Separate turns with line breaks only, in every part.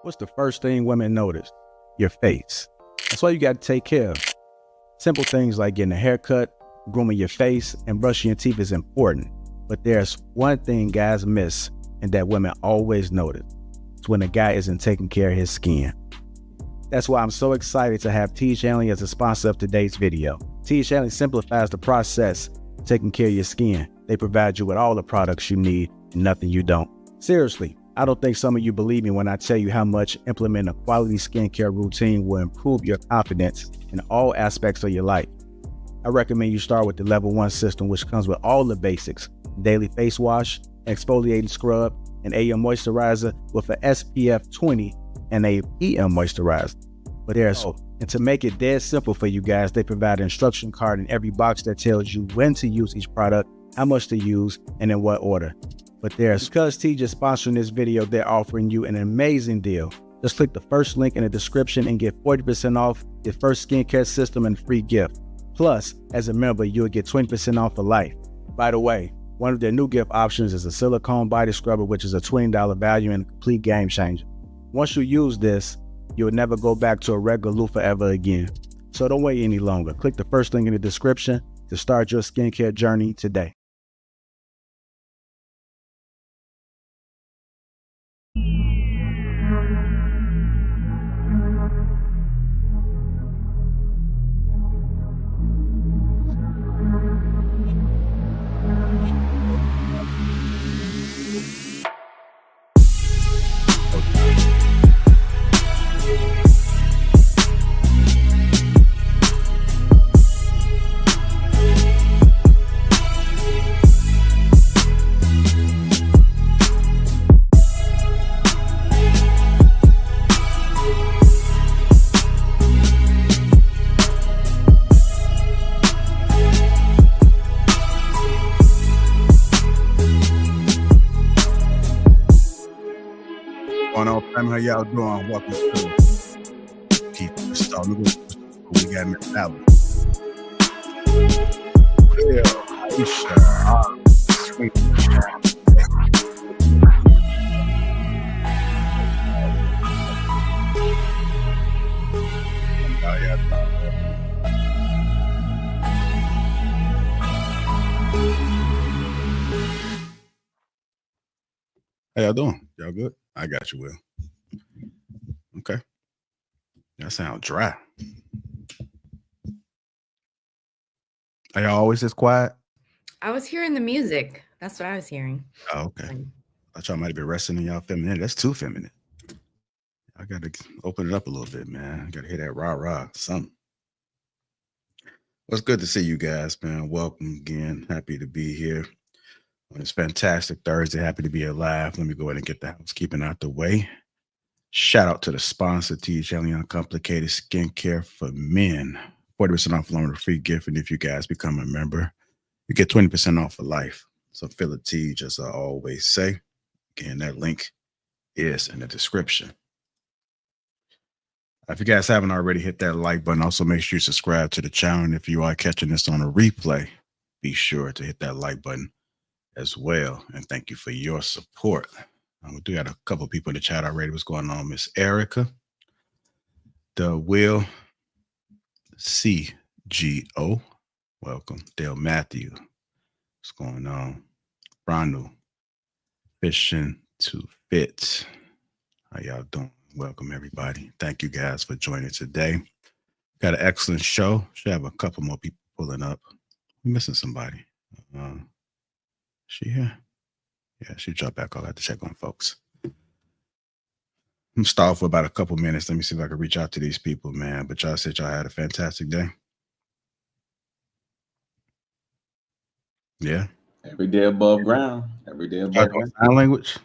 What's the first thing women notice? Your face. That's why you got to take care of. Simple things like getting a haircut, grooming your face, and brushing your teeth is important. But there's one thing guys miss and that women always notice. It's when a guy isn't taking care of his skin. That's why I'm so excited to have T. Shanley as a sponsor of today's video. T. Shanley simplifies the process of taking care of your skin. They provide you with all the products you need and nothing you don't. Seriously, I don't think some of you believe me when I tell you how much implementing a quality skincare routine will improve your confidence in all aspects of your life. I recommend you start with the level 1 system, which comes with all the basics: daily face wash, exfoliating scrub, an AM moisturizer with a SPF 20 and a PM moisturizer. But and to make it dead simple for you guys, they provide an instruction card in every box that tells you when to use each product, how much to use, and in what order. But because T just sponsoring this video, they're offering you an amazing deal. Just click the first link in the description and get 40% off your first skincare system and free gift. Plus, as a member, you'll get 20% off for life. By the way, one of their new gift options is a silicone body scrubber, which is a $20 value and a complete game changer. Once you use this, you'll never go back to a regular loofah ever again. So don't wait any longer. Click the first link in the description to start your skincare journey today. How y'all doing? Welcome to Keep the Star. We got in the valley. How y'all doing? Y'all good? I got you, Will. Okay. That sounds dry. Are y'all always this quiet?
I was hearing the music. That's what I was hearing.
Oh, okay. I thought y'all might be resting in y'all feminine. That's too feminine. I got to open it up a little bit, man. I got to hear that rah-rah, something. Well, it's good to see you guys, man. Welcome again. Happy to be here on this fantastic Thursday. Happy to be alive. Let me go ahead and get the housekeeping out the way. Shout out to the sponsor, T. Shanley Uncomplicated Skincare for Men. 40% off along with a free gift. And if you guys become a member, you get 20% off for life. So fill a T, just I always say. Again, that link is in the description. If you guys haven't already, hit that like button. Also, make sure you subscribe to the channel. And if you are catching this on a replay, be sure to hit that like button as well. And thank you for your support. We do got a couple people in the chat already. What's going on, Miss Erica? The Will CGO. Welcome. Dale Matthew. What's going on? Ronald. Fishing to Fit. How y'all doing? Welcome, everybody. Thank you guys for joining today. Got an excellent show. Should have a couple more people pulling up. We're missing somebody. She here? Yeah, she dropped back. I'll have to check on folks. I'm stalled for about a couple minutes. Let me see if I can reach out to these people, man. But y'all said y'all had a fantastic day. Yeah.
Every day above ground. Every day above ground.
Sign language?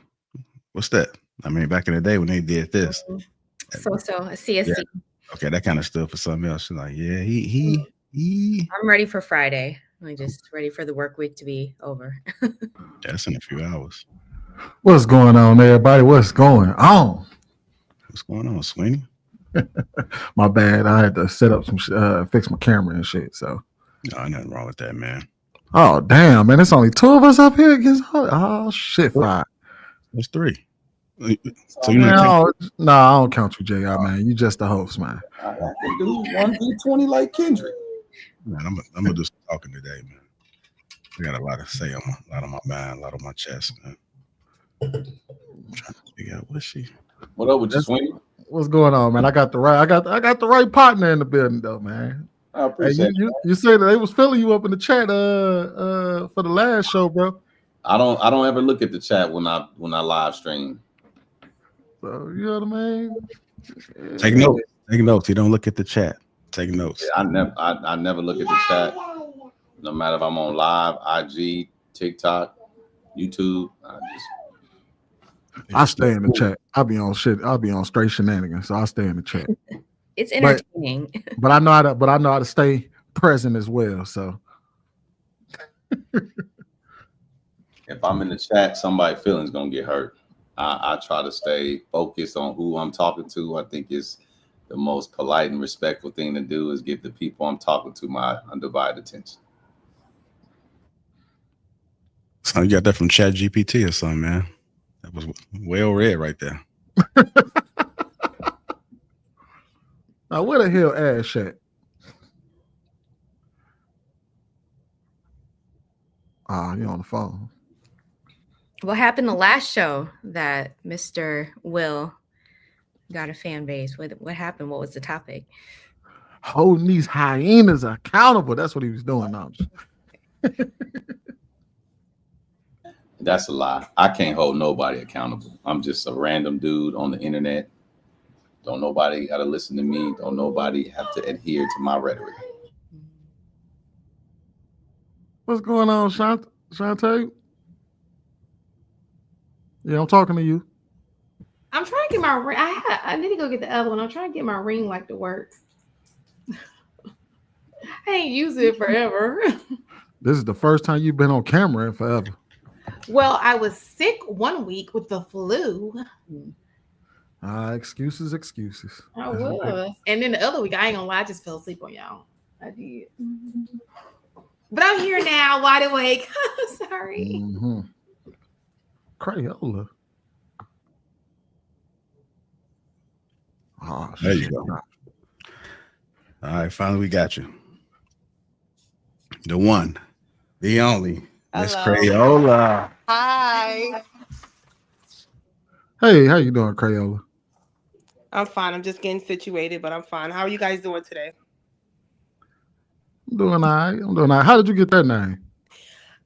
What's that? I mean, back in the day when they did this.
A CSC.
Yeah. Okay, that kind of stood for something else. She's like, yeah, he.
I'm ready for Friday. I'm just ready for the work week to be over.
That's in a few hours.
What's going on, everybody? What's going on?
What's going on, Sweeney?
My bad. I had to set up some fix my camera and shit. So
no, nothing wrong with that, man.
Oh damn, man! It's only two of us up here. Oh shit, fine.
There's three. So you
Man,
know,
I don't count you, JR, man. You just the host, man.
I can do 1v20 like Kendrick.
man, I'm gonna do some talking today, man. I got a lot to say on a lot on my mind, a lot on my chest, man. I'm trying to figure out
What up with you, Swing?
What's going on, man? I got the right partner in the building, though, man.
I
Hey,
appreciate
you said that they was filling you up in the chat for the last show, bro.
I don't ever look at the chat when I live stream.
So you know what I mean?
Take notes. Take notes. You don't look at the chat. Take notes.
Yeah, I never look at the chat. No matter if I'm on live, IG, TikTok, YouTube.
I stay in the chat. I'll be on straight shenanigans. So I stay in the chat.
It's entertaining.
But I know how to stay present as well. So
If I'm in the chat, somebody's feelings gonna get hurt. I try to stay focused on who I'm talking to. I think it's the most polite and respectful thing to do is give the people I'm talking to my undivided attention.
So you got that from Chat GPT or something, man. That was well read right there.
now where the hell Ash at? You're on the phone.
What happened the last show that Mr. Will got a fan base? What happened? What was the topic?
Holding these hyenas accountable. That's what he was doing now.
That's a lie. I can't hold nobody accountable. I'm just a random dude on the internet. Don't nobody got to listen to me. Don't nobody have to adhere to my rhetoric.
What's going on, Shantae? Yeah, I'm talking to you.
I'm trying to get my ring. I need to go get the other one. I'm trying to get my ring like to work. I ain't used it forever.
This is the first time you've been on camera in forever.
Well, I was sick 1 week with the flu.
Excuses.
I was. And then the other week, I ain't gonna lie, I just fell asleep on y'all. I did. But I'm here now, wide awake. Sorry.
Mm-hmm. Crayola. Oh,
there you go. All right, finally we got you. The one, the only, Miss Crayola.
Hi.
Hey, how you doing, Crayola?
I'm fine. I'm just getting situated, but I'm fine. How are you guys doing today?
I'm doing all right. How did you get that name?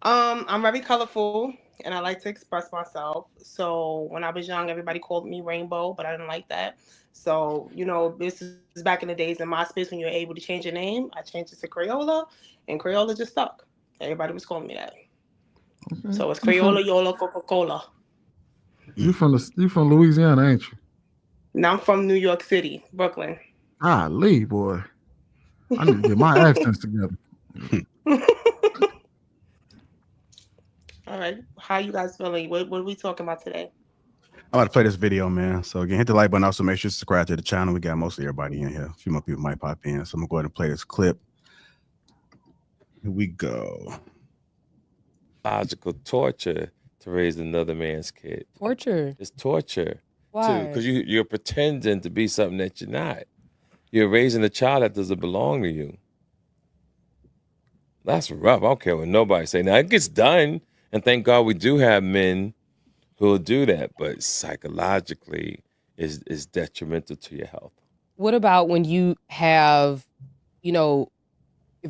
I'm very colorful and I like to express myself. So when I was young, everybody called me Rainbow, but I didn't like that. So, this is back in the days in MySpace when you were able to change your name. I changed it to Crayola, and Crayola just stuck. Everybody was calling me that. Okay. So it's Crayola, Yola, Coca-Cola.
You from Louisiana, ain't you?
Now I'm from New York City, Brooklyn.
Lee, boy. I need to get my accents together.
All right. How you guys feeling? What are we talking about today?
I'm about to play this video, man. So again, hit the like button. Also, make sure to subscribe to the channel. We got mostly everybody in here. A few more people might pop in. So I'm going to go ahead and play this clip. Here we go.
Logical torture to raise another man's kid.
Torture?
It's torture.
Why?
Because you're pretending to be something that you're not. You're raising a child that doesn't belong to you. That's rough. I don't care what nobody say. Now, it gets done, and thank God we do have men who will do that, but psychologically is detrimental to your health.
What about when you have, if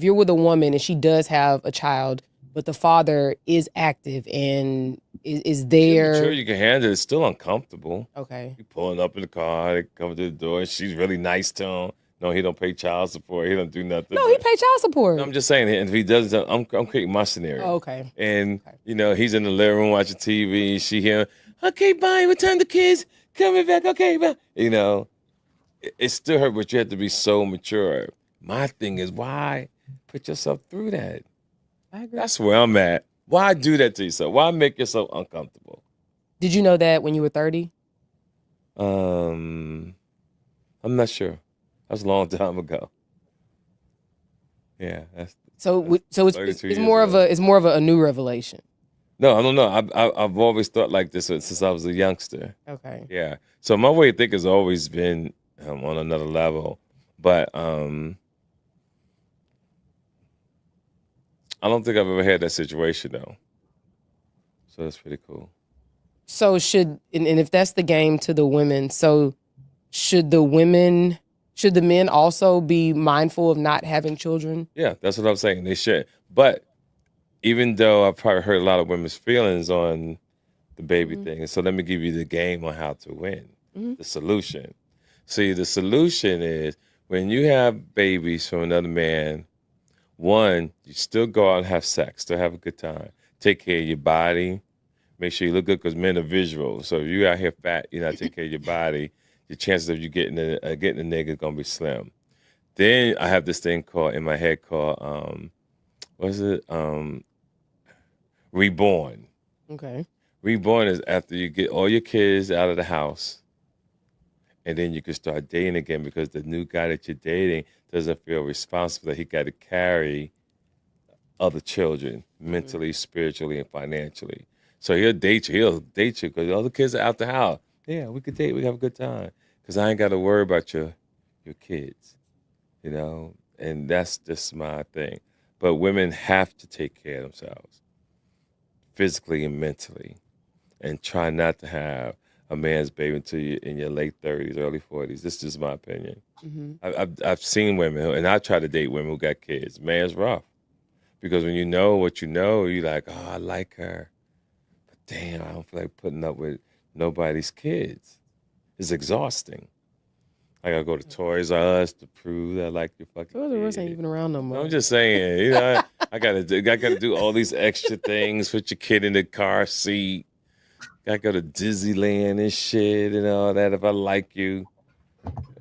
you're with a woman and she does have a child, but the father is active and is there?
Sure, you can handle it. It's still uncomfortable.
Okay.
You pulling up in the car, they come to the door, she's really nice to him. No, he don't pay child support. He don't do nothing.
No, he pay child support.
No, I'm just saying, if he doesn't, I'm creating my scenario.
Oh, okay.
And, he's in the living room watching TV. She hear, okay, bye, return the kids. Coming back, okay, bye. It still hurt, but you have to be so mature. My thing is, why put yourself through that?
I agree.
That's where I'm at. Why do that to yourself? Why make yourself uncomfortable?
Did you know that when you were 30?
I'm not sure. That was a long time ago. Yeah.
So it's more of a new revelation.
No, I don't know. I've always thought like this since I was a youngster.
Okay.
Yeah. So my way of thinking has always been on another level, but I don't think I've ever had that situation though. So that's pretty cool.
So and if that's the game to the women, so should the men also be mindful of not having children?
Yeah, that's what I'm saying. They should. But even though I've probably hurt a lot of women's feelings on the baby thing, so let me give you the game on how to win. The solution. See, the solution is when you have babies from another man, one, you still go out and have sex, still have a good time. Take care of your body. Make sure you look good because men are visual. So if you out here fat, you're not taking care of your body, your chances of you getting a nigga is gonna be slim. Then I have this thing in my head called what is it? Reborn.
Okay.
Reborn is after you get all your kids out of the house, and then you can start dating again because the new guy that you're dating doesn't feel responsible that he got to carry other children mentally, spiritually, and financially. So he'll date you because all the kids are out the house. Yeah, we could date, we have a good time. Because I ain't got to worry about your kids, you know? And that's just my thing. But women have to take care of themselves, physically and mentally, and try not to have a man's baby until you're in your late 30s, early 40s. This is just my opinion. I've seen women, and I try to date women who got kids. Man, it's rough. Because when you know what you know, you're like, oh, I like her. But damn, I don't feel like putting up with nobody's kids. It's exhausting. I gotta go to Toys R Us to prove that I like your fucking
Toys R Us
kid.
ain't even around no more.
I'm just saying, you know, I gotta do all these extra things, put your kid in the car seat. Gotta go to Disneyland and shit and all that if I like you.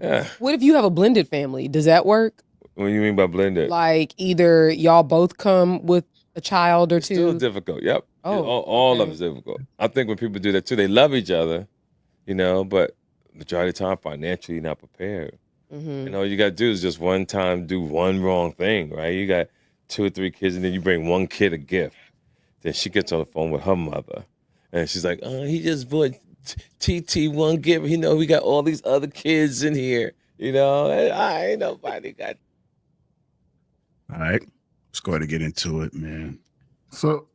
Yeah.
What if you have a blended family? Does that work?
What do you mean by blended?
Like either y'all both come with a child or
It's
two?
still difficult. Yep.
Oh,
all of it's difficult. I think when people do that too, they love each other, you know, but majority of the time financially you're not prepared. And all you gotta do is just one time do one wrong thing, right? You got 2 or 3 kids and then you bring one kid a gift. Then she gets on the phone with her mother and she's like, oh, he just bought TT one gift. You know, we got all these other kids in here, you know, and I ain't nobody got.
All right, let's go ahead and get into it, man.
So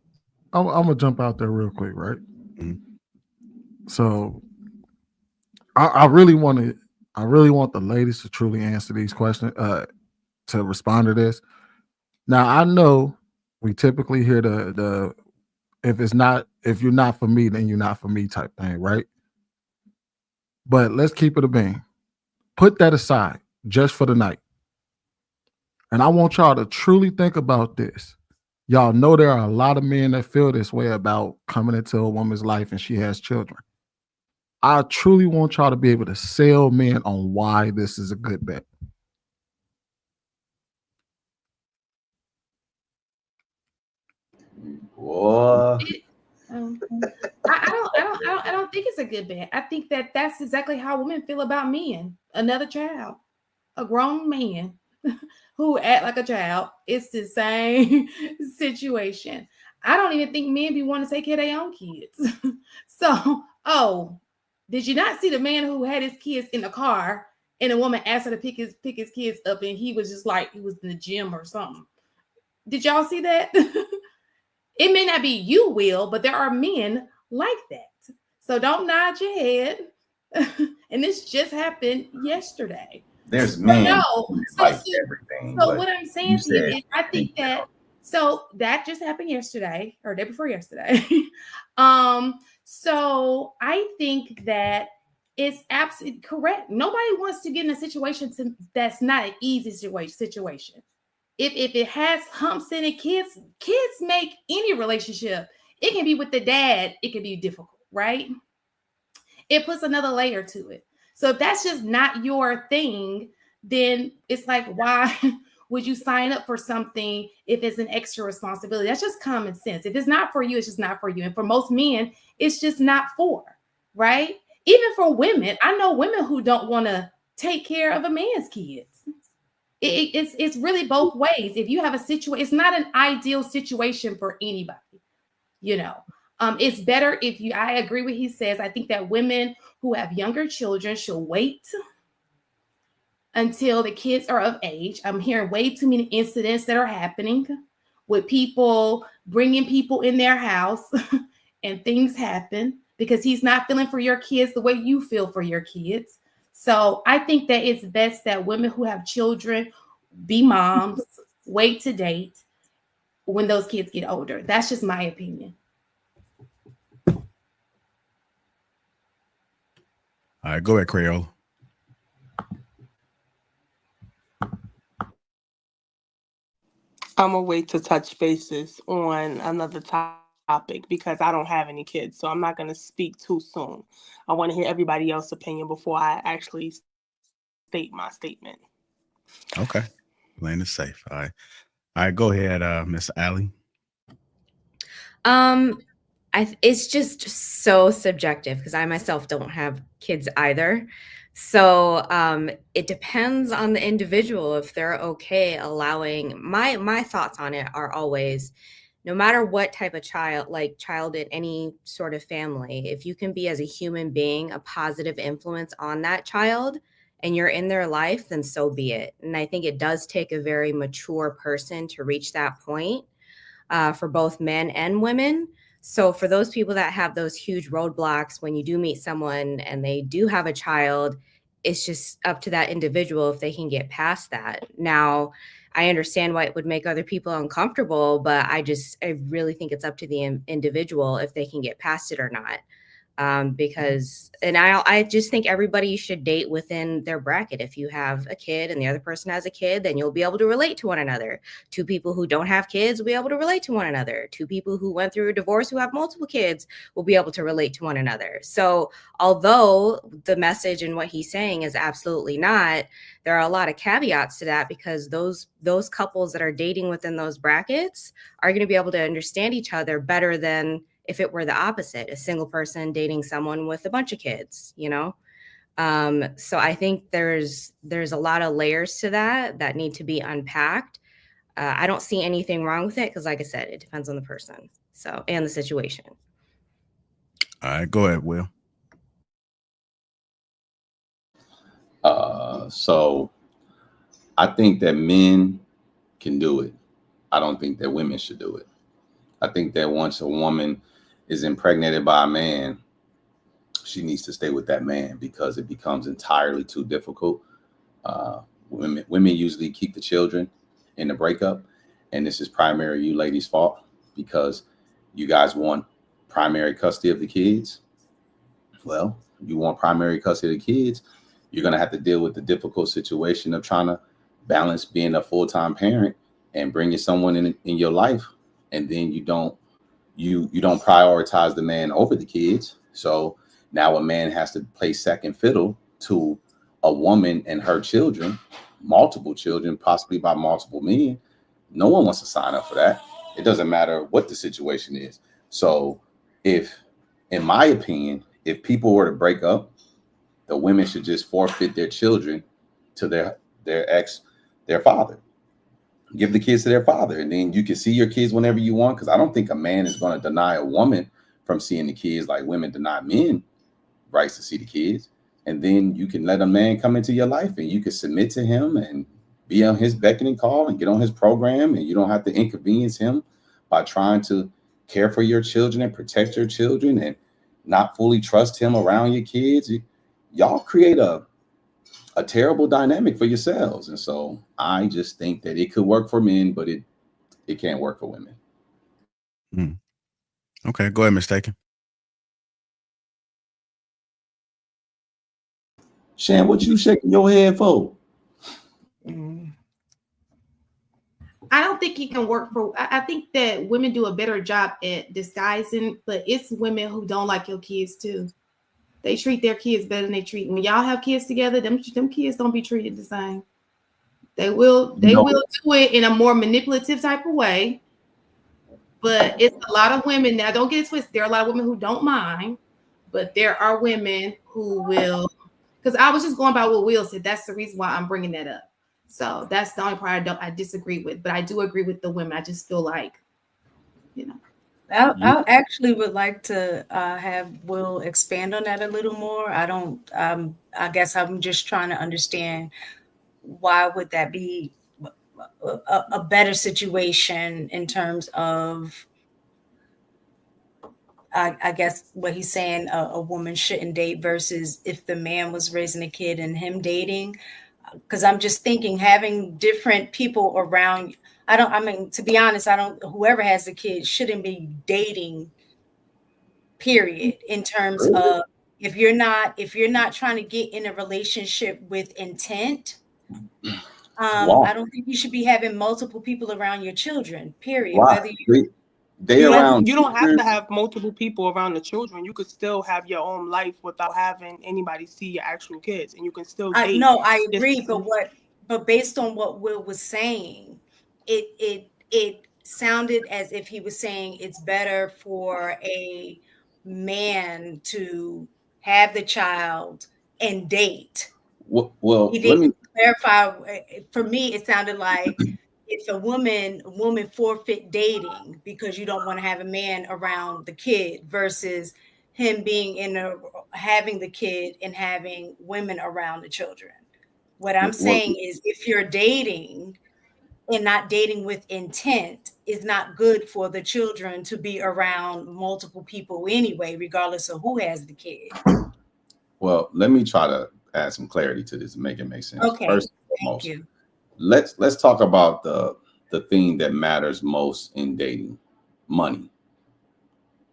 I'm gonna jump out there real quick, right? So I really want the ladies to truly answer these questions, to respond to this. Now I know we typically hear the if you're not for me, then you're not for me type thing, right? But let's keep it a bean. Put that aside just for the night. And I want y'all to truly think about this. Y'all know there are a lot of men that feel this way about coming into a woman's life and she has children. I truly want y'all to be able to sell men on why this is a good bet.
Boy.
I don't think it's a good bet. I think that's exactly how women feel about men. Another child, a grown man who act like a child. It's the same situation. I don't even think men be wanting to take care of their own kids. So, did you not see the man who had his kids in the car and a woman asked her to pick his kids up and he was just like he was in the gym or something? Did y'all see that? It may not be you, Will, but there are men like that. So don't nod your head. And this just happened yesterday.
There's men
who
like everything.
So what I'm saying to you is I think that so that just happened yesterday or day before yesterday. So I think that it's absolutely correct. Nobody wants to get in a situation that's not an easy situation. If it has humps in it, kids make any relationship. It can be with the dad. It can be difficult, right? It puts another layer to it. So if that's just not your thing, then it's like, why would you sign up for something if it's an extra responsibility? That's just common sense. If it's not for you, it's just not for you. And for most men, it's just not for, right? Even for women, I know women who don't want to take care of a man's kids. It's really both ways. If you have a situation, it's not an ideal situation for anybody, you know. It's better if you, I agree with he says. I think that women who have younger children should wait until the kids are of age. I'm hearing way too many incidents that are happening with people bringing people in their house and things happen because he's not feeling for your kids the way you feel for your kids. So I think that it's best that women who have children be moms, wait to date when those kids get older. That's just my opinion.
All right, go ahead, Crayola.
I'm gonna wait to touch bases on another topic because I don't have any kids, so I'm not gonna speak too soon. I want to hear everybody else's opinion before I actually state my statement.
Okay, playing it safe. All right, go ahead, Miss Allie.
It's just so subjective because I myself don't have kids either. So it depends on the individual if they're okay allowing. My thoughts on it are always, no matter what type of child in any sort of family, if you can be as a human being a positive influence on that child and you're in their life, then so be it. And I think it does take a very mature person to reach that point for both men and women. So for those people that have those huge roadblocks when you do meet someone and they do have a child, it's just up to that individual if they can get past that. Now, I understand why it would make other people uncomfortable, but I really think it's up to the individual if they can get past it or not. Because, and I just think everybody should date within their bracket. If you have a kid and the other person has a kid, then you'll be able to relate to one another. Two people who don't have kids will be able to relate to one another. Two people who went through a divorce who have multiple kids will be able to relate to one another. So although the message and what he's saying is absolutely not, there are a lot of caveats to that because those couples that are dating within those brackets are going to be able to understand each other better than if it were the opposite, a single person dating someone with a bunch of kids, you know? So I think there's a lot of layers to that need to be unpacked. I don't see anything wrong with it because, like I said, it depends on the person and the situation.
All right, go ahead, Will.
So I think that men can do it. I don't think that women should do it. I think that once a woman is impregnated by a man, she needs to stay with that man because it becomes entirely too difficult. Women usually keep the children in the breakup, and this is primarily you ladies' fault because you guys want primary custody of the kids. Well, you want primary custody of the kids, you're going to have to deal with the difficult situation of trying to balance being a full-time parent and bringing someone in your life, and then you don't prioritize the man over the kids. So now a man has to play second fiddle to a woman and her children, multiple children, possibly by multiple men. No one wants to sign up for that. It doesn't matter what the situation is. So if, in my opinion, if people were to break up, the women should just forfeit their children to their father. Give the kids to their father, and then you can see your kids whenever you want. Because I don't think a man is going to deny a woman from seeing the kids like women deny men rights to see the kids. And then you can let a man come into your life, and you can submit to him and be on his beckoning call and get on his program, and you don't have to inconvenience him by trying to care for your children and protect your children and not fully trust him around your kids. Y'all create a terrible dynamic for yourselves. And so I just think that it could work for men, but it can't work for women.
Okay, go ahead, Mistaken.
Shan, what you shaking your head for?
I don't think it can work for. I think that women do a better job at disguising, but it's women who don't like your kids too. They treat their kids better than they treat when y'all have kids together. Them kids don't be treated the same. They will do it in a more manipulative type of way. But it's a lot of women now. Don't get it twisted. There are a lot of women who don't mind, but there are women who will. Because I was just going by what Will said. That's the reason why I'm bringing that up. So that's the only part I disagree with. But I do agree with the women. I just feel like, you know.
I actually would like to have Will expand on that a little more. I don't. I guess I'm just trying to understand why would that be a better situation in terms of. I guess what he's saying, a woman shouldn't date versus if the man was raising a kid and him dating. Because I'm just thinking having different people around. I mean, to be honest, whoever has the kid shouldn't be dating, period, in terms of if you're not trying to get in a relationship with intent. I don't think you should be having multiple people around your children, period.
Why?
Whether you
They around
You don't have
children.
to have multiple people around the children. You could still have your own life without having anybody see your actual kids, and you can still date.
No, I agree, but based on what Will was saying, it sounded as if he was saying it's better for a man to have the child and date.
Well,
He
let me
didn't clarify. For me, it sounded like if a woman forfeit dating because you don't want to have a man around the kid versus him being having the kid and having women around the children. What I'm saying is if you're dating and not dating with intent is not good for the children to be around multiple people anyway, regardless of who has the kid.
Well, let me try to add some clarity to this and make it make sense.
Okay,
First and foremost, let's talk about the thing that matters most in dating: money.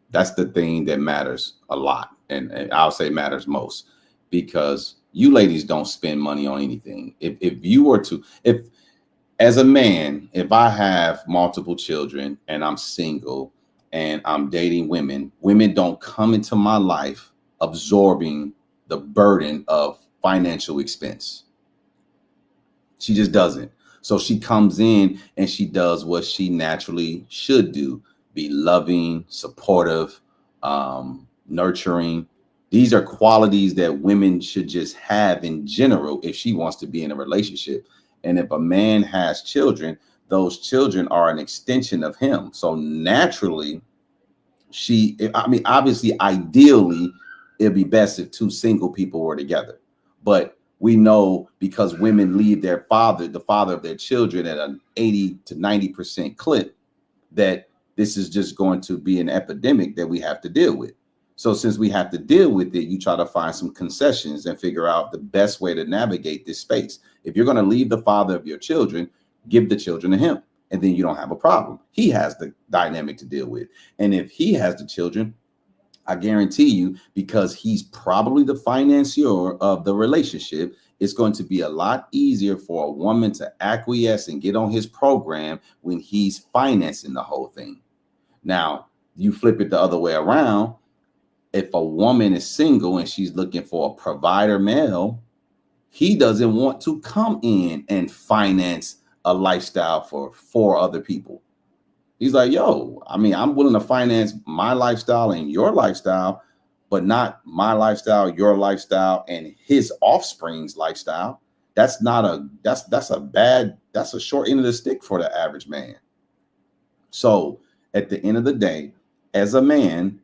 That's the thing that matters a lot, and I'll say matters most because you ladies don't spend money on anything. If you were to, if as a man, if I have multiple children and I'm single and I'm dating women, women don't come into my life absorbing the burden of financial expense. She just doesn't. So she comes in and she does what she naturally should do: be loving, supportive, nurturing. These are qualities that women should just have in general if she wants to be in a relationship. And if a man has children, those children are an extension of him. So naturally, obviously, ideally, it'd be best if two single people were together. But we know because women leave the father of their children at an 80 to 90% clip, that this is just going to be an epidemic that we have to deal with. So since we have to deal with it, you try to find some concessions and figure out the best way to navigate this space. If you're going to leave the father of your children, give the children to him, and then you don't have a problem. He has the dynamic to deal with. And if he has the children, I guarantee you, because he's probably the financier of the relationship, it's going to be a lot easier for a woman to acquiesce and get on his program when he's financing the whole thing. Now, you flip it the other way around. If a woman is single and she's looking for a provider male, he doesn't want to come in and finance a lifestyle for 4 other people. He's like, yo, I'm willing to finance my lifestyle and your lifestyle, but not my lifestyle, your lifestyle, and his offspring's lifestyle. That's a short end of the stick for the average man. So at the end of the day, as a man,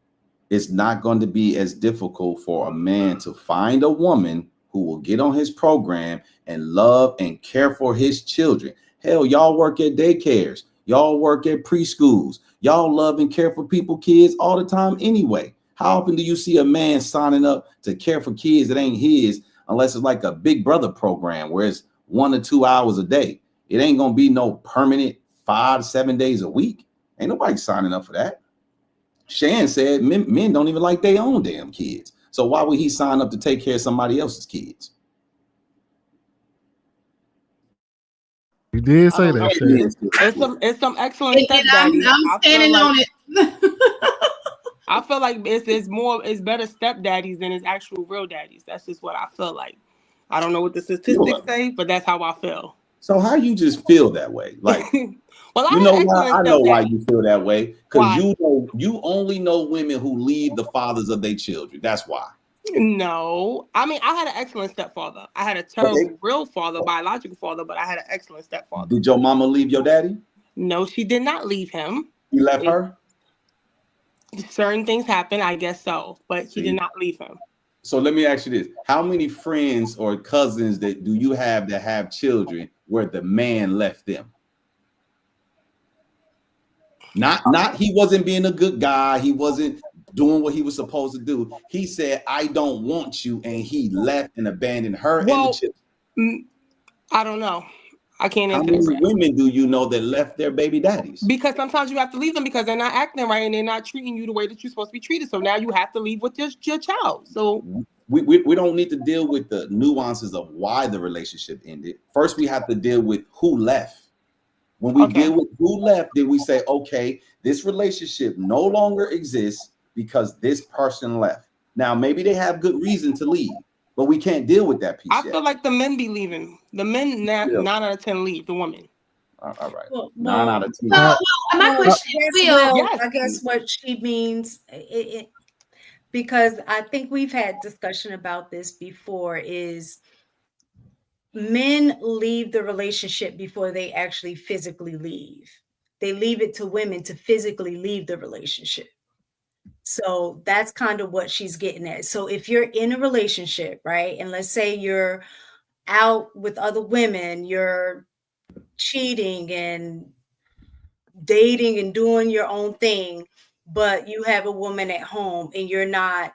it's not going to be as difficult for a man to find a woman who will get on his program and love and care for his children. Hell, y'all work at daycares. Y'all work at preschools. Y'all love and care for kids all the time anyway. How often do you see a man signing up to care for kids that ain't his, unless it's like a Big Brother program where it's 1 to 2 hours a day? It ain't going to be no permanent 5 to 7 days a week. Ain't nobody signing up for that. Shan said men don't even like their own damn kids. So why would he sign up to take care of somebody else's kids?
You did say that, Shan.
It's some excellent stepdaddies.
I'm standing on it.
I feel like it's better stepdaddies than it's actual real daddies. That's just what I feel like. I don't know what the statistics say, but that's how I feel.
So how you just feel that way? Like,
well,
you know why? I know why you feel that way. Because you only know women who leave the fathers of their children. That's why.
No, I had an excellent stepfather. I had a terrible real father, biological father, but I had an excellent stepfather.
Did your mama leave your daddy?
No, she did not leave him.
You left her?
Certain things happen, I guess so, but she did not leave him.
So let me ask you this: how many friends or cousins that do you have that have children where the man left them? Not he wasn't being a good guy. He wasn't doing what he was supposed to do. He said, "I don't want you," and he left and abandoned her and the children.
I don't know. I can't
How
answer
many
that.
women do you know that left their baby daddies?
Because sometimes you have to leave them because they're not acting right and they're not treating you the way that you're supposed to be treated. So now you have to leave with your child. So
we don't need to deal with the nuances of why the relationship ended. First, we have to deal with who left. When we deal with who left, then we say, okay, this relationship no longer exists because this person left. Now, maybe they have good reason to leave, but we can't deal with that piece
I
yet.
feel like the men be leaving. The men, 9 out of 10 leave. The woman.
All right.
Well,
9 out of 10.
My question is,
Yes.
I guess what she means, because I think we've had discussion about this before, is men leave the relationship before they actually physically leave. They leave it to women to physically leave the relationship. So that's kind of what she's getting at. So if you're in a relationship, right, and let's say you're out with other women, you're cheating and dating and doing your own thing, but you have a woman at home and you're not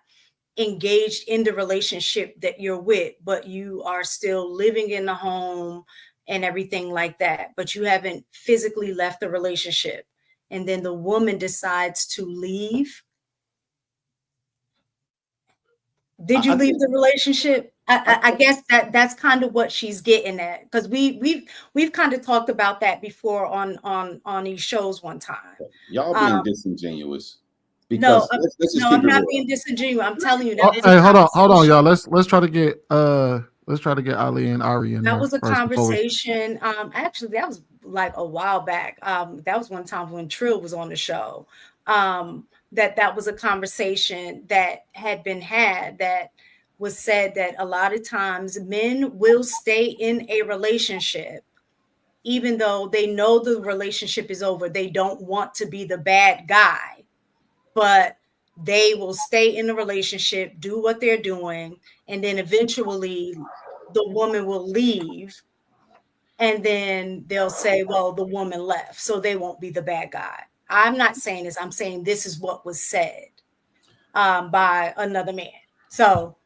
engaged in the relationship that you're with, but you are still living in the home and everything like that, but you haven't physically left the relationship, and then the woman decides to leave. Did you leave the relationship? I guess that's kind of what she's getting at, because we've kind of talked about that before on these shows one time.
Y'all being disingenuous.
No,
Because let's just
no,
keep
I'm
it
not
real.
being disingenuous. I'm telling you
Hey, hold on, y'all. Let's try to get Ali and Ari in there.
That was a
first
conversation. Actually, that was like a while back. That was one time when Trill was on the show. That was a conversation that had been had, that was said that a lot of times men will stay in a relationship even though they know the relationship is over. They don't want to be the bad guy, but they will stay in the relationship, do what they're doing, and then eventually the woman will leave, and then they'll say, well, the woman left, so they won't be the bad guy. I'm not saying this. I'm saying this is what was said by another man. So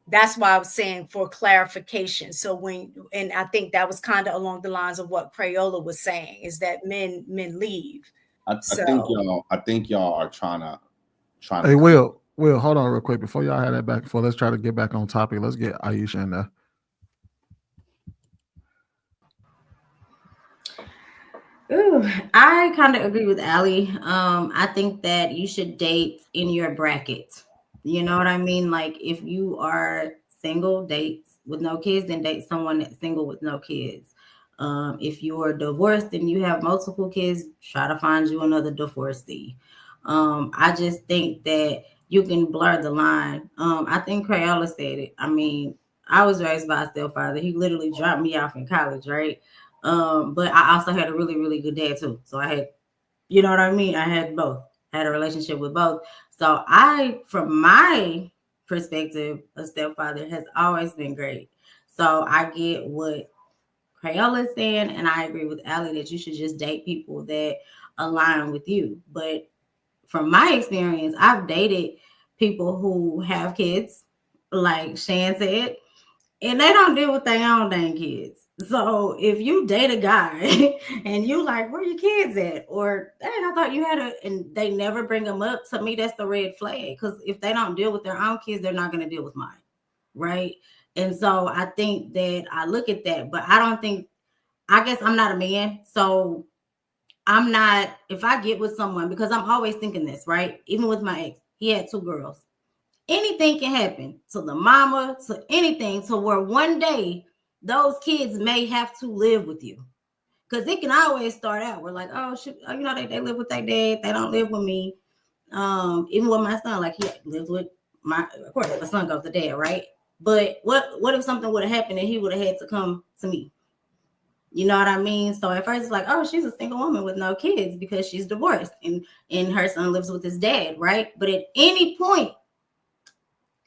that's why I was saying for clarification. So and I think that was kind of along the lines of what Crayola was saying, is that men leave.
I think y'all are trying to.
Hey, Will, hold on real quick before y'all have that back. Let's try to get back on topic. Let's get Aisha in there.
Ooh, I kind of agree with Ali. I think that you should date in your bracket. You know what I mean? Like, if you are single, date with no kids, then date someone that's single with no kids. If you are divorced and you have multiple kids, try to find you another divorcee. I just think that you can blur the line. I think Crayola said it. I mean, I was raised by a stepfather. He literally dropped me off in college, right? But I also had a really, really good dad too. So I had, you know what I mean? I had both. I had a relationship with both. So from my perspective, a stepfather has always been great. So I get what Crayola is saying, and I agree with Ali that you should just date people that align with you. But from my experience, I've dated people who have kids, like Shan said, and they don't deal with their own dang kids. So if you date a guy and you like, where your kids at? Or, dang, I thought you had and they never bring them up, to me, that's a red flag. Because if they don't deal with their own kids, they're not going to deal with mine. Right? And so I think that I look at that, but I guess I'm not a man. So I'm not, if I get with someone, because I'm always thinking this, right? Even with my ex, he had 2 girls. Anything can happen to the mama, to anything, to where one day those kids may have to live with you. Because it can always start out, we're like, oh, shit, you know, they live with their dad, they don't live with me. Even with my son, like, he lives with of course, the son goes to dad, right? But what if something would have happened and he would have had to come to me?
You know what I mean? So at first it's like, oh, she's a single woman with no kids because she's divorced and her son lives with his dad, right? But at any point,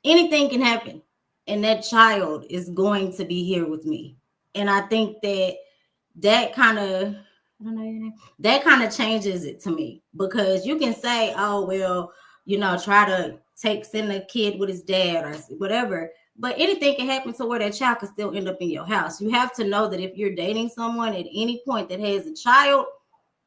anything can happen. And that child is going to be here with me. And I think that kind of, I don't know your name, that kind of changes it to me, because you can say, oh, well, you know, try to send a kid with his dad or whatever. But anything can happen to where that child can still end up in your house. You have to know that if you're dating someone at any point that has a child,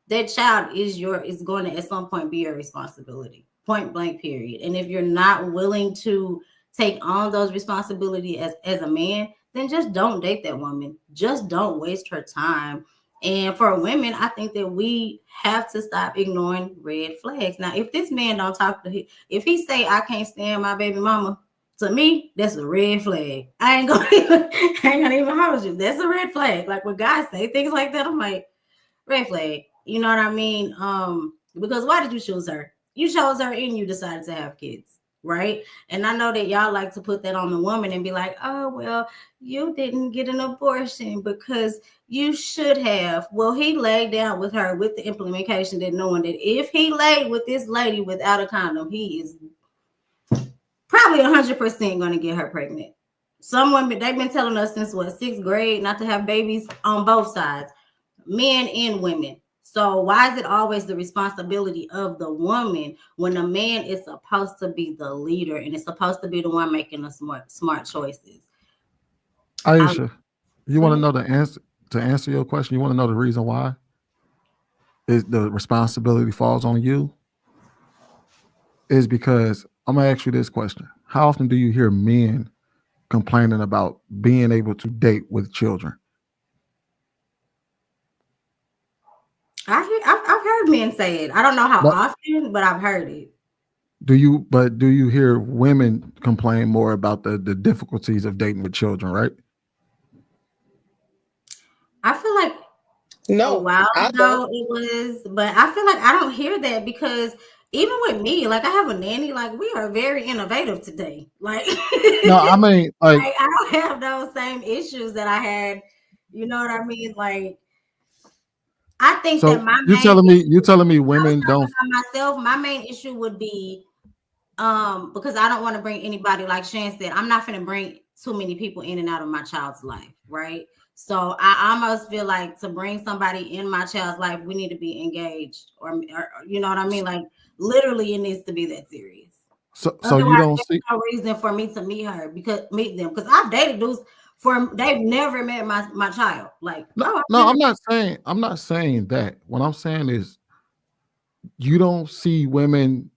that child is going to at some point be your responsibility. Point blank, period. And if you're not willing to take on those responsibilities as a man, then just don't date that woman. Just don't waste her time. And for women, I think that we have to stop ignoring red flags. Now, if this man don't talk to him, if he say, I can't stand my baby mama, to me, that's a red flag. I ain't gonna even hold you. That's a red flag. Like when guys say things like that, I'm like, red flag. You know what I mean? Because why did you choose her? You chose her and you decided to have kids, right? And I know that y'all like to put that on the woman and be like, oh, well, you didn't get an abortion because you should have. Well, he laid down with her with the implication that knowing that if he laid with this lady without a condom, he is probably 100% going to get her pregnant. Some women, they've been telling us since what, 6th grade, not to have babies on both sides, men and women. So why is it always the responsibility of the woman when the man is supposed to be the leader and it's supposed to be the one making the smart choices?
Aisha, you want to know the answer to answer your question? You want to know the reason why is the responsibility falls on you? Is because I'm gonna ask you this question: how often do you hear men complaining about being able to date with children?
I've heard men say it. I don't know how often, but I've heard it.
Do you hear women complain more about the difficulties of dating with children, right?
I feel like a while ago it was, but I feel like I don't hear that because even with me, like I have a nanny, like we are very innovative today. Like
no, I mean like
I don't have those same issues that I had. You know what I mean? Like I think
so
that my
you're telling me women don't.
Myself, my main issue would be because I don't want to bring anybody, like Shan said, I'm not going to bring too many people in and out of my child's life, right? So I almost feel like to bring somebody in my child's life, we need to be engaged, or you know what I mean? Like literally, it needs to be that serious.
So you don't see
no reason for me to meet them because I've dated dudes they've never met my child. Like
no, I'm not saying that. What I'm saying is you don't see women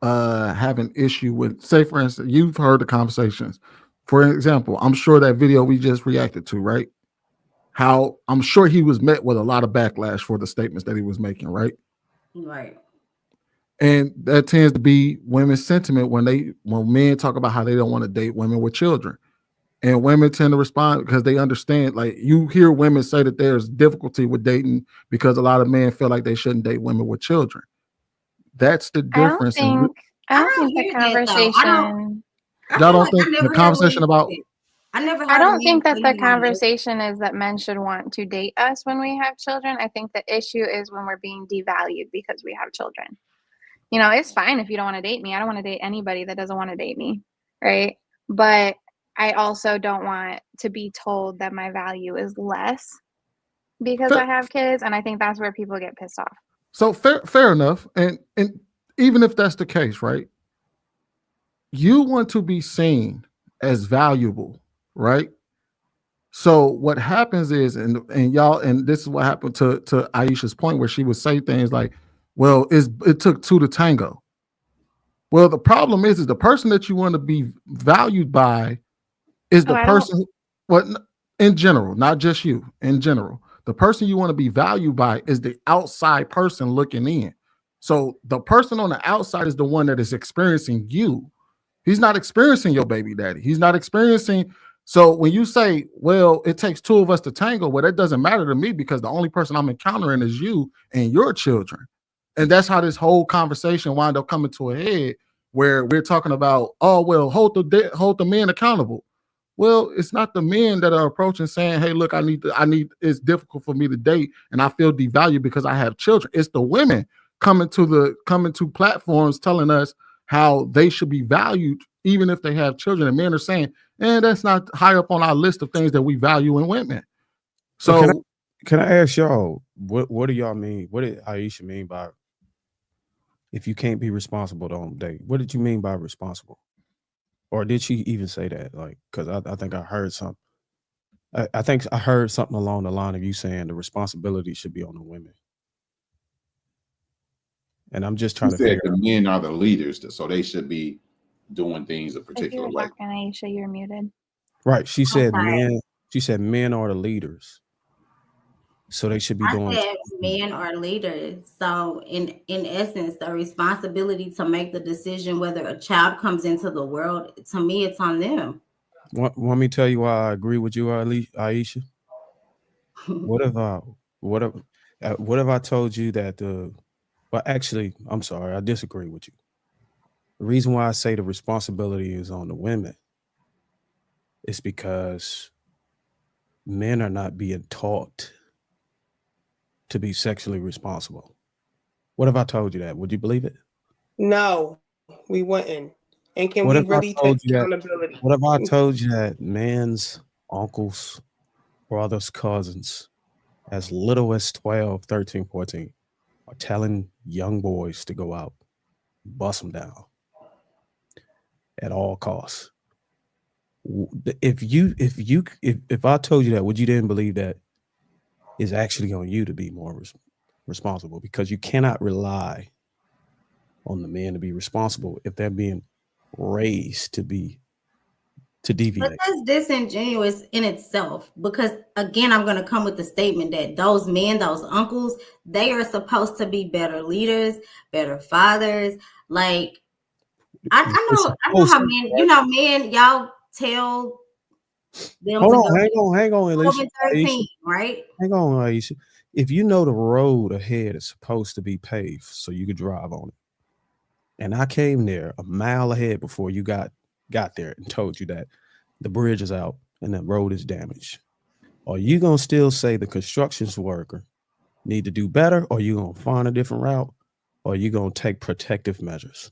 have an issue with, say for instance, you've heard the conversations. For example, I'm sure that video we just reacted to, right? How I'm sure he was met with a lot of backlash for the statements that he was making, right?
Right.
And that tends to be women's sentiment when men talk about how they don't want to date women with children. And women tend to respond because they understand, like you hear women say that there's difficulty with dating because a lot of men feel like they shouldn't date women with children. That's the difference.
I don't think the conversation.
Y'all don't think the conversation about.
I don't think that the conversation is that men should want to date us when we have children. I think the issue is when we're being devalued because we have children. You know, it's fine if you don't want to date me. I don't want to date anybody that doesn't want to date me, right? But I also don't want to be told that my value is less because I have kids, and I think that's where people get pissed off.
So fair enough. And even if that's the case, right? You want to be seen as valuable, right? So what happens is, and this is what happened to Aisha's point where she would say things like, well, it took two to tango. Well, the problem is the person that you want to be valued by is the person, in general, not just you, in general. The person you want to be valued by is the outside person looking in. So the person on the outside is the one that is experiencing you. He's not experiencing your baby daddy. He's not experiencing. So when you say, well, it takes two of us to tango, well, that doesn't matter to me because the only person I'm encountering is you and your children. And that's how this whole conversation wound up coming to a head where we're talking about, oh, well, hold the men accountable. Well, it's not the men that are approaching saying, hey, look, it's difficult for me to date and I feel devalued because I have children. It's the women coming to platforms telling us how they should be valued even if they have children. And men are saying, that's not high up on our list of things that we value in women. So
can I ask y'all, what do y'all mean? What did Aisha mean by if you can't be responsible, don't date? What did you mean by responsible? Or did she even say that? Like, because I think I heard something. I think I heard something along the line of you saying the responsibility should be on the women. And I'm just trying to figure
out. Men are the leaders, so they should be doing things a particular way.
Talking, Aisha, you're muted.
Right. She said men. She said men are the leaders, so they should be doing.
I said men are leaders. So in essence, the responsibility to make the decision whether a child comes into the world, to me, it's on them.
Want me to tell you why I agree with you, Aisha? What if I told you that well, actually, I'm sorry, I disagree with you. The reason why I say the responsibility is on the women is because men are not being taught to be sexually responsible. What if I told you that? Would you believe it?
No, we wouldn't. And can we really take accountability?
What if I told you that men's uncles, brothers, cousins, as little as 12, 13, 14, are telling young boys to go out, bust them down at all costs? If I told you that, would you then believe that it's actually on you to be more responsible? Because you cannot rely on the men to be responsible if they're being raised to deviate.
But that's disingenuous in itself, because again, I'm going to come with the statement that those men, those uncles, they are supposed to be better leaders, better fathers. Like I know how men, men, y'all tell them.
Hang on, Alicia.
13, right?
Hang on, Aisha. If you know the road ahead is supposed to be paved so you could drive on it, and I came there a mile ahead before you got there and told you that the bridge is out and the road is damaged, are you gonna still say the construction worker need to do better, or you gonna find a different route, or you gonna take protective measures?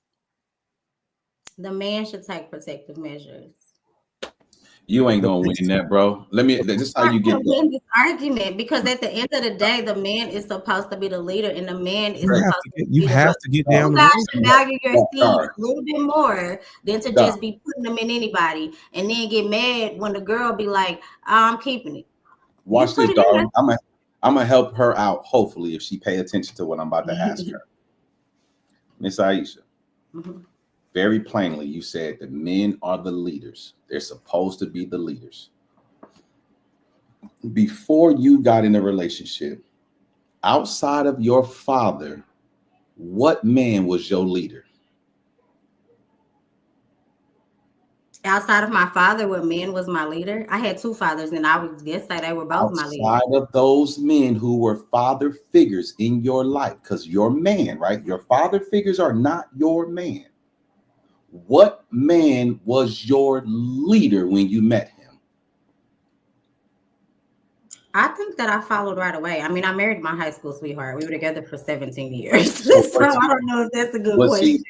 The man should take protective measures.
You ain't gonna win that, bro. This is how you get
win this argument, because at the end of the day, the man is supposed to be the leader, and the man is supposed to be
get down.
You guys should value your seeds a little bit more than to just be putting them in anybody, and then get mad when the girl be like, "I'm keeping it."
Watch this, dog. I'm gonna help her out. Hopefully, if she pay attention to what I'm about to ask her, Miss Aisha. Very plainly, you said that men are the leaders. They're supposed to be the leaders. Before you got in a relationship, outside of your father, what man was your leader?
Outside of my father, what man was my leader? I had two fathers, and I would guess that they were both my leaders.
Outside of those men who were father figures in your life, because your man, right? Your father figures are not your man. What man was your leader when you met him?
I think that I followed right away. I mean, I married my high school sweetheart. We were together for 17 years. So I don't know if that's a good question.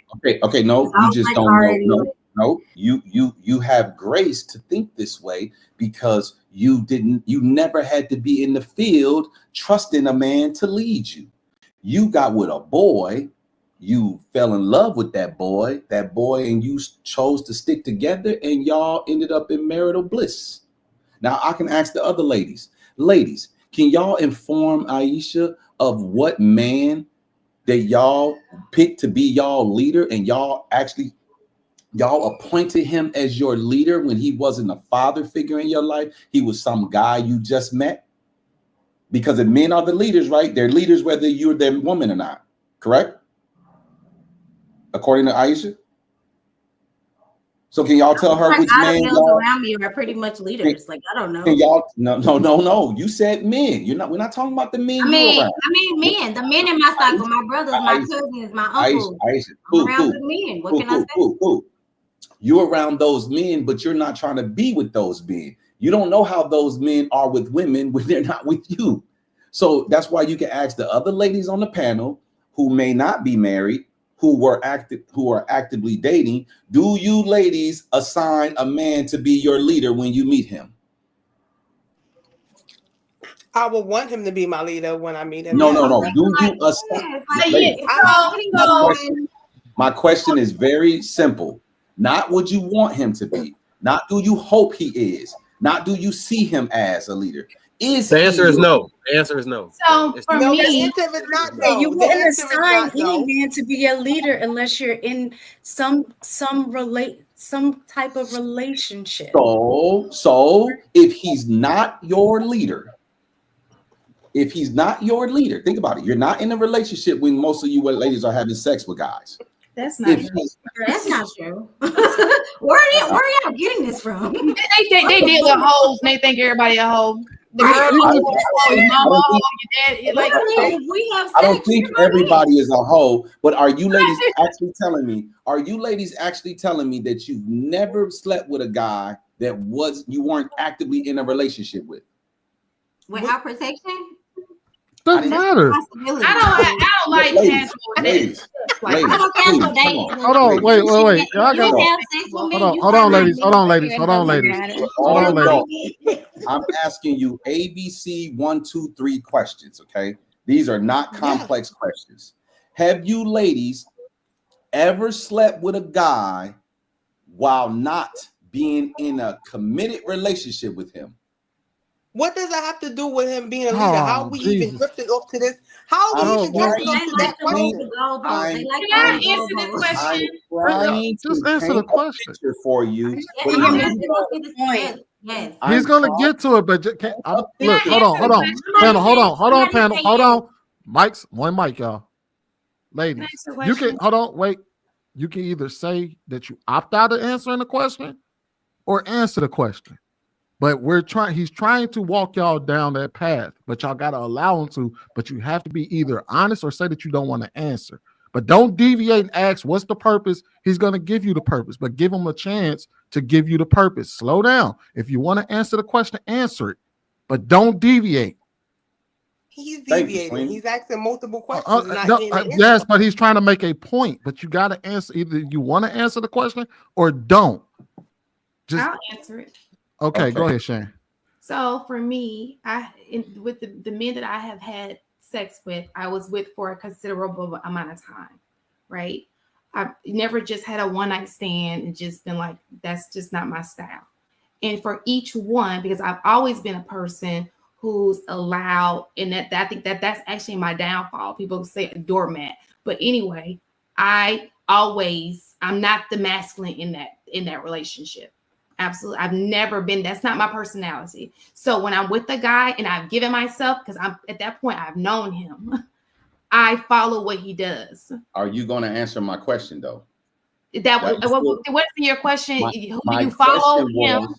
Okay, no, you just don't know. No, you have grace to think this way because you never had to be in the field trusting a man to lead you. You got with a boy. You fell in love with that boy, and you chose to stick together, and y'all ended up in marital bliss. Now I can ask the other ladies, can y'all inform Aisha of what man that y'all picked to be y'all leader, and y'all appointed him as your leader when he wasn't a father figure in your life? He was some guy you just met? Because if men are the leaders, right? They're leaders whether you're their woman or not, correct? According to Aisha. So can y'all tell her which man
around me are pretty much leaders? Like, I don't know.
Can y'all no. You said men. We're not talking about the men.
I mean men. The men in my cycle, my brothers, my cousins, my uncles.
Aisha, cool.
Around the men. What can I say?
Cool. you're around those men, but you're not trying to be with those men. You don't know how those men are with women when they're not with you. So that's why you can ask the other ladies on the panel who may not be married, who are actively dating. Do you ladies assign a man to be your leader when you meet him?
I would want him to be my leader when I meet him.
No.
Yes.
Do you assign? My question is very simple. Not what you want him to be. Not do you hope he is. Not do you see him as a leader.
The answer is no. The answer is no.
So for
No,
me,
the answer is not no.
You
The
wouldn't
answer is
assign
not no.
any man to be a leader unless you're in some type of relationship.
So if he's not your leader, think about it. You're not in a relationship when most of you ladies are having sex with guys.
that's not true.
That's not true. Where are y'all getting this from?
They deal with hoes and they think everybody a hoe. The girl, your mama, a hoe, your dad. Like,
we have sex.
I don't think everybody is a hoe, but are you ladies actually telling me? Are you ladies actually telling me that you've never slept with a guy that you weren't actively in a relationship with?
Without protection?
Doesn't matter.
I don't like casual
Ladies,
I don't casual dating.
Hold on, wait. Y'all
You
got
have sex with me.
hold on, ladies. Hold on, ladies.
I'm asking you ABC 1, 2, 3 questions. Okay, these are not complex questions. Have you ladies ever slept with a guy while not being in a committed relationship with him?
What does that have to do with him being a leader? How we even drifted off to this? How we even drifted off to that question?
Can I answer this question?
Just
answer the question
for you.
Yes.
He's gonna get to it, but look, hold on, panel. Mike's one mic, y'all. Ladies, you can You can either say that you opt out of answering the question or answer the question. But he's trying to walk y'all down that path, but y'all gotta allow him to, but you have to be either honest or say that you don't want to answer. But don't deviate and ask what's the purpose. He's gonna give you the purpose, but give him a chance to give you the purpose. Slow down. If you want to answer the question, answer it, but don't deviate.
He's deviating. He's asking multiple questions.
Yes, but he's trying to make a point. But you got to answer. Either you want to answer the question or don't.
I'll answer it.
Okay, go ahead, Shane.
So for me, with the men that I have had sex with, I was with for a considerable amount of time, right? I've never just had a one-night stand and just been like, that's just not my style. And for each one, because I've always been a person who's allowed, and I think that's actually my downfall. People say a doormat, but anyway, I'm not the masculine in that relationship. Absolutely. I've never been, that's not my personality. So when I'm with a guy and I've given myself, because I'm at that point, I've known him, I follow what he does.
Are you going to answer my question though?
What's your question? Who do you follow him?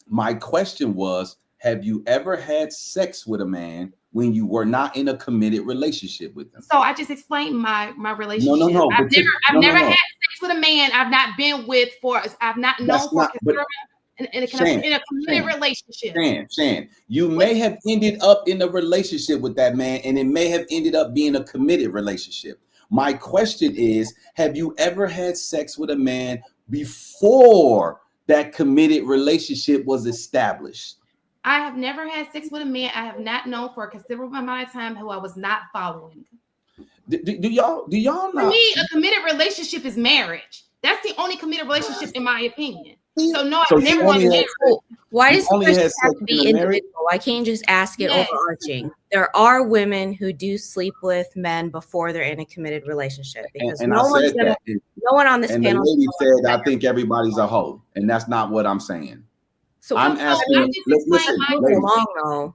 My question was, have you ever had sex with a man when you were not in a committed relationship with him?
So I just explained my relationship.
No.
I've never had sex with a man I've not been with I've not known for in a committed relationship.
Shan, you may have ended up in a relationship with that man, and it may have ended up being a committed relationship. My question is, have you ever had sex with a man before that committed relationship was established?
I have never had sex with a man I have not known for a considerable amount of time who I was not following.
Do y'all know?
For me, a committed relationship is marriage. That's the only committed relationship in my opinion. So no, I've never wanted to.
Why does the question have to be individual? I can't just ask it overarching. There are women who do sleep with men before they're in a committed relationship, because no one on this panel.
The lady said, "I think everybody's a hoe," and that's not what I'm saying.
So
I'm asking. Listen,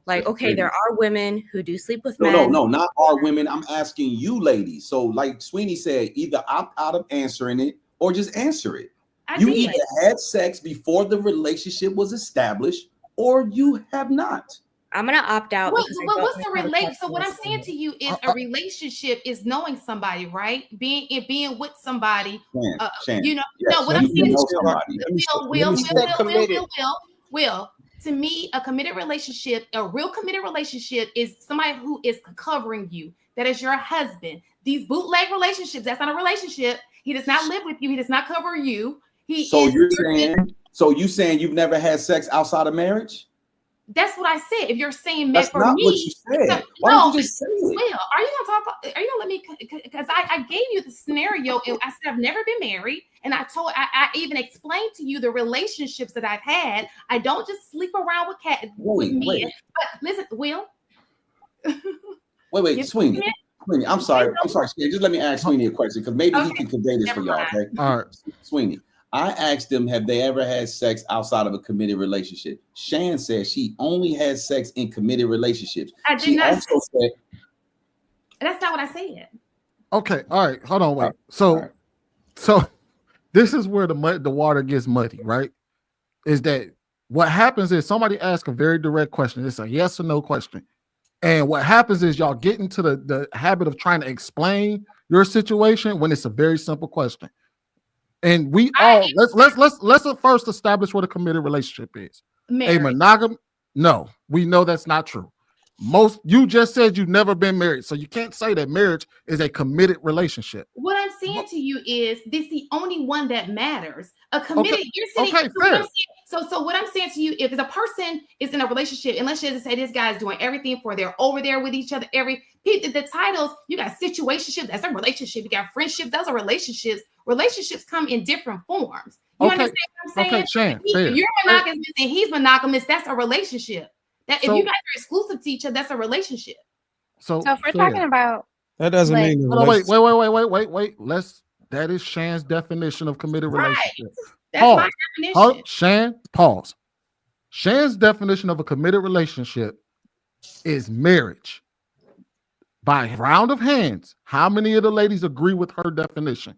okay, there are women who do sleep with men.
No, not our women. I'm asking you, ladies. So, like Sweeney said, either opt out of answering it or just answer it. You either had sex before the relationship was established, or you have not.
I'm gonna opt out because I don't
What's the
have a
relate? So
question
what I'm
this
saying to
evening.
you is a relationship is knowing somebody, right? Being with somebody.
Shan,
You know,
yes,
no. What
you
I'm
can
saying
know
to
somebody.
Will. To me, a committed relationship, a real committed relationship, is somebody who is covering you. That is your husband. These bootleg relationships, that's not a relationship. He does not live with you. He does not cover you.
So you saying you've never had sex outside of marriage?
That's what I said. If you're saying
that's
for
not
me,
what you said. Why don't you just say it?
Will, are you gonna talk? Are you gonna let me? Because I gave you the scenario, and I said I've never been married, and I even explained to you the relationships that I've had. I don't just sleep around with men. But listen, Will.
Wait, Sweeney. I'm sorry. Just let me ask Sweeney a question because maybe he can convey this for y'all. Okay.
All right,
Sweeney. I asked them, have they ever had sex outside of a committed relationship? Shan said she only has sex in committed relationships. She also said
that's not what I said.
Okay, all right, hold on, wait. So this is where the water gets muddy, right? Is that what happens is somebody asks a very direct question. It's a yes or no question. And what happens is y'all get into the habit of trying to explain your situation when it's a very simple question. And we all let's first establish what a committed relationship is. A monogamy? No, we know that's not true. You just said you've never been married, so you can't say that marriage is a committed relationship.
What I'm saying to you is this is the only one that matters. A committed, you're saying
fair.
So what I'm saying to you, if a person is in a relationship, and let's just say this guy's doing everything for they're over there with each other, the titles, you got situationship, that's a relationship, you got friendship, those are relationships. Relationships come in different forms. You understand what I'm saying?
Okay, Shan,
you're monogamous and he's monogamous, that's a relationship. That if you guys are exclusive to each other, that's a relationship.
So if we're talking about
that doesn't mean
wait. That is Shan's definition of committed relationship.
That's my definition.
Shan, pause. Shan's definition of a committed relationship is marriage. By round of hands, how many of the ladies agree with her definition?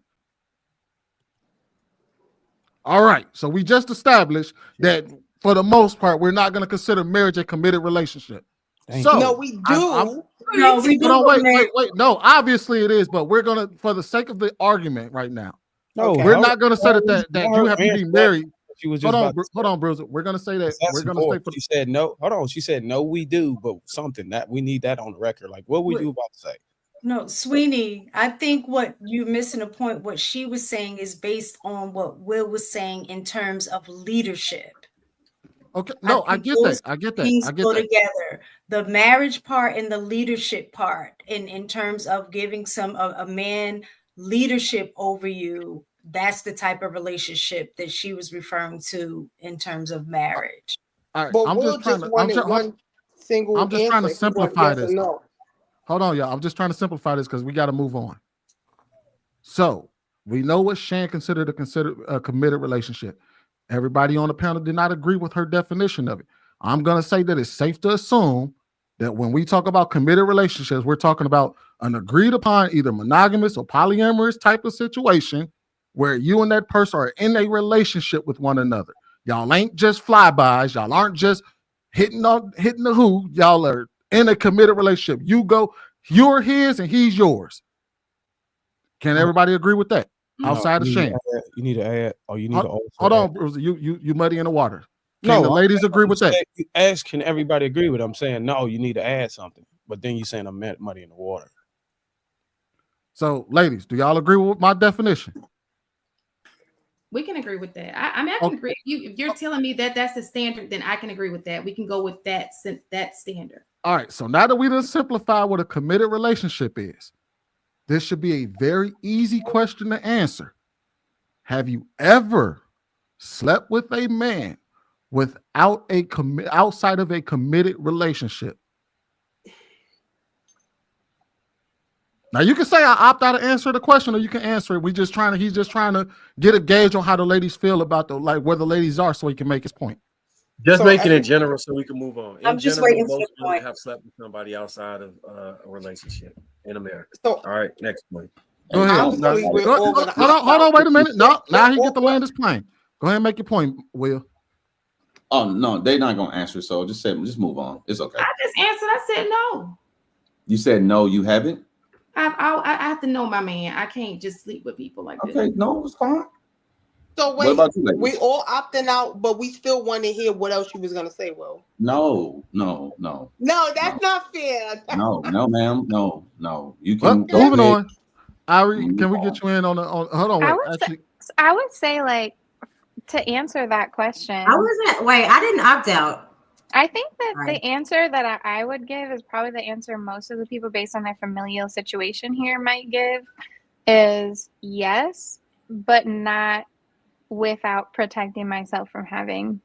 All right, so we just established that for the most part, we're not going to consider marriage a committed relationship.
No, we do.
Wait. No, obviously it is, but we're gonna, for the sake of the argument right now, we're not gonna say that you have to be married. Hold on, Bruiser. We're gonna say that we're gonna say.
She said no. Hold on. She said no. We do, but something that we need that on the record. Like, what were you about to say?
No, Sweeney, I think what you're missing a point. What she was saying is based on what Will was saying in terms of leadership.
Okay, no, I get that.
Things go together. The marriage part and the leadership part, in terms of giving a man leadership over you. That's the type of relationship that she was referring to in terms of marriage.
All right,
but
I'm just trying to simplify this.
No.
Hold on, y'all. I'm just trying to simplify this because we got to move on. So we know what Shan considered a committed relationship. Everybody on the panel did not agree with her definition of it. I'm going to say that it's safe to assume that when we talk about committed relationships, we're talking about an agreed upon either monogamous or polyamorous type of situation where you and that person are in a relationship with one another. Y'all ain't just flybys. Y'all aren't just hitting the who. Y'all are in a committed relationship. You're his and he's yours. Can everybody agree with that? Outside of Shan,
you need to add, or you need to also
hold on, Bruiser. You muddy in the water. Can the ladies agree with that?
You ask, can everybody agree with it? I'm saying no, you need to add something, but then you're saying I'm muddy in the water.
So, ladies, do y'all agree with my definition?
We can agree with that. I can agree. If you're telling me that that's the standard, then I can agree with that. We can go with that standard.
All right. So now that we done simplify what a committed relationship is, this should be a very easy question to answer. Have you ever slept with a man without outside of a committed relationship? Now you can say I opt out to answer the question, or you can answer it. He's just trying to get a gauge on how the ladies feel about where the ladies are, so he can make his point.
Just make it in general so we can move on.
I'm just waiting for the point.
Have slept with somebody outside of a relationship in America.
So,
all right, next point.
Go ahead. Hold on. Wait a minute. No, now he get to land his plane. Go ahead and make your point, Will.
Oh no, they're not gonna answer. So just move on. It's okay.
I just answered. I said no.
You said no, you haven't.
I have to know my man. I can't just sleep with people like this.
Okay, no, it's fine.
So
What
wait,
about you, ladies?
we all opting out, but we still want to hear what else you was gonna say, Will.
No,
That's not fair.
no, ma'am, no. You
Well,
can
moving on. Ari,
Move
can we
on.
get you in on hold on,
I
wait,
would
actually.
I would say, like, to answer that question.
I wasn't. Wait, I didn't opt out.
I think that
Right.
the answer that I would give is probably the answer most of the people, based on their familial situation here, might give, is yes, but not without protecting myself from having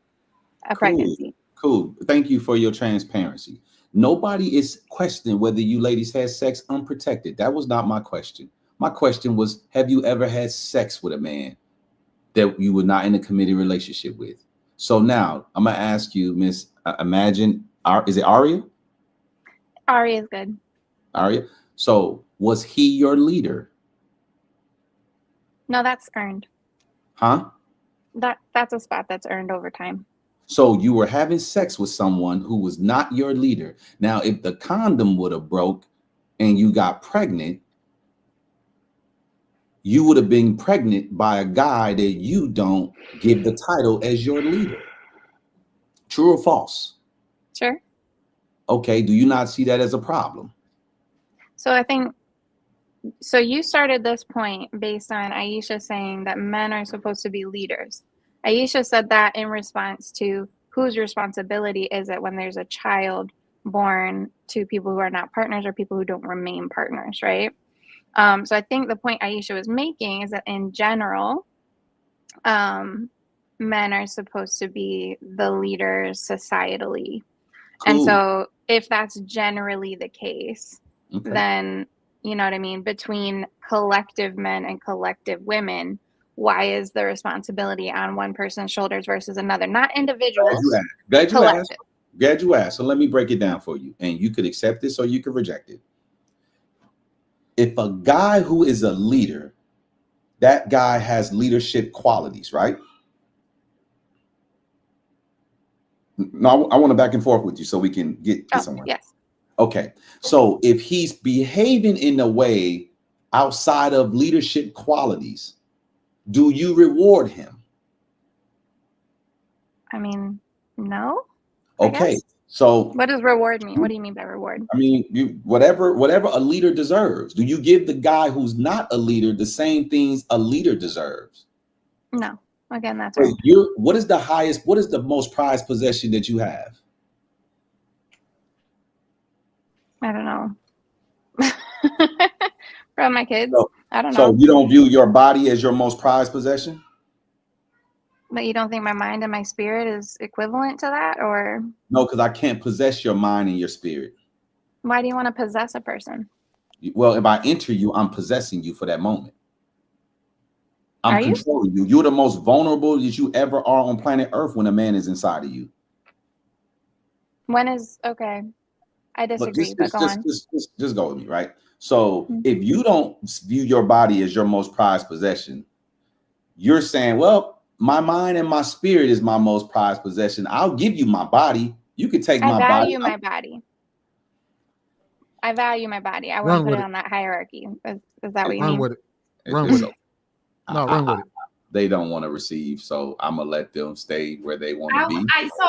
a pregnancy.
Cool. Thank you for your transparency. Nobody is questioning whether you ladies had sex unprotected. That was not my question. My question was, have you ever had sex with a man that you were not in a committed relationship with? So now I'm gonna ask you, Miss. Imagine, is it Aria?
Ari is good.
Aria. So was he your leader?
No, that's earned.
Huh?
That's a spot that's earned over time.
So you were having sex with someone who was not your leader. Now, if the condom would have broke and you got pregnant, you would have been pregnant by a guy that you don't give the title as your leader. True or false?
Sure.
Okay. Do you not see that as a problem?
So I think, so you started this point based on Aisha saying that men are supposed to be leaders. Aisha said that in response to whose responsibility is it when there's a child born to people who are not partners or people who don't remain partners, right? So I think the point Aisha was making is that in general, men are supposed to be the leaders societally.
Cool.
And so if that's generally the case,
Okay.
then, you know what I mean, between collective men and collective women, why is the responsibility on one person's shoulders versus another? Not individuals.
Glad you asked. So let me break it down for you. And you could accept this or you could reject it. If a guy who is a leader, that guy has leadership qualities, right? No, I want to back and forth with you so we can get somewhere.
Yes.
Okay. So if he's behaving in a way outside of leadership qualities, do you reward him?
I mean, no.
Okay. So
what does reward mean? What do you mean by reward?
I mean, whatever a leader deserves. Do you give the guy who's not a leader the same things a leader deserves?
No. Again, that's
right. What is the most prized possession that you have?
I don't know. From my kids. I don't know.
So you don't view your body as your most prized possession?
But you don't think my mind and my spirit is equivalent to that, or?
No, because I can't possess your mind and your spirit.
Why do you want to possess a person?
Well, if I enter you, I'm possessing you for that moment. I'm controlling you. You're the most vulnerable that you ever are on planet Earth when a man is inside of you.
Okay. I disagree, but go on.
Just go with me, right? So if you don't view your body as your most prized possession, you're saying, well, my mind and my spirit is my most prized possession. I'll give you my body. You can take my body.
I value my body. I value my body. I wouldn't put it on that hierarchy. Is that what you mean?
Run with it. Run with it. No, run with it.
They don't want to receive, so I'm gonna let them stay where they want to be.
So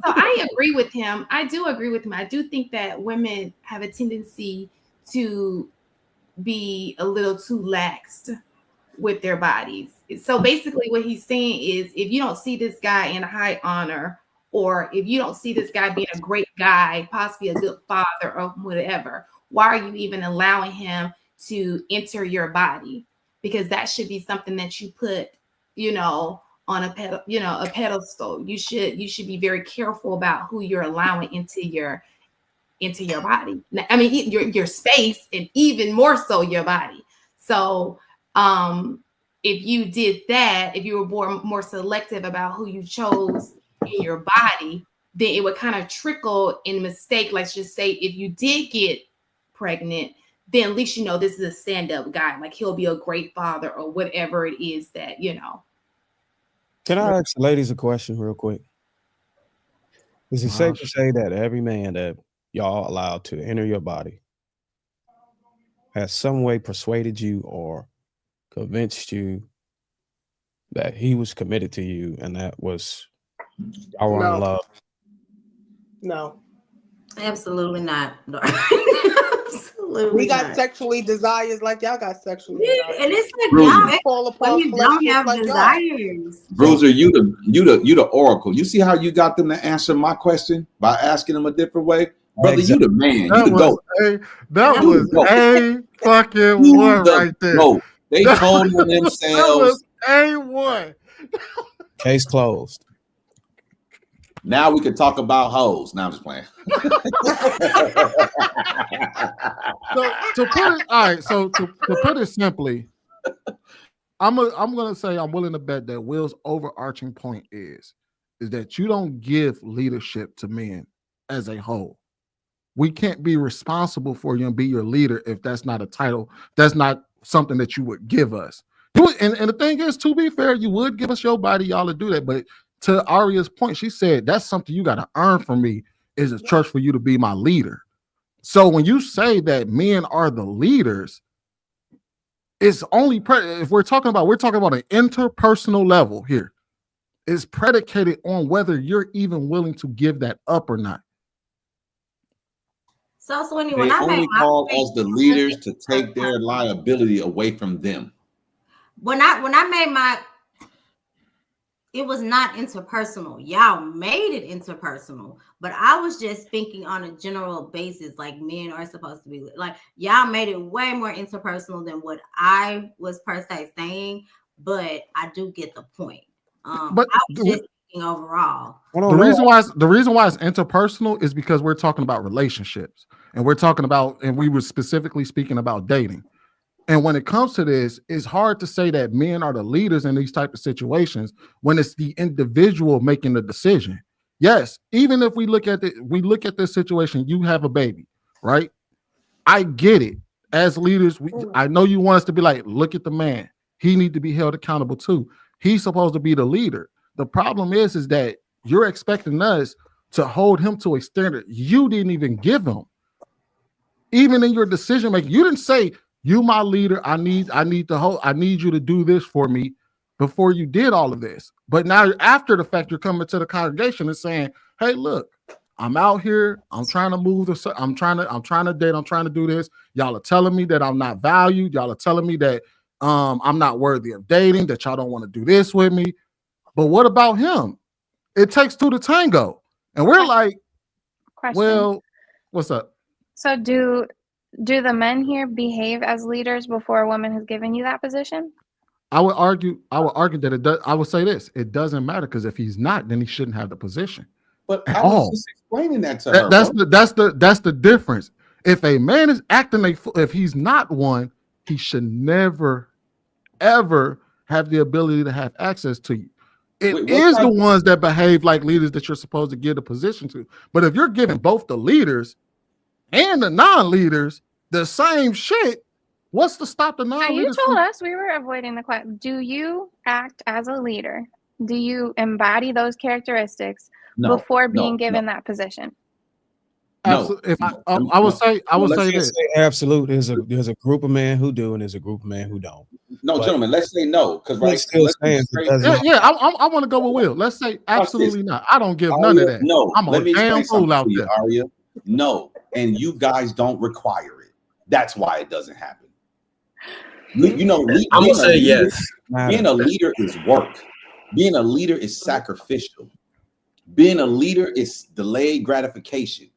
I agree with him. I do agree with him. I do think that women have a tendency to be a little too lax with their bodies. So basically what he's saying is, if you don't see this guy in high honor, or if you don't see this guy being a great guy, possibly a good father or whatever, why are you even allowing him to enter your body? Because that should be something that you put, on a pedestal. You should be very careful about who you're allowing into your body. I mean, your space, and even more so your body. So if you did that, if you were more selective about who you chose in your body, then it would kind of trickle in mistake. Let's just say if you did get pregnant, then at least this is a stand-up guy. Like, he'll be a great father or whatever it is that.
Can I ask the ladies a question real quick? Is it safe to say that every man that y'all allowed to enter your body has some way persuaded you or convinced you that he was committed to you and that was y'all were in love?
No.
Absolutely not. No. Absolutely
We got
not.
sexually desires like y'all got sexually
Yeah,
desires.
and it's like
Bruiser.
y'all
Fall apart
women
flesh
don't
just
have
like y'all.
desires.
Bruiser, you the oracle. You see how you got them to answer my question by asking them a different way? Brother, you the man. You the goat.
That was a fucking
You
one
the
right there.
goat. They told on
That
themselves.
was A1.
Case closed.
Now we can talk about hoes. Now I'm just playing.
So to put it, all right. So to put it simply, I'm gonna say I'm willing to bet that Will's overarching point is that you don't give leadership to men as a whole. We can't be responsible for you and be your leader if that's not a title. That's not something that you would give us. And the thing is, to be fair, you would give us your body, y'all, to do that. But to Aria's point, she said that's something you got to earn from me is a trust for you to be my leader. So when you say that men are the leaders, it's only if we're talking about an interpersonal level here. It's predicated on whether you're even willing to give that up or not.
So anyway,
They
when I
only
made my
call us the leaders to take their liability away from them.
when I made my, it was not interpersonal. Y'all made it interpersonal, but I was just thinking on a general basis, like men are supposed to be like, y'all made it way more interpersonal than what I was per se saying, but I do get the point.
But
I was just thinking overall.
The reason why it's interpersonal is because we're talking about relationships, and we were specifically speaking about dating. And when it comes to this, it's hard to say that men are the leaders in these type of situations when it's the individual making the decision. Yes, even if we look at this situation, you have a baby, right? I get it. As leaders, I know you want us to be like, look at the man. He need to be held accountable too. He's supposed to be the leader. The problem is that you're expecting us to hold him to a standard you didn't even give him. Even in your decision making, you didn't say, you my leader, I need you to do this for me before you did all of this. But now after the fact, you're coming to the congregation and saying, hey, look, I'm out here, I'm trying to move I'm trying to date, I'm trying to do this. Y'all are telling me that I'm not valued. Y'all are telling me that I'm not worthy of dating, that y'all don't want to do this with me. But what about him? It takes two to tango. And we're like, well, what's up?
So do the men here behave as leaders before a woman has given you that position?
I would argue that it does. I would say this: it doesn't matter, because if he's not, then he shouldn't have the position.
But I was just explaining that to her.
That's the difference. If a man is acting if he's not one, he should never, ever have the ability to have access to you. It is the ones that behave like leaders that you're supposed to give the position to. But if you're giving both the leaders and the non-leaders the same shit, what's to stop the non-leaders?
So you told us we were avoiding the question. Do you act as a leader? Do you embody those characteristics before being given that position?
Absolutely. If I would say this.
Absolute. There's a group of men who do, and there's a group of men who don't.
No, gentlemen, let's say no, because
I want to go with Will. Let's say absolutely not. I don't give none of that.
No,
I'm a damn fool out there.
Aria. No, and you guys don't require it. That's why it doesn't happen. You know,
I'm gonna say yes.
Being a leader is work. Being a leader is sacrificial. Being a leader is delayed gratification.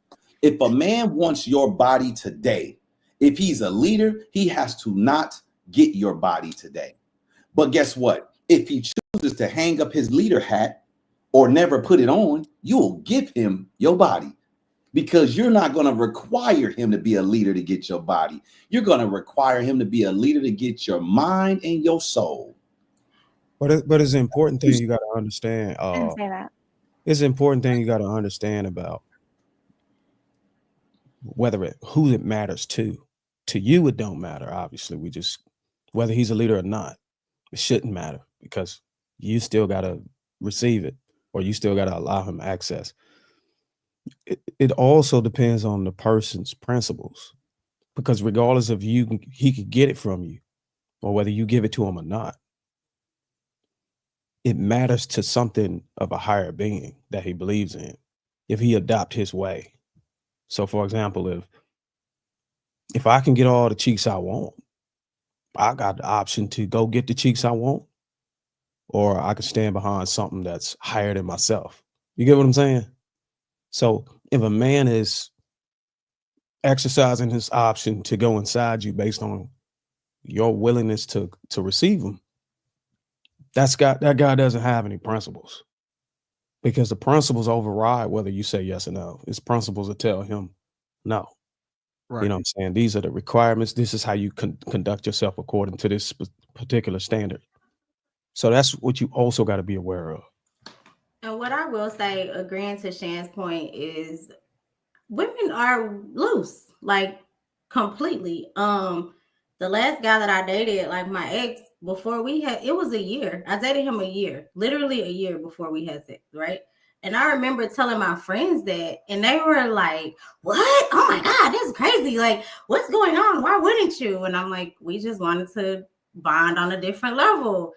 If a man wants your body today, if he's a leader, he has to not get your body today. But guess what? If he chooses to hang up his leader hat or never put it on, you will give him your body, because you're not going to require him to be a leader to get your body. You're going to require him to be a leader to get your mind and your soul.
But it's an important thing you got to understand.
I didn't say that.
It's an important thing you got to understand about who it matters to. To you, it don't matter. Obviously, whether he's a leader or not, it shouldn't matter, because you still got to receive it, or you still got to allow him access. It also depends on the person's principles, because regardless of he could get it from you or whether you give it to him or not, it matters to something of a higher being that he believes in if he adopt his way. So for example, if I can get all the cheeks I want, I got the option to go get the cheeks I want, or I can stand behind something that's higher than myself. You get what I'm saying? So if a man is exercising his option to go inside you based on your willingness to receive him, that guy doesn't have any principles, because the principles override whether you say yes or no. It's principles that tell him no.
Right.
You know what I'm saying? These are the requirements. This is how you conduct yourself according to this particular standard. So that's what you also got to be aware of.
And what I will say, agreeing to Shan's point, is women are loose, like completely. The last guy that I dated, like my ex, before we had, it was a year. I dated him a year, literally a year before we had sex, right? And I remember telling my friends that, and they were like, "What? Oh my God, this is crazy! Like, what's going on? Why wouldn't you?" And I'm like, "We just wanted to bond on a different level."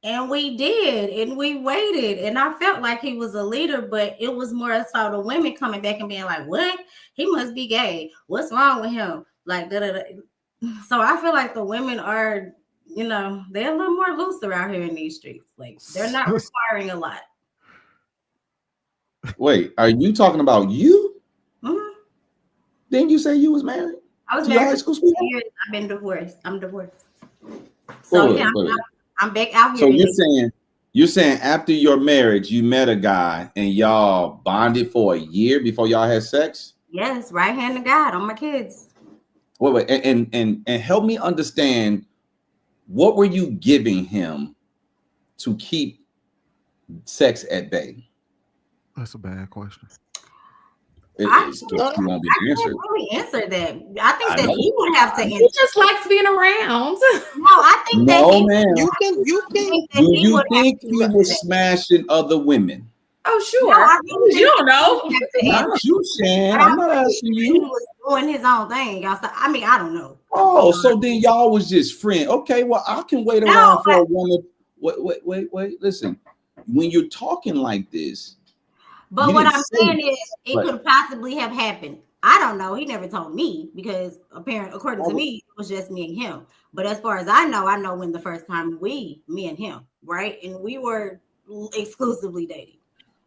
And we did, and we waited, and I felt like he was a leader, but it was more so the women coming back and being like, "What? He must be gay. What's wrong with him?" Like, da, da, da. So I feel like the women are, they're a little more loose around here in these streets. Like, they're not requiring a lot.
Wait, are you talking about you?
Mm-hmm.
Didn't you say you was married?
I was
to your
married
high
for
school
2
sweetheart?
years. I've been divorced. I'm divorced. So
Wait,
yeah,
wait.
I'm back out
So
here.
you're saying after your marriage, you met a guy and y'all bonded for a year before y'all had sex?
Yes, right hand to God on my kids.
Wait, and help me understand, what were you giving him to keep sex at bay?
That's a bad question.
You won't be answered.
Can't really answer that. I think
I
that
know.
he would have to answer.
He just likes being around.
No, I think that
No, man.
You can.
Do you think he was smashing other women?
Oh, sure.
No, I really
You don't know.
Not you, Shan.
But
I'm not asking
He
you.
was doing his own thing, y'all. So, I mean, I don't know.
Oh, so then y'all was just friends. Okay, well, I can wait around for a woman. Wait. Listen, when you're talking like this.
But what I'm saying is, it could possibly have happened. I don't know. He never told me, because according to me, it was just me and him. But as far as I know when the first time me and him, right? And we were exclusively dating.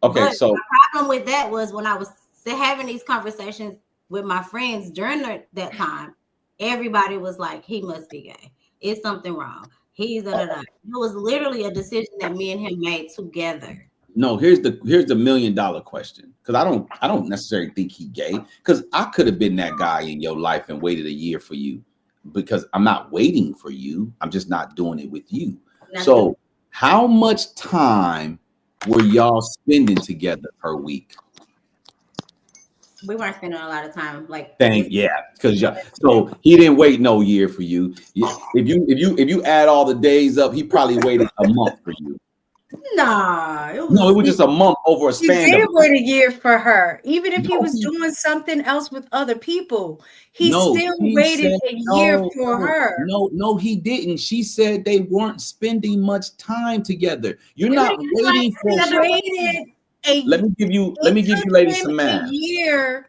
Okay,
but
so
my problem with that was when I was having these conversations with my friends during that time, everybody was like, "He must be gay. It's something wrong. He's da da da." It was literally a decision that me and him made together.
No, here's the $1 million question, because I don't necessarily think he gay, because I could have been that guy in your life and waited a year for you, because I'm not waiting for you. I'm just not doing it with you. So how much time were y'all spending together per week?
We weren't spending a lot of time.
Because so he didn't wait no year for you. If you add all the days up, he probably waited a month for you.
Nah,
it was just a month over a span.
He did wait a year for her, even if he was doing something else with other people. He still waited a year for her.
No, he didn't. She said they weren't spending much time together. You're not waiting for. Let me give you ladies some math.
A year.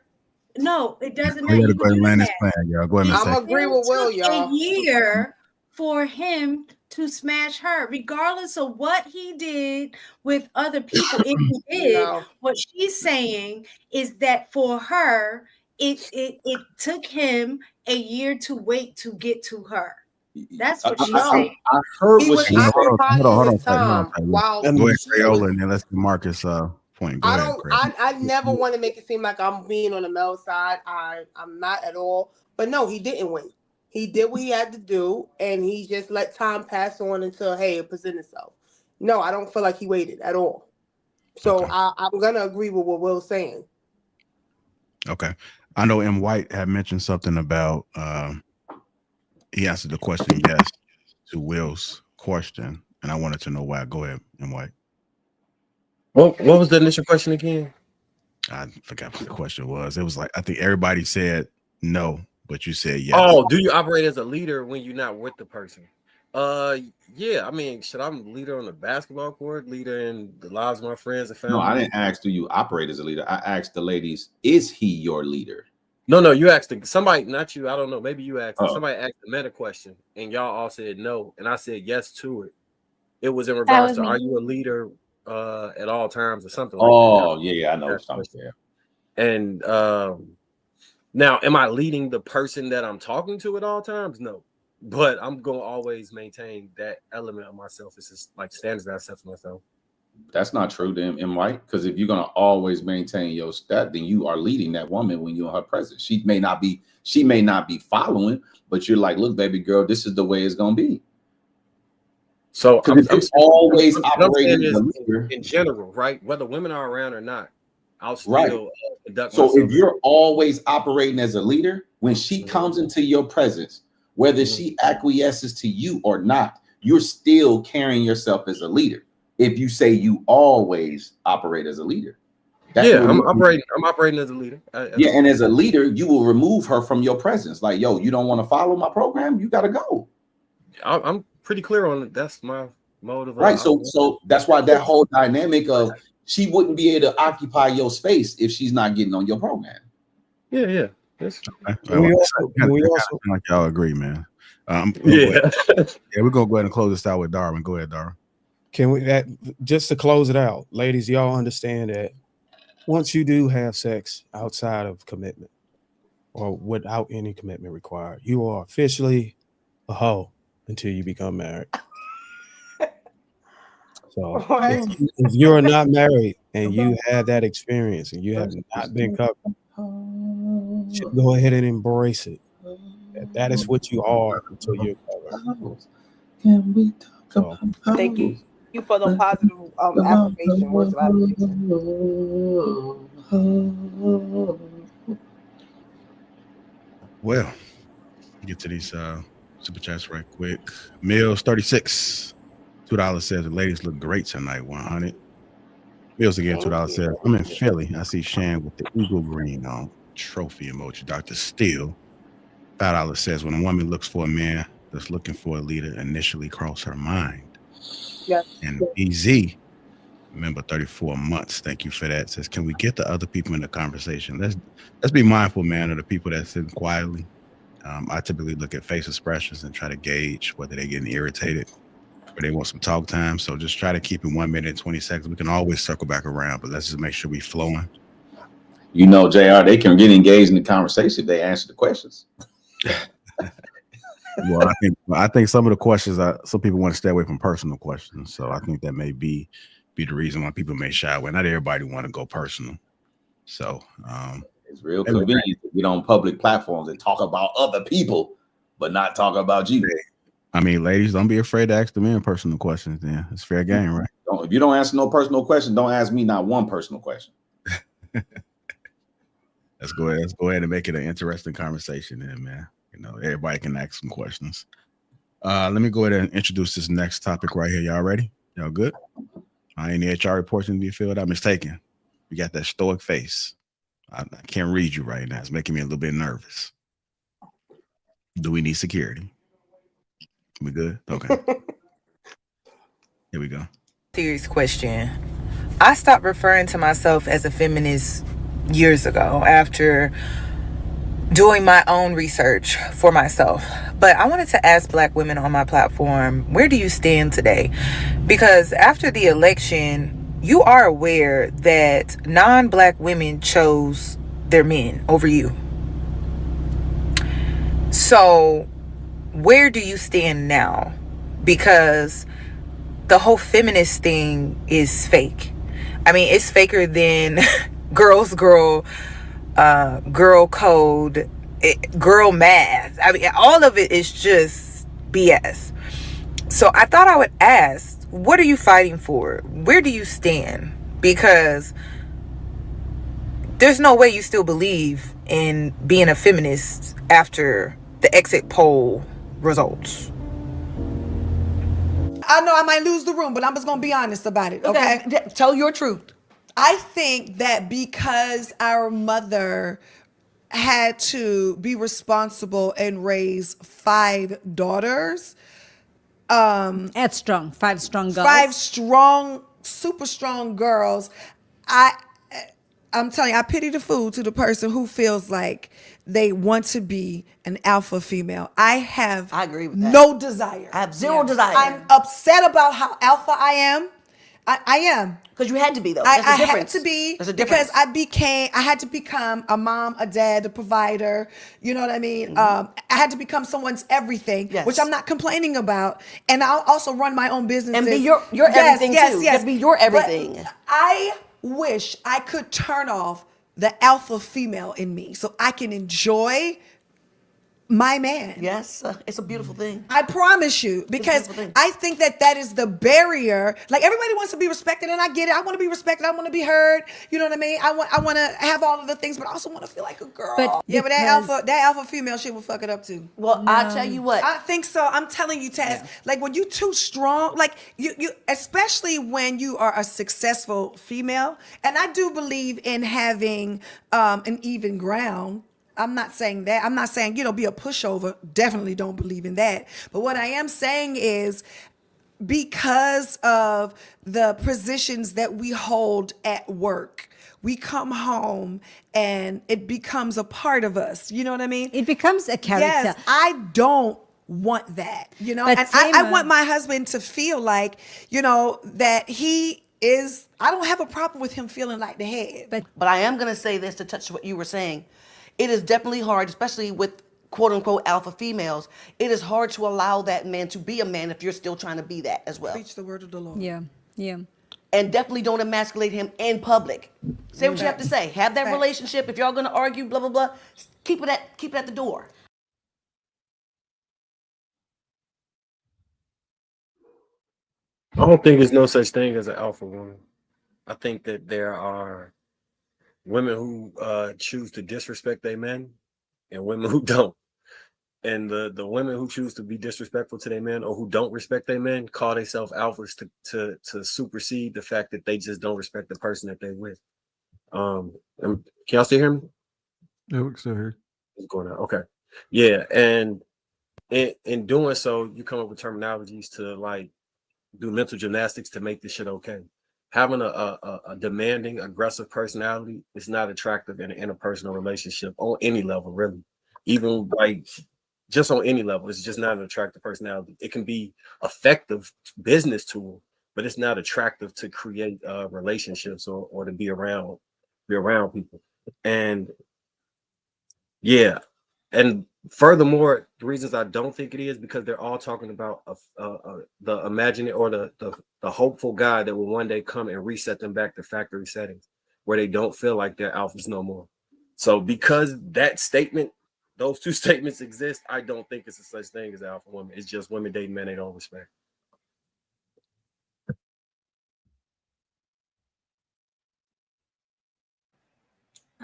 No, it doesn't
We
matter.
gotta go ahead and land this plan, y'all. Go ahead and
I'm agree with Will, y'all.
A year for him to smash her, regardless of what he did with other people. If he did, what she's saying is that for her, it took him a year to wait to get to her. That's what she's saying.
I heard
He
what
was
she said.
Hold on.
Wow.
Go ahead, Crayola, and then let's do Marcus' point. Go ahead, Crayola.
I never want to make it seem like I'm being on the male side. I'm not at all. But no, he didn't wait. He did what he had to do, and he just let time pass on until, hey, it presented itself. No, I don't feel like he waited at all. So okay. I'm going to agree with what Will's saying.
Okay. I know M. White had mentioned something about, he answered the question yes to Will's question, and I wanted to know why. Go ahead, M. White.
What was the initial question again?
I forgot what the question was. It was like, I think everybody said no, but you said yes.
Oh, do you operate as a leader when you're not with the person? Yeah. I mean, should I'm a leader on the basketball court, leader in the lives of my friends and family?
No, I didn't ask, do you operate as a leader? I asked the ladies, is he your leader?
No, you asked somebody, not you. I don't know. Maybe you asked. Somebody asked the meta question, and y'all all said no, and I said yes to it. It was in regards to, are you a leader at all times or something like that?
Oh, yeah, I know what you're saying.
And now, am I leading the person that I'm talking to at all times? No, but I'm gonna always maintain that element of myself. It's just like standards that I set for myself.
That's not true to him, right? Because if you're gonna always maintain your stat, then you are leading that woman when you're in her presence. She may not be following, but you're like, look, baby girl, this is the way it's gonna be.
So I'm
always operating as a leader
in general, right? Whether women are around or not, I'll still conduct
so
myself.
if you're always operating as a leader, when she comes into your presence, whether she acquiesces to you or not, you're still carrying yourself as a leader. If you say you always operate as a leader,
I'm operating as a leader.
And as a leader, you will remove her from your presence. Like, yo, you don't want to follow my program, you got to go.
I'm pretty clear on it. That's my motive.
Right. So that's why that whole dynamic of she wouldn't be able to occupy your space if she's not getting on your program.
Yeah.
We also like y'all agree, man. We're gonna go ahead and close this out with Darwin. Go ahead, Darwin.
Can we just to close it out, ladies? Y'all understand that once you do have sex outside of commitment or without any commitment required, you are officially a hoe until you become married. So if you're not married and you have that experience and you have not been covered, you should go ahead and embrace it. That is what you are until you're covered.
Can we talk about
Thank you for the positive affirmation, words of affirmation.
Well, get to these super chats right quick. Mills 36, $2 says the ladies look great tonight. 100. Mills again, $2 says I'm in Philly. I see Shan with the eagle green on. Trophy emoji. Dr. Steele, $5 says when a woman looks for a man that's looking for a leader, initially cross her mind.
Yes.
And BZ, remember 34 months. Thank you for that. Says, can we get the other people in the conversation? Let's be mindful, man, of the people that sit quietly. I typically look at face expressions and try to gauge whether they're getting irritated or they want some talk time. So just try to keep it 1 minute and 20 seconds. We can always circle back around, but let's just make sure we flowing.
You know, JR, they can get engaged in the conversation if they answer the questions.
Well, I think some of the questions, some people want to stay away from personal questions. So I think that may be the reason why people may shy away. Not everybody want to go personal. So
it's real convenient to get on public platforms and talk about other people, but not talk about you.
I mean, ladies, don't be afraid to ask the men personal questions. Then it's fair game, right?
If you don't answer no personal question, don't ask me not one personal question.
Let's go ahead and make it an interesting conversation, then, man. You know, everybody can ask some questions. Let me go ahead and introduce this next topic right here. Y'all ready? Y'all good? Any HR reports need to be filled out? Mistaken. You got that stoic face. I can't read you right now. It's making me a little bit nervous. Do we need security? We good? Okay. Here we go.
Serious question. I stopped referring to myself as a feminist years ago after doing my own research for myself. But I wanted to ask Black women on my platform, where do you stand today? Because after the election, you are aware that non-Black women chose their men over you. So where do you stand now? Because the whole feminist thing is fake. I mean, it's faker than girl code, girl math. I mean, all of it is just BS. So I thought I would ask, what are you fighting for? Where do you stand? Because there's no way you still believe in being a feminist after the exit poll results.
I know I might lose the room, but I'm just going to be honest about it, okay? Tell your truth. I think that because our mother had to be responsible and raise 5 daughters,
That's strong. 5 strong girls.
5 strong, super strong girls. I'm telling you, I pity the fool to the person who feels like they want to be an alpha female. I agree with that. No desire.
I have zero desire.
I'm upset about how alpha I am. I am.
Because you had to be, though.
I
There's a
had
difference.
to be
There's a difference.
because I had to become a mom, a dad, a provider. You know what I mean? I had to become someone's everything, which I'm not complaining about. And I'll also run my own business.
And be your everything, too. Just be your everything.
But I wish I could turn off the alpha female in me so I can enjoy my man.
Yes, it's a beautiful thing.
I promise you, because I think that is the barrier. Like, everybody wants to be respected, and I get it. I want to be respected. I want to be heard. You know what I mean? I want to have all of the things, but I also want to feel like a girl. But that alpha female shit will fuck it up too.
Well, I'll tell you what.
I think so. I'm telling you, Taz. Like, when you too strong, like you, especially when you are a successful female, and I do believe in having an even ground. I'm not saying that. I'm not saying, be a pushover. Definitely don't believe in that. But what I am saying is, because of the positions that we hold at work, we come home and it becomes a part of us. You know what I mean?
It becomes a character.
Yes, I don't want that.
But
and I want my husband to feel like, that he is, I don't have a problem with him feeling like the head.
But I am going to say this to touch what you were saying. It is definitely hard, especially with quote unquote alpha females. It is hard to allow that man to be a man if you're still trying to be that as well.
Preach the word of the Lord.
Yeah.
And definitely don't emasculate him in public. Say what you have to say. Have that relationship. If y'all gonna argue, blah blah blah, keep it at the door.
I don't think there's no such thing as an alpha woman. I think that there are women who choose to disrespect their men and women who don't. And the women who choose to be disrespectful to their men or who don't respect their men call themselves alphas to supersede the fact that they just don't respect the person that they're with. Can y'all still hear me?
Yeah, we can still hear.
What's going on? Okay. Yeah. And in doing so, you come up with terminologies to like do mental gymnastics to make this shit okay. Having a demanding, aggressive personality is not attractive in an interpersonal relationship on any level, really. Even like just on any level, it's just not an attractive personality. It can be effective business tool, but it's not attractive to create relationships or to be around people. And yeah, and furthermore, the reasons I don't think it is because they're all talking about the imaginary or the hopeful guy that will one day come and reset them back to factory settings where they don't feel like they're alphas no more. So because those two statements exist, I don't think it's a such thing as alpha woman. It's just women dating men they don't respect.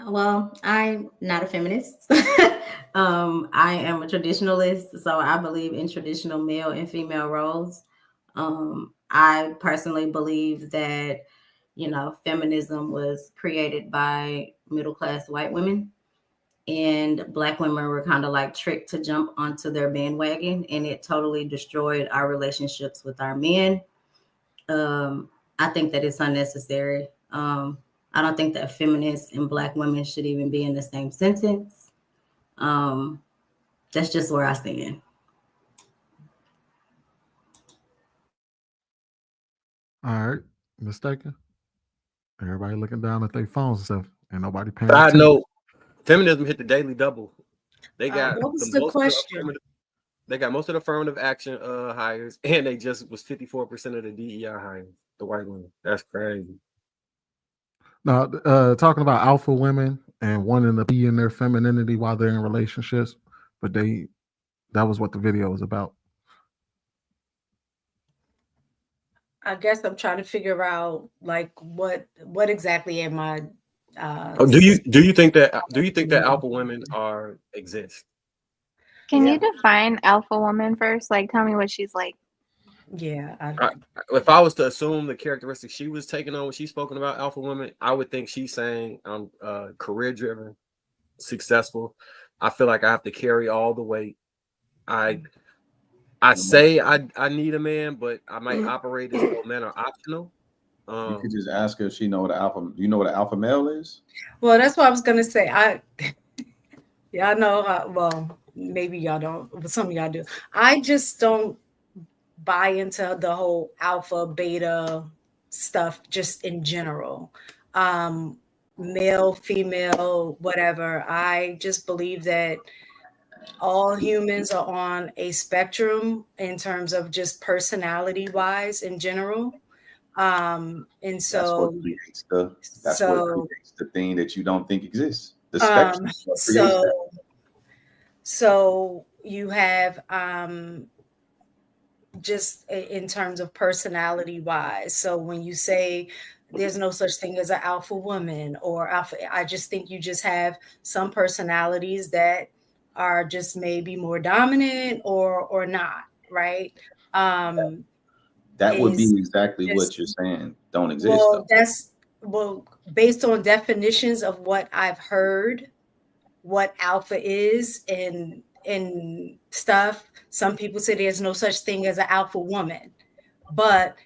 Well, I'm not a feminist. I am a traditionalist, so I believe in traditional male and female roles. I personally believe that, feminism was created by middle-class white women, and Black women were kind of like tricked to jump onto their bandwagon, and it totally destroyed our relationships with our men. I think that it's unnecessary. I don't think that feminists and Black women should even be in the same sentence. That's just where I stand.
All right, mistaken. Everybody looking down at their phones and stuff, and nobody paying
I
attention.
know feminism hit the daily double. They got
what was the question?
They got most of the affirmative action hires, and they just was 54% of the DEI hires, the white women. That's crazy.
Now, talking about alpha women and wanting to be in their femininity while they're in relationships, but that was what the video was about.
I guess I'm trying to figure out like what exactly am I
Do you think that alpha women exist?
Can you define alpha woman first? Like, tell me what she's like.
Yeah.
If I was to assume the characteristics she was taking on when she's spoken about alpha women, I would think she's saying I'm career driven, successful. I feel like I have to carry all the weight. I say I need a man, but I might operate as though men are optional.
You could just ask her if she know what an alpha. You know what an alpha male is?
Well, that's what I was gonna say. Y'all know how, well, maybe y'all don't, but some of y'all do. I just don't buy into the whole alpha beta stuff just in general. Male, female, whatever. I just believe that all humans are on a spectrum in terms of just personality wise in general. And so
That's what creates the thing that you don't think exists. The spectrum.
So you have just in terms of personality wise. So when you say there's no such thing as an alpha woman or alpha, I just think you just have some personalities that are just maybe more dominant or not, right?
That would be exactly what you're saying. Don't exist.
Well, based on definitions of what I've heard, what alpha is and stuff. Some people say there's no such thing as an alpha woman, but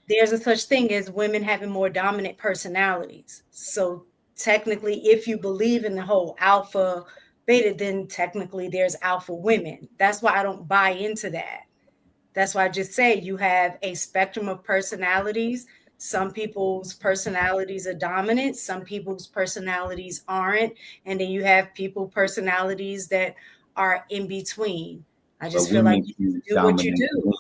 there's a such thing as women having more dominant personalities. So technically, if you believe in the whole alpha beta, then technically there's alpha women. That's why I don't buy into that. That's why I just say you have a spectrum of personalities. Some people's personalities are dominant, some people's personalities aren't, and then you have personalities that are in between. I just feel like you do what you do.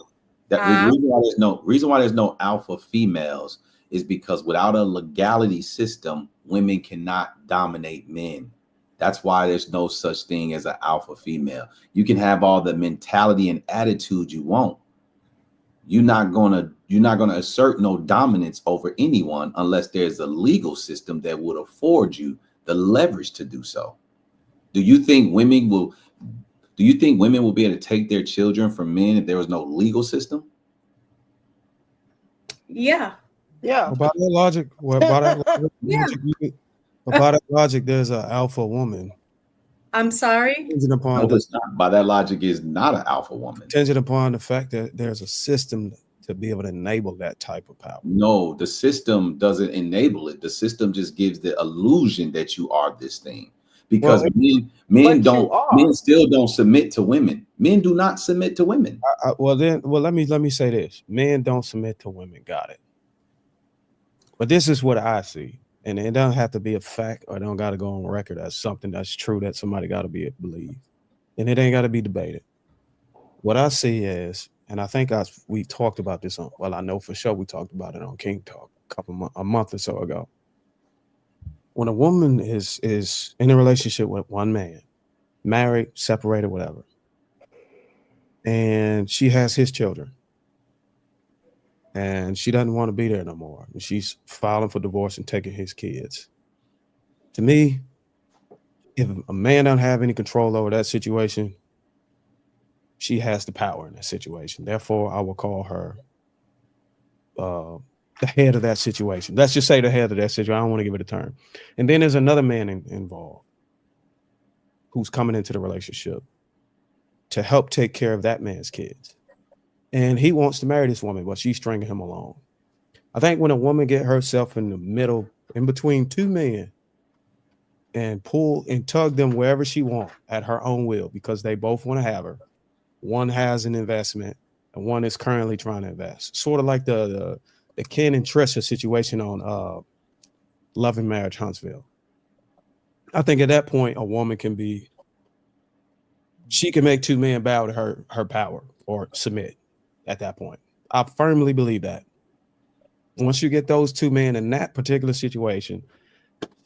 The reason why there's no alpha females is because without a legality system, women cannot dominate men. That's why there's no such thing as an alpha female. You can have all the mentality and attitude you want. You're not gonna assert no dominance over anyone unless there's a legal system that would afford you the leverage to do so. Do you think women will be able to take their children from men if there was no legal system?
Yeah.
By that logic, there's an alpha woman.
I'm sorry?
No, it's not. By that logic, is not an alpha woman.
Contingent upon the fact that there's a system to be able to enable that type of power.
No, the system doesn't enable it. The system just gives the illusion that you are this thing. Because men still don't submit to women. Men do not submit to women.
Let me say this. Men don't submit to women. Got it. But this is what I see. And it doesn't have to be a fact or it don't got to go on record as something that's true that somebody got to be believed. And it ain't got to be debated. What I see is, and I think we talked about this I know for sure we talked about it on King Talk a month or so ago. When a woman is in a relationship with one man, married, separated, whatever, and she has his children, and she doesn't want to be there no more, and she's filing for divorce and taking his kids. To me, if a man don't have any control over that situation, she has the power in that situation. Therefore, I will call her the head of that situation. Let's just say the head of that situation. I don't want to give it a term. And then there's another man involved who's coming into the relationship to help take care of that man's kids. And he wants to marry this woman, but she's stringing him along. I think when a woman get herself in the middle, in between two men, and pull and tug them wherever she wants at her own will, because they both want to have her. One has an investment and one is currently trying to invest. Sort of like the Ken and Trisha situation on Love and Marriage Huntsville. I think at that point, a woman she can make two men bow to her power or submit at that point. I firmly believe that. Once you get those two men in that particular situation,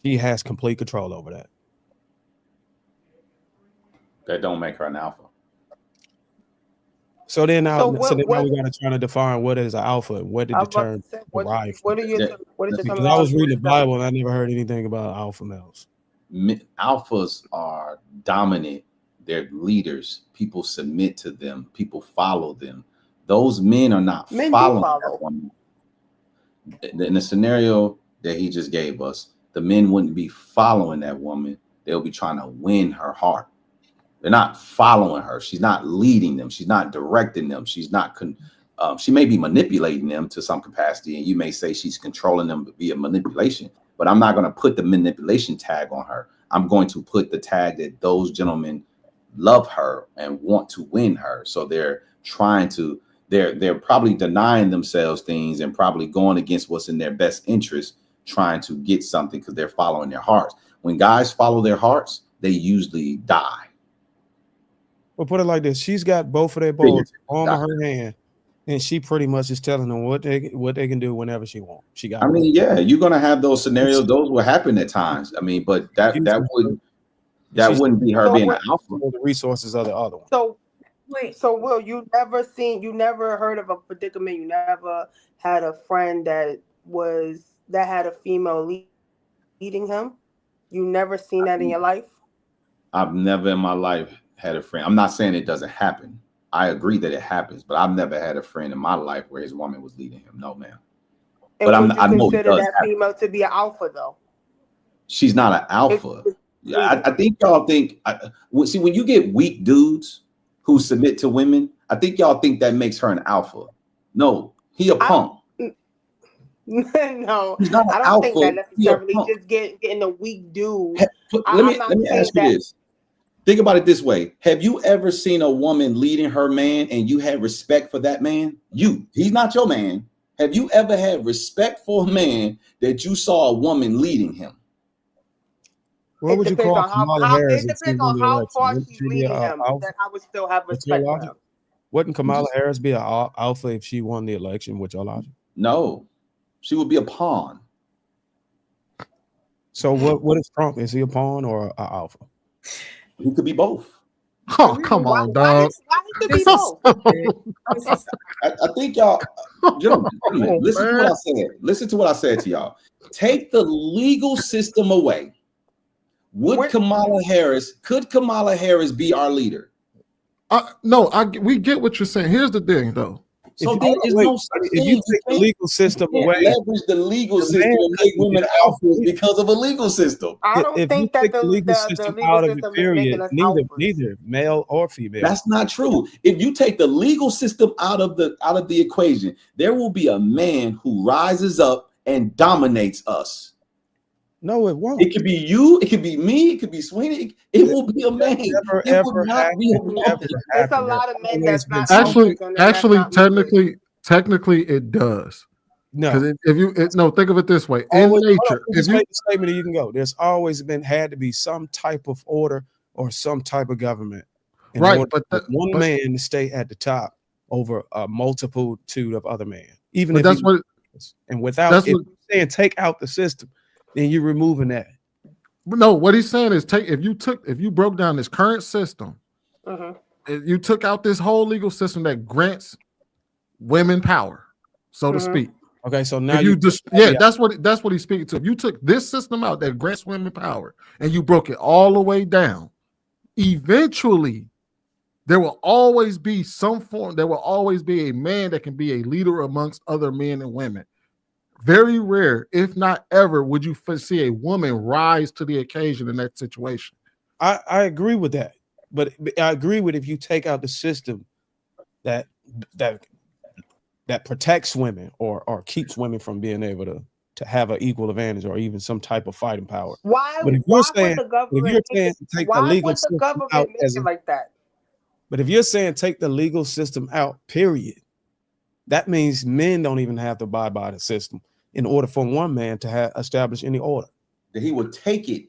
she has complete control over that.
That don't make her an alpha.
So then now we got to try to define what is an alpha and what did the term derive from. Because I was reading the Bible and I never heard anything about alpha males.
Alphas are dominant. They're leaders. People submit to them. People follow them. those men are not
Men do
following
follow.
that woman. In the scenario that he just gave us, the men wouldn't be following that woman. They'll be trying to win her heart. They're not following her. She's not leading them. She's not directing them. She's not. She may be manipulating them to some capacity, and you may say she's controlling them via manipulation. But I'm not going to put the manipulation tag on her. I'm going to put the tag that those gentlemen love her and want to win her. So they're trying to. They're probably denying themselves things and probably going against what's in their best interest, trying to get something because they're following their hearts. When guys follow their hearts, they usually die.
Well, put it like this: she's got both of their balls on her hand, and she pretty much is telling them what they can do whenever she wants. She got.
I mean, yeah, you're gonna have those scenarios. Those will happen at times. I mean, but that wouldn't be her being an alpha.
The resources of the other one.
So wait, so Will, you never heard of a predicament? You never had a friend that had a female leading him? You never seen that in your life?
I've never in my life had a friend. I'm not saying it doesn't happen. I agree that it happens, but I've never had a friend in my life where his woman was leading him. No, ma'am.
And but I know consider that female to be an alpha, though?
She's not an alpha. I think y'all think. See, when you get weak dudes who submit to women, I think y'all think that makes her an alpha. No, he a punk.
No, I don't think that necessarily. Just getting a weak dude.
Let me ask you this. Think about it this way. Have you ever seen a woman leading her man and you had respect for that man? He's not your man. Have you ever had respect for a man that you saw a woman leading him?
What would you call Kamala Harris?
It depends on how far she's leading him. That I would still have respect for him.
Wouldn't Kamala Harris be an alpha if she won the election with your logic?
No, she would be a pawn.
So what is Trump? Is he a pawn or an alpha?
He could be both.
Oh, come on, dog.
Why he could be both?
I think y'all, gentlemen, listen to what I said. Listen to what I said to y'all. Take the legal system away. Could Kamala Harris be our leader?
No, we get what you're saying. Here's the thing, though.
So if you take the legal system away, leverage the legal system and make women alphas because of a legal system.
I don't think that the legal system
out of
is
the period, neither male or female.
That's not true. If you take the legal system out of the equation, there will be a man who rises up and dominates us.
No, it won't.
It could be you. It could be me. It could be Sweeney. It will be a man. It will not be a woman.
There's a lot of men that's not
actually technically it does.
No,
because think of it this way. In nature,
if you make a statement, you can go. There's always had to be some type of order or some type of government,
right? But
one man to stay at the top over a multitude of other men. Even if
that's what.
And without saying take out the system, then you're removing that.
No, what he's saying is if you broke down this current system, you took out this whole legal system that grants women power, so to speak.
Okay, so now
that's what he's speaking to. If you took this system out that grants women power and you broke it all the way down, eventually there will always be some form. There will always be a man that can be a leader amongst other men and women. Very rare, if not ever, would you see a woman rise to the occasion in that situation.
I agree with that, but I agree with if you take out the system that protects women or keeps women from being able to have an equal advantage or even some type of fighting power.
Why?
But if you're saying take the legal system out
like that?
But if you're saying take the legal system out, period, that means men don't even have to abide by the system in order for one man to establish any order.
That he would take it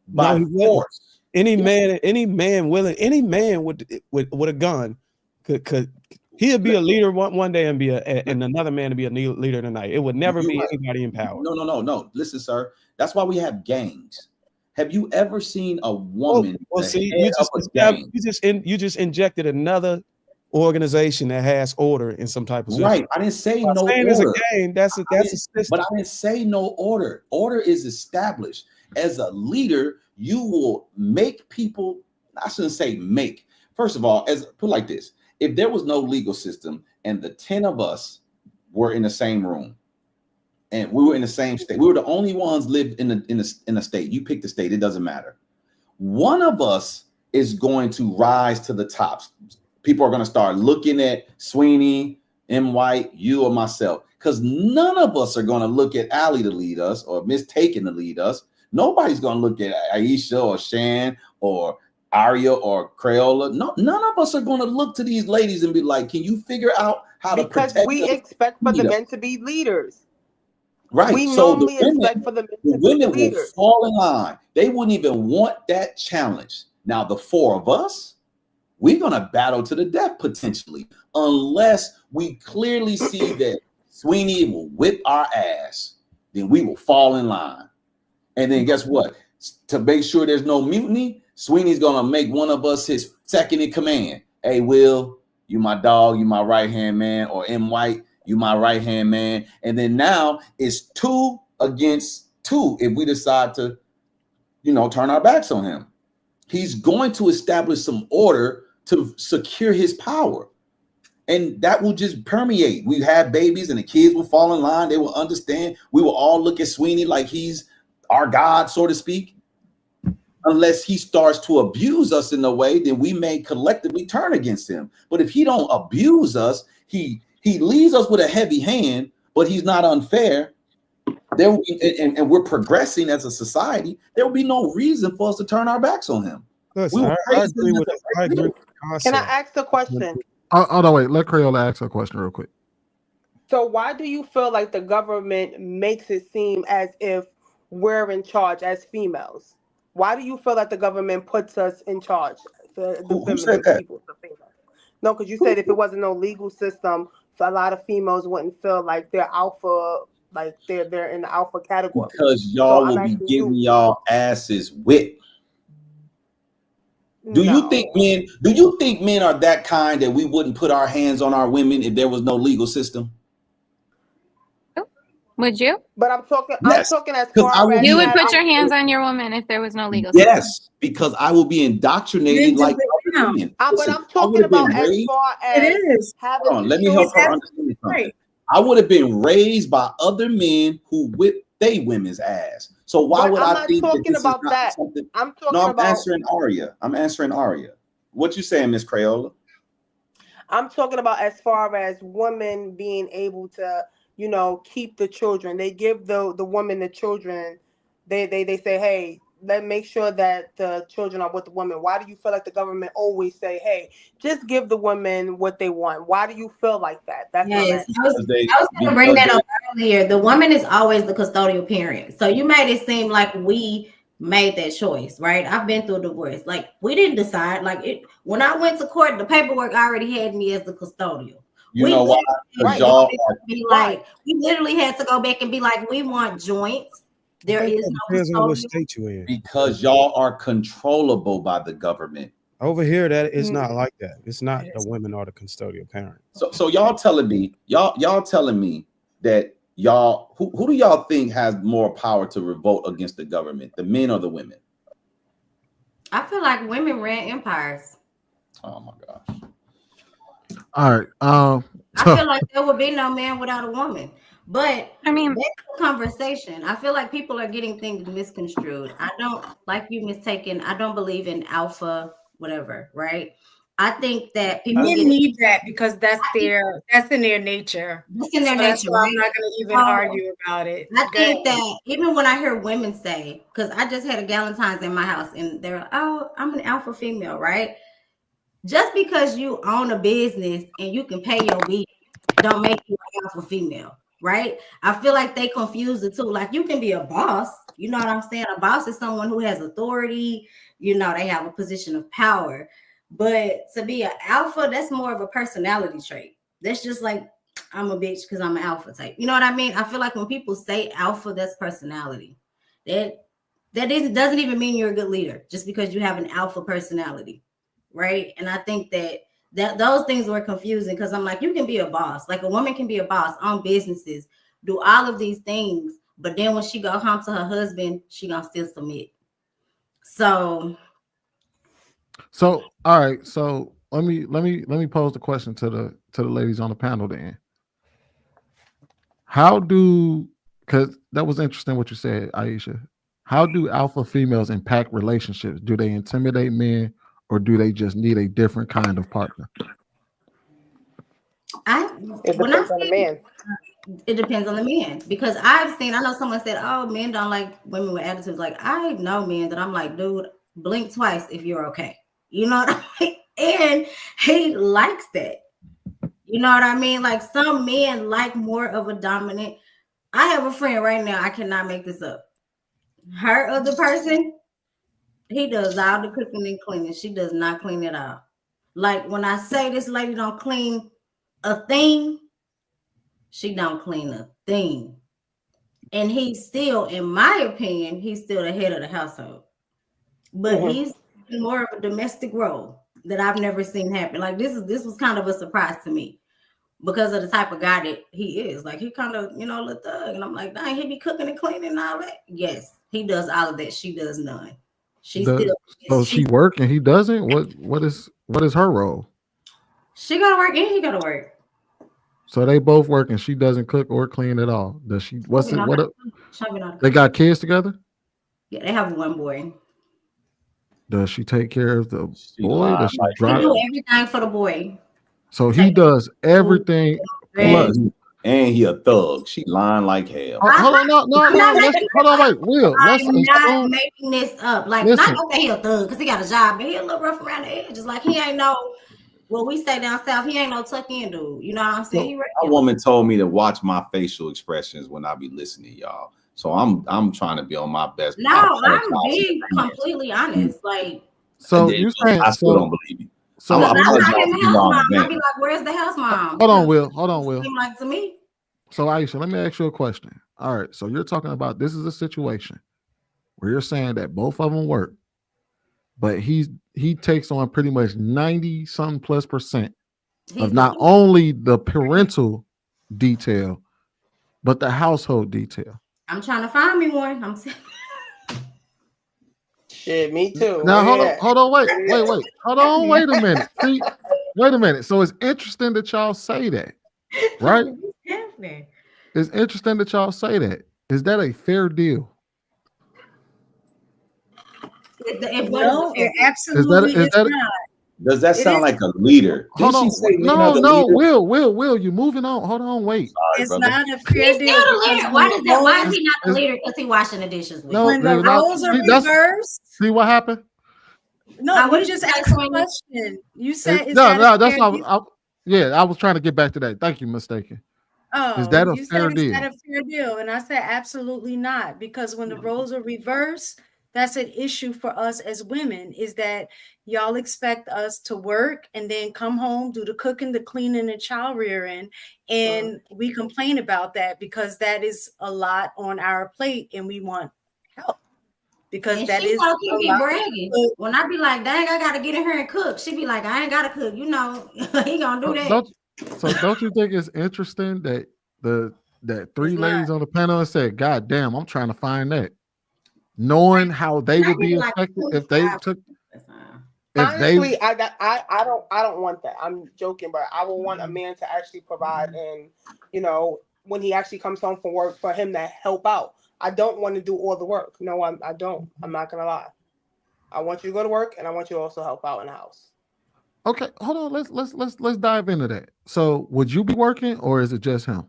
by force.
Any man with a gun could he'll be a leader one day and another man to be a leader tonight. It would never be anybody in power.
No. Listen, sir. That's why we have gangs. Have you ever seen a woman?
You just injected another organization that has order in some type of system.
Right. I didn't say no order.
It's a game. That's a system.
But I didn't say no order. Order is established. As a leader, you will make people. I shouldn't say make. First of all, put it like this:
if there was no legal system and the 10 of us were in the same room and we were in the same state, we were the only ones lived in a state. You pick the state, it doesn't matter. One of us is going to rise to the tops. People are going to start looking at Sweeney, M. White, you, or myself, because none of us are going to look at Allie to lead us or Miss Taken to lead us. Nobody's going to look at Aisha or Shan or Aria or Crayola. No, none of us are going to look to these ladies and be like, can you figure out how to protect
because we
us?
expect for the men to be leaders.
Right.
We
So
normally expect for the
women will
leaders.
fall in line. They wouldn't even want that challenge. Now, the four of us, we're going to battle to the death potentially, unless we clearly see that Sweeney will whip our ass, then we will fall in line. And then guess what? To make sure there's no mutiny, Sweeney's going to make one of us his second in command. Hey, Will, you my dog, you my right-hand man, or M. White, you my right-hand man. And then now it's 2 against 2 if we decide to, turn our backs on him. He's going to establish some order to secure his power. And that will just permeate. We have babies and the kids will fall in line. They will understand. We will all look at Sweeney like he's our God, so to speak. Unless he starts to abuse us in a way, then we may collectively turn against him. But if he don't abuse us, he leaves us with a heavy hand, but he's not unfair. There will be, and we're progressing as a society. There will be no reason for us to turn our backs on him.
Listen, I agree with the concept.
Can I ask a question?
Oh no, wait. Let Crayola ask a question real quick.
So why do you feel like the government makes it seem as if we're in charge as females? Why do you feel like the government puts us in charge?
Who said that?
No, because you said if it wasn't no legal system, so a lot of females wouldn't feel like they're alpha, like they're in the alpha category.
Because y'all will be getting y'all asses whipped. Do you think men are that kind that we wouldn't put our hands on our women if there was no legal system?
Would you?
But I'm talking
Yes,
as far as
you would put your hands on your woman if there was no legal system.
Yes, because I will be indoctrinated like other men.
But I'm talking about as far as having.
Hold on, let me help her understand something. I would have been raised by other men who whipped they women's ass. So why would I think that this is not something?
I'm talking
no, I'm
about
answering Aria. I'm answering Aria. What you saying, Miss Crayola?
I'm talking about as far as women being able to, keep the children. They give the woman the children. They say, hey, let's make sure that the children are with the woman. Why do you feel like the government always say, hey, just give the women what they want? Why do you feel like that? That's
yes. I was going to bring that up earlier. The woman is always the custodial parent. So you made it seem like we made that choice, right? I've been through a divorce. Like we didn't decide. When I went to court, the paperwork already had me as the custodial.
You know why?
We literally had to go back and be like, we want joints. There is no
depends on what state you in.
Because y'all are controllable by the government.
Over here, that it's not like that. It's not the women are the custodial parent.
So y'all telling me that y'all who do y'all think has more power to revolt against the government, the men or the women?
I feel like women ran empires.
Oh my gosh.
All right.
I feel like there would be no man without a woman. But I mean, that's the conversation. I feel like people are getting things misconstrued. I don't, like you mistaken, I don't believe in alpha, whatever, right? I think that people
need that because that's in their nature.
That's in their nature.
Right? I'm not going to even argue about it.
I think that even when I hear women say, because I just had a Galentine's in my house and they're like, oh, I'm an alpha female, right? Just because you own a business and you can pay your bills don't make you an alpha female, right? I feel like they confuse the two. Like you can be a boss, you know what I'm saying? A boss is someone who has authority, they have a position of power. But to be an alpha, that's more of a personality trait. That's just like, I'm a bitch because I'm an alpha type. You know what I mean? I feel like when people say alpha, that's personality. That doesn't even mean you're a good leader just because you have an alpha personality. Right. And I think that those things were confusing because I'm like, you can be a boss, like a woman can be a boss, own businesses, do all of these things. But then when she go home to her husband, she gonna still submit. So
all right. So let me pose the question to the ladies on the panel then. How do, because that was interesting what you said, Aisha. How do alpha females impact relationships? Do they intimidate men, or do they just need a different kind of partner?
It depends on the man.
It depends on the man, because I know someone said, oh, men don't like women with attitudes. Like, I know men that I'm like, dude, blink twice if you're okay. You know what I mean? And he likes that. You know what I mean? Like, some men like more of a dominant. I have a friend right now, I cannot make this up. Her other person, he does all the cooking and cleaning. She does not clean at all. Like, when I say this lady don't clean a thing, she don't clean a thing. And he's still, in my opinion, he's still the head of the household. But he's more of a domestic role that I've never seen happen. Like, this was kind of a surprise to me because of the type of guy that he is. Like, he kind of, little thug. And I'm like, dang, he be cooking and cleaning and all that. Yes, he does all of that. She does none.
So she work and he doesn't? What is her role?
She gotta work and he gotta work.
So they both work and she doesn't cook or clean at all. Does she? They got kids together?
Yeah, they have one boy.
Does she take care of the boy? Does she
do everything for the boy.
So he does everything.
Plus, and he a thug. She lying like hell.
Hold on, no. Hold on, wait, Will.
I'm not making this up. Like, not okay, he a thug because he got a job, but he a little rough around the edges. Like, he ain't no. Well, we say down south, he ain't no tuck in dude. You know what I'm saying?
A woman told me to watch my facial expressions when I be listening, y'all. So I'm trying to be on my best.
No, I'm being completely honest. Like,
so you saying
I still don't believe you.
So
I'm not having the house mom. I'll be like, where's the house mom?
Hold on, Will.
Seem like to me.
So Aisha, let me ask you a question. All right, so you're talking about this is a situation where you're saying that both of them work, but he takes on pretty much 90-something plus percent of not only the parental detail, but the household detail.
I'm trying to find me one. I'm saying.
Shit, me too.
Now hold on, wait. Hold on, wait a minute. See, wait a minute. So it's interesting that y'all say that, right? It's interesting that y'all say that. Is that a fair deal?
No, it absolutely is not.
Does that sound like a leader?
Hold on. No, Will, you moving on. Hold on, wait.
It's not a fair deal.
Why is he not the leader? Because he washing the dishes.
When the roles are reversed.
See what happened?
No, you just asked a question. You said,
that's what I was trying to get back to that. Thank you, mistaken.
Oh,
is that a
you
fair
said
deal?
Is that a fair deal? And I said absolutely not, because when the roles are reversed, that's an issue for us as women, is that y'all expect us to work and then come home, do the cooking, the cleaning, the child rearing, and we complain about that because that is a lot on our plate and we want help. Because that is
be bragging. When I be like, dang, I gotta get in here and cook, she be like, I ain't gotta cook. You know, he gonna do that.
Don't you think it's interesting that that three ladies on the panel said, God damn, I'm trying to find that. Knowing how they would be affected if they took.
Honestly, I don't want that. I'm joking, but I will want a man to actually provide, and when he actually comes home from work, for him to help out. I don't want to do all the work. No, I don't. I'm not gonna lie. I want you to go to work, and I want you to also help out in the house.
Okay, hold on. Let's dive into that. So, would you be working, or is it just him?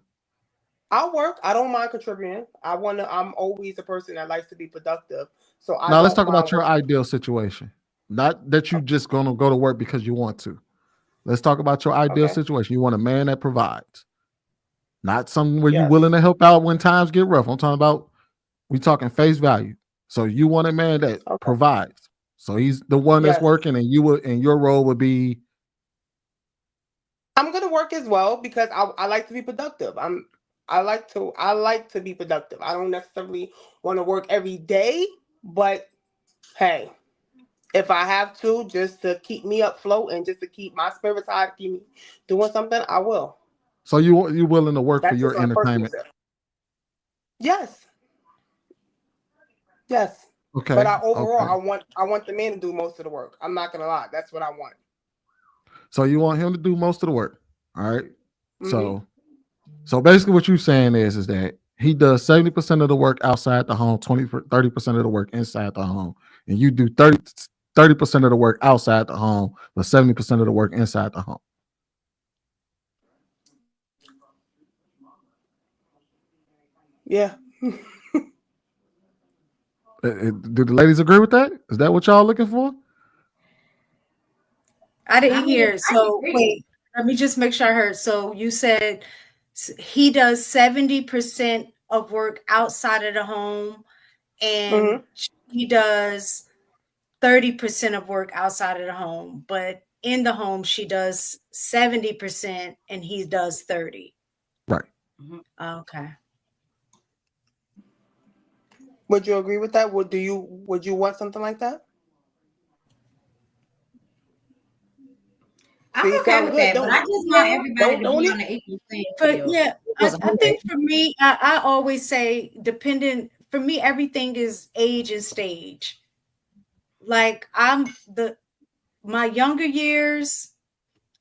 I'll work. I don't mind contributing. I'm always a person that likes to be productive. So
now let's talk about your ideal situation. Not that you just gonna go to work because you want to. Let's talk about your ideal situation. You want a man that provides, not something where you're willing to help out when times get rough. I'm talking about we talking face value. So you want a man that provides. So he's the one that's working, and your role would be.
I'm gonna work as well because I like to be productive. I like to be productive. I don't necessarily want to work every day, but hey, if I have to, just to keep me afloat and just to keep my spirits high, to keep me doing something, I will.
So you willing to work for your entertainment?
Yes. Okay. But overall, I want the man to do most of the work. I'm not gonna lie. That's what I want.
So you want him to do most of the work. All right. So basically what you're saying is that he does 70% of the work outside the home, 30% of the work inside the home. And you do 30% of the work outside the home, but 70% of the work inside the home.
Yeah.
Do the ladies agree with that? Is that what y'all looking for?
I didn't hear.
I
So
agree.
wait, let me just make sure I heard. So you said he does 70% of work outside of the home, and she does 30% of work outside of the home, but in the home she does 70% and he does 30.
Right.
Okay.
Would you agree with that? Would you want something like that?
I'm okay with that, but I just want everybody to be on an equal playing field.
But yeah, I think for me, I always say dependent. For me, everything is age and stage. Like my younger years,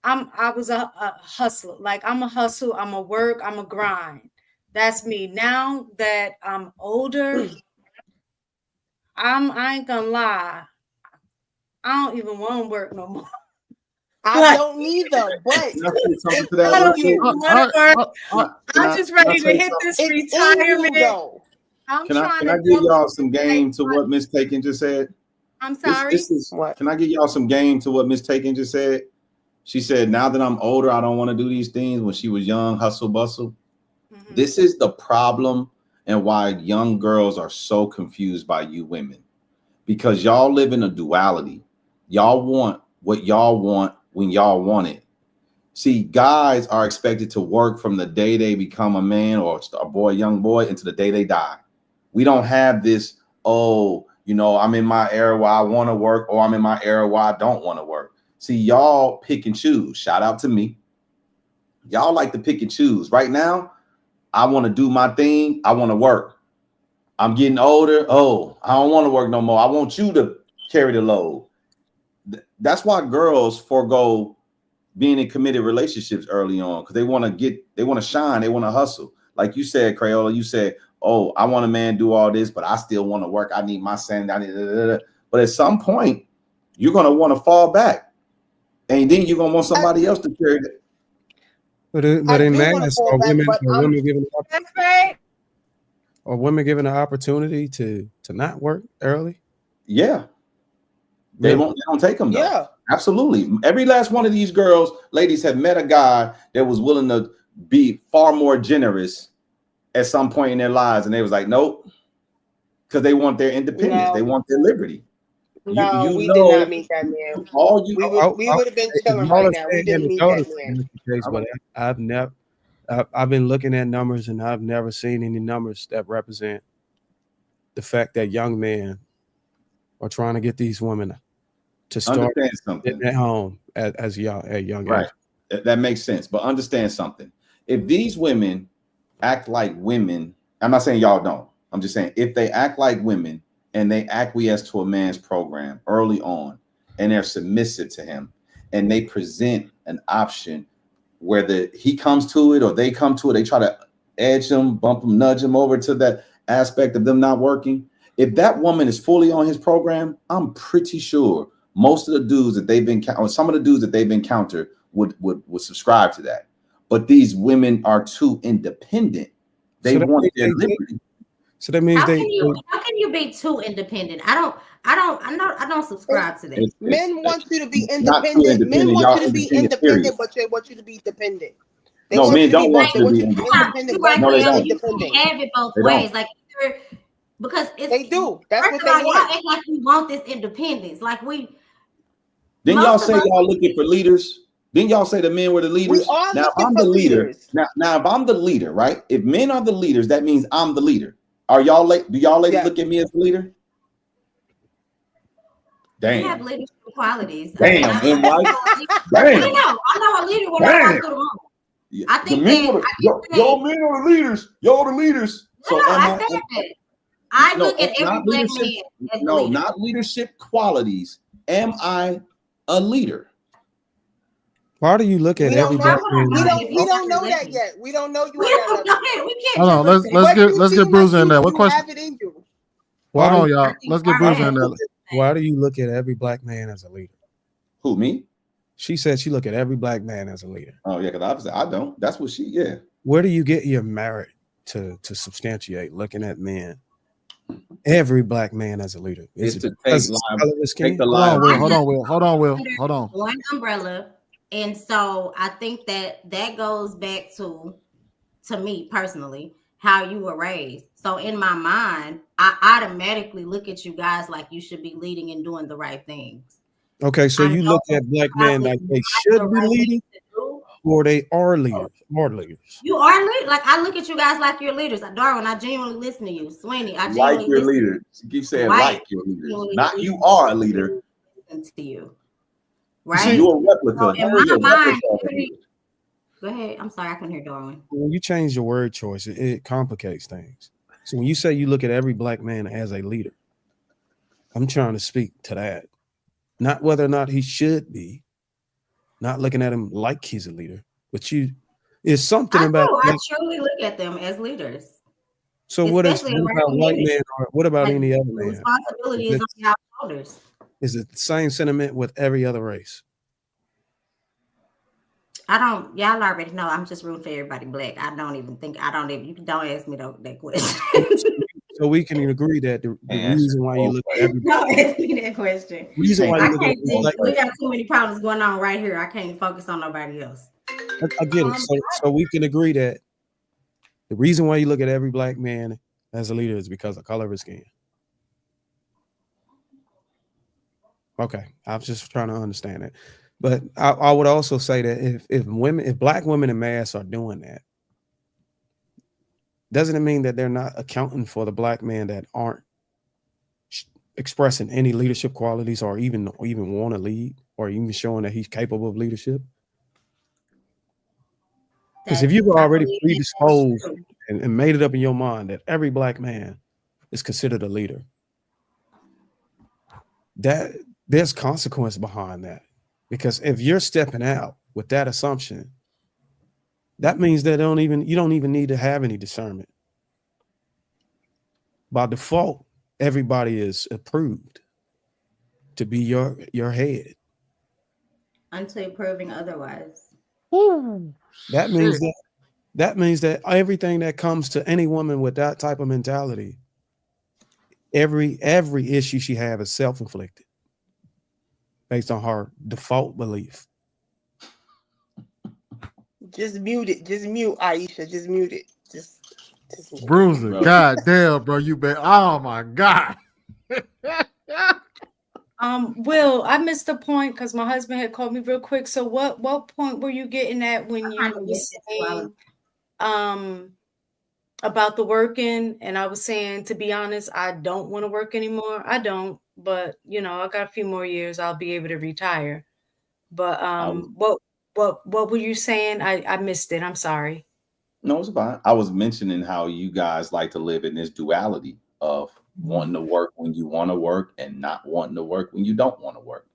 I was a hustler. Like I'm a hustle, I'm a work, I'm a grind. That's me. Now that I'm older, I ain't gonna lie. I don't even want to work no more.
I don't either, but
I'm just ready to hit this retirement.
Can I give y'all some game to what Miss Taken just said?
I'm sorry.
Can I give y'all some game to what Miss Taken just said? She said, now that I'm older, I don't want to do these things. When she was young, hustle bustle. This is the problem and why young girls are so confused by you women. Because y'all live in a duality. Y'all want what y'all want when y'all want it. See, guys are expected to work from the day they become a man or a boy, young boy, until the day they die. We don't have this, I'm in my era where I want to work, or I'm in my era where I don't want to work. See, y'all pick and choose. Shout out to me. Y'all like to pick and choose. Right now, I want to do my thing. I want to work. I'm getting older. Oh, I don't want to work no more. I want you to carry the load. That's why girls forego being in committed relationships early on, because they want to shine, they want to hustle. Like you said, Crayola, you said, oh, I want a man do all this, but I still want to work. I need my sanity. But at some point, you're going to want to fall back. And then you're going to want somebody else to carry it.
But in mass, are women given an opportunity to not work early?
Yeah. They don't take them though.
Yeah.
Absolutely. Every last one of these girls, ladies, have met a guy that was willing to be far more generous at some point in their lives, and they was like, nope, because they want their independence.
No.
They want their liberty.
No, we did not meet that man. We would have been chilling right now. We didn't meet that man.
I've been looking at numbers, and I've never seen any numbers that represent the fact that young men are trying to get these women to start at home at young age.
That makes sense. But understand something. If these women act like women, I'm not saying y'all don't. I'm just saying if they act like women and they acquiesce to a man's program early on, and they're submissive to him, and they present an option, whether he comes to it or they come to it, they try to edge him, bump him, nudge him over to that aspect of them not working. If that woman is fully on his program, I'm pretty sure most of the dudes that they've been, or some of the dudes that they've encountered would subscribe to that. But these women are too independent. They want their liberty.
So that means
how can you be too independent? I don't subscribe to that.
Men want you to be independent. Men want you to be independent, but they want you to be dependent.
No, men don't want you to be independent.
No, they don't. You can have it both ways. Like because
they do. That's what they want.
Y'all act like we want this independence. Like we.
Then y'all say y'all looking for leaders. Then y'all say the men were the leaders.
We are
now, if
looking
I'm
for
the leader,
leaders.
now if I'm the leader, right? If men are the leaders, that means I'm the leader. Are y'all do y'all ladies look at me as the leader? Damn.
We have leadership qualities.
Damn.
I know a leader when I walk through the room.
Yeah.
I think
y'all men are the leaders. Y'all the leaders. So
I said that. I look at every black man as
no, not leadership qualities. Am I a leader?
Why do you look at
We don't
every
know.
black man?
We don't know that yet. We don't know you on that level.
We can't
Hold on,
just
let's
But
get Bruiser in there. What
you
question?
have it in you.
Hold
Why
on, y'all. Let's get Bruiser in there.
Why do you look at every black man as a leader?
Who, me?
She said she look at every black man as a leader.
Oh yeah, because obviously I don't. That's what she. Yeah.
Where do you get your merit to substantiate looking at men, every black man as a leader? Is it because the color of his skin?
Hold on, Will. Hold on.
One umbrella. And so I think that goes back to me personally, how you were raised. So in my mind, I automatically look at you guys like you should be leading and doing the right things.
Okay, so you look at black men like they should be leading, or they are leaders.
You are leaders. Like I look at you guys like you're leaders. Darwin, I genuinely listen to you. Sweeney, I genuinely
Like your
listen
leader. She keeps saying
Like
like your leaders. Not you are a leader.
to you. Right?
You're a replica.
So in
There's
my
a
mind,
replica of a leader.
go ahead. I'm sorry, I couldn't hear Darwin.
When you change your word choice, it complicates things. So when you say you look at every black man as a leader, I'm trying to speak to that. Not whether or not he should be, not looking at him like he's a leader, but it's something about.
I truly look at them as leaders.
So what about white
men?
men, or what about any other man?
Responsibility is on our shoulders.
Is it the same sentiment with every other race?
Y'all already know I'm just rooting for everybody black. You don't ask me that question.
So we can agree that the reason why you look at every
don't ask me that question.
Reason why you look at
we got too many problems going on right here. I can't focus on nobody else.
I get it. So we can agree that the reason why you look at every black man as a leader is because of color of his skin. Okay, I was just trying to understand it. But I would also say that if black women in mass are doing that, doesn't it mean that they're not accounting for the black men that aren't expressing any leadership qualities or even want to lead or even showing that he's capable of leadership? Because if you've already predisposed and made it up in your mind that every black man is considered a leader, that there's consequence behind that. Because if you're stepping out with that assumption, that means that you don't even need to have any discernment. By default, everybody is approved to be your head.
Until proving otherwise.
That means that everything that comes to any woman with that type of mentality, every issue she has is self-inflicted based on her default belief.
Just mute it. Just mute Aisha. Just mute it. Just
Bruiser, god damn, bro, you bet. Oh my god.
Will, I missed the point because my husband had called me real quick. So what point were you getting at when you were saying about the working? And I was saying, to be honest, I don't want to work anymore. I don't, but I got a few more years, I'll be able to retire. But what were you saying? I missed it. I'm sorry.
No, it's fine. I was mentioning how you guys like to live in this duality of wanting to work when you want to work and not wanting to work when you don't want to work.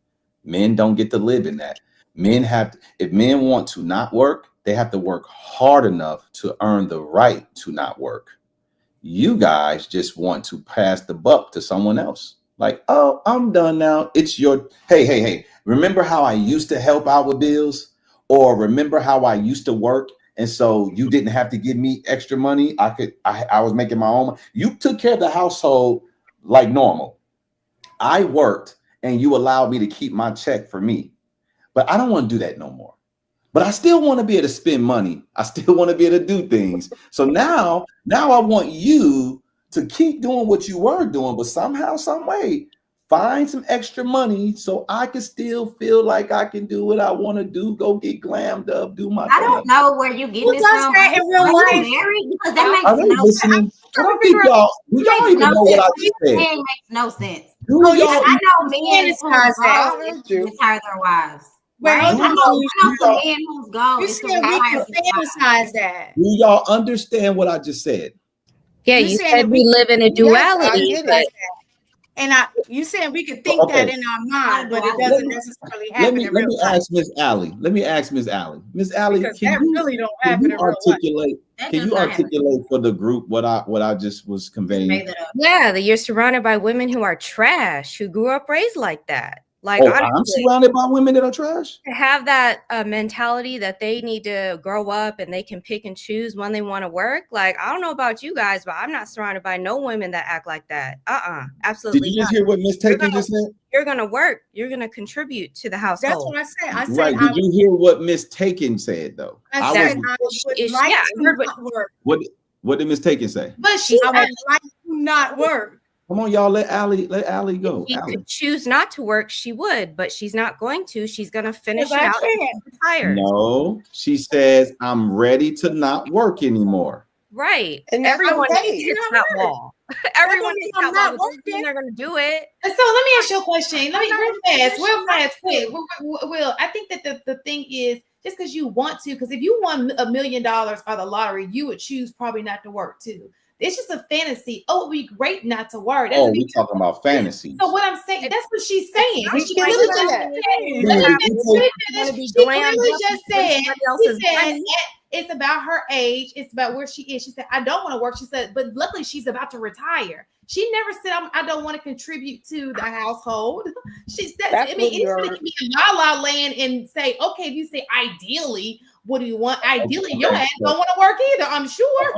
Men don't get to live in that. If men want to not work, they have to work hard enough to earn the right to not work. You guys just want to pass the buck to someone else. Like, oh, I'm done now. It's your, hey, remember how I used to help out with bills? Or remember how I used to work? And so you didn't have to give me extra money. I was making my own. You took care of the household like normal. I worked and you allowed me to keep my check for me. But I don't want to do that no more. But I still want to be able to spend money. I still want to be able to do things. So now I want you to keep doing what you were doing, but somehow, some way, find some extra money so I can still feel like I can do what I want to do. Go get glammed up, do my thing.
I don't know where you get this from.
That in real life?
Married? Because that makes no sense.
I don't think y'all even know what I just said.
It makes no sense.
Do y'all?
I know men whose goal is to retire their wives. Right? I know some men whose goal is to retire their
fantasize that.
Do y'all understand what I just said?
Yeah, you said we live in a duality. But
And you saying we could think that in our mind, but it doesn't necessarily
Let
happen
me
in real life.
ask Miss Allie. Let me ask Miss Allie. Miss Allie,
Because
can
that
you
really don't happen in real life.
articulate?
That
Can
does
you
not happen.
articulate for the group what I just was conveying?
Yeah, that you're surrounded by women who are trash, who grew up raised like that. Like,
Oh, I'm
honestly,
surrounded by women that are trash.
to have that mentality that they need to grow up and they can pick and choose when they want to work. Like, I don't know about you guys, but I'm not surrounded by no women that act like that. Absolutely
Did you just
not.
hear what Miss Taken just said?
You're gonna work. You're gonna contribute to the household.
That's what I said. I said,
Right. Did you hear what Miss Taken said though?
I said I would like to not work.
What did Miss Taken say?
But I would like to not work.
Come on, y'all. Let Allie go.
If she
Allie.
could choose not to work, she would, but she's not going to. She's gonna finish it
I
out and
can't.
get retired.
No, she says I'm ready to not work anymore.
Right.
And that's
everyone
okay.
hits that wall. Everyone hits that wall. Doesn't mean they're gonna do it.
And so let me ask you a question. Let me real fast, quick. Will, I think that the thing is just because you want to, because if you won $1 million or the lottery, you would choose probably not to work too. It's just a fantasy. Oh, it would be great not to work.
Oh, we talking about fantasy.
So what I'm saying, that's what she's saying.
We
She
can
clearly
listen to that.
just said it's about her age. It's about where she is. She said, I don't want to work. She said, but luckily she's about to retire. She never said, I don't want to contribute to the household. She's anybody can be in la land and say, okay, if you say ideally, what do you want? Ideally, your ass don't want to work either, I'm sure.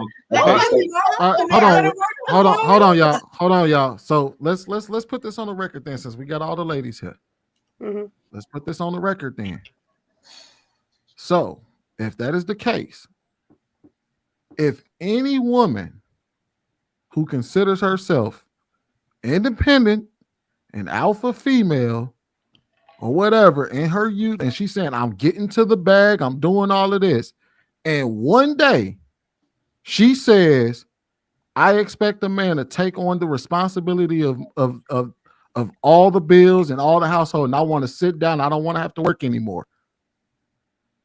Hold on, y'all. So let's put this on the record then, since we got all the ladies here.
Mm-hmm.
Let's put this on the record then. So if that is the case, if any woman who considers herself independent and alpha female or whatever in her youth, and she's saying, I'm getting to the bag, I'm doing all of this, and one day she says, I expect a man to take on the responsibility of all the bills and all the household, and I want to sit down, I don't want to have to work anymore.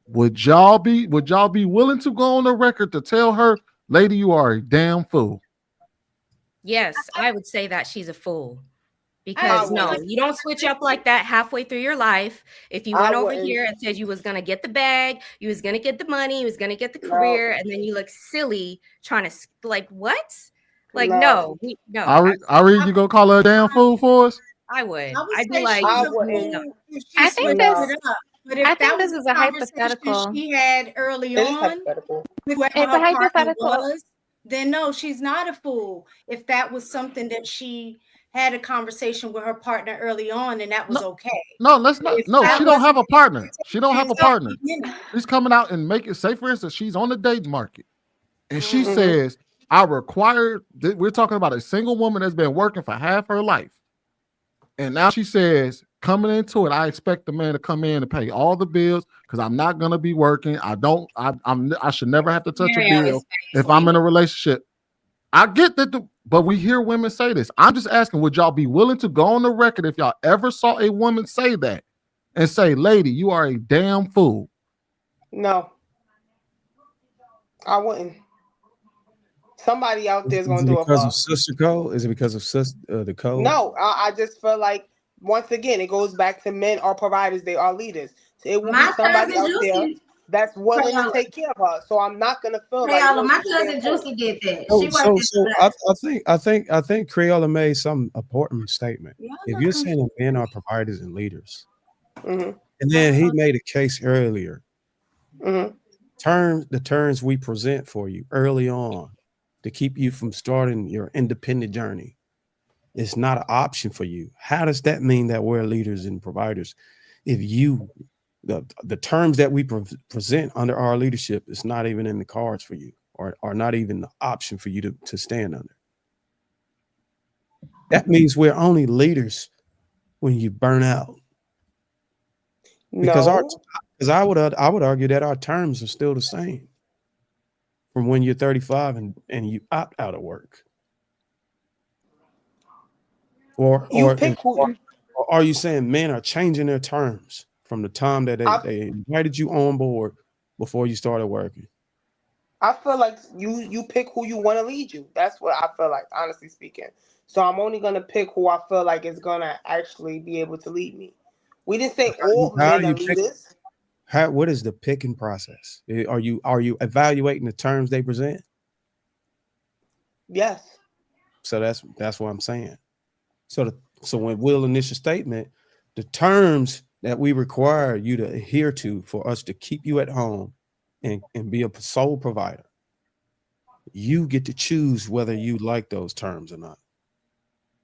Would y'all be willing to go on the record to tell her, lady, you are a damn fool?
Yes, I would say that she's a fool. Because no, you don't switch up like that halfway through your life. If you went over here and said you was gonna get the bag, you was gonna get the money, you was gonna get the career, and then you look silly trying to like what? Like no.
Ari, you gonna call her a damn fool for us?
I would.
I'd
be like,
I think this is a hypothetical.
She had early on.
It's a hypothetical.
Then no, she's not a fool. If that was something that she had a conversation with her partner early on, and that was okay.
No, let's not. No, she don't have a partner. She don't have a partner. She's coming out and make it. Say, for instance, she's on the dating market, and she says, "I require." We're talking about a single woman that's been working for half her life, and now she says, coming into it, I expect the man to come in and pay all the bills because I'm not gonna be working. I should never have to touch a bill if I'm in a relationship. I get that, but we hear women say this. I'm just asking, would y'all be willing to go on the record if y'all ever saw a woman say that and say, lady, you are a damn fool?
No, I wouldn't. Somebody out there is going to do it.
Because of sister code? Is it because of the code?
No, I just feel like, once again, it goes back to men are providers, they are leaders. So it will be somebody out there that's willing to take care of her. So I'm not gonna feel like
my cousin Juicy did that.
I think Creola made some important statement. If you're saying that men are providers and leaders, and then he made a case earlier, the terms we present for you early on to keep you from starting your independent journey, it's not an option for you. How does that mean that we're leaders and providers if you the terms that we present under our leadership is not even in the cards for you, or not even the option for you to stand under? That means we're only leaders when you burn out. Because I would argue that our terms are still the same from when you're 35 and you opt out of work. Or are you saying men are changing their terms from the time that they invited you on board before you started working?
I feel like you pick who you want to lead you. That's what I feel like, honestly speaking. So I'm only gonna pick who I feel like is gonna actually be able to lead me. We didn't say all
How
men
you
are
pick?
leaders.
What is the picking process? Are you evaluating the terms they present?
Yes.
So that's what I'm saying. So when Will initial statement, the terms that we require you to adhere to for us to keep you at home and be a sole provider, you get to choose whether you like those terms or not.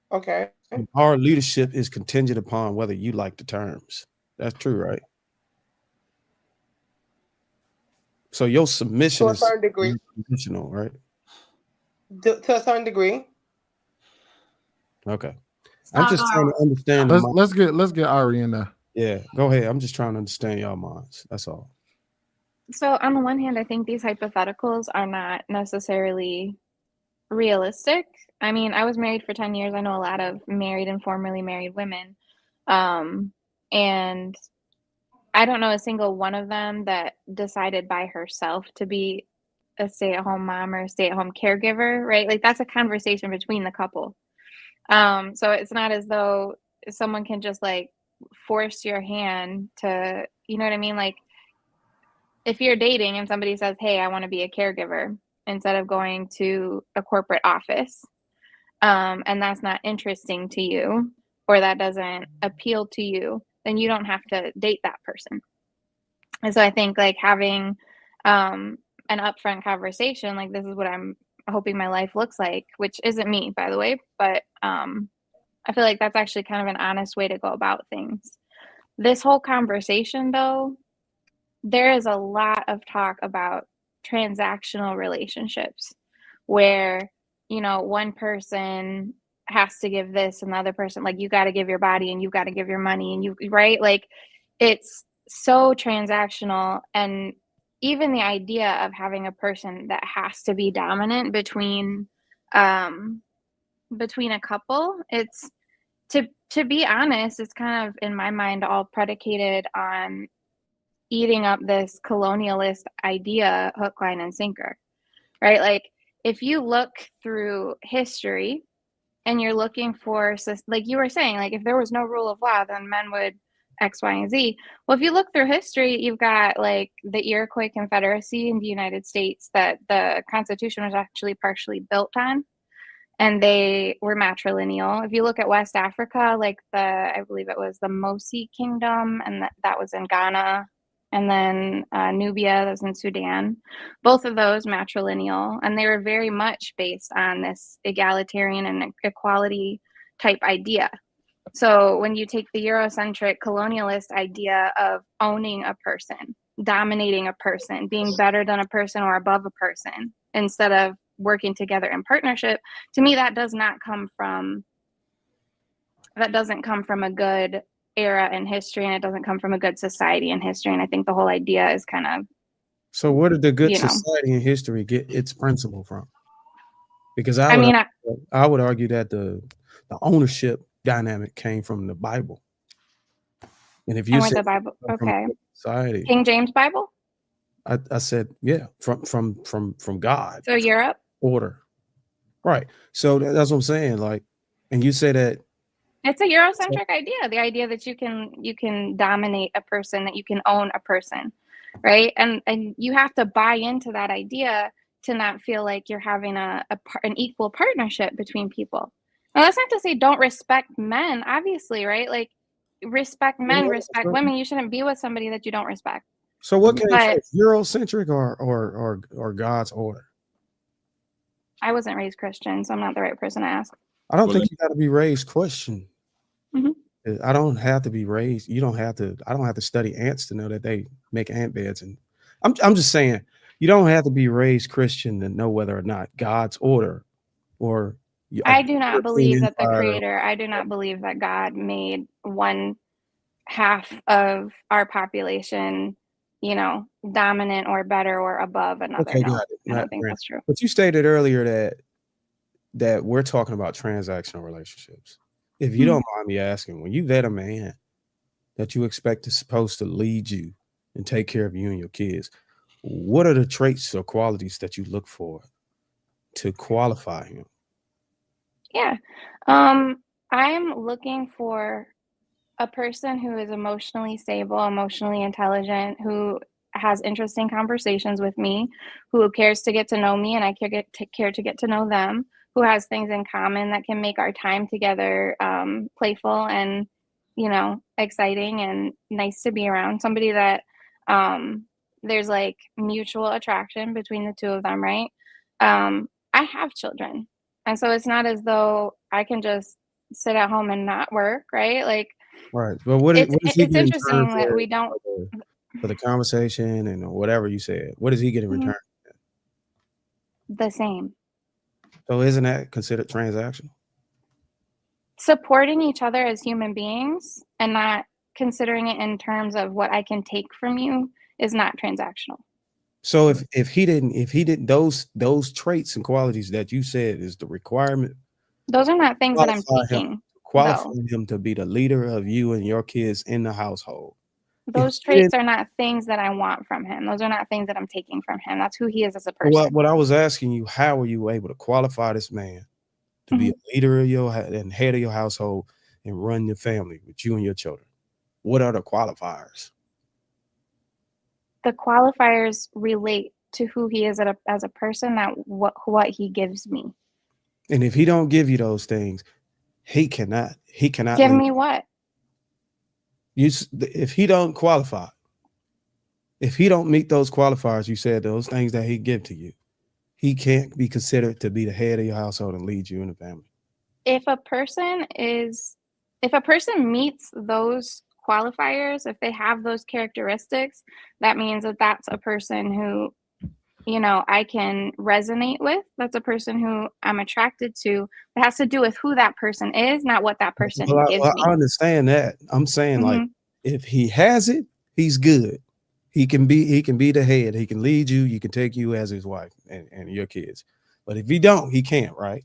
Okay.
Our leadership is contingent upon whether you like the terms. That's true, right? So your submission
To a
is
certain degree.
conditional, right?
To a certain degree.
Okay. I'm just trying to understand.
Let's get Ari in there.
Yeah, go ahead. I'm just trying to understand y'all minds. That's all.
So on the one hand, I think these hypotheticals are not necessarily realistic. I mean, I was married for 10 years. I know a lot of married and formerly married women. And I don't know a single one of them that decided by herself to be a stay-at-home mom or a stay-at-home caregiver, right? Like that's a conversation between the couple. So it's not as though someone can just like force your hand to, you know what I mean? Like if you're dating and somebody says, "Hey, I want to be a caregiver," instead of going to a corporate office, and that's not interesting to you or that doesn't appeal to you, then you don't have to date that person. And so I think like having an upfront conversation, like this is what I'm hoping my life looks like, which isn't me, by the way, but I feel like that's actually kind of an honest way to go about things. This whole conversation, though, there is a lot of talk about transactional relationships where, you know, one person has to give this and the other person, like, you got to give your body and you got to give your money and you, right? Like, it's so transactional. And even the idea of having a person that has to be dominant between a couple, it's to be honest, it's kind of in my mind all predicated on eating up this colonialist idea hook, line, and sinker, right? Like if you look through history and you're looking for, like you were saying, like if there was no rule of law, then men would X, Y, and Z. Well, if you look through history, you've got like the Iroquois Confederacy in the United States that the Constitution was actually partially built on, and they were matrilineal. If you look at West Africa, like I believe it was the Mosi Kingdom, and that was in Ghana, and then Nubia, that's in Sudan. Both of those matrilineal, and they were very much based on this egalitarian and equality type idea. So when you take the Eurocentric colonialist idea of owning a person, dominating a person, being better than a person or above a person, instead of working together in partnership, to me that doesn't come from a good era in history, and it doesn't come from a good society in history. And I think the whole idea is kind of,
so where did the good
you know,
society in history get its principle from? Because
I
would argue that the ownership dynamic came from the Bible. And if you say
the Bible, okay,
society,
King James Bible,
I said, yeah, from God.
so Europe
Order. Right. So that's what I'm saying. Like, and you say that
it's a Eurocentric idea, the idea that you can dominate a person, that you can own a person, right? And you have to buy into that idea to not feel like you're having an equal partnership between people. Now, that's not to say don't respect men, obviously, right? Like, respect men, respect women. You shouldn't be with somebody that you don't respect.
So what came first, Eurocentric or God's order?
I wasn't raised Christian, so I'm not the right person to ask.
I don't think you got to be raised Christian.
Mm-hmm.
I don't have to be raised. You don't have to. I don't have to study ants to know that they make ant beds. And I'm just saying, you don't have to be raised Christian to know whether or not God's order or.
I do not believe that the Creator. I do not believe that God made one half of our population, you know, dominant or better or above another.
Okay,
no,
got it.
I don't think that's true.
But you stated earlier that we're talking about transactional relationships. If you don't mind me asking, when you vet a man that you expect is supposed to lead you and take care of you and your kids, what are the traits or qualities that you look for to qualify him?
Yeah. I'm looking for a person who is emotionally stable, emotionally intelligent, who has interesting conversations with me, who cares to get to know me and I care to get to know them, who has things in common that can make our time together playful and, exciting and nice to be around. Somebody that there's like mutual attraction between the two of them, right? I have children. And so it's not as though I can just sit at home and not work, right? Like,
Right. But what is he
it's
getting in return
interesting that we don't.
for the conversation and whatever you said? What does he get in
Mhm.
return?
The same.
So isn't that considered transactional?
Supporting each other as human beings and not considering it in terms of what I can take from you is not transactional.
So if he didn't those traits and qualities that you said is the requirement,
Those are not things that I'm taking,
qualify
though.
him to be the leader of you and your kids in the household.
Those traits are not things that I want from him. Those are not things that I'm taking from him. That's who he is as a person.
What I was asking you, how were you able to qualify this man to be a leader of your and head of your household and run your family with you and your children? What are the qualifiers?
The qualifiers relate to who he is as a person, that what he gives me.
And if he don't give you those things, he cannot
Give me what?
If he don't qualify, if he don't meet those qualifiers, you said those things that he give to you, he can't be considered to be the head of your household and lead you in the family.
If a person meets those qualifiers, if they have those characteristics, that means that that's a person who, I can resonate with. That's a person who I'm attracted to. It has to do with who that person is, not what that person gives me.
I understand that. I'm saying like, if he has it, he's good. He can be the head. He can lead you. You can take you as his wife and your kids. But if he don't, he can't, right?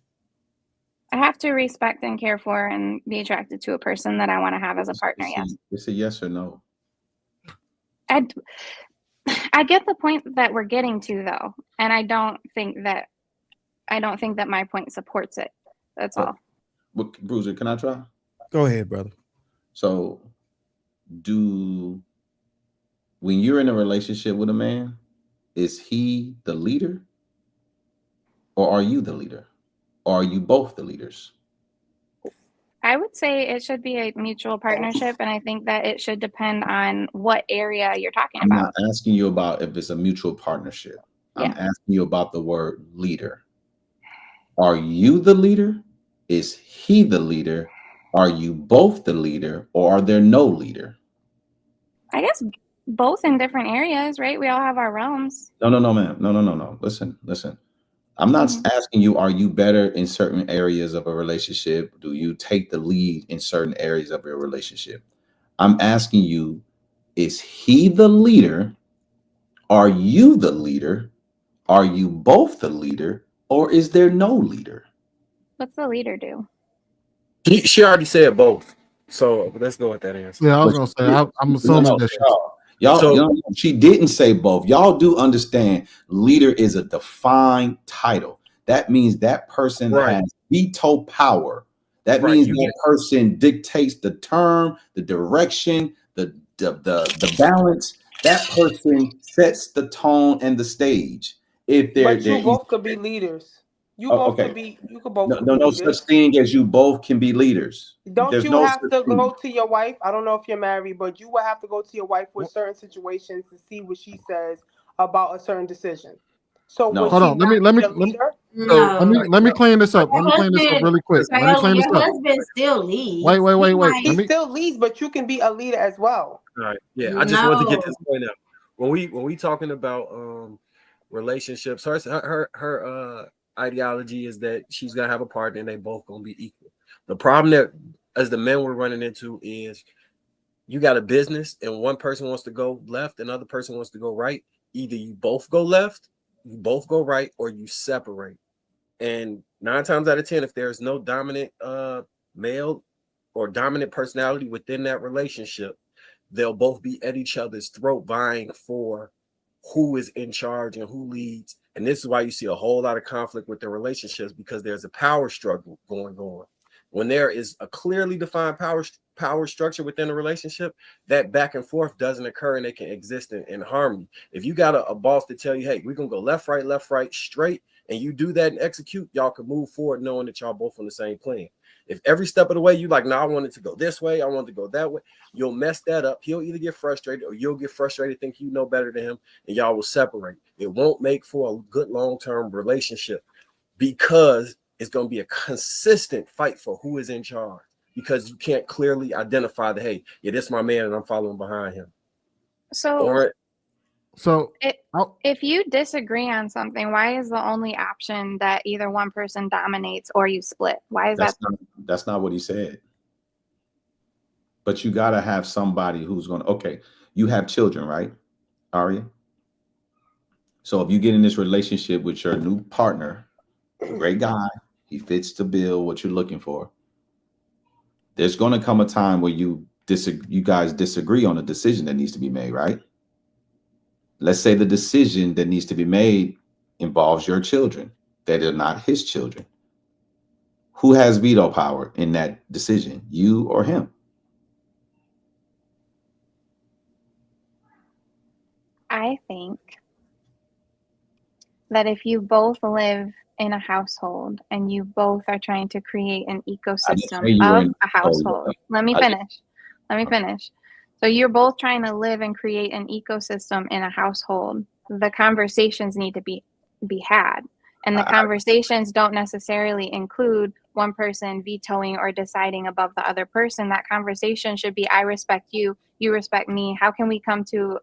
I have to respect and care for and be attracted to a person that I want to have as a partner. Yes.
It's a yes or no.
I get the point that we're getting to, though, and I don't think that my point supports it. That's all.
Bruiser, can I try?
Go ahead, brother.
So, when you're in a relationship with a man, is he the leader, or are you the leader, or are you both the leaders?
I would say it should be a mutual partnership, and I think that it should depend on what area you're talking about.
I'm not asking you about if it's a mutual partnership.
Yeah.
I'm asking you about the word leader. Are you the leader? Is he the leader? Are you both the leader, or are there no leader?
I guess both in different areas, right? We all have our realms.
No, ma'am. No. Listen. I'm not asking you, are you better in certain areas of a relationship? Do you take the lead in certain areas of your relationship? I'm asking you, is he the leader? Are you the leader? Are you both the leader? Or is there no leader?
What's the leader do?
She already said both. So let's go with that answer.
Yeah, I was gonna say. I'm assuming that
y'all, she didn't say both. Y'all do understand leader is a defined title. That means that person has veto power. That means that person dictates the term, the direction, the balance. That person sets the tone and the stage. If they're
But you both could be leaders. You could be. You could both.
No such thing as you both can be leaders.
Don't you have to go to your wife? I don't know if you're married, but you will have to go to your wife with certain situations to see what she says about a certain decision. So
hold on. Let me clean this up. Let me clean this up really quick. Let me clean this up.
Your husband still leads.
Wait.
He still leads, but you can be a leader as well.
All right. Yeah, I just wanted to get this point out. When we talking about relationships, her ideology is that she's gonna have a partner and they both gonna be equal. The problem that as the men we're running into is you got a business and one person wants to go left, another person wants to go right. Either you both go left, you both go right, or you separate. And 9 times out of 10, if there's no dominant male or dominant personality within that relationship, they'll both be at each other's throat vying for who is in charge and who leads And this is why you see a whole lot of conflict within relationships, because there's a power struggle going on. When there is a clearly defined power structure within a relationship, that back and forth doesn't occur and they can exist in harmony. If you got a boss to tell you, hey, we're gonna go left, right, straight, and you do that and execute, y'all can move forward knowing that y'all both on the same plane. If every step of the way you like, no, I want it to go this way, I want it to go that way, you'll mess that up. He'll either get frustrated or you'll get frustrated, think you know better than him, and y'all will separate. It won't make for a good long-term relationship, because it's going to be a consistent fight for who is in charge, because you can't clearly identify that, hey, yeah, this is my man and I'm following behind him.
So if you disagree on something, why is the only option that either one person dominates or you split? Why is
that's not what he said. But you got to have somebody who's going to, okay, you have children, right, Aria? So if you get in this relationship with your new partner, great guy, he fits the bill, what you're looking for, there's going to come a time where you guys disagree on a decision that needs to be made, right? Let's say the decision that needs to be made involves your children, that are not his children. Who has veto power in that decision, you or him?
I think that if you both live in a household and you both are trying to create an ecosystem of a household, let me finish. So you're both trying to live and create an ecosystem in a household. The conversations need to be had. And the conversations don't necessarily include one person vetoing or deciding above the other person. That conversation should be, I respect you, you respect me. How can we come to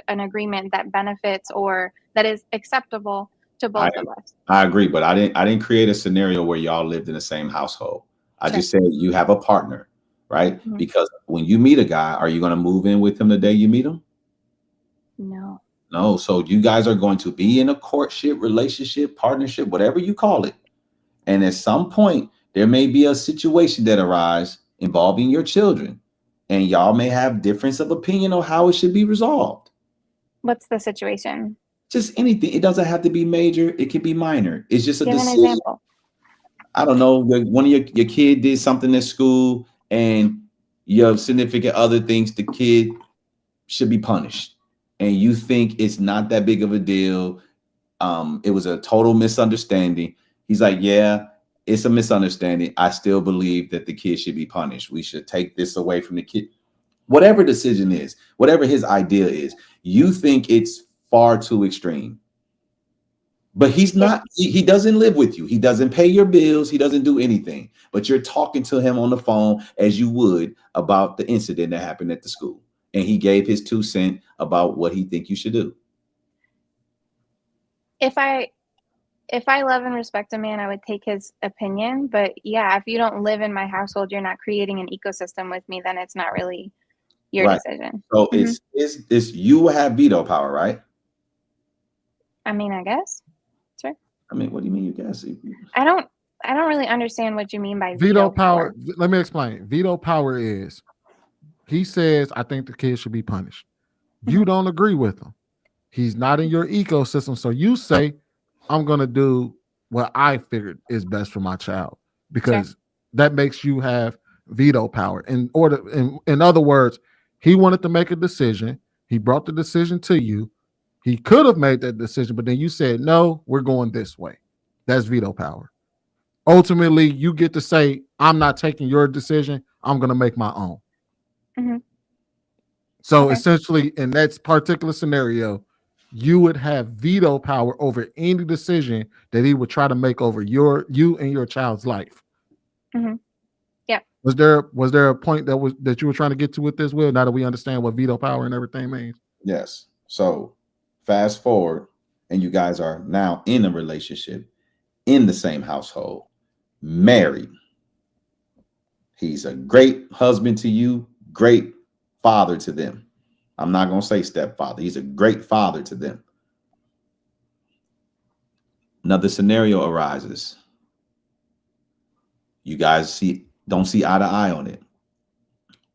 an agreement that benefits or that is acceptable to both of us?
I agree, but I didn't create a scenario where y'all lived in the same household. I just said you have a partner, right? Mm-hmm. Because when you meet a guy, are you going to move in with him the day you meet him? No. So you guys are going to be in a courtship, relationship, partnership, whatever you call it. And at some point, there may be a situation that arises involving your children, and y'all may have difference of opinion on how it should be resolved.
What's the situation?
Just anything. It doesn't have to be major. It can be minor. It's just a
decision.
Give an example. I don't know. One of your kid did something at school, and your significant other thinks the kid should be punished, and you think it's not that big of a deal. It was a total misunderstanding. He's like, yeah, it's a misunderstanding. I still believe that the kid should be punished. We should take this away from the kid. Whatever decision is, whatever his idea is, you think it's far too extreme. But he's not, he doesn't live with you. He doesn't pay your bills. He doesn't do anything. But you're talking to him on the phone as you would about the incident that happened at the school. And he gave his 2 cents about what he think you should do.
If I love and respect a man, I would take his opinion. But yeah, if you don't live in my household, you're not creating an ecosystem with me, then it's not really your decision. So
it's you have veto power, right?
I mean, I guess. Sure.
I mean, what do you mean you guess?
I don't really understand what you mean by
veto power. Let me explain. Veto power is, he says, I think the kid should be punished. You don't agree with him. He's not in your ecosystem. So you say, I'm going to do what I figured is best for my child, because that makes you have veto power. In other words, he wanted to make a decision. He brought the decision to you. He could have made that decision, but then you said, no, we're going this way. That's veto power. Ultimately, you get to say, I'm not taking your decision. I'm going to make my own. Mm-hmm. So essentially, in that particular scenario, you would have veto power over any decision that he would try to make over you and your child's life.
Mm-hmm. Yeah.
Was there a point that you were trying to get to with this, Will? Now that we understand what veto power and everything means.
Yes. So fast forward, and you guys are now in a relationship, in the same household, married. He's a great husband to you, great father to them. I'm not going to say stepfather. He's a great father to them. Another scenario arises. You guys don't see eye to eye on it.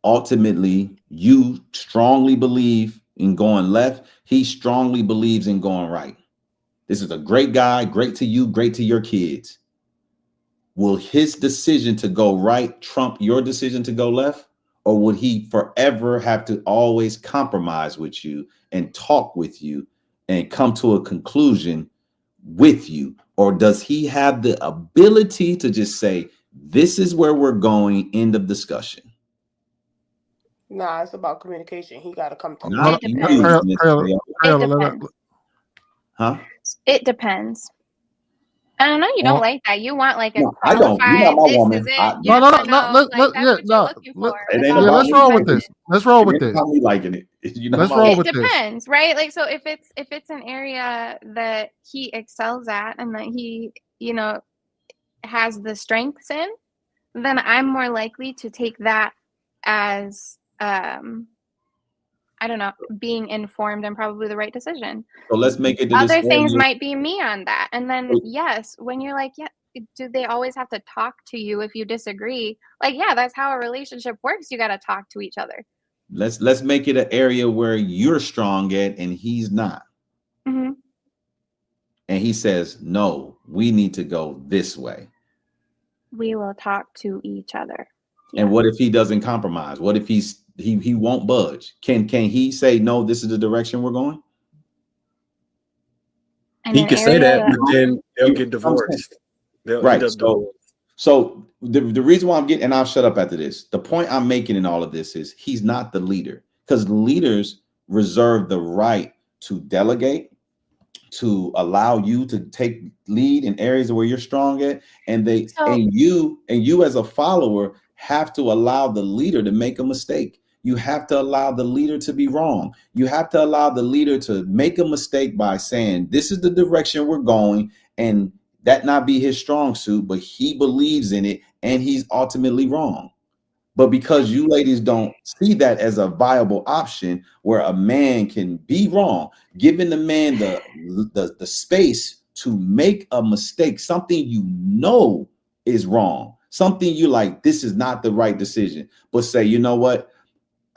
Ultimately, you strongly believe in going left. He strongly believes in going right. This is a great guy, great to you, great to your kids. Will his decision to go right trump your decision to go left? Or would he forever have to always compromise with you and talk with you and come to a conclusion with you? Or does he have the ability to just say, this is where we're going, end of discussion?
Nah, it's about communication. He got to come to
Not
me.
you, Miss
It
Huh?
It depends. I don't know. You don't
Well,
like that. You want like a
no, I don't. You're not
qualified.
my
This
woman.
is it.
No,
Yes
no,
or no. Like that's what you're looking for.
It
That's
ain't
all
about
I'm
me
let's roll with
liking
this.
it.
Let's roll
It
with
ain't
this.
about me liking it. You're not
Let's
my
roll
It
with this.
depends, right? Like, so if it's an area that he excels at and that he, has the strengths in, then I'm more likely to take that as I don't know, being informed and probably the right decision.
So let's make it to this
Other things
area.
might be me on that. And then yes, when you're like, yeah, do they always have to talk to you if you disagree? Like, yeah, that's how a relationship works. You got to talk to each other.
Let's make it an area where you're strong at and he's not.
Mm-hmm.
And he says, no, we need to go this way.
We will talk to each other.
And what if he doesn't compromise? What if he won't budge? Can he say, no, this is the direction we're going?
In
He
an
can say
area
that, but then they'll get divorced. They'll
Right.
end up divorced.
So the reason why I'm getting, and I'll shut up after this, the point I'm making in all of this is he's not the leader, because leaders reserve the right to delegate, to allow you to take lead in areas where you're strong at, and you as a follower have to allow the leader to make a mistake. You have to allow the leader to be wrong. You have to allow the leader to make a mistake by saying, this is the direction we're going, and that not be his strong suit, but he believes in it and he's ultimately wrong. But because you ladies don't see that as a viable option where a man can be wrong, giving the man the space to make a mistake, something you know is wrong, something you like, this is not the right decision, but say, you know what?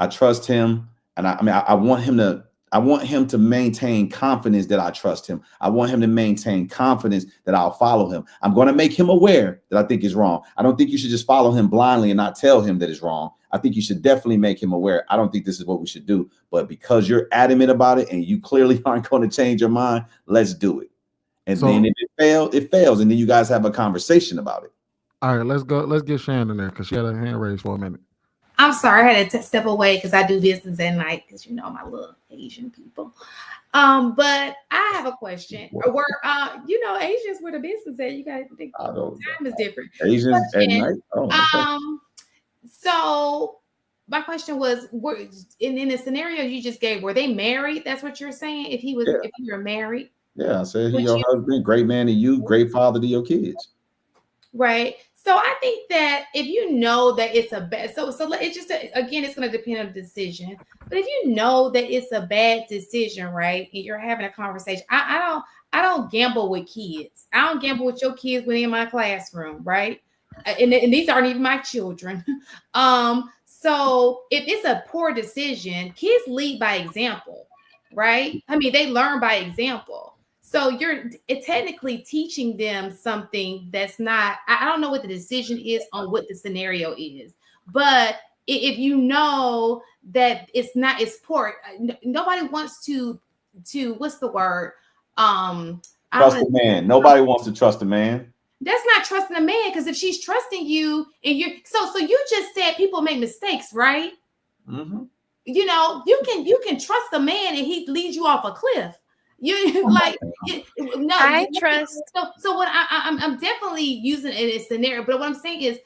I trust him. And I want him to maintain confidence that I trust him. I want him to maintain confidence that I'll follow him. I'm going to make him aware that I think is wrong. I don't think you should just follow him blindly and not tell him that it's wrong. I think you should definitely make him aware. I don't think this is what we should do. But because you're adamant about it and you clearly aren't going to change your mind, let's do it. And then if it fails, it fails. And then you guys have a conversation about it.
All right, let's go. Let's get Shannon there because she had her hand raised for a minute.
I'm sorry, I had to step away because I do business at night because my little Asian people. But I have a question. Where Asians were the business at. You guys think time is different.
Asians at night.
So my question was, in the scenario you just gave, were they married? That's what you're saying? If you were married.
Yeah, I said he your husband, great man to you, great father to your kids.
Right. So I think that if you know that it's a bad, so it just, again, it's going to depend on the decision. But if you know that it's a bad decision, right, and you're having a conversation, I don't gamble with kids. I don't gamble with your kids when they're in my classroom, right? And these aren't even my children. So if it's a poor decision, kids lead by example, right? I mean, they learn by example. So you're technically teaching them something that's not, I don't know what the decision is on what the scenario is, but if you know that it's poor, nobody wants to what's the word?
Trust a man. Nobody wants to trust a man.
That's not trusting a man, because if she's trusting you and you're, so you just said people make mistakes, right?
Mm-hmm.
You can trust a man and he leads you off a cliff. I trust. So what I'm definitely using it as a scenario, but what I'm saying is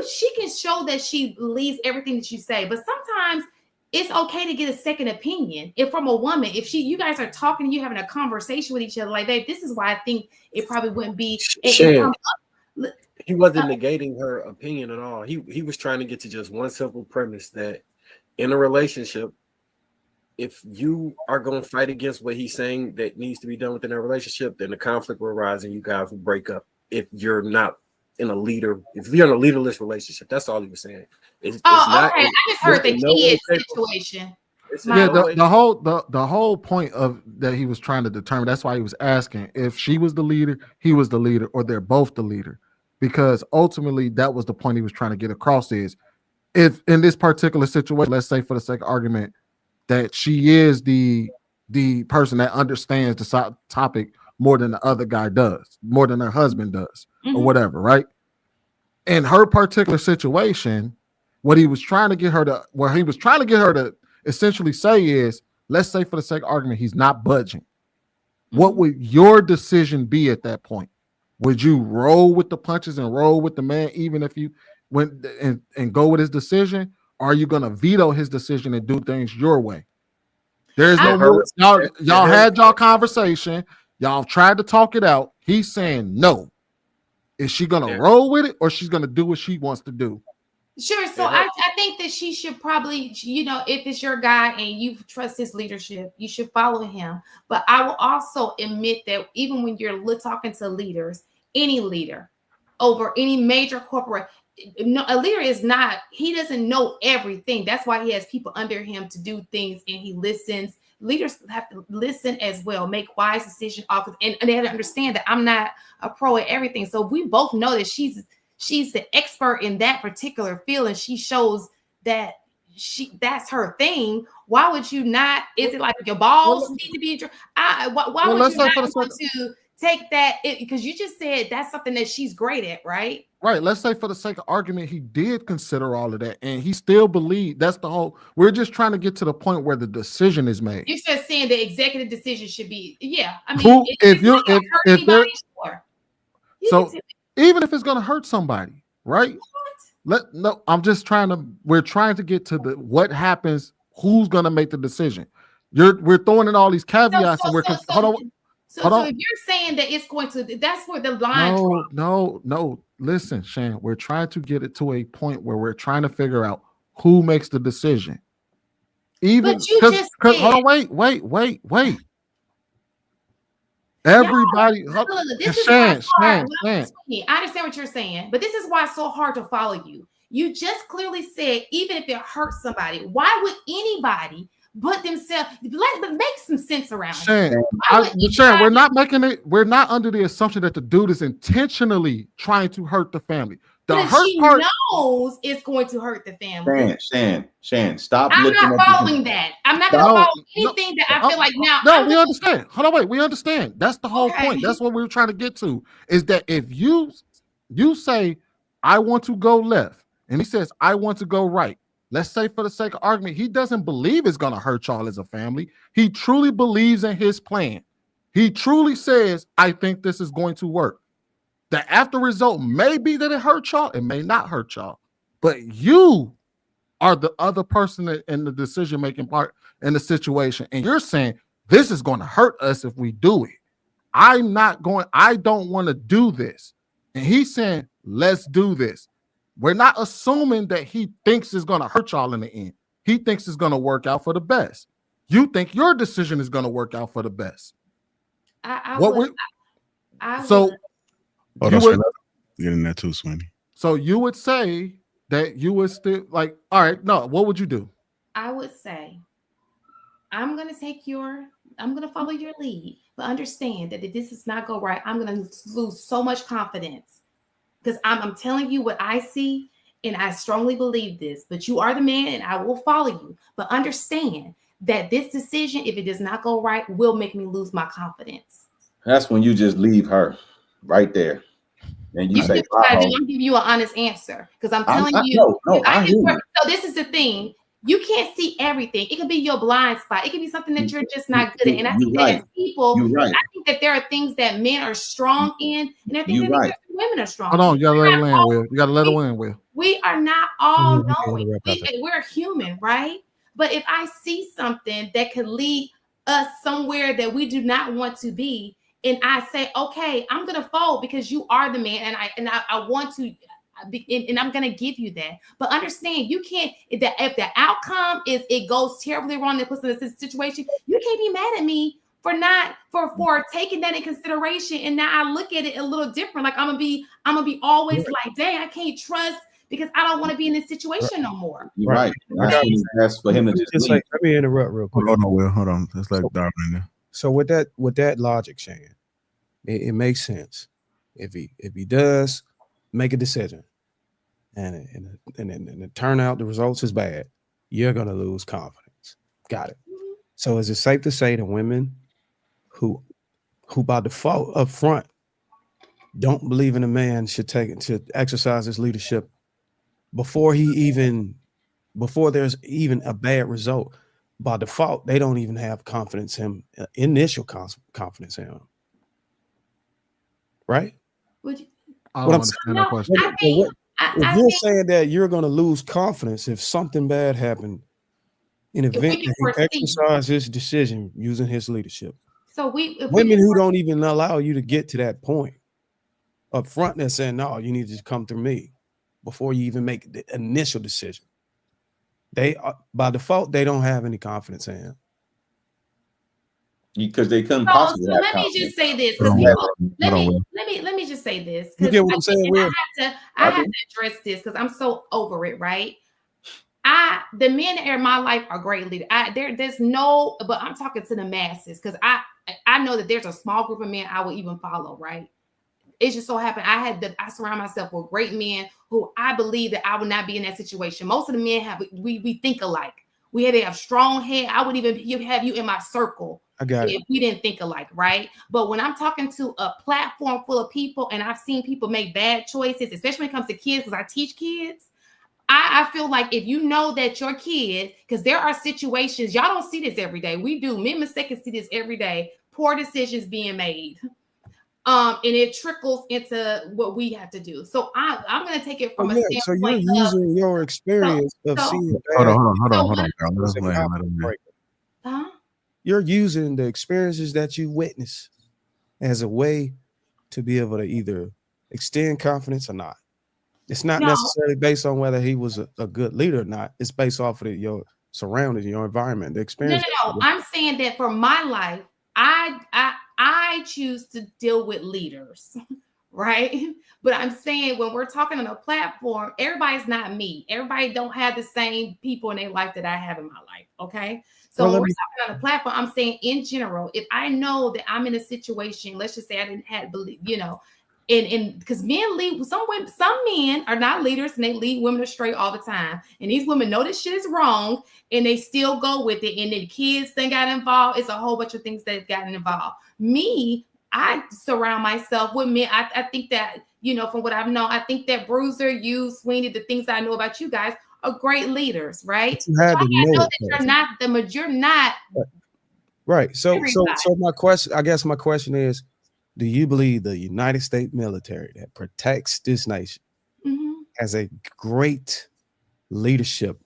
she can show that she believes everything that you say, but sometimes it's okay to get a second opinion. If from a woman, if you guys are talking, you having a conversation with each other, like, babe, this is why I think it probably wouldn't be.
He wasn't negating her opinion at all. He was trying to get to just one simple premise that in a relationship, if you are going to fight against what he's saying that needs to be done within a relationship, then the conflict will arise and you guys will break up. If you're not in a leaderless relationship, that's all he was saying. It's not,
okay. I just heard the kid situation.
Yeah, the whole point of that he was trying to determine. That's why he was asking if she was the leader, he was the leader, or they're both the leader. Because ultimately, that was the point he was trying to get across. Is if in this particular situation, let's say for the sake of argument, that she is the person that understands the topic more than the other guy does, more than her husband does, or whatever, right? In her particular situation, what he was trying to get her to essentially say is, let's say for the sake of argument, he's not budging. What would your decision be at that point? Would you roll with the punches and roll with the man, even if you went and go with his decision? Or are you going to veto his decision and do things your way? There's no more. Y'all had y'all conversation. Y'all tried to talk it out. He's saying no. Is she going to roll with it, or she's going to do what she wants to do?
Sure. So I think that she should probably, if it's your guy and you trust his leadership, you should follow him. But I will also admit that even when you're talking to leaders, any leader over any major corporate, a leader he doesn't know everything. That's why he has people under him to do things, and he listens. Leaders have to listen as well, make wise decisions, and they have to understand that I'm not a pro at everything. So we both know that she's the expert in that particular field, and she shows that that's her thing. Why would you not? Is it like your balls need to be? Why would you not want to take that? Because you just said that's something that she's great at, right?
Right. Let's say for the sake of argument, he did consider all of that, and he still believed that's the whole. We're just trying to get to the point where the decision is made.
You're just saying the executive decision should be, I mean,
even if it's going to hurt somebody, right? I'm just we're trying to get to what happens, who's going to make the decision. We're throwing in all these caveats, and hold on.
So if you're saying that it's going to, that's where the line.
No. Listen, Shan, we're trying to get it to a point where we're trying to figure out who makes the decision.
But you just said,
hold on, wait. Everybody,
Shan. I understand what you're saying, but this is why it's so hard to follow you. You just clearly said, even if it hurts somebody, why would anybody put themselves? Make some sense around it.
Shan, we're not making it. We're not under the assumption that the dude is intentionally trying to hurt the family. The hurt part
knows it's going to hurt the family.
Shan, stop.
I'm not following that. I'm not going to follow anything that I feel like now.
No, we understand. Hold on, wait. We understand. That's the whole point. That's what we were trying to get to. Is that if you say I want to go left, and he says I want to go right. Let's say for the sake of argument, he doesn't believe it's going to hurt y'all as a family. He truly believes in his plan. He truly says, I think this is going to work. The after result may be that it hurt y'all. It may not hurt y'all. But you are the other person in the decision-making part in the situation. And you're saying, this is going to hurt us if we do it. I don't want to do this. And he's saying, let's do this. We're not assuming that he thinks it's going to hurt y'all in the end. He thinks it's going to work out for the best. You think your decision is going to work out for the best.
Get in there too, Sweeney.
So you would say that you would still all right, no, what would you do?
I would say, I'm going to follow your lead, but understand that if this does not go right, I'm going to lose so much confidence. Because I'm telling you what I see, and I strongly believe this, but you are the man and I will follow you. But understand that this decision, if it does not go right, will make me lose my confidence.
That's when you just leave her right there. And you say,
I'm giving you an honest answer. Because I'm telling you. So this is the thing. You can't see everything. It could be your blind spot. It could be something that you're just not good at. And I think that as people, I think that there are things that men are strong in, and I think that women are strong.
Hold on, you gotta let it land, Will. You gotta let it land, Will.
We are not all knowing. We're human, right? But if I see something that could lead us somewhere that we do not want to be, and I say, okay, I'm gonna fold because you are the man, and I want to. And I'm going to give you that. But understand, you can't, if the outcome is it goes terribly wrong, that puts in this situation, you can't be mad at me for taking that in consideration. And now I look at it a little different. Like I'm gonna be always like, dang, I can't trust because I don't want to be in this situation no more.
You're right. That's for him to just leave.
Let me interrupt real quick.
Hold on, Will. Hold on. Let's let Darwin in there.
So with that logic, Shane, it makes sense. If he does make a decision, and it turn out the results is bad, you're gonna lose confidence. Got it. So is it safe to say that women who by default up front don't believe in a man should exercise his leadership before there's even a bad result, by default they don't even have confidence in him, initial confidence in him, right?
I don't understand that question.
If you're saying that you're going to lose confidence if something bad happened in an event that he exercised his decision using his leadership,
so
women who don't even allow you to get to that point up front, they're saying, no, you need to come through me before you even make the initial decision. They by default, they don't have any confidence in him.
Because they couldn't possibly have
let me just say this. Let me just say this.
You get what I'm saying?
I have to address this because I'm so over it, right? The men in my life are great leaders. There's no, but I'm talking to the masses because I know that there's a small group of men I will even follow, right? It just so happened I surround myself with great men who I believe that I would not be in that situation. Most of the men we think alike. They have strong head. I would even have you in my circle.
I got it.
If we didn't think alike, right? But when I'm talking to a platform full of people and I've seen people make bad choices, especially when it comes to kids, because I teach kids, I feel like if you know that your kid, because there are situations, y'all don't see this every day. We do. Men mistaken see this every day. Poor decisions being made. And it trickles into what we have to do. So I'm going to take it from a standpoint.
So you're using your experience of seeing.
Hold on. Let him
Huh?
You're using the experiences that you witness as a way to be able to either extend confidence or not. It's not necessarily based on whether he was a good leader or not. It's based off of your surroundings, your environment, the experience.
No. I'm saying that for my life, I choose to deal with leaders, right? But I'm saying when we're talking on a platform, everybody's not me. Everybody don't have the same people in their life that I have in my life, okay? So when we're talking on a platform, I'm saying in general, if I know that I'm in a situation, let's just say I didn't have, and because men lead, some men are not leaders and they lead women astray all the time. And these women know this shit is wrong and they still go with it. And then kids then got involved. It's a whole bunch of things that have gotten involved. Me, I surround myself with men. I think that, from what I've known, I think that Bruiser, you, Sweeney, the things I know about you guys are great leaders, right?
You had to know
that you're not
right. So my question is, do you believe the United States military that protects this nation has a great leadership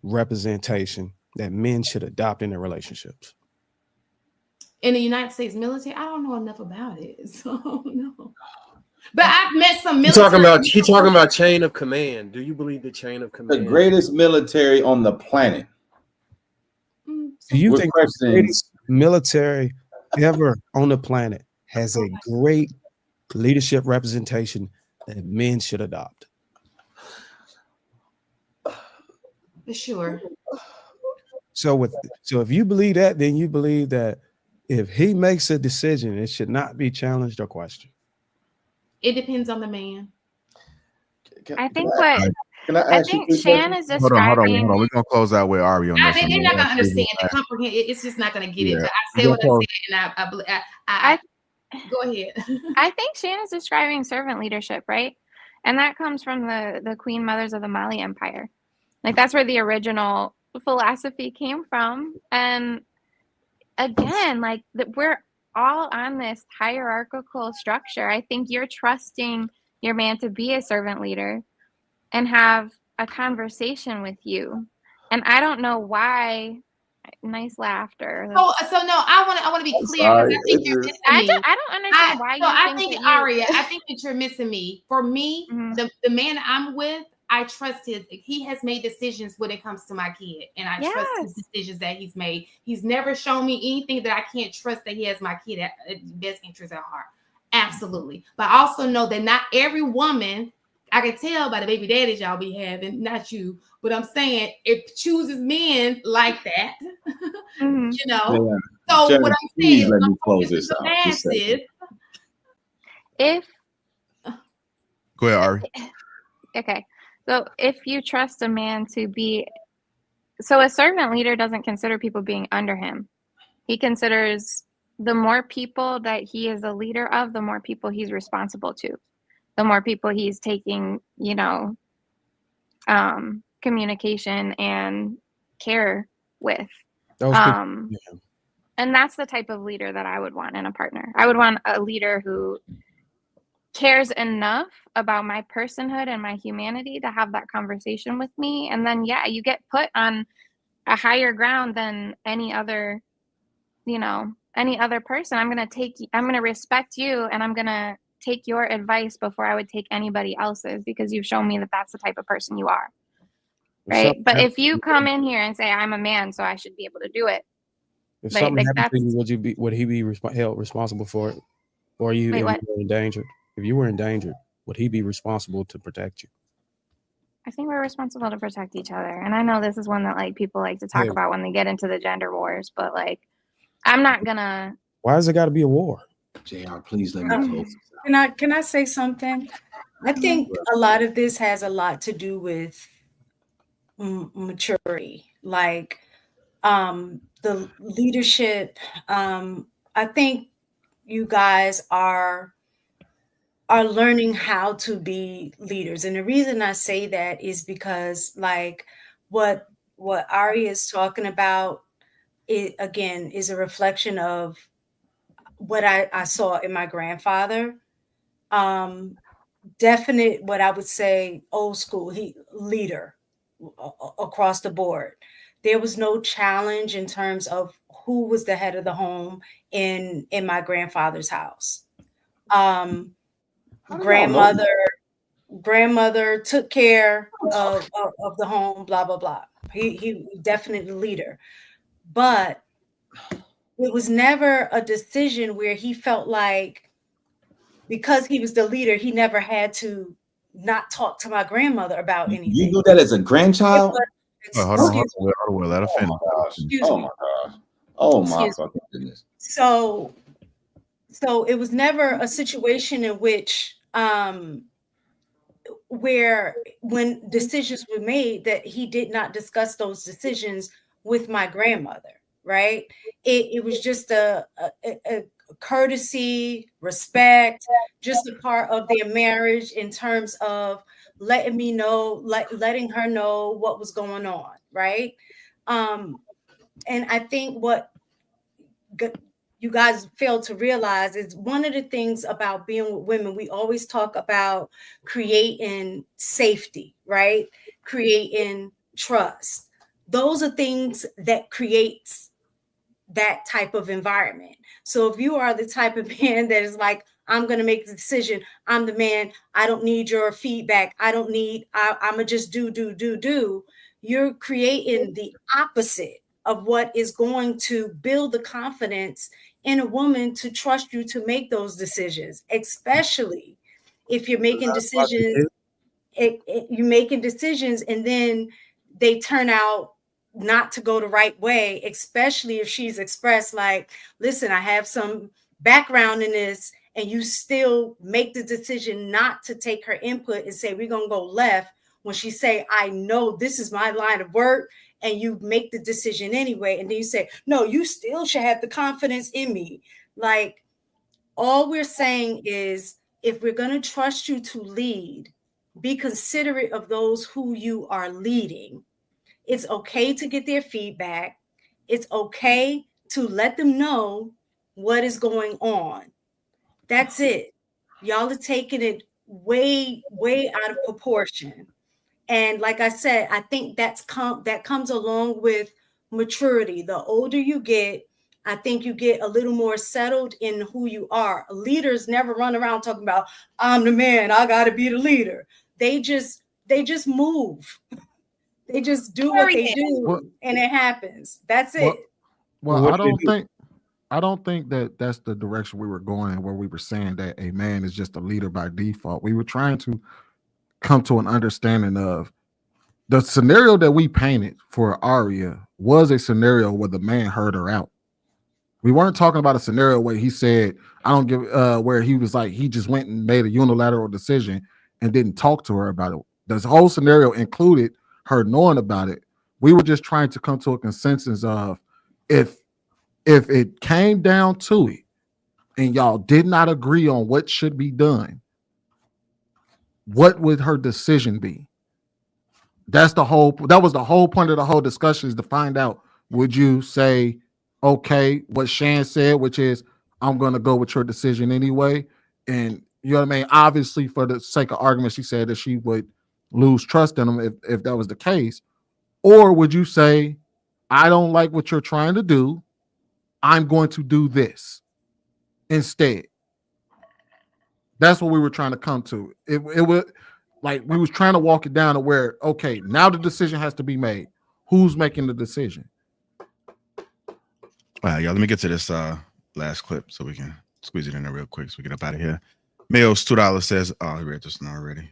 representation that men should adopt in their relationships?
In the United States military, I don't know enough about it, so no. But I've met some military.
He's talking about chain of command. Do you believe the chain of command?
The greatest military on the planet.
Do you think the greatest military ever on the planet has a great leadership representation that men should adopt?
Sure.
So if you believe that, then you believe that if he makes a decision, it should not be challenged or questioned.
It depends on the man.
I think Shan is describing.
Hold on. We're gonna close out with Ari on this.
They're not gonna understand the comprehend. It's just not gonna get it. I say what I said, and go ahead.
I think Shan is describing servant leadership, right? And that comes from the Queen Mothers of the Mali Empire. Like that's where the original philosophy came from. And again, like we're all on this hierarchical structure. I think you're trusting your man to be a servant leader and have a conversation with you. And I don't know why. Nice laughter.
So no, I want to be clear. I think you're missing me.
I don't understand why.
I think Aria, I think that you're missing me. For me, the man I'm with, I trust he has made decisions when it comes to my kid, and I trust his decisions that he's made. He's never shown me anything that I can't trust that he has my kid at best interest at heart. Absolutely. But I also know that not every woman, I can tell by the baby daddies y'all be having, not you, but I'm saying it chooses men like that.
Mhm.
You know.
Yeah.
So
Jerry,
what I'm
please
saying is
let
I'm
me close
focusing
this
the
out. Just a second.
masses.
If
Go ahead, Ari.
okay, so if you trust a man to be, so a servant leader doesn't consider people being under him. He considers the more people that he is a leader of, the more people he's responsible to, the more people he's taking, you know, communication and care with.
Those people, yeah.
And that's the type of leader that I would want in a partner. I would want a leader who cares enough about my personhood and my humanity to have that conversation with me. And then, yeah, you get put on a higher ground than any other, you know, any other person. I'm going to respect you, and I'm going to take your advice before I would take anybody else's, because you've shown me that that's the type of person you are. Right. But if you come in here and say, I'm a man, so I should be able to do it.
If
Like,
something happened
that's,
to you, would he be held responsible for it? Or you,
wait,
if
what?
you were endangered? If you were endangered, would he be responsible to protect you?
I think we're responsible to protect each other. And I know this is one that like people like to talk
Yeah.
about when they get into the gender wars, but like, I'm not gonna.
Why has it got to be a war?
JR, please let me close.
Can I say something? I think a lot of this has a lot to do with maturity, like the leadership. I think you guys are learning how to be leaders, and the reason I say that is because, like, what Ari is talking about, it again is a reflection of what I saw in my grandfather. Definite, what I would say, old school leader across the board. There was no challenge in terms of who was the head of the home in my grandfather's house. Grandmother took care of the home, blah blah blah. He definitely leader, but it was never a decision where he felt like, because he was the leader, he never had to not talk to my grandmother about anything.
You do that as a grandchild?
Hold on. Let her finish.
Oh my gosh. Oh my fucking goodness.
So it was never a situation in which where when decisions were made that he did not discuss those decisions with my grandmother, right? It was just a courtesy, respect, just a part of their marriage in terms of letting me know, letting her know what was going on, right? And I think what you guys fail to realize is one of the things about being with women, we always talk about creating safety, right? Creating trust. Those are things that creates that type of environment. So if you are the type of man that is like, I'm going to make the decision, I'm the man, I don't need your feedback, I'm going to just do, you're creating the opposite of what is going to build the confidence in a woman to trust you to make those decisions, especially if you're making decisions, you're making decisions and then they turn out not to go the right way, especially if she's expressed like, listen, I have some background in this, and you still make the decision not to take her input and say, we're going to go left, when she say, I know this is my line of work, and you make the decision anyway. And then you say, no, you still should have the confidence in me. Like, all we're saying is, if we're going to trust you to lead, be considerate of those who you are leading. It's okay to get their feedback. It's okay to let them know what is going on. That's it. Y'all are taking it way, way out of proportion. And like I said, I think that comes along with maturity. The older you get, I think you get a little more settled in who you are. Leaders never run around talking about, I'm the man, I gotta be the leader. They just move. They just do what they do, and it happens. That's it.
Well, I don't think that that's the direction we were going, where we were saying that a man is just a leader by default. We were trying to come to an understanding of the scenario that we painted for Aria was a scenario where the man heard her out. We weren't talking about a scenario where he said, I don't give, where he was like, he just went and made a unilateral decision and didn't talk to her about it. This whole scenario included her knowing about it. We were just trying to come to a consensus of if it came down to it and y'all did not agree on what should be done, what would her decision be? That was the whole point of the whole discussion, is to find out, would you say, okay, what Shan said, which is, I'm going to go with your decision anyway. And you know what I mean? Obviously, for the sake of argument, she said that she would lose trust in him if that was the case. Or would you say, I don't like what you're trying to do, I'm going to do this instead? That's what we were trying to come to. It was like we was trying to walk it down to where, okay, now the decision has to be made. Who's making the decision?
All right, y'all, let me get to this last clip so we can squeeze it in there real quick so we get up out of here. Mills, $2 says, oh, I read this one already.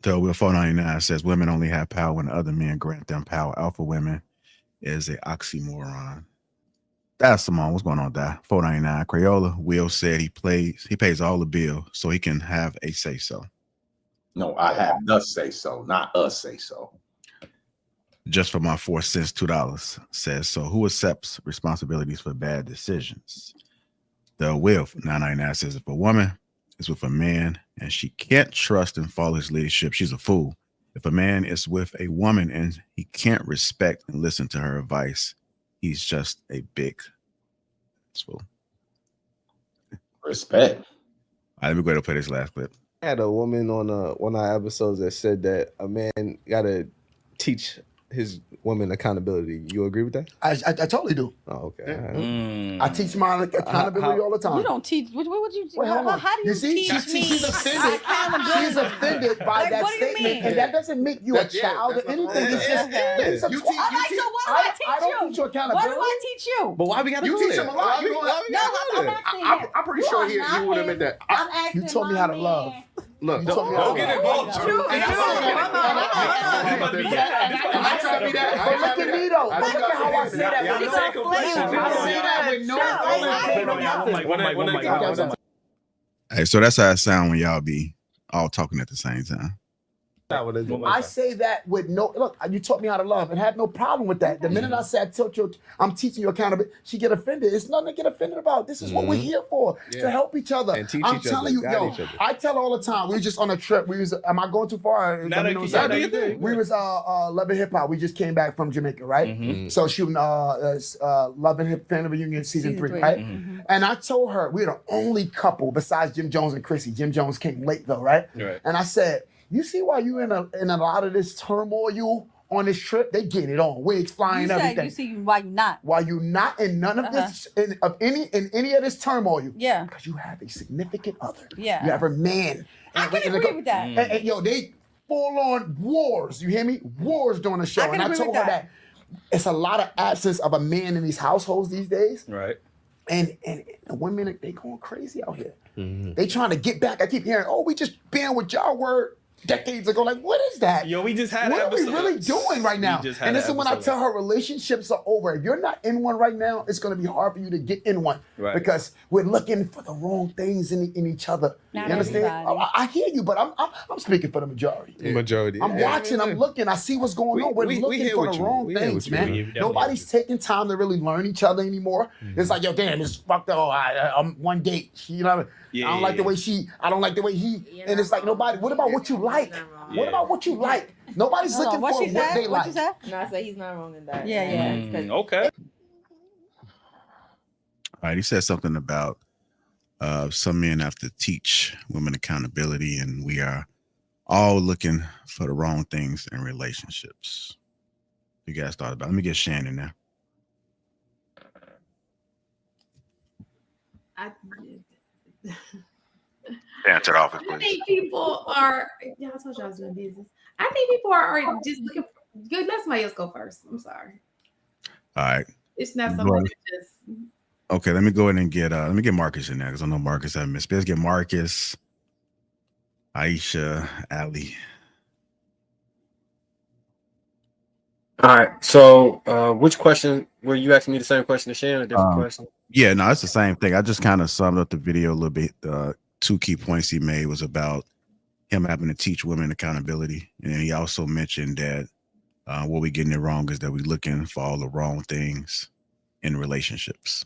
So Will 499 says, women only have power when other men grant them power. Alpha women is a oxymoron. That's Simone. What's going on, Di? 499. Crayola. Will said he pays all the bill so he can have a say so.
No, I have the say so, not us say so.
Just for my 4 cents, $2 says, so who accepts responsibilities for bad decisions? The Will 999 says, if a woman is with a man and she can't trust and follow his leadership, she's a fool. If a man is with a woman and he can't respect and listen to her advice, he's just a big fool.
Respect.
All right, let me go ahead and play this last clip.
I had a woman on one of our episodes that said that a man gotta teach his woman accountability. You agree with that?
I totally do.
Oh, okay.
I teach my accountability all the time.
You don't teach. What would you?
Wait, hold on.
How do you
see,
teach me
she's offended.
accountability?
She's offended by
Like,
that
what do you
statement,
mean?
and that doesn't make you a child or anything. It's just it's a
All right, so what do I teach
I don't teach you
What
accountability.
do I teach you?
But why we gotta
You
go
teach
there?
him a lot.
Why we gotta go there?
I'm pretty sure he would admit that. You taught me how to love.
Look,
you taught me how to
get
love.
involved.
I try to be that. But look at me though. Look at how I say that. I say that with no.
Hey, so that's how it sounds when y'all be all talking at the same time.
I say that with no look. You taught me how to love and had no problem with that. The minute I said I'm teaching you accountability, she get offended. It's nothing to get offended about. This is what we're here for, to help each other.
And teach
I'm
each
telling
other,
you,
guide each other.
I tell all the time. We was just on a trip. Am I going too far? We was Loving Hip Hop. We just came back from Jamaica, right? So shooting Loving Hip Family Reunion season 3, right? And I told her we're the only couple besides Jim Jones and Chrissy. Jim Jones came late though, right? And I said, you see why you in a lot of this turmoil you on this trip? They get it on. Wigs flying, everything.
You see why you not?
Why you not in none of this in any of this turmoil?
Yeah.
Because you have a significant other.
Yeah.
You have a man.
I can agree with that.
And yo, they full on wars. You hear me? Wars during the show.
I can agree
told
with
her that it's a lot of absence of a man in these households these days.
Right.
And the women, they going crazy out here. They trying to get back. I keep hearing, oh, we just been with y'all word decades ago. Like, what is that?
Yo, we just had
what are we really doing right now? And this is when I tell her relationships are over. If you're not in one right now, it's going to be hard for you to get in one because we're looking for the wrong things in each other.
Not
you understand? I hear you, but I'm speaking for the majority.
Majority.
I'm watching. I'm looking. I see what's going on. We're looking for the wrong things, man. Nobody's taking time to really learn each other anymore. It's like, yo, damn, it's fucked up. I'm one date. You know, I don't like the way she. I don't like the way he. And it's like nobody. What about what you like? What about what you like? Nobody's looking for what they like.
No, I said he's not wrong in that.
Okay.
All right, he said something about some men have to teach women accountability, and we are all looking for the wrong things in relationships. You guys thought about it. Let me get Shannon now. Answer the office,
I
please.
think people are. Yeah, I told you I was doing business. I think people are just looking. Good. Let somebody else go first. I'm sorry.
All right.
It's not
Go
something
ahead.
that just.
Okay, let me go ahead and get Marcus in there because I know Marcus I missed. Let's get Marcus, Aisha, Ali.
All right. So, which question were you asking me the same question to Shannon? A different question?
Yeah, no, it's the same thing. I just kind of summed up the video a little bit. Two key points he made was about him having to teach women accountability, and then he also mentioned that what we getting it wrong is that we're looking for all the wrong things in relationships.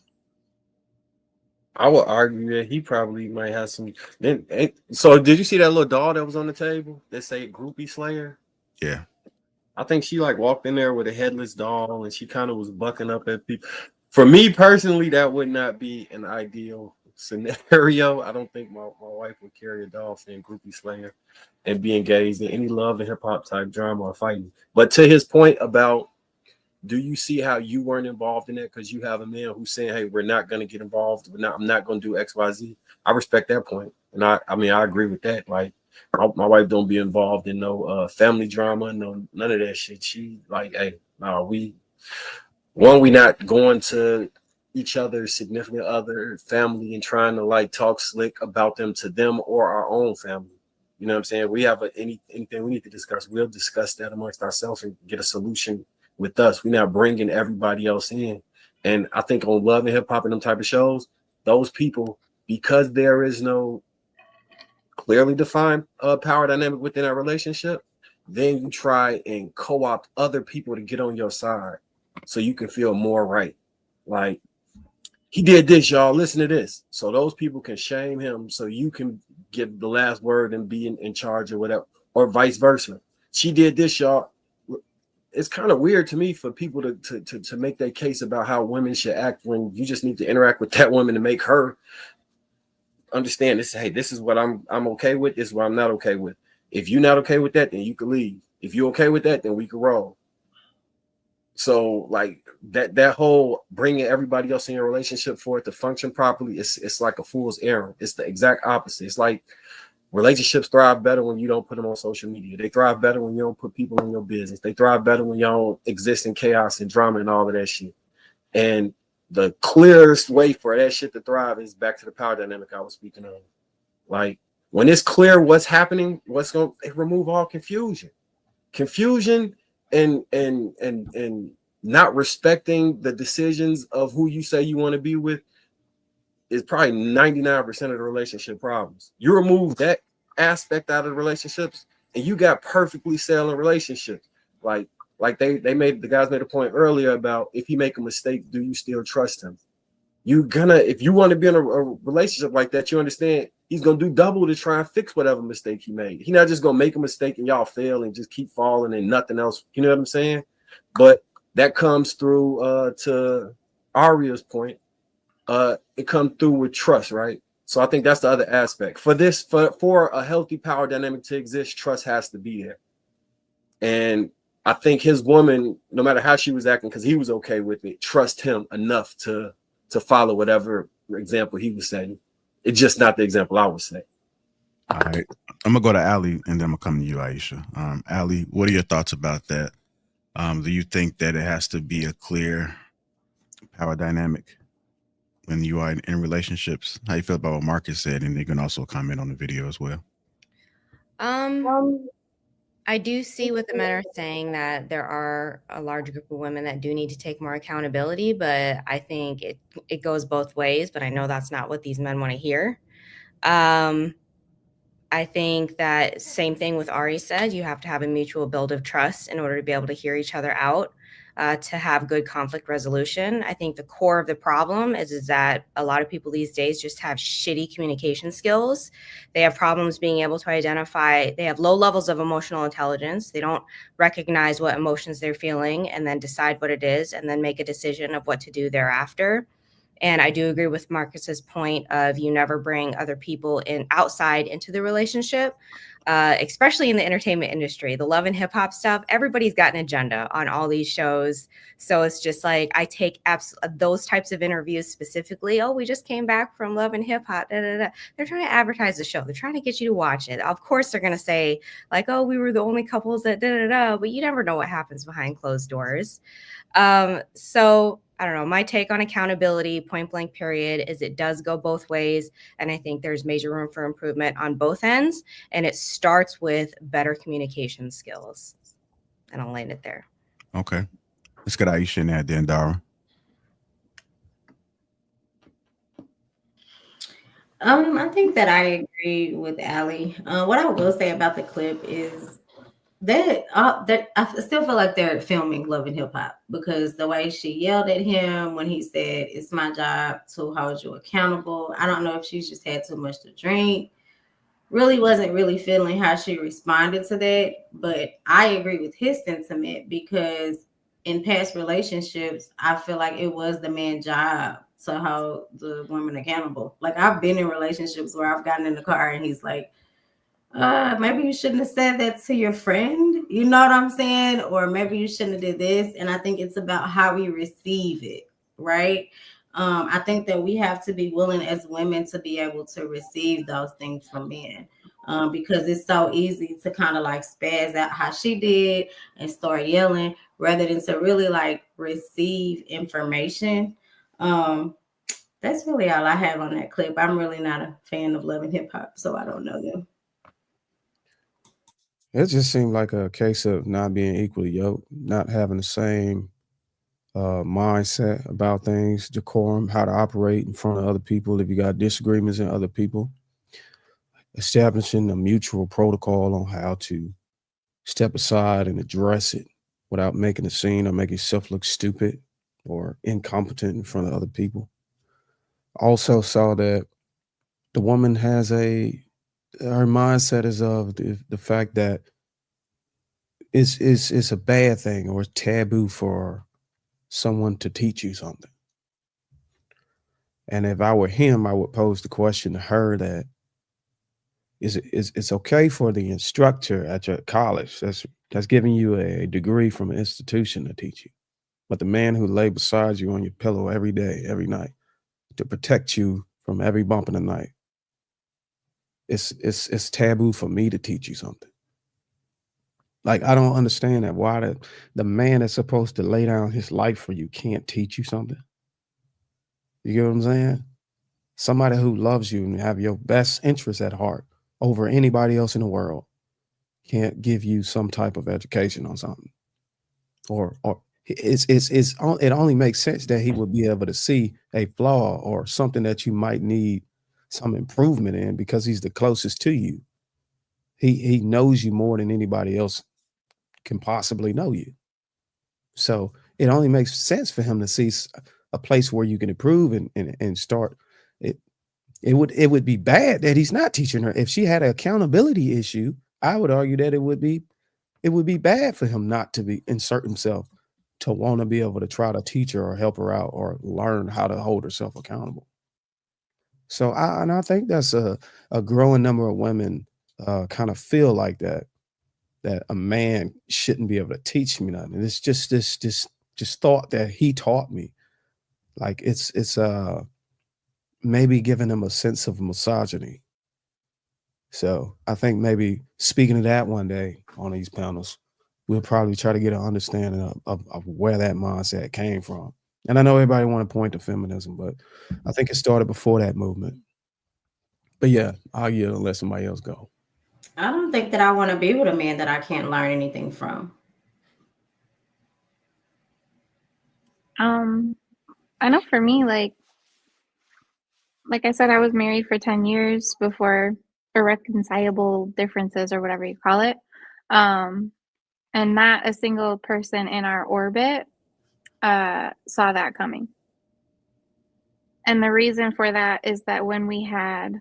I would argue that he probably might have some. So, did you see that little doll that was on the table that say "Groupie Slayer"?
Yeah.
I think she like walked in there with a headless doll, and she kind of was bucking up at people. For me personally, that would not be an ideal scenario. I don't think my wife would carry a doll saying "Groupie Slayer" and be engaged in any love and hip hop type drama or fighting. But to his point about, do you see how you weren't involved in that because you have a man who's saying, "Hey, we're not going to get involved. I'm not going to do X, Y, Z." I respect that point, and I mean, I agree with that. Like, my wife don't be involved in no family drama, none of that shit. She like, hey, no, we not going to each other's significant other family and trying to like talk slick about them to them or our own family. You know what I'm saying? We have anything we need to discuss, we'll discuss that amongst ourselves and get a solution with us. We're not bringing everybody else in. And I think on Love and Hip Hop and them type of shows, those people, because there is no clearly defined power dynamic within our relationship, then you try and co-opt other people to get on your side so you can feel more right. Like, he did this, y'all, listen to this. So those people can shame him so you can give the last word and be in charge or whatever, or vice versa. She did this, y'all. It's kind of weird to me for people to make that case about how women should act when you just need to interact with that woman to make her understand this. Hey, this is what I'm okay with. This is what I'm not okay with. If you're not okay with that, then you can leave. If you're okay with that, then we can roll. So like that whole bringing everybody else in your relationship for it to function properly, it's like a fool's errand. It's the exact opposite. It's like relationships thrive better when you don't put them on social media. They thrive better when you don't put people in your business. They thrive better when you don't exist in chaos and drama and all of that shit. And the clearest way for that shit to thrive is back to the power dynamic I was speaking of. Like, when it's clear what's happening, what's going to remove all confusion. Confusion and not respecting the decisions of who you say you want to be with is probably 99% of the relationship problems. You remove that aspect out of the relationships and you got perfectly sailing relationships. Like the guys made a point earlier about, if he make a mistake, do you still trust him? If you want to be in a relationship like that, you understand he's gonna do double to try and fix whatever mistake he made. He's not just gonna make a mistake and y'all fail and just keep falling and nothing else. You know what I'm saying? But that comes through to Aria's point. It comes through with trust, right? So I think that's the other aspect. For a healthy power dynamic to exist, trust has to be there. And I think his woman, no matter how she was acting, because he was okay with it, trust him enough to follow whatever example he was saying. It's just not the example I would say.
All right. I'm gonna go to Ali and then I'm gonna come to you, Aisha. Ali, what are your thoughts about that? Do you think that it has to be a clear power dynamic when you are in relationships? How you feel about what Marcus said? And you can also comment on the video as well.
I do see what the men are saying, that there are a large group of women that do need to take more accountability, but I think it goes both ways, but I know that's not what these men want to hear. I think that same thing with Ari said, you have to have a mutual build of trust in order to be able to hear each other out, to have good conflict resolution. I think the core of the problem is that a lot of people these days just have shitty communication skills. They have problems being able to identify, they have low levels of emotional intelligence. They don't recognize what emotions they're feeling and then decide what it is and then make a decision of what to do thereafter. And I do agree with Marcus's point of, you never bring other people outside into the relationship, especially in the entertainment industry. The love and hip hop stuff, everybody's got an agenda on all these shows. So it's just like, I take those types of interviews specifically. Oh, we just came back from Love and Hip Hop. They're trying to advertise the show. They're trying to get you to watch it. Of course, they're going to say like, oh, we were the only couples that but you never know what happens behind closed doors. So I don't know, my take on accountability, point blank period, is it does go both ways. And I think there's major room for improvement on both ends. And it starts with better communication skills. And I'll land it there.
Okay. Let's get Aisha in there then, Dara.
I think that I agree with Allie. What I will say about the clip is that I still feel like they're filming Love and Hip Hop, because the way she yelled at him when he said, "It's my job to hold you accountable." I don't know if she's just had too much to drink. Really wasn't really feeling how she responded to that, but I agree with his sentiment, because in past relationships, I feel like it was the man's job to hold the woman accountable. Like, I've been in relationships where I've gotten in the car and he's like, maybe you shouldn't have said that to your friend. You know what I'm saying? Or maybe you shouldn't have did this. And I think it's about how we receive it, right? I think that we have to be willing as women to be able to receive those things from men. Because it's so easy to kind of like spaz out how she did and start yelling, rather than to really like receive information. That's really all I have on that clip. I'm really not a fan of Love and Hip Hop, so I don't know them.
It just seemed like a case of not being equally yoked, not having the same mindset about things, decorum, how to operate in front of other people if you got disagreements in other people, establishing a mutual protocol on how to step aside and address it without making a scene or making yourself look stupid or incompetent in front of other people. Also saw that the woman has her mindset is of the fact that it's a bad thing or it's taboo for someone to teach you something. And if I were him, I would pose the question to her that it's okay for the instructor at your college that's giving you a degree from an institution to teach you. But the man who lay beside you on your pillow every day, every night, to protect you from every bump in the night, it's taboo for me to teach you something. Like, I don't understand that. Why the man that's supposed to lay down his life for you can't teach you something? You get what I'm saying? Somebody who loves you and have your best interests at heart over anybody else in the world can't give you some type of education on something. Or it only makes sense that he would be able to see a flaw or something that you might need some improvement in, because he's the closest to you. He knows you more than anybody else can possibly know you. So it only makes sense for him to see a place where you can improve and start it. It would be bad that he's not teaching her. If she had an accountability issue, I would argue that it would be bad for him not to insert himself to want to be able to try to teach her or help her out or learn how to hold herself accountable. So I think that's a growing number of women kind of feel like that a man shouldn't be able to teach me nothing. It's just this thought that he taught me. Like it's maybe giving him a sense of misogyny. So I think maybe speaking of that one day on these panels, we'll probably try to get an understanding of where that mindset came from. And I know everybody want to point to feminism, but I think it started before that movement. But yeah, I'll yield and let somebody else go.
I don't think that I want to be with a man that I can't learn anything from.
I know for me, like I said, I was married for 10 years before irreconcilable differences or whatever you call it. And not a single person in our orbit saw that coming. And the reason for that is that when we had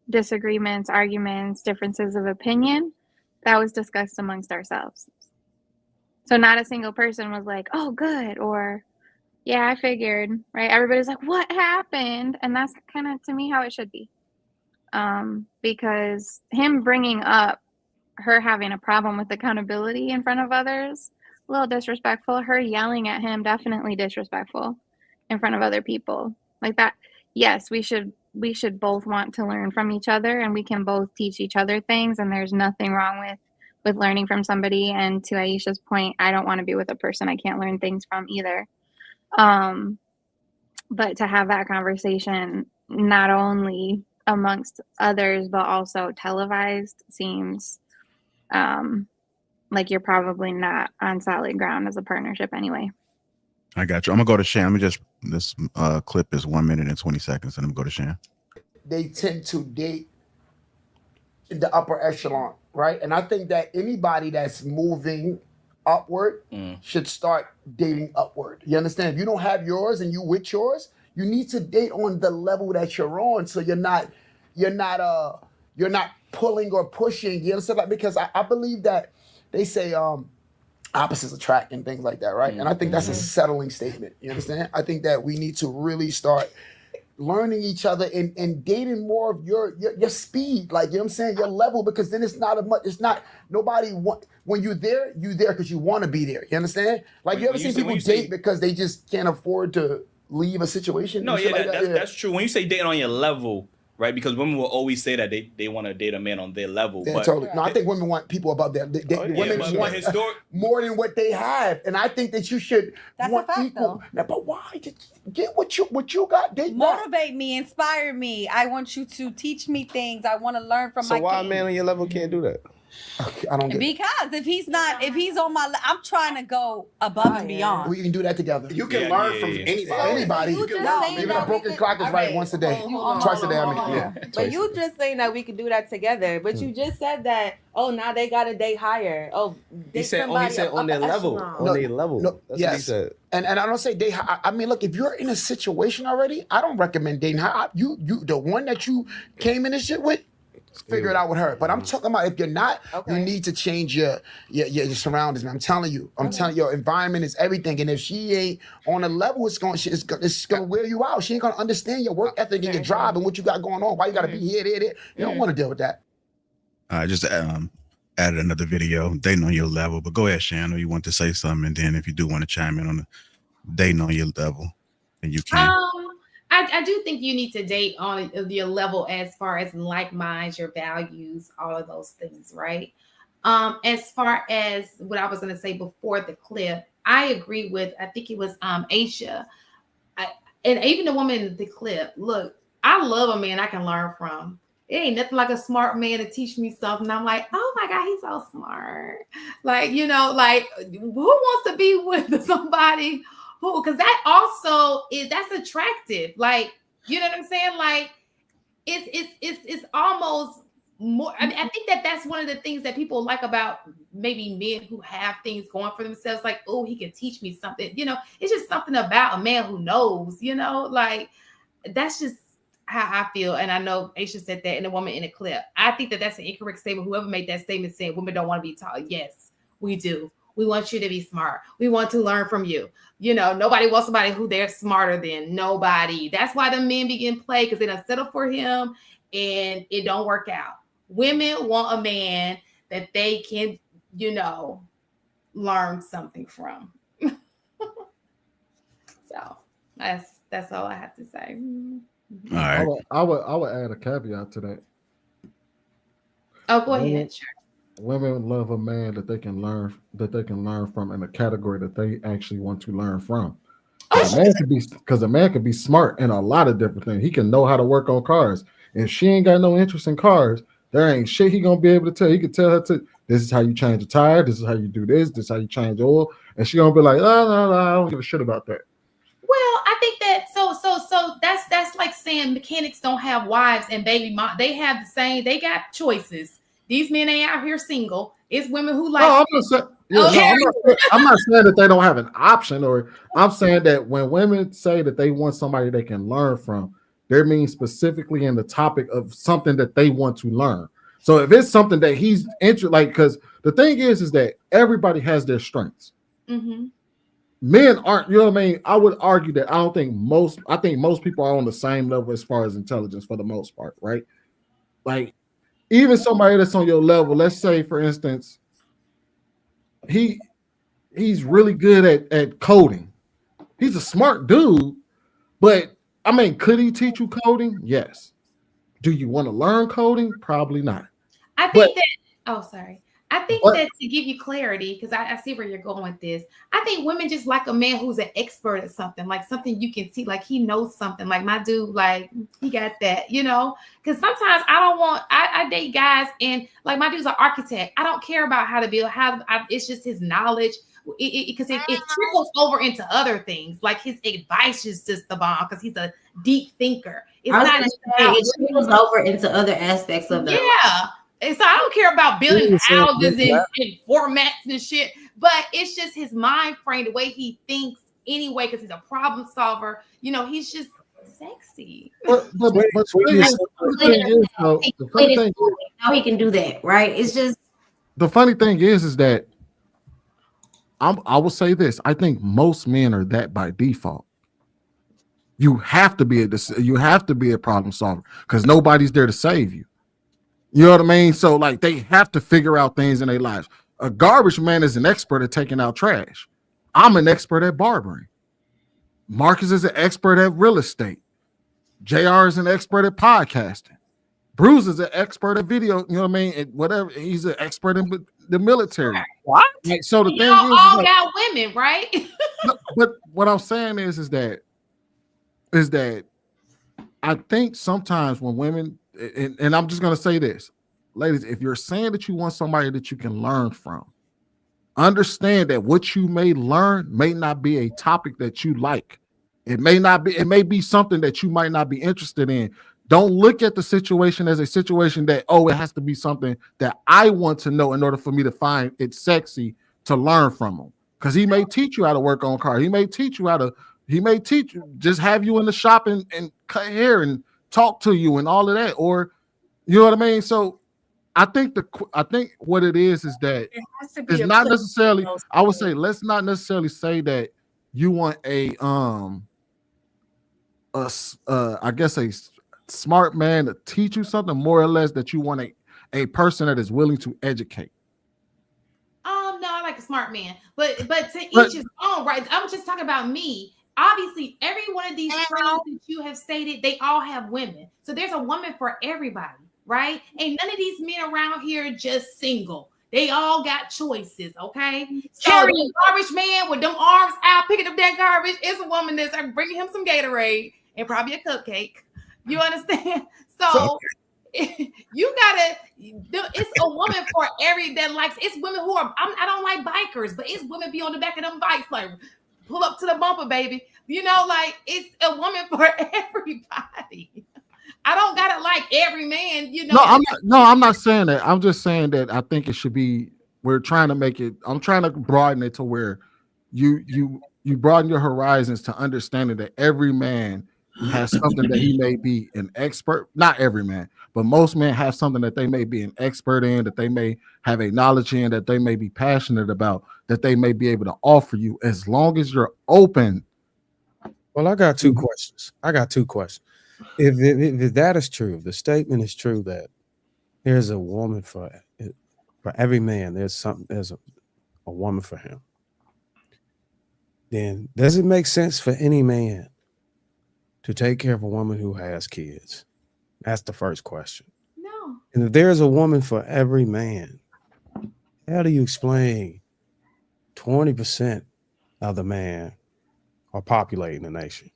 disagreements, arguments, differences of opinion, that was discussed amongst ourselves. So not a single person was like, oh, good, or yeah, I figured, right? Everybody's like, what happened? And that's kind of, to me, how it should be. Because him bringing up her having a problem with accountability in front of others, a little disrespectful. Her yelling at him, definitely disrespectful in front of other people. Like that, yes, we should both want to learn from each other, and we can both teach each other things, and there's nothing wrong with learning from somebody. And to Aisha's point, I don't want to be with a person I can't learn things from either. But to have that conversation not only amongst others but also televised seems like you're probably not on solid ground as a partnership anyway.
I got you. I'm gonna go to Shan. Let me just, this clip is 1 minute and 20 seconds, and I'm gonna go to Shan.
They tend to date in the upper echelon, right? And I think that anybody that's moving upward should start dating upward. You understand? If you don't have yours and you with yours, you need to date on the level that you're on, so you're not pulling or pushing. You understand? Like, because I believe that they say opposites attract and things like that, right? And I think that's a settling statement. You understand? I think that we need to really start learning each other and dating more of your speed, like, you know what I'm saying, your level, because then it's not nobody when you're there because you want to be there. You understand? Like, you ever seen people date because they just can't afford to leave a situation?
No, yeah, that's true. When you say dating on your level, right? Because women will always say that they want to date a man on their level.
Yeah,
but
totally. No, I think women want people above them. Women want more than what they have, and I think that you should want equal. Now, but why? Get what you got.
Motivate me, inspire me. I want you to teach me things. I want to learn from my
So why a
king.
man on your level can't do that?
I don't get it.
Because if he's on my, I'm trying to go above and beyond.
We can do that together. You can learn from anybody.
You just saying
Even a broken clock is right once a day, twice a day. I mean,
But you just saying that we could do that together. But you just said that, oh, now they got a date higher. Oh,
he said on their level. On their level. That's what he said.
And I don't say date. I mean, look, if you're in a situation already, I don't recommend dating. You the one that you came in this shit with, figure it out with her. But I'm talking about if you're not, you need to change your surroundings, man. I'm telling you, your environment is everything. And if she ain't on a level, it's gonna wear you out. She ain't gonna understand your work ethic and your drive and what you got going on. Why you gotta be here, there. You don't want to deal with that.
I just added another video, dating on your level. But go ahead, Shan. I know you want to say something, and then if you do want to chime in on the dating on your level, then you can.
I do think you need to date on your level as far as like minds, your values, all of those things, right? As far as what I was going to say before the clip, I agree with, I think it was Aisha, and even the woman in the clip. Look, I love a man I can learn from. It ain't nothing like a smart man to teach me something. I'm like, oh my God, he's so smart. Like, you know, like, who wants to be with somebody who, because that also is, that's attractive. Like, you know what I'm saying? Like, it's almost more. I mean, I think that's one of the things that people like about maybe men who have things going for themselves. Like, oh, he can teach me something. You know, it's just something about a man who knows, you know, like, that's just how I feel. And I know Aisha said that, and the woman in the clip. I think that's an incorrect statement. Whoever made that statement saying women don't want to be taught. Yes, we do. We want you to be smart. We want to learn from you. You know, nobody wants somebody who they're smarter than. Nobody. That's why the men begin play, because they don't settle for him and it don't work out. Women want a man that they can, you know, learn something from. So that's all I have to say.
All right.
I would add a caveat to that.
Oh, go ahead. Sure.
Women love a man that they can learn from in a category that they actually want to learn from. Because a man could be smart in a lot of different things. He can know how to work on cars. If she ain't got no interest in cars, there ain't shit he gonna be able to tell. He could tell her this is how you change a tire, this is how you do this is how you change oil, and she gonna be like, no, I don't give a shit about that.
Well, I think that so that's like saying mechanics don't have wives and baby mom. They have the same. They got choices. These men ain't out here single. It's women who like.
I'm not saying that they don't have an option, or I'm saying that when women say that they want somebody they can learn from, they mean specifically in the topic of something that they want to learn. So if it's something that he's interested, like, because the thing is that everybody has their strengths.
Mm-hmm.
Men aren't, you know what I mean? I would argue that I think most people are on the same level as far as intelligence for the most part, right? Like, even somebody that's on your level, let's say, for instance, he's really good at coding. He's a smart dude, but I mean, could he teach you coding? Yes. Do you want to learn coding? Probably not.
I think I think that to give you clarity, because I see where you're going with this. I think women just like a man who's an expert at something, like something you can see, like he knows something. Like my dude, like he got that, you know. Because sometimes I date guys and like my dude's an architect. I don't care about how to build. It's just his knowledge. Because it trickles over into other things. Like his advice is just the bomb because he's a deep thinker. It's not
it trickles over into other aspects of the
And so I don't care about building houses and formats and shit, but it's just his mind frame, the way he thinks anyway, because he's a problem solver. You know, he's just sexy.
How he can do that, right? It's just
the funny thing is that I will say this. I think most men are that by default. You have to be a problem solver because nobody's there to save you. You know what I mean? So like they have to figure out things in their lives. A garbage man is an expert at taking out trash. I'm an expert at barbering. Marcus is an expert at real estate. JR is an expert at podcasting. Bruce is an expert at video. You know what I mean? And whatever. He's an expert in the military.
What?
Like, so the thing
Y'all
is,
all got women, right?
but what I'm saying is that I think sometimes when women, and I'm just going to say this, ladies, if you're saying that you want somebody that you can learn from, understand that what you may learn may not be a topic that you like. It may be something that you might not be interested in. Don't look at the situation as a situation that, it has to be something that I want to know in order for me to find it sexy to learn from him. Because he may teach you how to work on cars. He may teach you, just have you in the shop and cut hair and talk to you and all of that. Or, you know what I mean? So I think what it is that it's not necessarily, I would say, let's not necessarily say that you want a smart man to teach you something, more or less that you want a person that is willing to educate.
No, I like a smart man, but to each his own, right? I'm just talking about me. Obviously, every one of these traits that you have stated, they all have women. So there's a woman for everybody, right? And none of these men around here are just single. They all got choices, okay? So the garbage man with them arms out picking up that garbage is a woman that's bringing him some Gatorade and probably a cupcake. You understand? So you gotta. It's a woman for that likes. It's women who are. I don't like bikers, but it's women be on the back of them bikes like pull up to the bumper, baby. You know, like it's a woman for everybody. I don't gotta like every man, you know.
I'm not saying that. I'm just saying that I think it should be. We're trying to make it. I'm trying to broaden it to where you broaden your horizons to understanding that every man has something that he may be an expert. Not every man, but most men have something that they may be an expert in, that they may have a knowledge in, that they may be passionate about, that they may be able to offer you, as long as you're open.
Well, I got two questions. If that is true, the statement is true that there's a woman for every man. There's a woman for him. Then does it make sense for any man to take care of a woman who has kids? That's the first question.
No.
And if there's a woman for every man, how do you explain 20% of the man are populating the nation?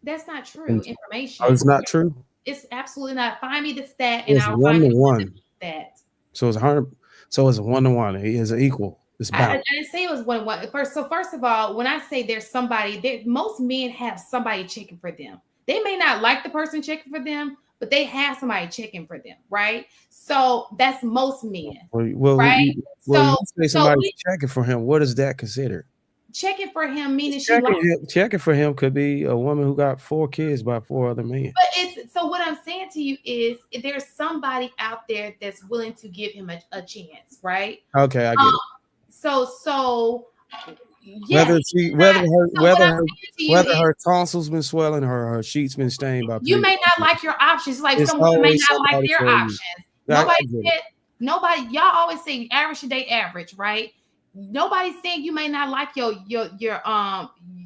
That's not true information.
Oh, it's not true?
It's absolutely not. Find me the stat and
It's
I'll
one
find
to one.
That.
So it's 100. So it's a 1-to-1. He is equal. It's
I
balanced.
didn't say it was 1-1. First of all, when I say there's somebody, most men have somebody checking for them. They may not like the person checking for them, but they have somebody checking for them, right? So that's most men, right?
You say somebody's checking for him. What is that considered?
Checking for him meaning
Checking for him could be a woman who got 4 kids by 4 other men.
But so what I'm saying to you is there's somebody out there that's willing to give him a chance, right?
Okay, I get it.
So yeah,
whether her tonsils been swelling or her sheets been stained by
you may not like your options, like some women may not like their options. Nobody, y'all always say average to date average, right? Nobody's saying you may not like your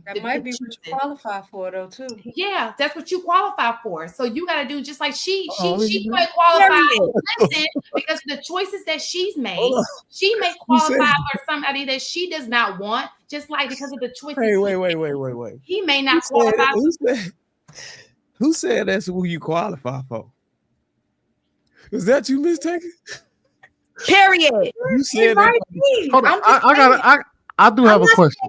That might be what you qualify for, though, too.
Yeah, that's what you qualify for. So you got to do just like she
Oh,
might qualify listen, because of the choices that she's made. She may qualify for somebody that she does not want, just like because of the choices.
Hey, wait.
He may not qualify.
Who said that's who you qualify for? Was that you, Miss Taker?
Period.
You said that.
Hold on, I do have a question.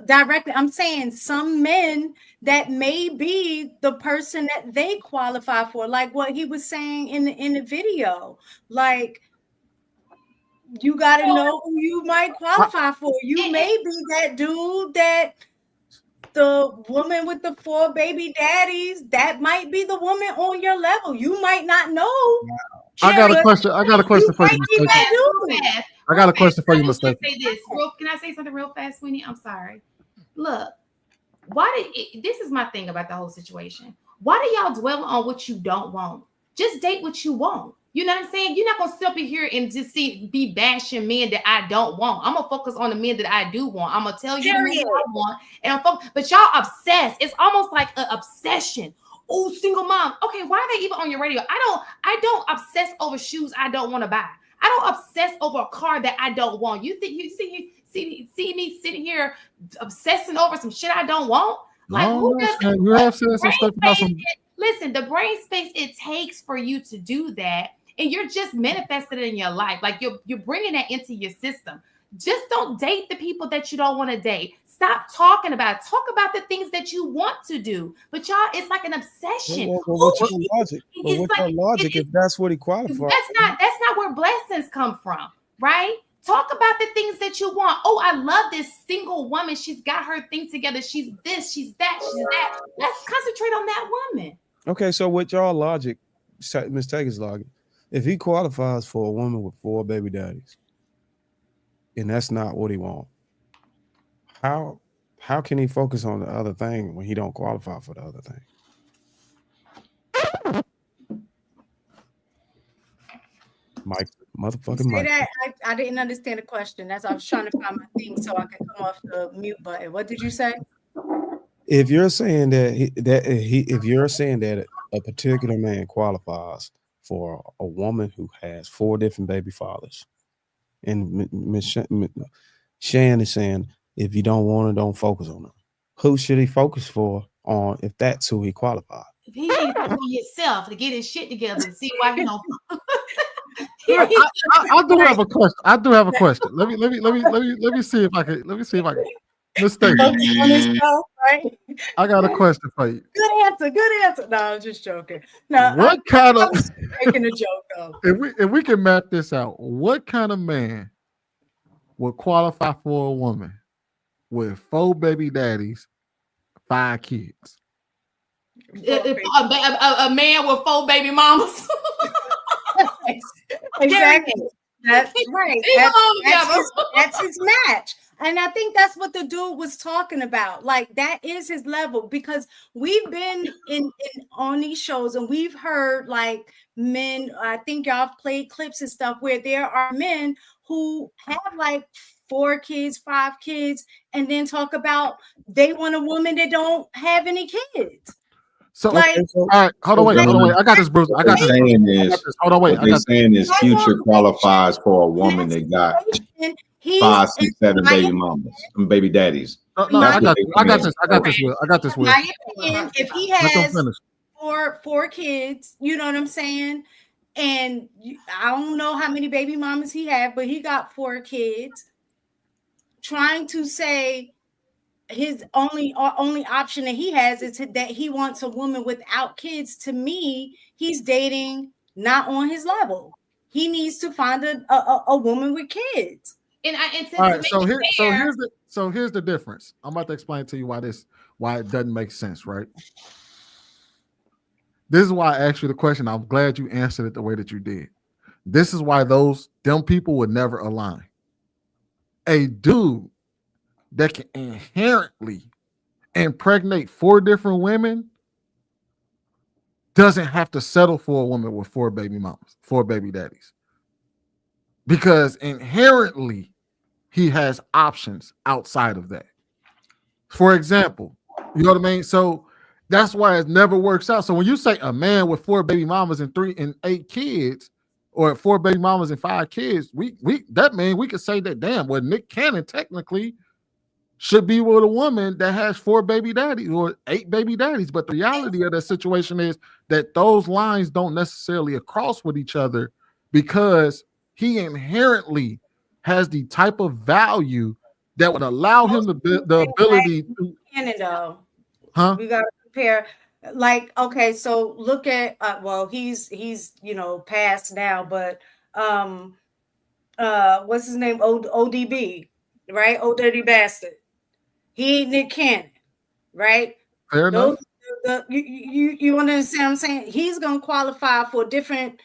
Directly, I'm saying some men that may be the person that they qualify for, like what he was saying in the video. Like, you got to know who you might qualify for. You may be that dude that the woman with the 4 baby daddies, that might be the woman on your level. You might not know.
I got a question for you. I got a question for you, Mistake.
Can I say something real fast, Sweeney? I'm sorry. Look, this is my thing about the whole situation. Why do y'all dwell on what you don't want? Just date what you want. You know what I'm saying? You're not gonna sit up here and just be bashing men that I don't want. I'm gonna focus on the men that I do want. I'm gonna tell you the men that I want, and but y'all obsessed. It's almost like an obsession. Oh, single mom. Okay, why are they even on your radio? I don't obsess over shoes I don't want to buy. I don't obsess over a car that I don't want. You think you see me sitting here obsessing over some shit I don't want? Like, who does
you have said some stuff about some.
Listen, the brain space it takes for you to do that, and you're just manifesting it in your life. Like you're bringing that into your system. Just don't date the people that you don't want to date. Stop talking about it. Talk about the things that you want to do. But y'all, it's like an obsession.
What's your logic? What's your logic if that's what he qualifies?
That's not where blessings come from, right? Talk about the things that you want. Oh, I love this single woman. She's got her thing together. She's this, she's that, she's that. Let's concentrate on that woman.
Okay, so with y'all logic, Miss Taker's logic, if he qualifies for a woman with 4 baby daddies, and that's not what he wants, how can he focus on the other thing when he don't qualify for the other thing? Mike, motherfucking Mike.
I didn't understand the question. That's I was trying to find my thing so I can come off the mute button. What did you say?
If you're saying if you're saying that a particular man qualifies for a woman who has 4 different baby fathers, and Miss Shan is saying if you don't want her, don't focus on her. Who should he focus on if that's who he qualifies?
If he needs to focus on himself to get his shit together and see why he don't.
I do have a question. Let me see if I can. Mistake.
Right?
I got a question for you.
Good answer. No, I'm just joking. No,
what kind of
making a joke though?
If we can map this out, what kind of man would qualify for a woman with 4 baby daddies, 5 kids?
A man with 4 baby mamas.
Exactly. That's right. That's his match. And I think that's what the dude was talking about. Like, that is his level, because we've been in on these shows and we've heard like men, I think y'all have played clips and stuff where there are men who have like 4 kids, 5 kids, and then talk about they want a woman that don't have any kids.
So, like, all right, hold on, wait. I got this, Bruce. Hold on, wait.
What they're saying is Future qualifies for a woman that got 5, 6, 7 baby mamas and baby daddies.
No, I got this, Will.
In my opinion, if he has four kids, you know what I'm saying? And I don't know how many baby mamas he had, but he got 4 kids. Trying to say his only option that he has is that he wants a woman without kids. To me, he's dating not on his level. He needs to find a woman with kids.
And
all right, so here's the difference. I'm about to explain to you why it doesn't make sense, right? This is why I asked you the question. I'm glad you answered it the way that you did. This is why them people would never align. A dude that can inherently impregnate 4 different women doesn't have to settle for a woman with 4 baby mamas, 4 baby daddies, because inherently he has options outside of that. For example, you know what I mean? So that's why it never works out. So when you say a man with 4 baby mamas and 3 and 8 kids, or 4 baby mamas and 5 kids, we that mean we could say that, damn, well, Nick Cannon technically should be with a woman that has 4 baby daddies or 8 baby daddies. But the reality of the situation is that those lines don't necessarily cross with each other, because he inherently has the type of value that would allow him the ability to.
Canada.
Huh?
We gotta compare. Like, okay, so look at well, he's passed now, but what's his name? ODB, right? Old Dirty Bastard. He ain't Nick Cannon, right?
Fair enough.
You understand what I'm saying? He's gonna qualify for a different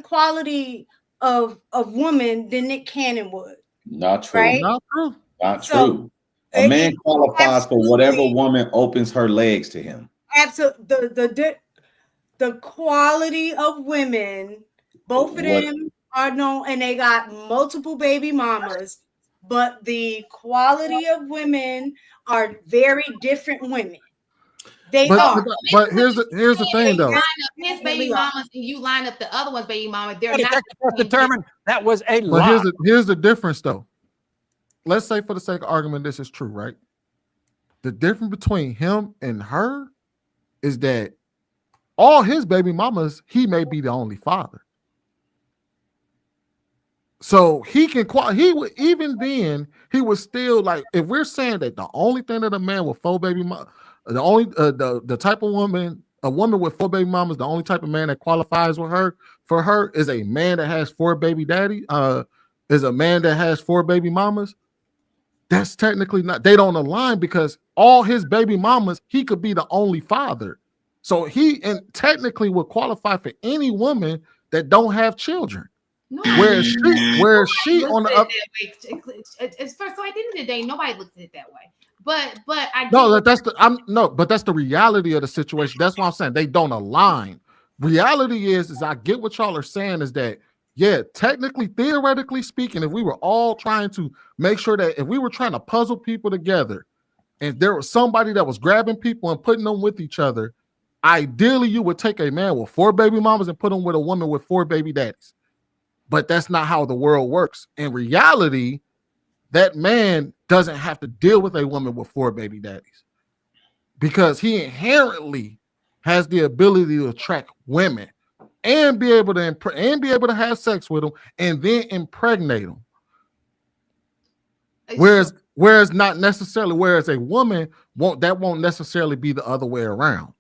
quality of woman than Nick Cannon would.
Not true.
Right?
Not true.
Not
So,
true. A man qualifies for whatever woman opens her legs to him.
Absolutely. The quality of women, both of them are known, and they got multiple baby mamas, but the quality of women are very different women. They are.
But here's the thing, though.
Line up his baby mamas and you line up the other one's baby mama. They're not
That's determined. That was a
But
lie.
here's the difference, though. Let's say, for the sake of argument, this is true, right? The difference between him and her is that all his baby mamas, he may be the only father. So he can he would, even then, he was still like, if we're saying that the only thing that a man with 4 baby mamas, the only the type of woman, a woman with 4 baby mamas, the only type of man that qualifies with her for her is a man that has 4 baby daddy, is a man that has 4 baby mamas. That's technically not, they don't align, because all his baby mamas, he could be the only father. So he and technically would qualify for any woman that don't have children.
No.
Whereas she on the up.
So at the end of the day, nobody looks at it that way. But I
No, but that's the reality of the situation. That's why I'm saying they don't align. Reality is I get what y'all are saying, is that, yeah, technically, theoretically speaking, if we were all trying to make sure that if we were trying to puzzle people together and there was somebody that was grabbing people and putting them with each other, ideally you would take a man with 4 baby mamas and put him with a woman with 4 baby daddies. But that's not how the world works. In reality, that man doesn't have to deal with a woman with 4 baby daddies, because he inherently has the ability to attract women and be able to have sex with them and then impregnate them. Whereas not necessarily, whereas a woman won't necessarily be the other way around.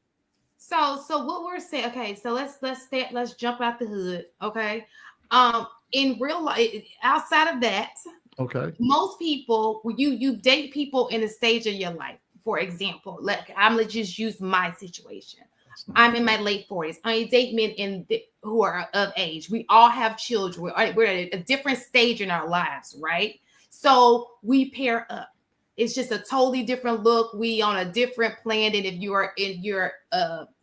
So what we're saying, okay, so let's jump out the hood, okay? In real life, outside of that,
okay,
most people, you date people in a stage of your life. For example, I'm gonna just use my situation. I'm in my late 40s. I date men who are of age. We all have children. We're at a different stage in our lives, right? So we pair up. It's just a totally different look. We on a different plan than if you are in your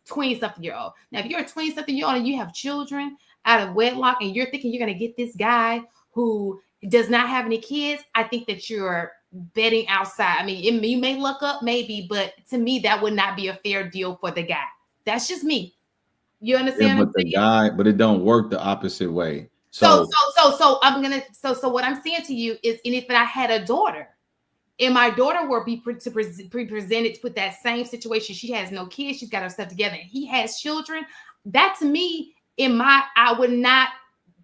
20-something-year-old. Now, if you're a 20-something-year-old and you have children out of wedlock and you're thinking you're going to get this guy who does not have any kids, I think that you're betting outside. I mean, you may look up maybe, but to me, that would not be a fair deal for the guy. That's just me. You understand?
Yeah, but it don't work the opposite way.
So what I'm saying to you is, and if I had a daughter, and my daughter were be presented with that same situation, she has no kids, she's got her stuff together, and he has children, that to me, I would not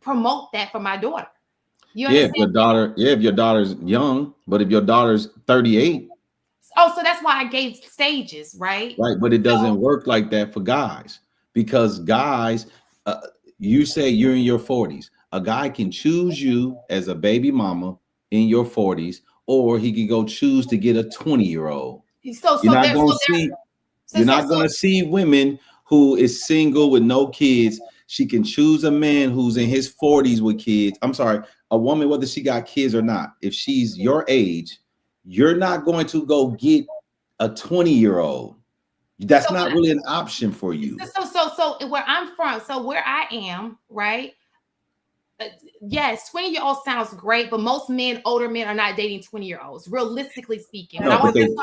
promote that for my daughter. You understand?
If your daughter's young, but if your daughter's 38.
Oh, so that's why I gave stages, right?
Right, but it doesn't work like that for guys, because guys, you say you're in your 40s. A guy can choose you as a baby mama in your 40s, or he can go choose to get a 20-year-old. You're not going to see women who is single with no kids. She can choose a man who's in his 40s with kids. I'm sorry, a woman, whether she got kids or not, if she's your age, you're not going to go get a 20-year-old. That's not really an option for you.
So where I'm from, so where I am, right? Yes, 20-year-old sounds great, but most men, older men, are not dating 20-year-olds, realistically speaking.
No, but they can.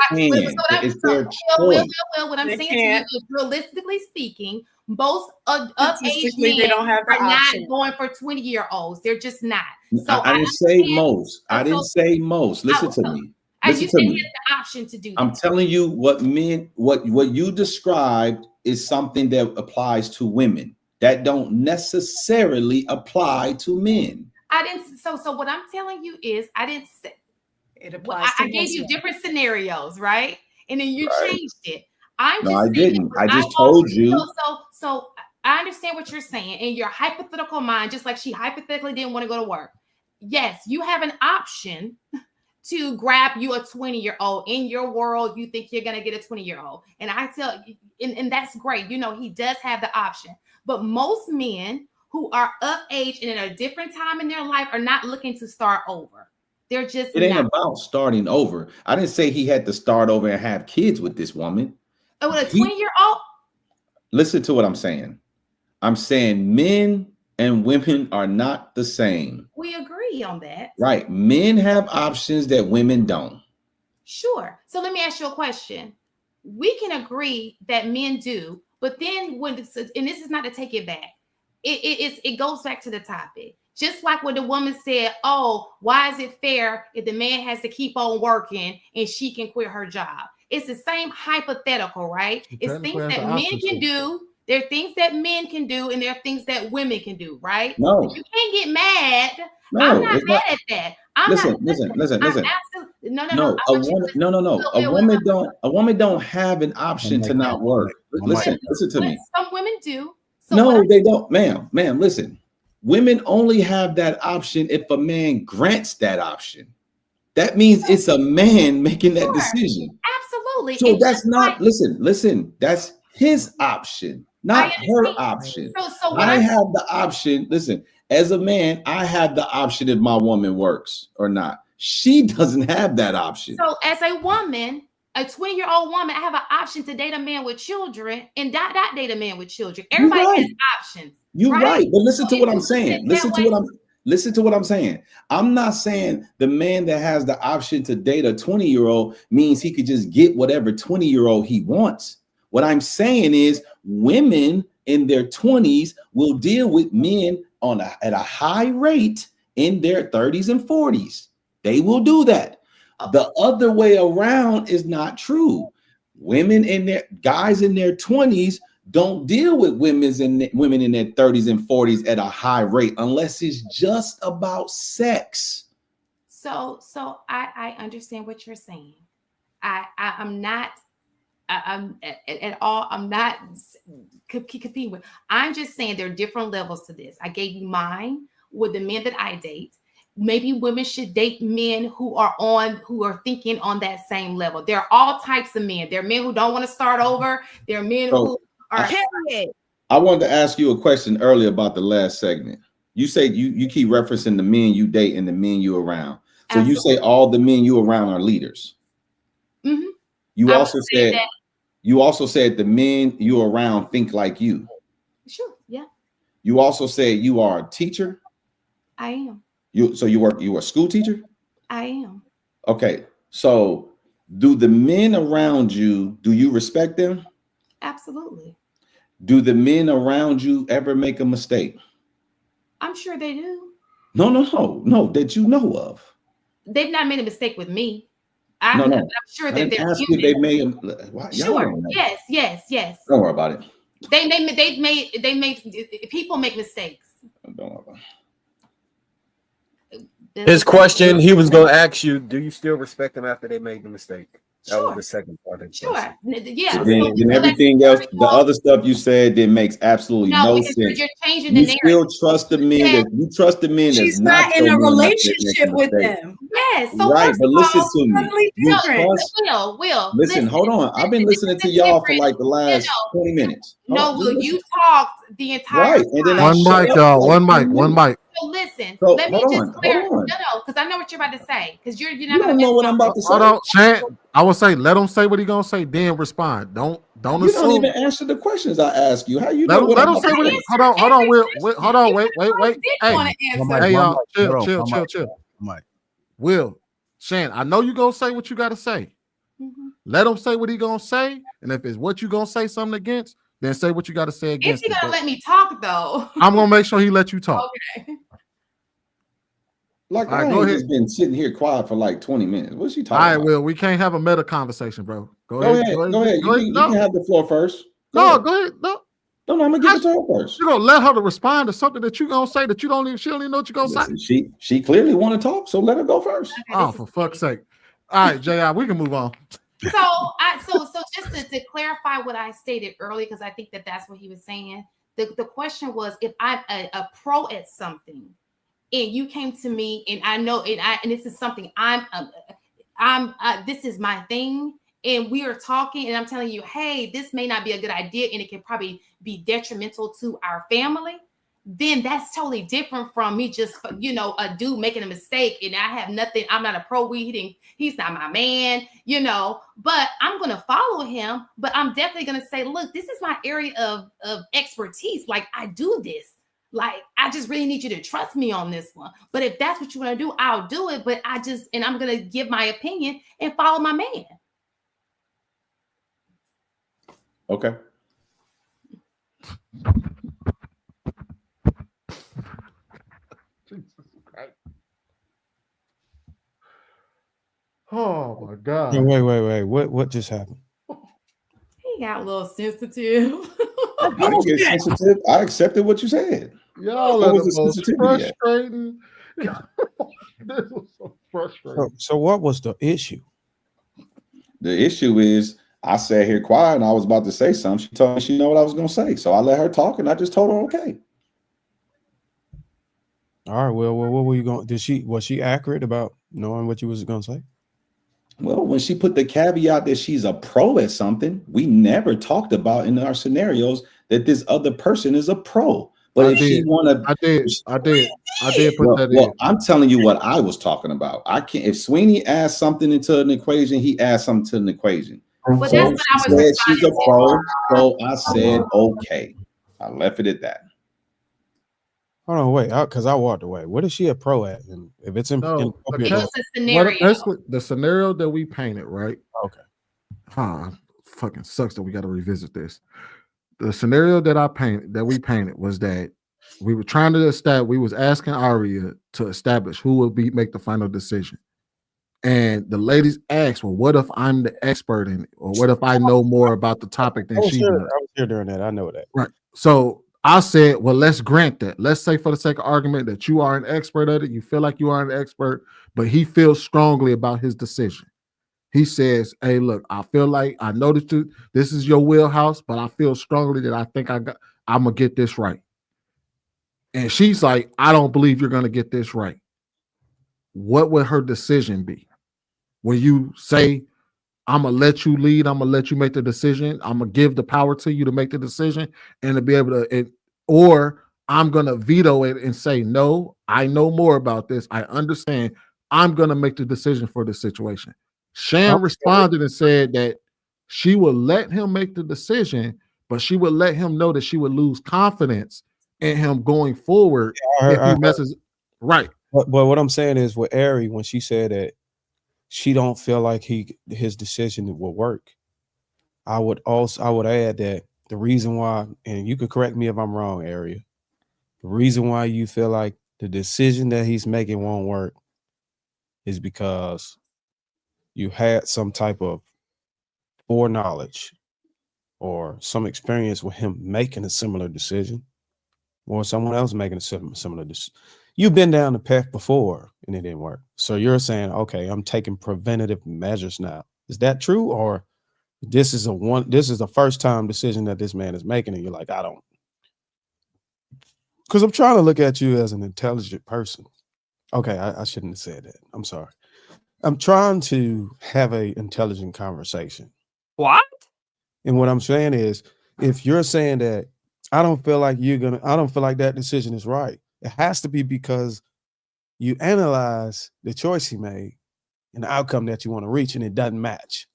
It's their choice.
What I'm
They
saying
can't.
to you is, realistically speaking, most of age
Statistically,
men
they don't have the
are not
option.
going for 20-year-olds. They're just not. So
I didn't say most. I didn't say most. Listen to me. Listen to
he
me.
has the option to do that.
I'm telling you what you described is something that applies to women that don't necessarily apply to men.
I didn't. So what I'm telling you is, I didn't say
it applies.
I gave you different scenarios, right? And then you changed it.
No, I didn't. I just told you.
So I understand what you're saying in your hypothetical mind, just like she hypothetically didn't want to go to work. Yes, you have an option to grab you a 20-year-old. In your world, you think you're going to get a 20-year-old. And I tell you, and that's great. You know, he does have the option. But most men who are of age and at a different time in their life are not looking to start over. They're just
It ain't about starting over. I didn't say he had to start over and have kids with this woman.
With a 20-year-old?
Listen to what I'm saying. I'm saying men and women are not the same.
We agree on that.
Right. Men have options that women don't.
Sure. So let me ask you a question. We can agree that men do, but then and this is not to take it back. It goes back to the topic. Just like when the woman said, oh, why is it fair if the man has to keep on working and she can quit her job? It's the same hypothetical, right? It's things that men can do. There are things that men can do, and there are things that women can do, right?
No.
So you can't get mad.
No,
I'm not mad at that.
Listen. No. A woman don't have an option to not work. Listen to me.
Some women do.
No, they don't, ma'am. Listen. Women only have that option if a man grants that option. That means it's a man making that decision.
Absolutely.
So that's not, listen, that's his option, not her option. I have the option, listen, as a man, I have the option if my woman works or not. She doesn't have that option.
So as a woman, a 20-year-old woman, I have an option to date a man with children and not date a man with children. Everybody has options.
You're right. But listen to what I'm saying. Listen to what I'm saying. I'm not saying the man that has the option to date a 20-year-old means he could just get whatever 20-year-old he wants. What I'm saying is women in their 20s will deal with men at a high rate in their 30s and 40s. They will do that. The other way around is not true. Guys in their 20s don't deal with women in their 30s and 40s at a high rate unless it's just about sex.
So I understand what you're saying. I'm not at all. I'm not competing with. I'm just saying there are different levels to this. I gave you mine with the men that I date. Maybe women should date men who are thinking on that same level. There are all types of men. There are men who don't want to start over. There are men who are.
I wanted to ask you a question earlier about the last segment. You say you keep referencing the men you date and the men you around. So you say all the men you around are leaders.
Mm-hmm.
You also said the men you around think like you.
Sure. Yeah.
You also said you are a teacher.
I am.
You a school teacher?
I am.
Okay. So do the men around you, do you respect them?
Absolutely.
Do the men around you ever make a mistake?
I'm sure they do.
No, that you know of.
They've not made a mistake with me.
I'm
sure that they're
ask you they made them.
Sure. Yes.
Don't worry about it.
They made people make mistakes.
Don't worry about it.
His question, he was going to ask you, do you still respect them after they made the mistake? That was the second part of the question.
Yeah.
Then everything else, the other stuff you said, that makes absolutely no sense.
You're changing the
you
narrative.
Still trust the men you trust the men
She's
that's
not in a relationship with them.
Yes. So
right, but listen to me. Listen, hold on. I've been listening to y'all for like the last 20 minutes.
You talked the entire
right, and then
one mic, y'all. One mic.
So listen,
So,
let me
hold
just
on,
clear.
hold on.
No, because I know what you're about to say. Because you're
You
not gonna
don't know what I'm about to say.
Hold on, Shan. I would say let him say what he gonna say, then respond. Don't
You
assume.
don't even answer the questions I ask you. How you know what
Let
I'm
him
about
say
to
what
say?
he. Hold on, Will. Hold on, wait. Hey,
want to answer.
hey, y'all,
Hold on,
chill.
Mike.
Will, Shan, I know you gonna say what you gotta say. Let him say what he gonna say, and if it's what you gonna say something against, then say what you gotta say
Is
against
he
it.
gonna
But
let me talk though?
I'm gonna make sure he let you talk.
Okay.
Like,
All right,
I
go
ain't
ahead.
just been sitting here quiet for like 20 minutes. What's she
All
talking
right,
about?
Will, we can't have a meta conversation, bro.
Go ahead. You can have the floor first.
Go ahead. No,
I'm gonna give it to her first.
You're gonna let her to respond to something that you gonna say that she don't even know what you're gonna
Listen, she clearly want to talk, so let her go first.
say. Oh, for fuck's sake. All right, JR, we can move on.
So just to clarify what I stated earlier, because I think that's what he was saying. The question was, if I'm a pro at something, and you came to me, and I know, and this is something this is my thing, and we are talking, and I'm telling you, hey, this may not be a good idea, and it can probably be detrimental to our family. Then that's totally different from me just, a dude making a mistake and I have nothing. I'm not a pro weed. He's not my man, but I'm going to follow him. But I'm definitely going to say, look, this is my area of expertise. Like, I do this. Like, I just really need you to trust me on this one. But if that's what you want to do, I'll do it. But I'm going to give my opinion and follow my man.
Okay.
Oh my God.
Wait. What just happened?
He got a little sensitive.
I didn't get sensitive. I accepted what you said.
Y'all
What
are
was
the
the
most
sensitivity at?
frustrating. This was so frustrating.
So what was the issue?
The issue is I sat here quiet and I was about to say something. She told me she know what I was going to say. So I let her talk and I just told her, okay.
All right. Well, what were you going? Was she accurate about knowing what you was going to say?
Well, when she put the caveat that she's a pro at something, we never talked about in our scenarios that this other person is a pro. But if she want to,
I did put that in.
Well, I'm telling you what I was talking about. I can't. If Sweeney asked something into an equation, he asked something to an equation.
Well,
So
that's
she
what I was
said she's a pro. So I said okay. I left it at that.
Hold on, wait, because I walked away. What is she a pro at? And if it's
No,
inappropriate,
the scenario that we painted, right?
Okay.
Fucking sucks that we got to revisit this. The scenario that we painted was that we were trying to establish. We was asking Aria to establish who will make the final decision, and the ladies asked, "Well, what if I'm the expert in it, or what if I know more about the topic than she does?"
I was here during that. I know that.
Right. So I said, well, let's grant that. Let's say for the sake of argument that you are an expert at it. You feel like you are an expert, but he feels strongly about his decision. He says, hey, look, I feel like I noticed this is your wheelhouse, but I feel strongly that I think I'm going to get this right. And she's like, I don't believe you're going to get this right. What would her decision be? When you say, I'm going to let you lead, I'm going to let you make the decision, I'm going to give the power to you to make the decision and to be able to, or I'm going to veto it and say, no, I know more about this. I understand. I'm going to make the decision for the situation. Shan responded and said that she would let him make the decision, but she would let him know that she would lose confidence in him going forward if he messes. Right.
But what I'm saying is with Ari, when she said that she don't feel like his decision will work, I would add that the reason why, and you could correct me if I'm wrong, Ari, the reason why you feel like the decision that he's making won't work is because you had some type of foreknowledge or some experience with him making a similar decision or someone else making a similar decision. You've been down the path before and it didn't work. So you're saying, okay, I'm taking preventative measures now. Is that true? Or this is the first time decision that this man is making and you're like, I don't. Because I'm trying to look at you as an intelligent person. Okay, I shouldn't have said that. I'm sorry. I'm trying to have an intelligent conversation.
What?
And what I'm saying is, if you're saying that I don't feel like that decision is right, It has to be because you analyze the choice he made and the outcome that you want to reach, and it doesn't match.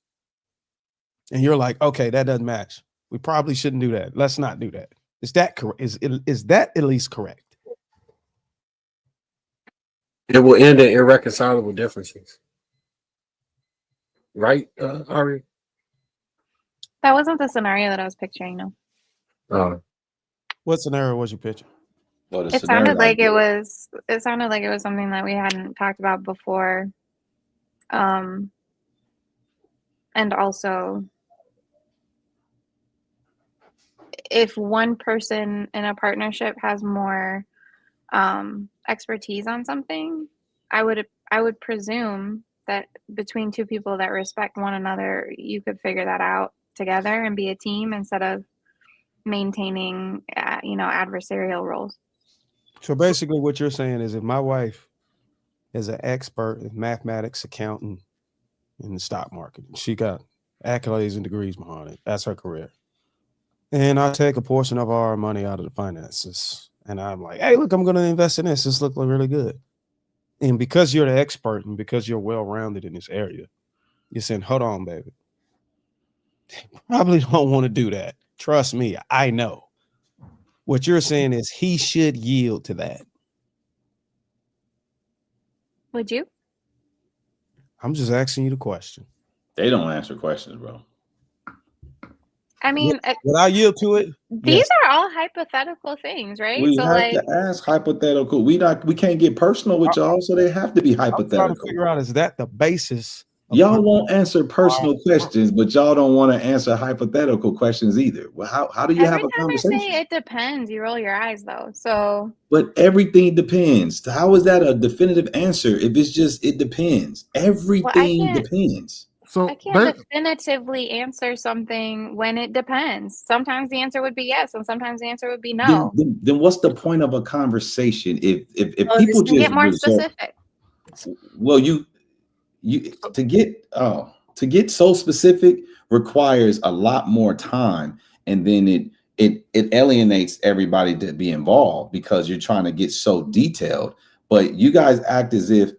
And you're like, okay, that doesn't match. We probably shouldn't do that. Let's not do that. Is that correct? Is that at least correct?
It will end in irreconcilable differences. Right, Ari?
That wasn't the scenario that I was picturing, no.
What scenario was you picturing?
Well,
It sounded like it was something that we hadn't talked about before. And also, if one person in a partnership has more expertise on something, I would presume that between two people that respect one another, you could figure that out together and be a team instead of maintaining adversarial roles.
So basically what you're saying is if my wife is an expert in mathematics, accounting, in the stock market, she got accolades and degrees behind it, that's her career, and I take a portion of our money out of the finances and I'm like, hey, look, I'm going to invest in this. This looks really good. And because you're the expert and because you're well-rounded in this area, you're saying, hold on, baby. Probably don't want to do that. Trust me, I know. What you're saying is he should yield to that.
Would you?
I'm just asking you the question.
They don't answer questions, bro.
I mean,
would I yield to it?
These are all hypothetical things, right?
We
so
have
like,
to ask hypothetical. We can't get personal with y'all, so they have to be hypothetical.
I'm trying to figure out, is that the basis?
Y'all won't answer personal questions, but y'all don't want to answer hypothetical questions either. Well, how do you have a conversation?
I say it depends, you roll your eyes though. So,
but everything depends. How is that a definitive answer if it's just it depends? Everything depends.
I can't definitively answer something when it depends. Sometimes the answer would be yes, and sometimes the answer would be no.
Then what's the point of a conversation if people just
get more specific?
Well, you to get so specific requires a lot more time, and then it alienates everybody to be involved because you're trying to get so detailed. But you guys act as if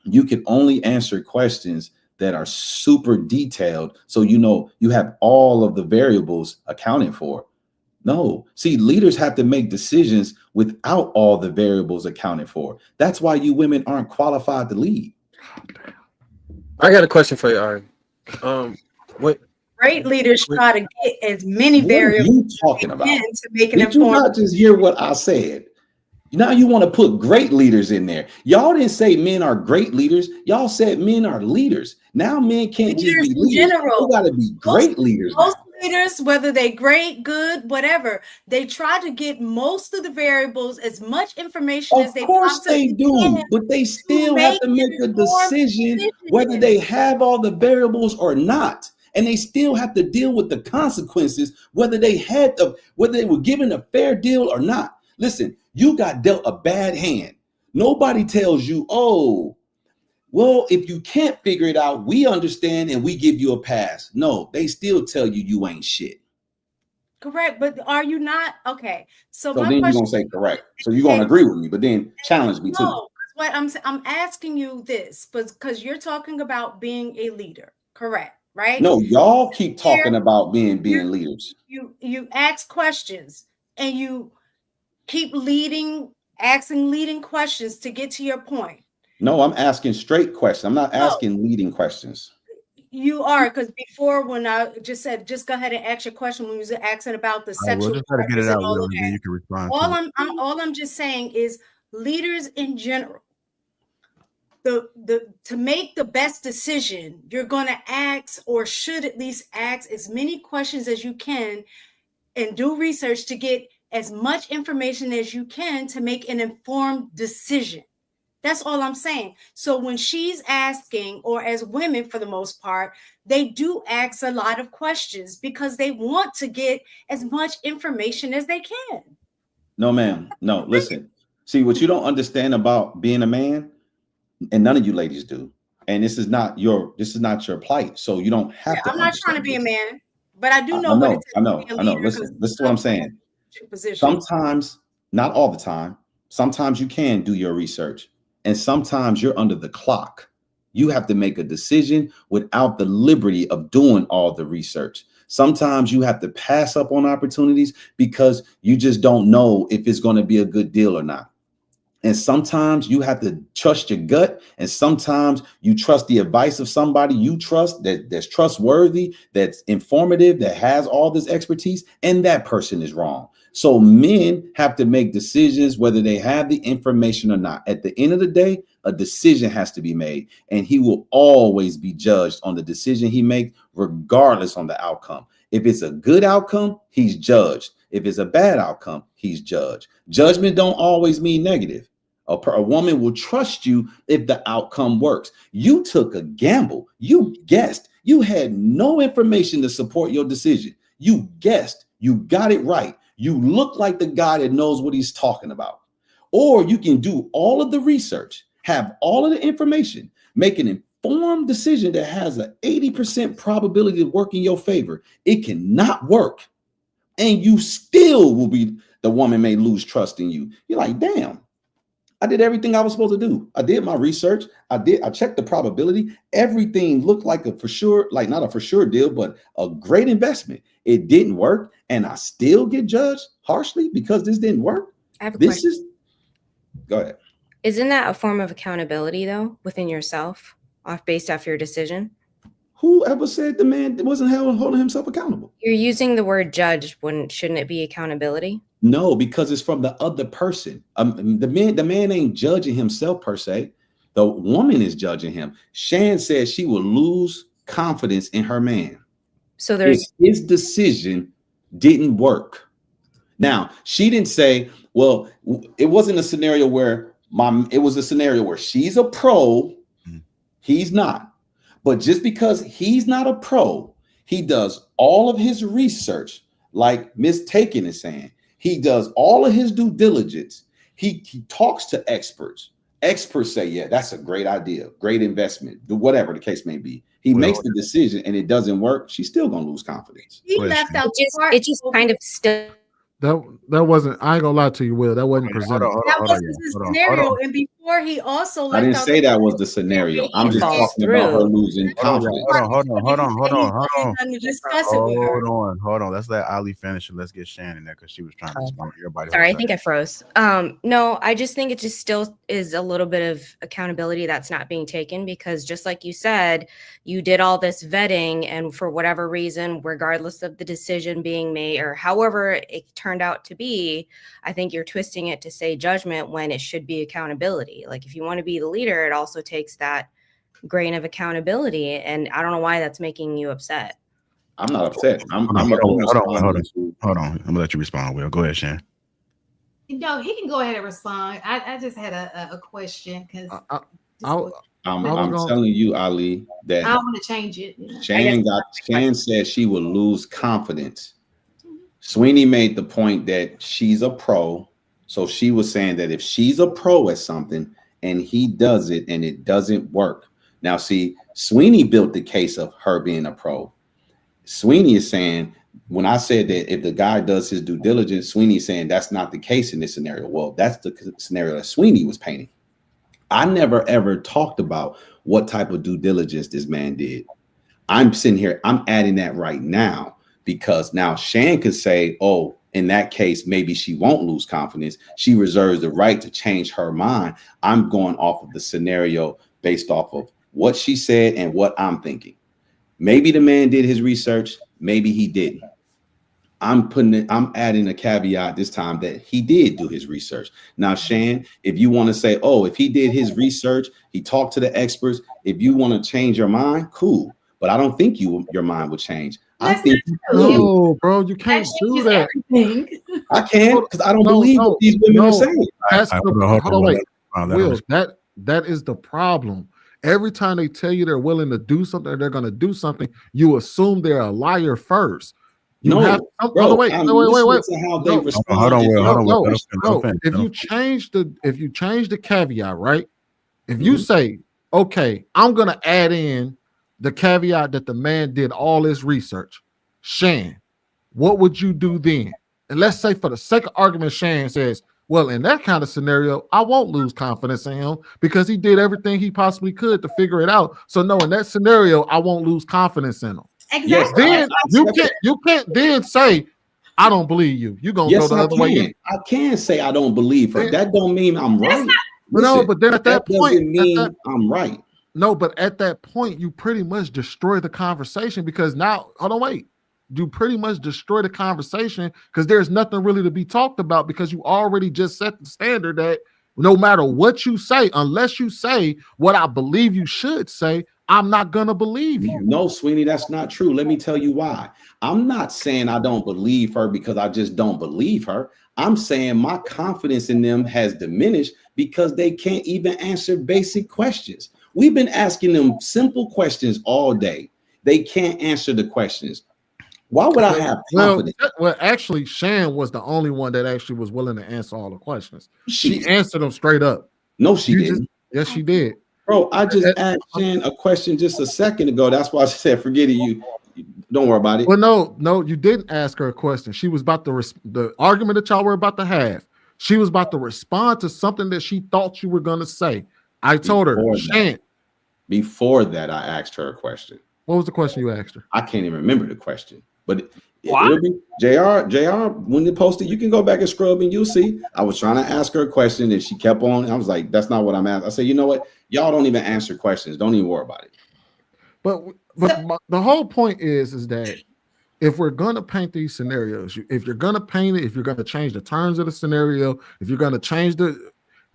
you can only answer questions that are super detailed, so you have all of the variables accounted for. No, see, leaders have to make decisions without all the variables accounted for. That's why you women aren't qualified to lead.
I got a question for you, Ari. What
great leaders try to get as many variables
what are you talking about?
To make an
Did you
informed
not just hear what I said? Now you want to put great leaders in there. Y'all didn't say men are great leaders. Y'all said men are leaders. Now men can't just be leaders.
General,
they got to be great leaders.
Most leaders, whether they great, good, whatever, they try to get most of the variables, as much information as they possibly can. Of course they do,
but they still have to make a decision whether they have all the variables or not. And they still have to deal with the consequences, whether they were given a fair deal or not. Listen, you got dealt a bad hand. Nobody tells you, oh, well, if you can't figure it out, we understand and we give you a pass. No, they still tell you ain't shit.
Correct, but are you not? Okay, so my
then you're gonna say correct. So you're gonna agree with me, but then challenge me too.
No, what I'm asking you this, but because you're talking about being a leader, correct? Right?
No, y'all keep talking about being leaders.
You ask questions and you keep asking leading questions to get to your point.
No, I'm asking straight questions. I'm not asking leading questions.
You are, because before when I just said, just go ahead and ask your question when you were asking about the sexual.
We'll just try to get it out, Will, and then you can respond.
All I'm just saying is leaders in general. To make the best decision, you're going to ask, or should at least ask, as many questions as you can and do research to get as much information as you can to make an informed decision. That's all I'm saying. So when she's asking, or as women for the most part, they do ask a lot of questions because they want to get as much information as they can.
No, ma'am. No, listen. See, what you don't understand about being a man, and none of you ladies do, and this is not your plight, so you don't have to.
I'm not trying to be a man, but I do know
I know,
what it is.
I know. Listen, this is what I'm saying. Sometimes, not all the time,
Sometimes you can do your research, and sometimes you're under the clock. You have to make a decision without the liberty of doing all the research. Sometimes you have to pass up on opportunities because you just don't know if it's going to be a good deal or not. And sometimes you have to trust your gut. And sometimes you trust the advice of somebody you trust that's trustworthy, that's informative, that has all this expertise, and that person is wrong. So men have to make decisions whether they have the information or not. At the end of the day, a decision has to be made, and he will always be judged on the decision he makes, regardless on the outcome. If it's a good outcome, he's judged. If it's a bad outcome, he's judged. Judgment don't always mean negative. A woman will trust you if the outcome works. You took a gamble. You guessed. You had no information to support your decision. You guessed. You got it right. You look like the guy that knows what he's talking about. Or you can do all of the research, have all of the information, make an informed decision that has an 80% probability to work in your favor. It cannot work. And you still will be, the woman may lose trust in you. You're like, damn, I did everything I was supposed to do. I did my research. I checked the probability. Everything looked like a for sure, like not a for sure deal, but a great investment. It didn't work. And I still get judged harshly because this didn't work.
I have a question.
Go ahead.
Isn't that a form of accountability though, within yourself, based off your decision?
Whoever said the man wasn't holding himself accountable?
You're using the word judge when shouldn't it be accountability?
No, because it's from the other person. The man ain't judging himself per se. The woman is judging him. Shan says she will lose confidence in her man.
So there's
his decision didn't work. Now, she didn't say, well, it wasn't a scenario where it was a scenario where she's a pro, he's not. But just because he's not a pro, he does all of his research, like Miss Taken is saying. He does all of his due diligence. He talks to experts. Experts say, yeah, that's a great idea, great investment, whatever the case may be. He makes the decision and it doesn't work. She's still going to lose confidence.
He left out
it just kind of still.
That wasn't, I ain't gonna lie to you, Will. That wasn't presented.
That wasn't the scenario. And before he also left
I didn't
out
say that was the scenario. I'm just talking about her losing confidence.
Hold on.
Discuss it with her.
Hold on. Let's let Ali finish and let's get Shannon there because she was trying to respond to everybody.
Sorry, I think I froze. No, I just think it just still is a little bit of accountability that's not being taken because just like you said, you did all this vetting and for whatever reason, regardless of the decision being made or however it turned out to be, I think you're twisting it to say judgment when it should be accountability. Like if you want to be the leader, it also takes that grain of accountability. And I don't know why that's making you upset.
I'm not upset. Hold on.
I'm gonna let you respond, Will. Go ahead, Shan.
No, he can go ahead and respond. I just had a question because
I'm telling you, Ali, that
I want to change it.
Shan said she will lose confidence. Sweeney made the point that she's a pro. So she was saying that if she's a pro at something and he does it and it doesn't work. Now, see, Sweeney built the case of her being a pro. Sweeney is saying, when I said that if the guy does his due diligence, Sweeney is saying that's not the case in this scenario. Well, that's the scenario that Sweeney was painting. I never, ever talked about what type of due diligence this man did. I'm sitting here, I'm adding that right now because now Shan could say, oh, in that case, maybe she won't lose confidence. She reserves the right to change her mind. I'm going off of the scenario based off of what she said and what I'm thinking. Maybe the man did his research. Maybe he didn't. I'm adding a caveat this time that he did do his research. Now, Shan, if you want to say, oh, if he did his research, he talked to the experts. If you want to change your mind, cool. But I don't think your mind would change. I think
no, bro, you can't do that.
I can't because I don't believe what these women are saying.
Will, that is the problem. Every time they tell you they're willing to do something or they're going to do something, you assume they're a liar first. Wait.
Hold on, Will.
If you change the caveat, right? If you say, okay, I'm going to add in the caveat that the man did all his research, Shan, what would you do then? And let's say for the sake of argument, Shan says, Well, in that kind of scenario, I won't lose confidence in him because he did everything he possibly could to figure it out. So no, in that scenario, I won't lose confidence in him.
Exactly.
Then you can't then say, I don't believe you. You're gonna go the other way.
I can say I don't believe her. That don't mean I'm right.
No, but then at that point,
doesn't mean I'm right.
No, but at that point, you pretty much destroy the conversation because now, hold on, wait. You pretty much destroy the conversation because there's nothing really to be talked about because you already just set the standard that no matter what you say, unless you say what I believe you should say, I'm not gonna believe you.
No, Sweeney, that's not true. Let me tell you why. I'm not saying I don't believe her because I just don't believe her. I'm saying my confidence in them has diminished because they can't even answer basic questions. We've been asking them simple questions all day. They can't answer the questions. Why would I have confidence?
Well, actually, Shan was the only one that actually was willing to answer all the questions. She answered them straight up.
No, she didn't.
Yes, she did.
Bro, I just asked Shan a question just a second ago. That's why I said, forget it. You don't worry about it.
Well, no, you didn't ask her a question. She was about to the argument that y'all were about to have. She was about to respond to something that she thought you were going to say. I told her, Shan.
Before that, I asked her a question.
What was the question you asked her?
I can't even remember the question. But it'll be JR, when you post it, you can go back and scrub and you'll see. I was trying to ask her a question and she kept on. I was like, that's not what I'm asking. I said, you know what? Y'all don't even answer questions. Don't even worry about it.
But the whole point is that if we're going to paint these scenarios, if you're going to paint it, if you're going to change the terms of the scenario, if you're going to change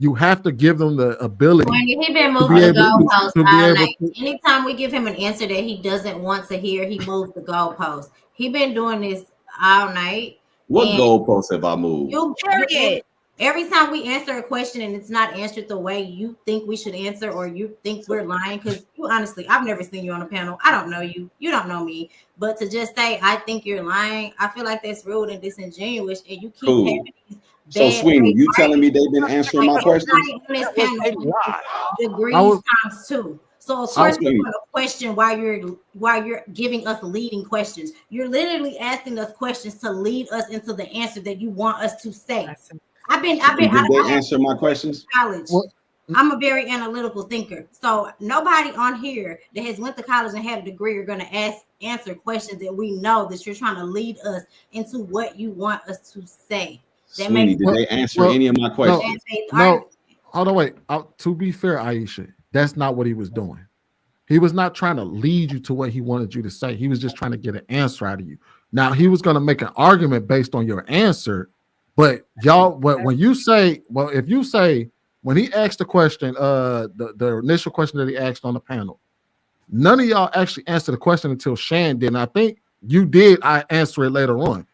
you have to give them the ability.
When he been moving the goalposts all night. Anytime we give him an answer that he doesn't want to hear, he moves the goalposts. He been doing this all night.
What goalposts have I moved?
Every time we answer a question and it's not answered the way you think we should answer, or you think we're lying, because you honestly, I've never seen you on a panel. I don't know you. You don't know me. But to just say, I think you're lying, I feel like that's rude and disingenuous. And you keep having these
so Sweeney, you telling me they've been answering my questions?
Degrees times 2. So of course we're going to question why you're giving us leading questions. You're literally asking us questions to lead us into the answer that you want us to say.
Did they answer my questions?
College. I'm a very analytical thinker. So nobody on here that has went to college and had a degree are going to answer questions that we know that you're trying to lead us into what you want us to say.
Sweeney, did they answer any of my questions?
No. Hold on, wait. To be fair, Aisha, that's not what he was doing. He was not trying to lead you to what he wanted you to say. He was just trying to get an answer out of you. Now, he was going to make an argument based on your answer, but when you say, if you say, when he asked the question, the initial question that he asked on the panel, none of y'all actually answered the question until Shan did. And I think you did. I answer it later on.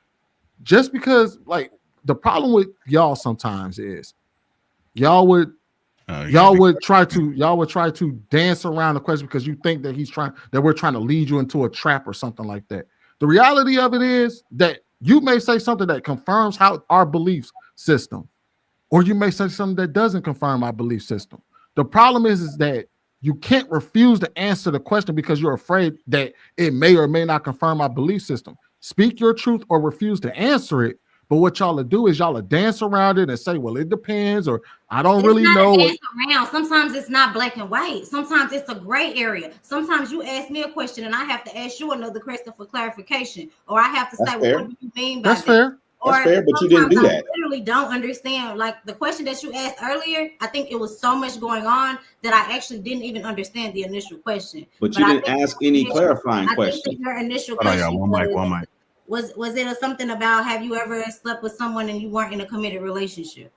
Just because, like, the problem with y'all sometimes is y'all would try to dance around the question because you think that we're trying to lead you into a trap or something like that. The reality of it is that you may say something that confirms our belief system, or you may say something that doesn't confirm our belief system. The problem is that you can't refuse to answer the question because you're afraid that it may or may not confirm our belief system. Speak your truth or refuse to answer it. But what y'all will do is y'all will dance around it and say, well, it depends, or I don't really know.
Sometimes it's not black and white. Sometimes it's a gray area. Sometimes you ask me a question and I have to ask you another question for clarification, or I have to say, well, what do you mean by that?
Fair.
That's fair, but you didn't do that.
I literally don't understand. Like the question that you asked earlier, I think it was so much going on that I actually didn't even understand the initial question.
But you didn't ask any clarifying questions.
Your initial question
one mic.
Was it something about, have you ever slept with someone and you weren't in a committed relationship?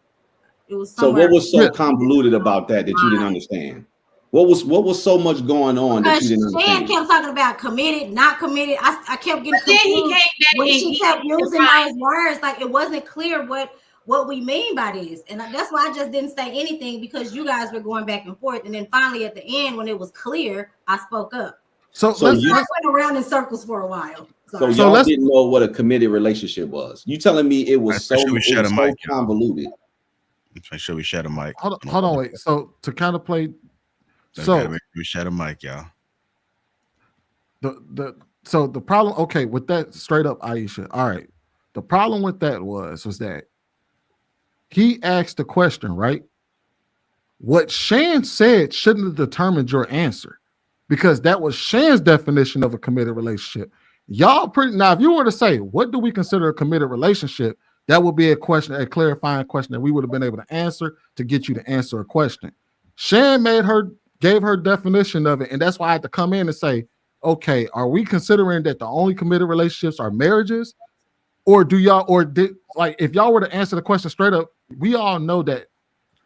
It was.
So what was so convoluted about that you didn't understand? What was so much going on that you didn't understand?
Shan kept talking about committed, not committed. I kept getting confused when she kept using those words. Like it wasn't clear what we mean by this, and that's why I just didn't say anything, because you guys were going back and forth, and then finally at the end when it was clear, I spoke up.
So
you went around in circles for a while.
So y'all didn't know what a committed relationship was. You telling me it was so convoluted?
Make sure we shut a mic.
Hold on, wait. So to kind of play,
we shut a mic, y'all.
The problem, okay, with that straight up, Aisha. All right, the problem with that was that he asked the question, right? What Shan said shouldn't have determined your answer, because that was Shan's definition of a committed relationship. Y'all now, if you were to say, what do we consider a committed relationship? That would be a question, a clarifying question that we would have been able to answer to get you to answer a question. Shan gave her definition of it, and that's why I had to come in and say, okay, are we considering that the only committed relationships are marriages? Or if y'all were to answer the question straight up, we all know that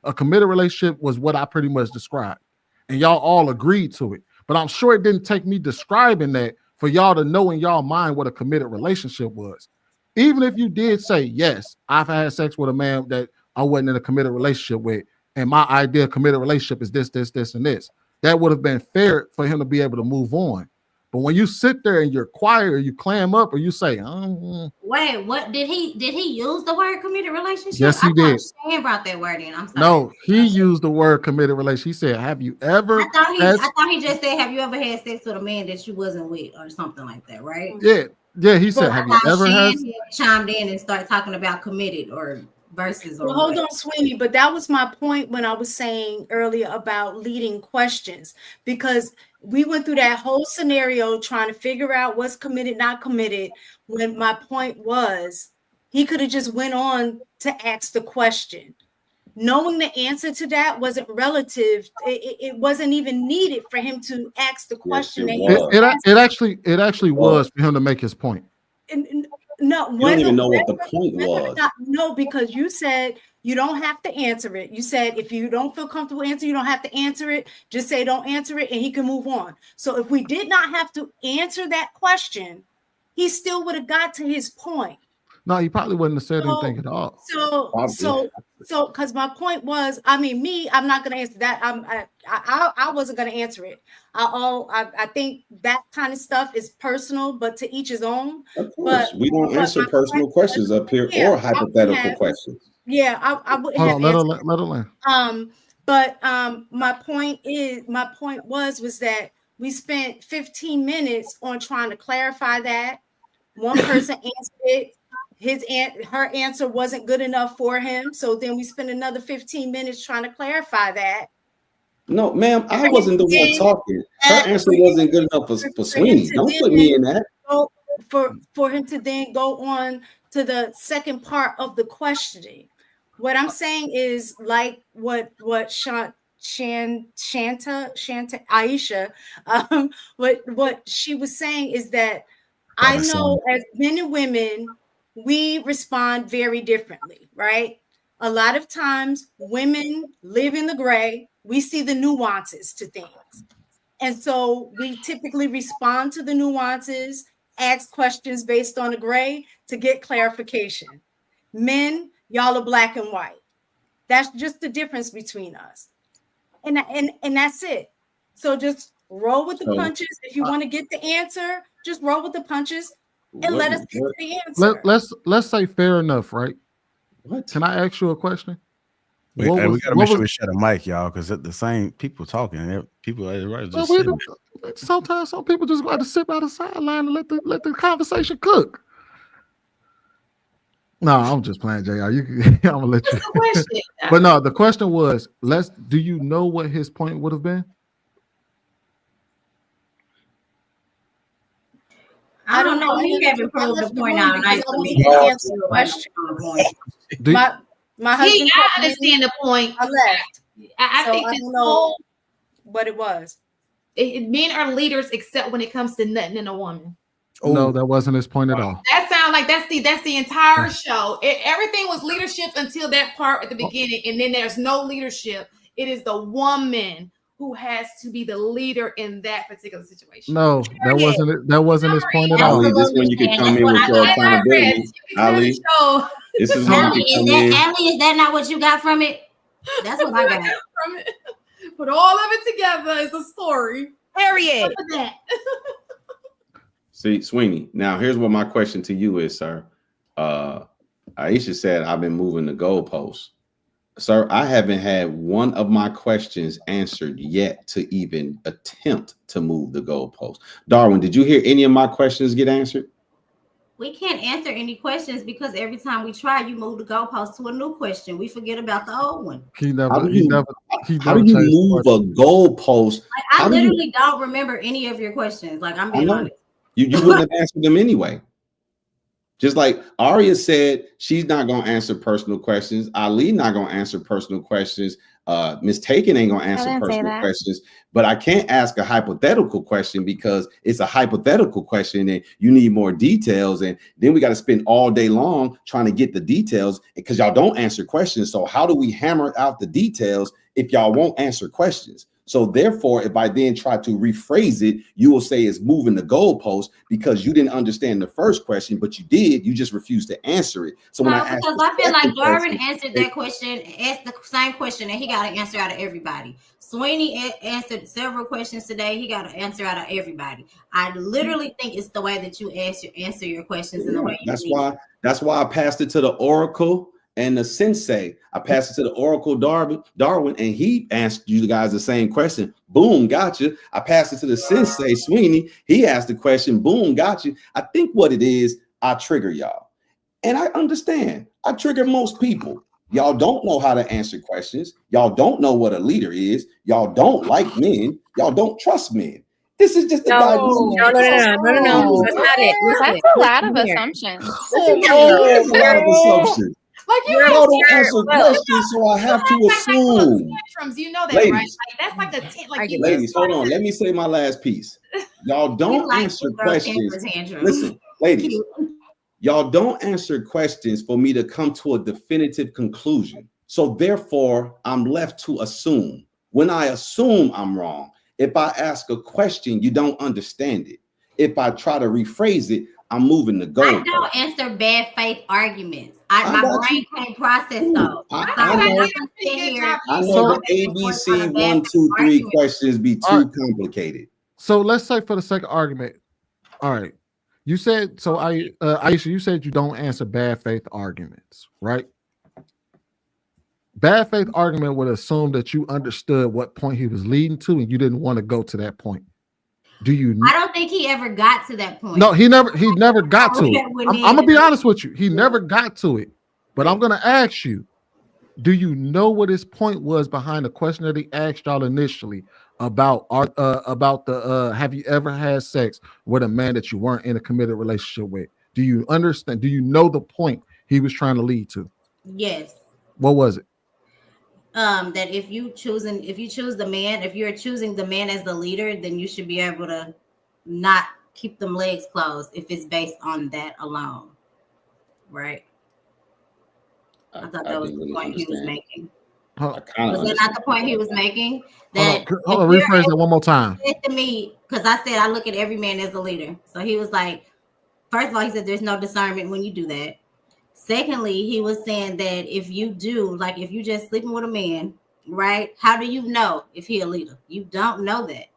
a committed relationship was what I pretty much described, and y'all all agreed to it. But I'm sure it didn't take me describing that for y'all to know in y'all mind what a committed relationship was. Even if you did say, yes, I've had sex with a man that I wasn't in a committed relationship with, and my idea of committed relationship is this, and this, that would have been fair for him to be able to move on. But when you sit there and you're quiet, or you clam up, or you say,
wait, what did he use the word committed relationship?
Yes, he did.
Shane brought that word in. I'm sorry.
No, he used the word committed relationship. He said, have you ever?
I thought he just said, have you ever had sex with a man that you wasn't with, or something like that, right?
Yeah. He said, have you ever had?
Chimed in and started talking about committed or versus.
Well, hold on, Sweeney, but that was my point when I was saying earlier about leading questions, because we went through that whole scenario trying to figure out what's committed, not committed, when my point was he could have just went on to ask the question. Knowing the answer to that wasn't relative. It wasn't even needed for him to ask the question.
It actually was for him to make his point.
No,
you don't even know what the point was.
No, because you said you don't have to answer it. You said if you don't feel comfortable answering, you don't have to answer it. Just say don't answer it, and he can move on. So if we did not have to answer that question, he still would have got to his point.
No, he probably wouldn't have said anything at all.
So, because my point was, I'm not going to answer that. I wasn't going to answer it. I think that kind of stuff is personal, but to each his own.
Of course, we don't answer personal questions up here or hypothetical questions.
Yeah, I wouldn't
Hold
have
on, let her learn.
But my point was that we spent 15 minutes on trying to clarify that. One person answered it. Her answer wasn't good enough for him. So then we spent another 15 minutes trying to clarify that.
No, ma'am, I wasn't the one talking. Her answer wasn't good enough for Sweeney. Don't put me in that.
For him to then go on to the second part of the questioning. What I'm saying is like what Shanta Aisha, what she was saying is that I know as men and women, we respond very differently, right? A lot of times women live in the gray. We see the nuances to things. And so we typically respond to the nuances, ask questions based on the gray to get clarification. Men, y'all are black and white. That's just the difference between us. And that's it. So just roll with the punches. If you want to get the answer, just roll with the punches and let us get the answer.
Let's say fair enough, right? What? Can I ask you a question?
We got to make sure we shut a mic, y'all, because the same people talking. People
sometimes some people just got to sit by the sideline and let the conversation cook. No, I'm just playing, JR. I'm gonna let you. But no, the question was, do you know what his point would have been?
I don't know. He haven't proved the point out nice for me to answer the question.
My husband,
I understand the point.
I left.
I think this whole
what it was.
Men are leaders, except when it comes to nothing in a woman.
No, that wasn't his point at all.
That sounds like that's the entire show. Everything was leadership until that part at the beginning, and then there's no leadership. It is the woman who has to be the leader in that particular situation.
No, that wasn't his point at all.
Ali, this is when you can come in with your accountability. Ali, this is when you can come in.
Ali, is that not what you got from it? That's what I got
from it. Put all of it together is a story.
Period.
See, Sweeney, now here's what my question to you is, sir. Aisha said, I've been moving the goalposts. Sir, I haven't had one of my questions answered yet to even attempt to move the goalpost. Darwin, did you hear any of my questions get answered?
We can't answer any questions because every time we try, you move the goalpost to a new question. We forget about the old one.
How do you move a goalpost?
Like, I literally don't remember any of your questions. Like, I'm being honest.
You wouldn't have answered them anyway. Just like Aria said, she's not going to answer personal questions. Ali not going to answer personal questions. Miss Taken ain't going to answer personal questions. But I can't ask a hypothetical question because it's a hypothetical question and you need more details. And then we got to spend all day long trying to get the details because y'all don't answer questions. So how do we hammer out the details if y'all won't answer questions? So therefore, if I then try to rephrase it, you will say it's moving the goalpost because you didn't understand the first question, but you did. You just refused to answer it. So when I
feel like Darwin answered that question, asked the same question, and he got an answer out of everybody. Sweeney answered several questions today. He got an answer out of everybody. I literally think it's the way that you answer your questions in the way you
That's why I passed it to the Oracle and the Sensei. I passed it to the Oracle Darwin, and he asked you guys the same question. Boom, gotcha. I passed it to the Sensei Sweeney. He asked the question. Boom, gotcha. I think what it is, I trigger y'all. And I understand. I trigger most people. Y'all don't know how to answer questions. Y'all don't know what a leader is. Y'all don't like men. Y'all don't trust men. This is just the
No. That's not it.
That's a lot of assumptions.
A lot of assumptions.
Like you
Y'all don't answer questions, so I have to assume.
You know that,
Ladies,
right? Like that's like a
ladies, hold on. Let me say my last piece. Y'all don't answer questions. Listen, ladies, y'all don't answer questions for me to come to a definitive conclusion. So therefore, I'm left to assume. When I assume I'm wrong, if I ask a question, you don't understand it. If I try to rephrase it, I'm moving the goal.
I don't answer bad faith arguments. My brain can't process those.
I know the ABC 1, 2, 3 questions be too complicated.
So let's say for the sake of argument, all right. You said so. Aisha, you said you don't answer bad faith arguments, right? Bad faith argument would assume that you understood what point he was leading to, and you didn't want to go to that point. Do you?
I don't think he ever got to that point.
No, he never got to it. I'm gonna be honest with you. He never got to it. But I'm gonna ask you, do you know what his point was behind the question that he asked y'all initially about the have you ever had sex with a man that you weren't in a committed relationship with? Do you understand? Do you know the point he was trying to lead to?
Yes.
What was it?
That if you're choosing the man as the leader, then you should be able to not keep them legs closed if it's based on that alone, right? I thought that was the point he was making. Was that not the point he was making? That
hold on, rephrase that one more time.
To me, because I said I look at every man as a leader. So he was like, first of all, he said there's no discernment when you do that. Secondly, he was saying that if you just sleeping with a man, right? How do you know if he a leader? You don't know that.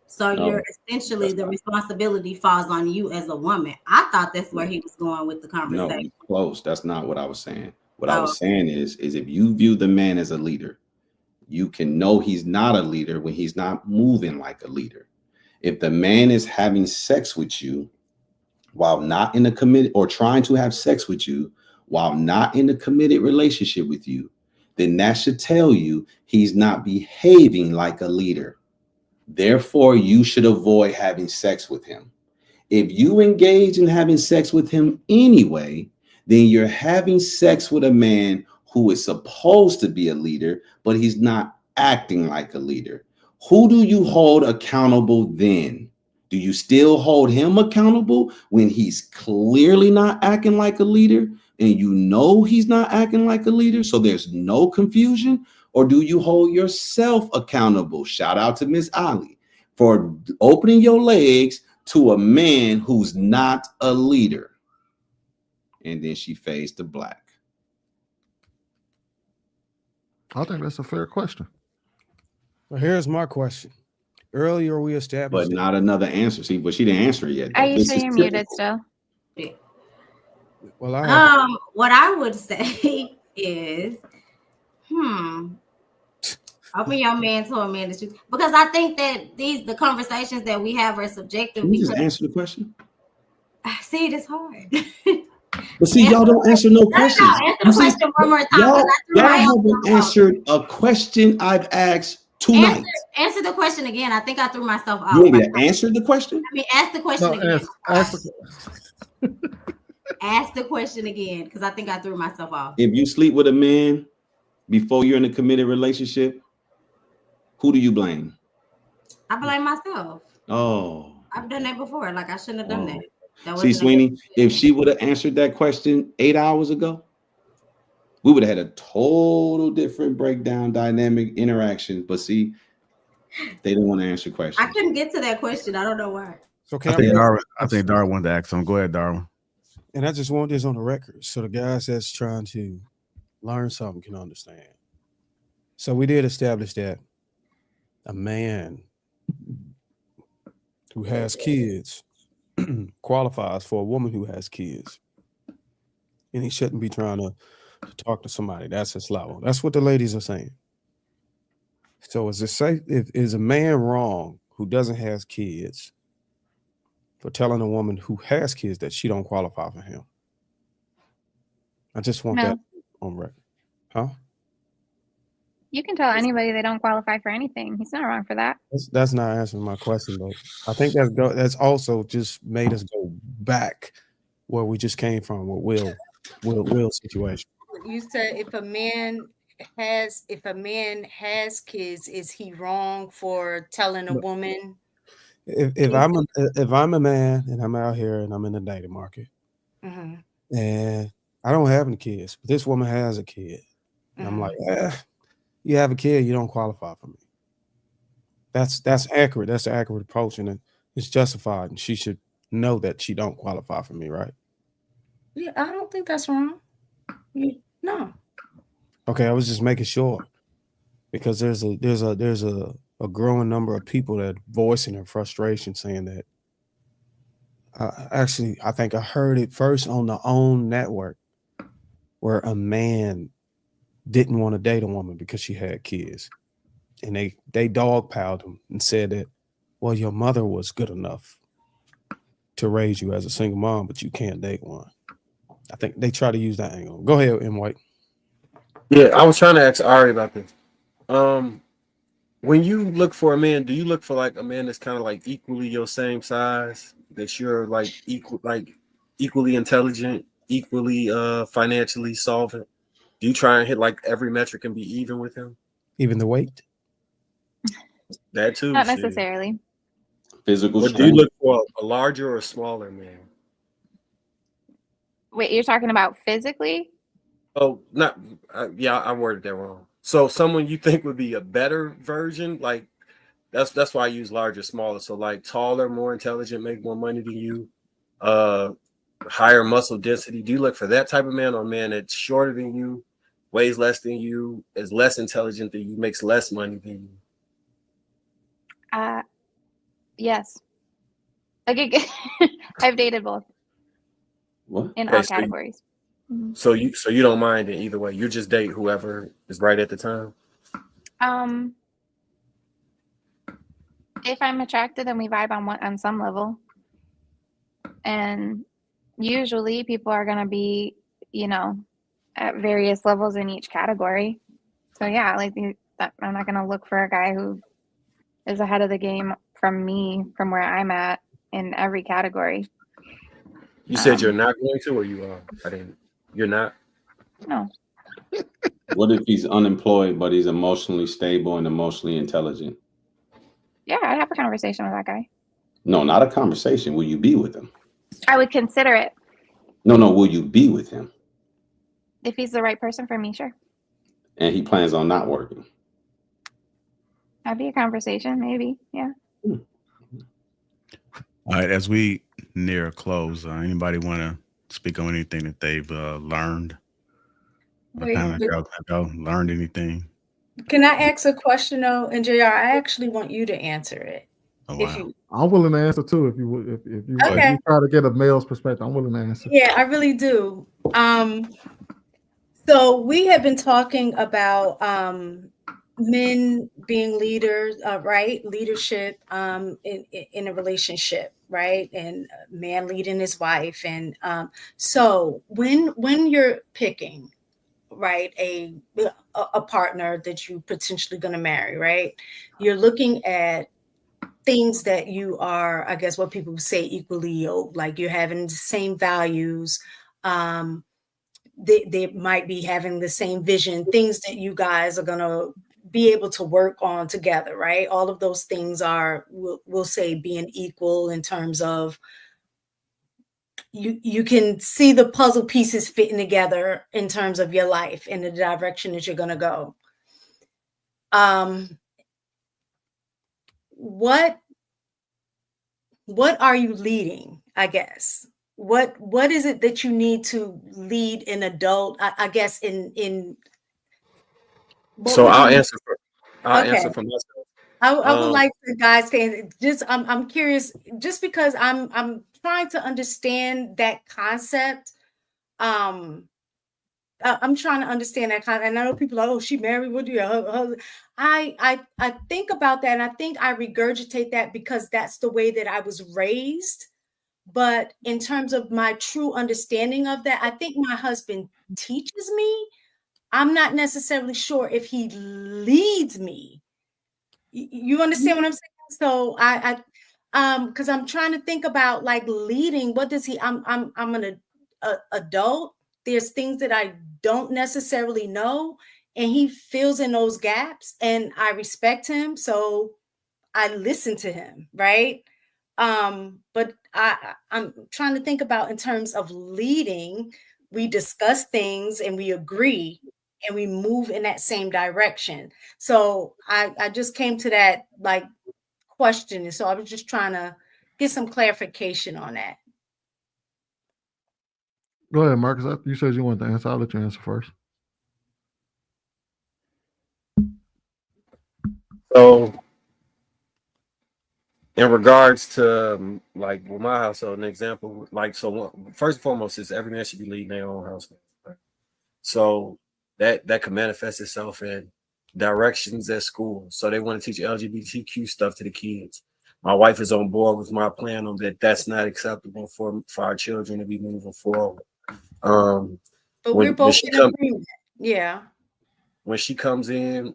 So you're essentially the responsibility falls on you as a woman. I thought that's where he was going with the conversation.
No, close. That's not what I was saying. What I was saying is if you view the man as a leader, you can know he's not a leader when he's not moving like a leader. If the man is having sex with you while not in a committed or trying to have sex with you while not in a committed relationship with you, then that should tell you he's not behaving like a leader. Therefore, you should avoid having sex with him. If you engage in having sex with him anyway, then you're having sex with a man who is supposed to be a leader, but he's not acting like a leader. Who do you hold accountable then? Do you still hold him accountable when he's clearly not acting like a leader and you know he's not acting like a leader, so there's no confusion? Or do you hold yourself accountable? Shout out to Miss Ali for opening your legs to a man who's not a leader. And then she fades to black.
I think that's a fair question.
Well, here's my question. Earlier we established,
but not another answer. See, but she didn't answer it yet.
Aisha, you're muted still.
Well, what I would say is, open your man to a man that you, because I think that the conversations that we have are subjective.
Can you just answer the question?
See, it's hard.
But see, y'all don't answer no questions.
Answer the question one more time.
Y'all haven't answered a question I've asked tonight.
Answer the question again. I think I threw myself off.
You want me to answer the question?
I mean, ask the question again. Ask the question again, because I think I threw myself off.
If you sleep with a man before you're in a committed relationship, who do you blame?
I blame myself.
Oh.
I've done that before. Like, I shouldn't have done that.
See, Sweeney, if she would have answered that question 8 hours ago, we would have had a total different breakdown, dynamic interaction. But see, they didn't want to answer questions.
I couldn't get to that question. I don't know why.
So
I think Darwin wanted to ask something. Go ahead, Darwin.
And I just want this on the record so the guys that's trying to learn something can understand. So we did establish that a man who has kids qualifies for a woman who has kids. And he shouldn't be trying to talk to somebody. That's his level. That's what the ladies are saying. So is it safe? Is a man wrong who doesn't have kids for telling a woman who has kids that she don't qualify for him? I just want that on record. Huh?
You can tell anybody they don't qualify for anything. He's not wrong for that.
That's not answering my question, but I think that's also just made us go back where we just came from with Will's situation.
You said if a man has kids, is he wrong for telling a woman?
If I'm a man and I'm out here and I'm in the dating market, and I don't have any kids, but this woman has a kid, and I'm like, you have a kid, you don't qualify for me. That's accurate. That's the accurate approach, and it's justified. And she should know that she don't qualify for me, right?
Yeah, I don't think that's wrong. No.
Okay, I was just making sure because there's a growing number of people that voicing their frustration, saying that. Actually, I think I heard it first on the OWN network, where a man didn't want to date a woman because she had kids, and they dogpiled him and said that, well, your mother was good enough to raise you as a single mom, but you can't date one. I think they try to use that angle. Go ahead, M. White.
Yeah, I was trying to ask Ari about this. When you look for a man, do you look for like a man that's kind of like equally your same size, that you're like equally intelligent, equally financially solvent? Do you try and hit like every metric and be even with him?
Even the weight?
That too.
Not necessarily.
Physical
strength. Do you look for a larger or smaller man?
Wait, you're talking about physically?
Oh, not yeah, I worded that wrong. So someone you think would be a better version, like that's why I use larger, smaller. So like taller, more intelligent, make more money than you, higher muscle density. Do you look for that type of man, or a man that's shorter than you, weighs less than you, is less intelligent than you, makes less money than you?
Yes. Like I've dated both.
What?
In all categories.
So you don't mind it either way. You just date whoever is right at the time.
If I'm attracted, then we vibe on some level, and usually people are gonna be, at various levels in each category. So yeah, like I'm not gonna look for a guy who is ahead of the game from where I'm at in every category.
You said you're not going to, or you are? You're not?
No.
What if he's unemployed, but he's emotionally stable and emotionally intelligent?
Yeah, I'd have a conversation with that guy.
No, not a conversation. Will you be with him?
I would consider it.
No, will you be with him?
If he's the right person for me, sure.
And he plans on not working?
That'd be a conversation, maybe. Yeah.
All right, as we near a close, anybody want to speak on anything that they've learned? Learned anything?
Can I ask a question though? And JR, I actually want you to answer it.
Oh, wow.
I'm willing to answer too if you
Okay.
try to get a male's perspective. I'm willing to answer.
Yeah, I really do. So we have been talking about
men being leaders, right? Leadership in a relationship, right? And man leading his wife. And so when you're picking, right, a partner that you potentially going to marry, right? You're looking at things that you are, I guess, what people say equally yoked, like you're having the same values. They might be having the same vision, things that you guys are going to be able to work on together, right? All of those things are, we'll say, being equal in terms of you can see the puzzle pieces fitting together in terms of your life and the direction that you're going to go. What are you leading, I guess? What is it that you need to lead an adult, I guess, in
so I'll answer for myself.
I would like the guys to just, I'm curious, just because I'm trying to understand that concept. I'm trying to understand that concept, and I know people are, oh, she married, what do you? I think about that, and I think I regurgitate that because that's the way that I was raised. But in terms of my true understanding of that, I think my husband teaches me. I'm not necessarily sure if he leads me. You understand what I'm saying? So I because I'm trying to think about like leading. What does he? I'm an adult. There's things that I don't necessarily know, and he fills in those gaps, and I respect him, so I listen to him, right? But I'm trying to think about in terms of leading. We discuss things and we agree and we move in that same direction. So I just came to that like question. And so I was just trying to get some clarification on that.
Go ahead, Marcus. You said you wanted to answer. I'll let you answer first.
So, in regards to like with my household, an example, like, so first and foremost is every man should be leading their own household. Right? So that can manifest itself in directions at school. So they want to teach LGBTQ stuff to the kids. My wife is on board with my plan on that. That's not acceptable for our children to be moving forward.
But we're both in agreement. Yeah.
When she comes in,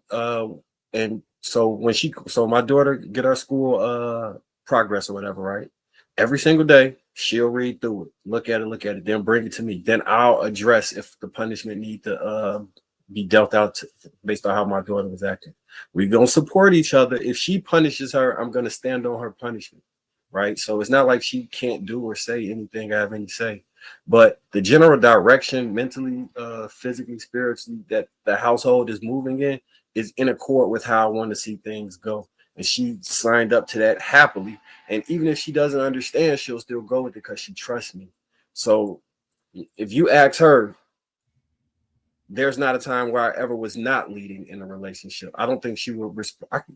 and so my daughter get her school progress or whatever, right? Every single day, she'll read through it, look at it, then bring it to me. Then I'll address if the punishment need to be dealt out based on how my daughter was acting. We're gonna support each other. If she punishes her, I'm gonna stand on her punishment, right? So it's not like she can't do or say anything I have any say. But the general direction, mentally, physically, spiritually, that the household is moving in is in accord with how I want to see things go. And she signed up to that happily. And even if she doesn't understand, she'll still go with it because she trusts me. So if you ask her, there's not a time where I ever was not leading in a relationship. I don't think she would respect.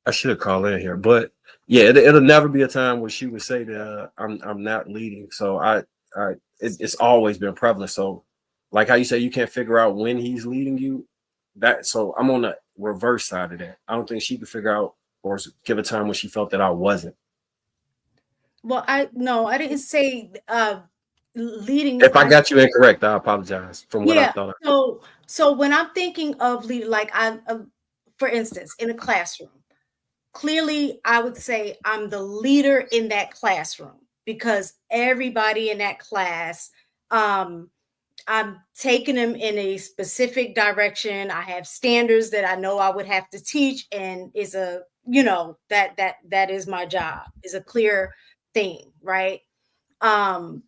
I should have called in here, but yeah, it'll never be a time where she would say that I'm not leading. So it's always been prevalent. So like how you say you can't figure out when he's leading you, so I'm on the reverse side of that. I don't think she could figure out or give a time when she felt that I wasn't.
Well, I didn't say leading.
If I got you incorrect, I apologize from what I thought.
So when I'm thinking of leading, like for instance, in a classroom, clearly I would say I'm the leader in that classroom because everybody in that class, I'm taking them in a specific direction. I have standards that I know I would have to teach, and is a, that is my job, is a clear thing, right? I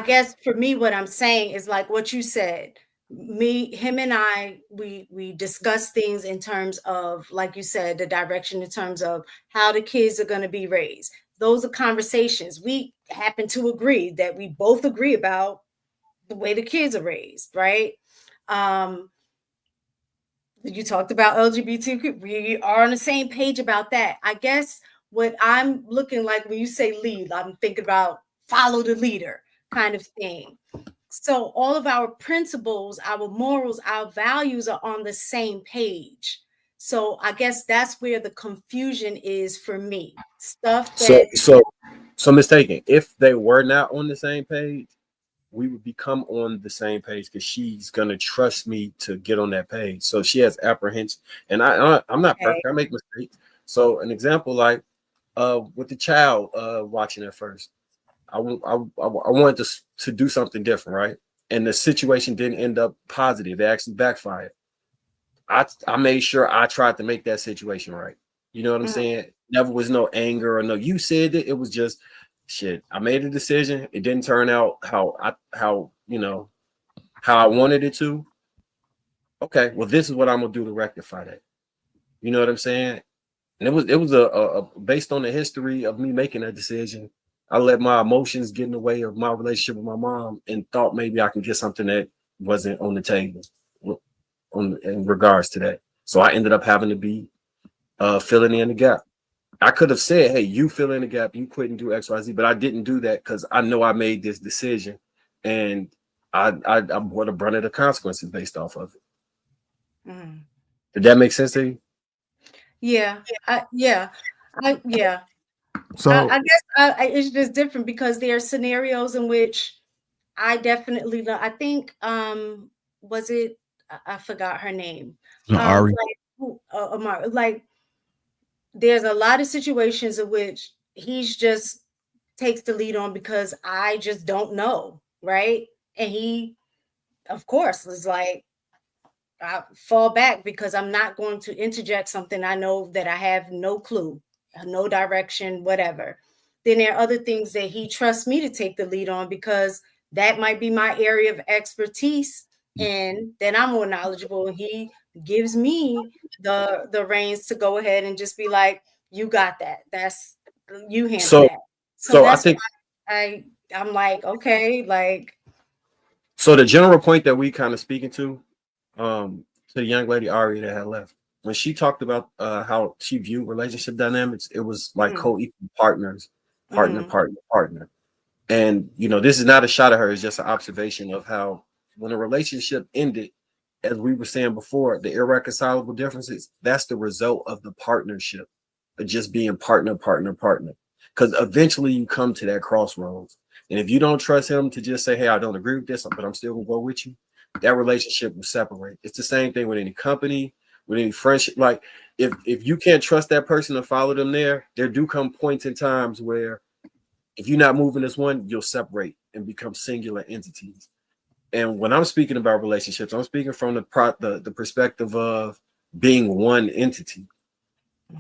guess for me, what I'm saying is like what you said. Him and I, we discuss things in terms of, like you said, the direction in terms of how the kids are going to be raised. Those are conversations. We happen to agree that we both agree about the way the kids are raised, right? You talked about LGBTQ. We are on the same page about that. I guess what I'm looking like when you say lead, I'm thinking about follow the leader kind of thing.
So all of our principles, our morals, our values are on the same page. So I guess that's where the confusion is for me. Stuff that
So mistaken. If they were not on the same page, we would become on the same page because she's gonna trust me to get on that page. So she has apprehension, and I'm not perfect. I make mistakes. So an example like with the child watching at first, I wanted to do something different, right? And the situation didn't end up positive. It actually backfired. I made sure I tried to make that situation right. You know what I'm saying? Never was no anger or no, you said it. It was just shit. I made a decision. It didn't turn out how I wanted it to. Okay, well, this is what I'm gonna do to rectify that. You know what I'm saying? And it was a based on the history of me making that decision. I let my emotions get in the way of my relationship with my mom and thought maybe I can get something that wasn't on the table in regards to that. So I ended up having to be filling in the gap. I could have said, hey, you fill in the gap, you quit and do XYZ, but I didn't do that because I know I made this decision and I bore the brunt of the consequences based off of it. Did that make sense to you?
Yeah.
So
I guess it's just different because there are scenarios in which I definitely know. I think was it I forgot her name.
Ari.
Like there's a lot of situations in which he's just takes the lead on because I just don't know, right? And he, of course, is like, I fall back because I'm not going to interject something I know that I have no clue, no direction, whatever. Then there are other things that he trusts me to take the lead on because that might be my area of expertise. And then I'm more knowledgeable. And he gives me the reins to go ahead and just be like, you got that. That's you handle that. So
I
that's
think
why I'm like, okay, like
so. The general point that we kind of speaking to the young lady Ari that had left, when she talked about how she viewed relationship dynamics, it was like co-equal partners, partner. And this is not a shot at her, it's just an observation of how when a relationship ended, as we were saying before, the irreconcilable differences, that's the result of the partnership, of just being partner. Because eventually you come to that crossroads. And if you don't trust him to just say, hey, I don't agree with this, but I'm still gonna go with you, that relationship will separate. It's the same thing with any company, with any friendship. Like if you can't trust that person to follow them there do come points in times where if you're not moving as one, you'll separate and become singular entities. And when I'm speaking about relationships, I'm speaking from the perspective of being one entity.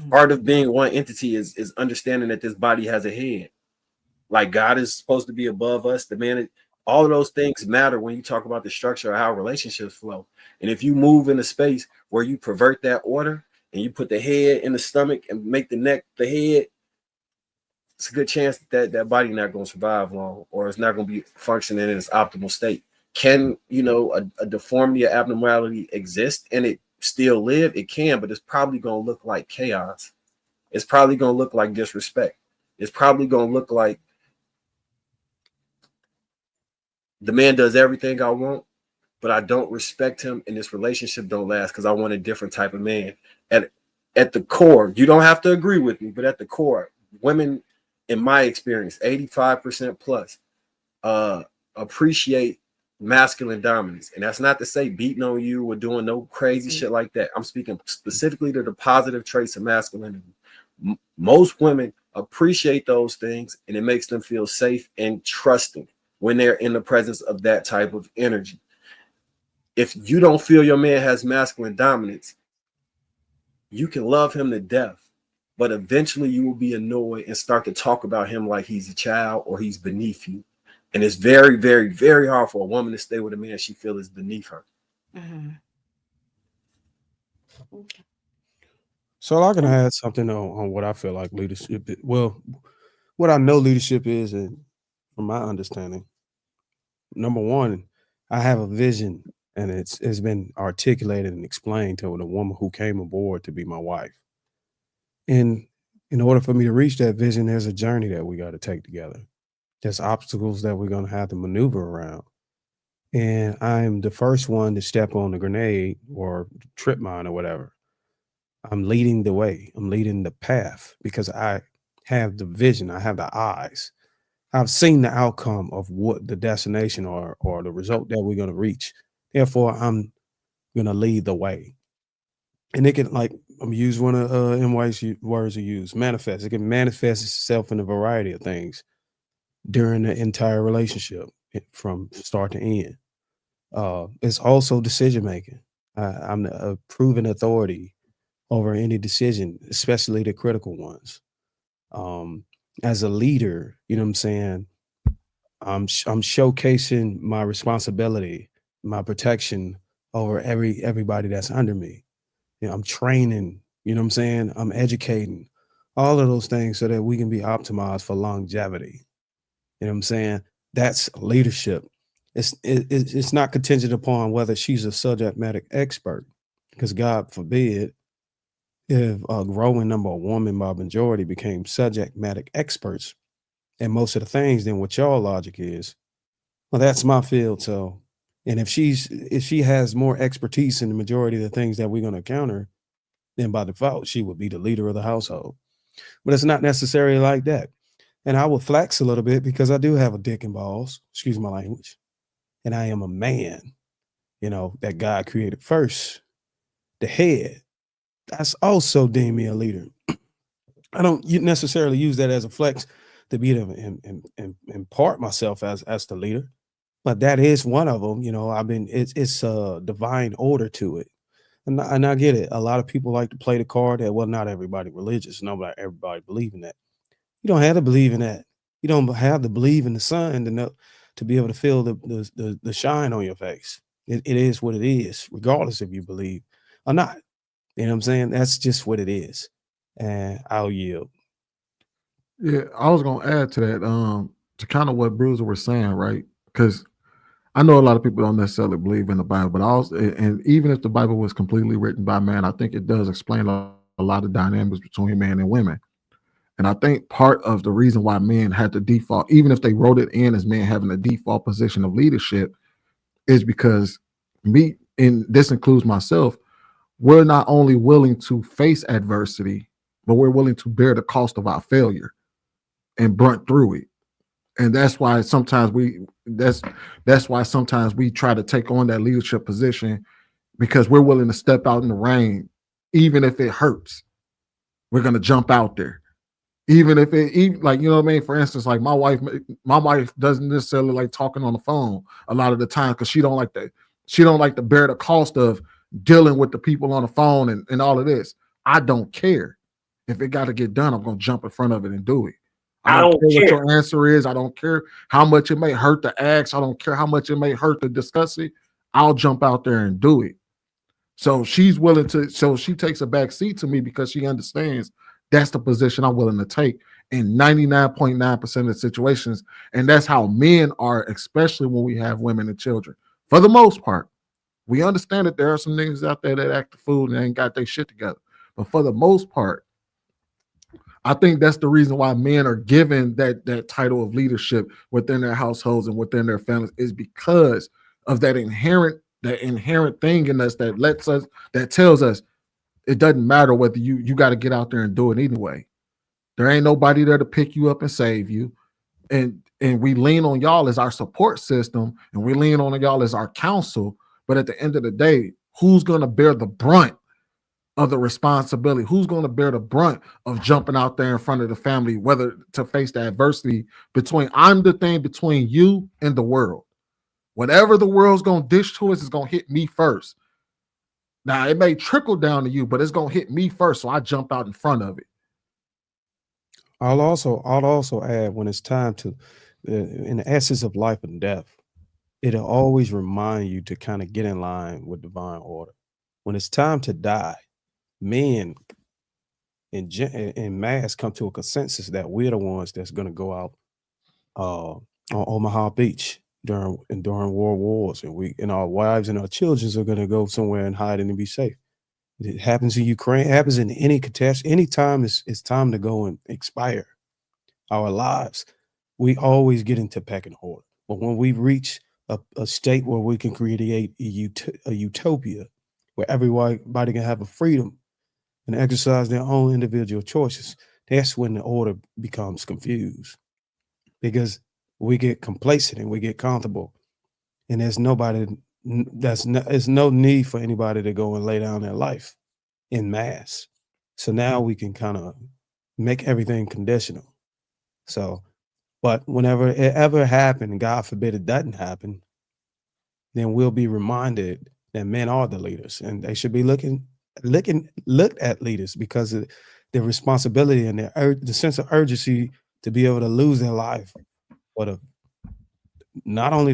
Part of being one entity is understanding that this body has a head. Like God is supposed to be above us. The man, all of those things matter when you talk about the structure of how relationships flow. And if you move in a space where you pervert that order and you put the head in the stomach and make the neck the head, it's a good chance that that body not going to survive long, or it's not going to be functioning in its optimal state. Can a deformity or abnormality exist and it still live? It can, but it's probably going to look like chaos. It's probably going to look like disrespect. It's probably going to look like the man does everything I want, but I don't respect him, and this relationship don't last because I want a different type of man. At the core, you don't have to agree with me, but at the core, women, in my experience, 85% plus appreciate masculine dominance. And that's not to say beating on you or doing no crazy shit like that. I'm speaking specifically to the positive traits of masculinity. Most women appreciate those things, and it makes them feel safe and trusting when they're in the presence of that type of energy. If you don't feel your man has masculine dominance, you can love him to death, but eventually you will be annoyed and start to talk about him like he's a child or he's beneath you. And it's very, very, very hard for a woman to stay with a man she feels is beneath her.
So I can add something on what I feel like leadership is. Well, what I know leadership is, and from my understanding, number one, I have a vision, and it's been articulated and explained to the woman who came aboard to be my wife. And in order for me to reach that vision, there's a journey that we got to take together. There's obstacles that we're going to have to maneuver around. and I'm the first one to step on the grenade or trip mine or whatever. I'm leading the way. I'm leading the path because I have the vision. I have the eyes. I've seen the outcome of what the destination or the result that we're going to reach. Therefore, I'm going to lead the way. And it can, like, I'm use one of MY's words you use, manifest. It can manifest itself in a variety of things during the entire relationship from start to end. It's also decision making. I'm a proven authority over any decision, especially the critical ones. As a leader, you know what I'm saying? I'm showcasing my responsibility, my protection over everybody that's under me. You know, I'm training, you know what I'm saying? I'm educating, all of those things so that we can be optimized for longevity. You know what I'm saying? That's leadership. It's not contingent upon whether she's a subject matter expert, because God forbid if a growing number of women by majority became subject matter experts and most of the things, then what y'all logic is, well, that's my field. So, and if she has more expertise in the majority of the things that we're going to encounter, then by default, she would be the leader of the household. But it's not necessarily like that. And I will flex a little bit because I do have a dick and balls, excuse my language. And I am a man, you know, that God created first, the head. That's also deemed me a leader. I don't necessarily use that as a flex to be able to impart myself as the leader, but that is one of them. You know, it's a divine order to it. And I get it. A lot of people like to play the card that, well, not everybody religious. Not everybody believe in that. You don't have to believe in that. You don't have to believe in the sun to know, to be able to feel the shine on your face. It is what it is, regardless if you believe or not. You know what I'm saying? That's just what it is. And I'll yield.
Yeah, I was gonna add to that, to kind of what Bruiser was saying, right? Because I know a lot of people don't necessarily believe in the Bible, but also, and even if the Bible was completely written by man, I think it does explain a lot of dynamics between men and women. And I think part of the reason why men had to default, even if they wrote it in as men having a default position of leadership, is because me, and this includes myself, we're not only willing to face adversity, but we're willing to bear the cost of our failure and brunt through it. And that's why sometimes that's why sometimes we try to take on that leadership position, because we're willing to step out in the rain, even if it hurts. We're gonna jump out there. Even if it, like, you know what I mean? For instance, like my wife doesn't necessarily like talking on the phone a lot of the time because she don't like to bear the cost of dealing with the people on the phone and all of this. I don't care. If it got to get done, I'm gonna jump in front of it and do it. I don't care what your answer is. I don't care how much it may hurt to ask. I don't care how much it may hurt to discuss it. I'll jump out there and do it. So she's willing to, so she takes a back seat to me because she understands that's the position I'm willing to take in 99.9% of the situations. And that's how men are, especially when we have women and children. For the most part, we understand that there are some niggas out there that act the fool and ain't got their shit together. But for the most part, I think that's the reason why men are given that title of leadership within their households and within their families, is because of that inherent thing in us that tells us it doesn't matter whether you got to get out there and do it anyway. There ain't nobody there to pick you up and save you. And we lean on y'all as our support system, and we lean on y'all as our counsel. But at the end of the day, who's going to bear the brunt of the responsibility? Who's going to bear the brunt of jumping out there in front of the family, whether to face the adversity I'm the thing between you and the world. Whatever the world's going to dish to us is going to hit me first. Now, it may trickle down to you, but it's going to hit me first, so I jump out in front of it.
I'll also add, when it's time to, in the essence of life and death, it'll always remind you to kind of get in line with divine order. When it's time to die, men in mass come to a consensus that we're the ones that's going to go out on Omaha Beach during world wars, and our wives and our children are going to go somewhere and hide and be safe. It happens in Ukraine, it happens in any catastrophe. Anytime it's time to go and expire our lives, we always get into pecking order. But when we reach a state where we can create a utopia where everybody can have a freedom and exercise their own individual choices, that's when the order becomes confused, because we get complacent and we get comfortable, and there's no need for anybody to go and lay down their life in mass. So now we can kind of make everything conditional. So, but whenever it ever happened, God forbid it doesn't happen, then we'll be reminded that men are the leaders, and they should be looked at leaders because of their responsibility and the sense of urgency to be able to lose their life for not only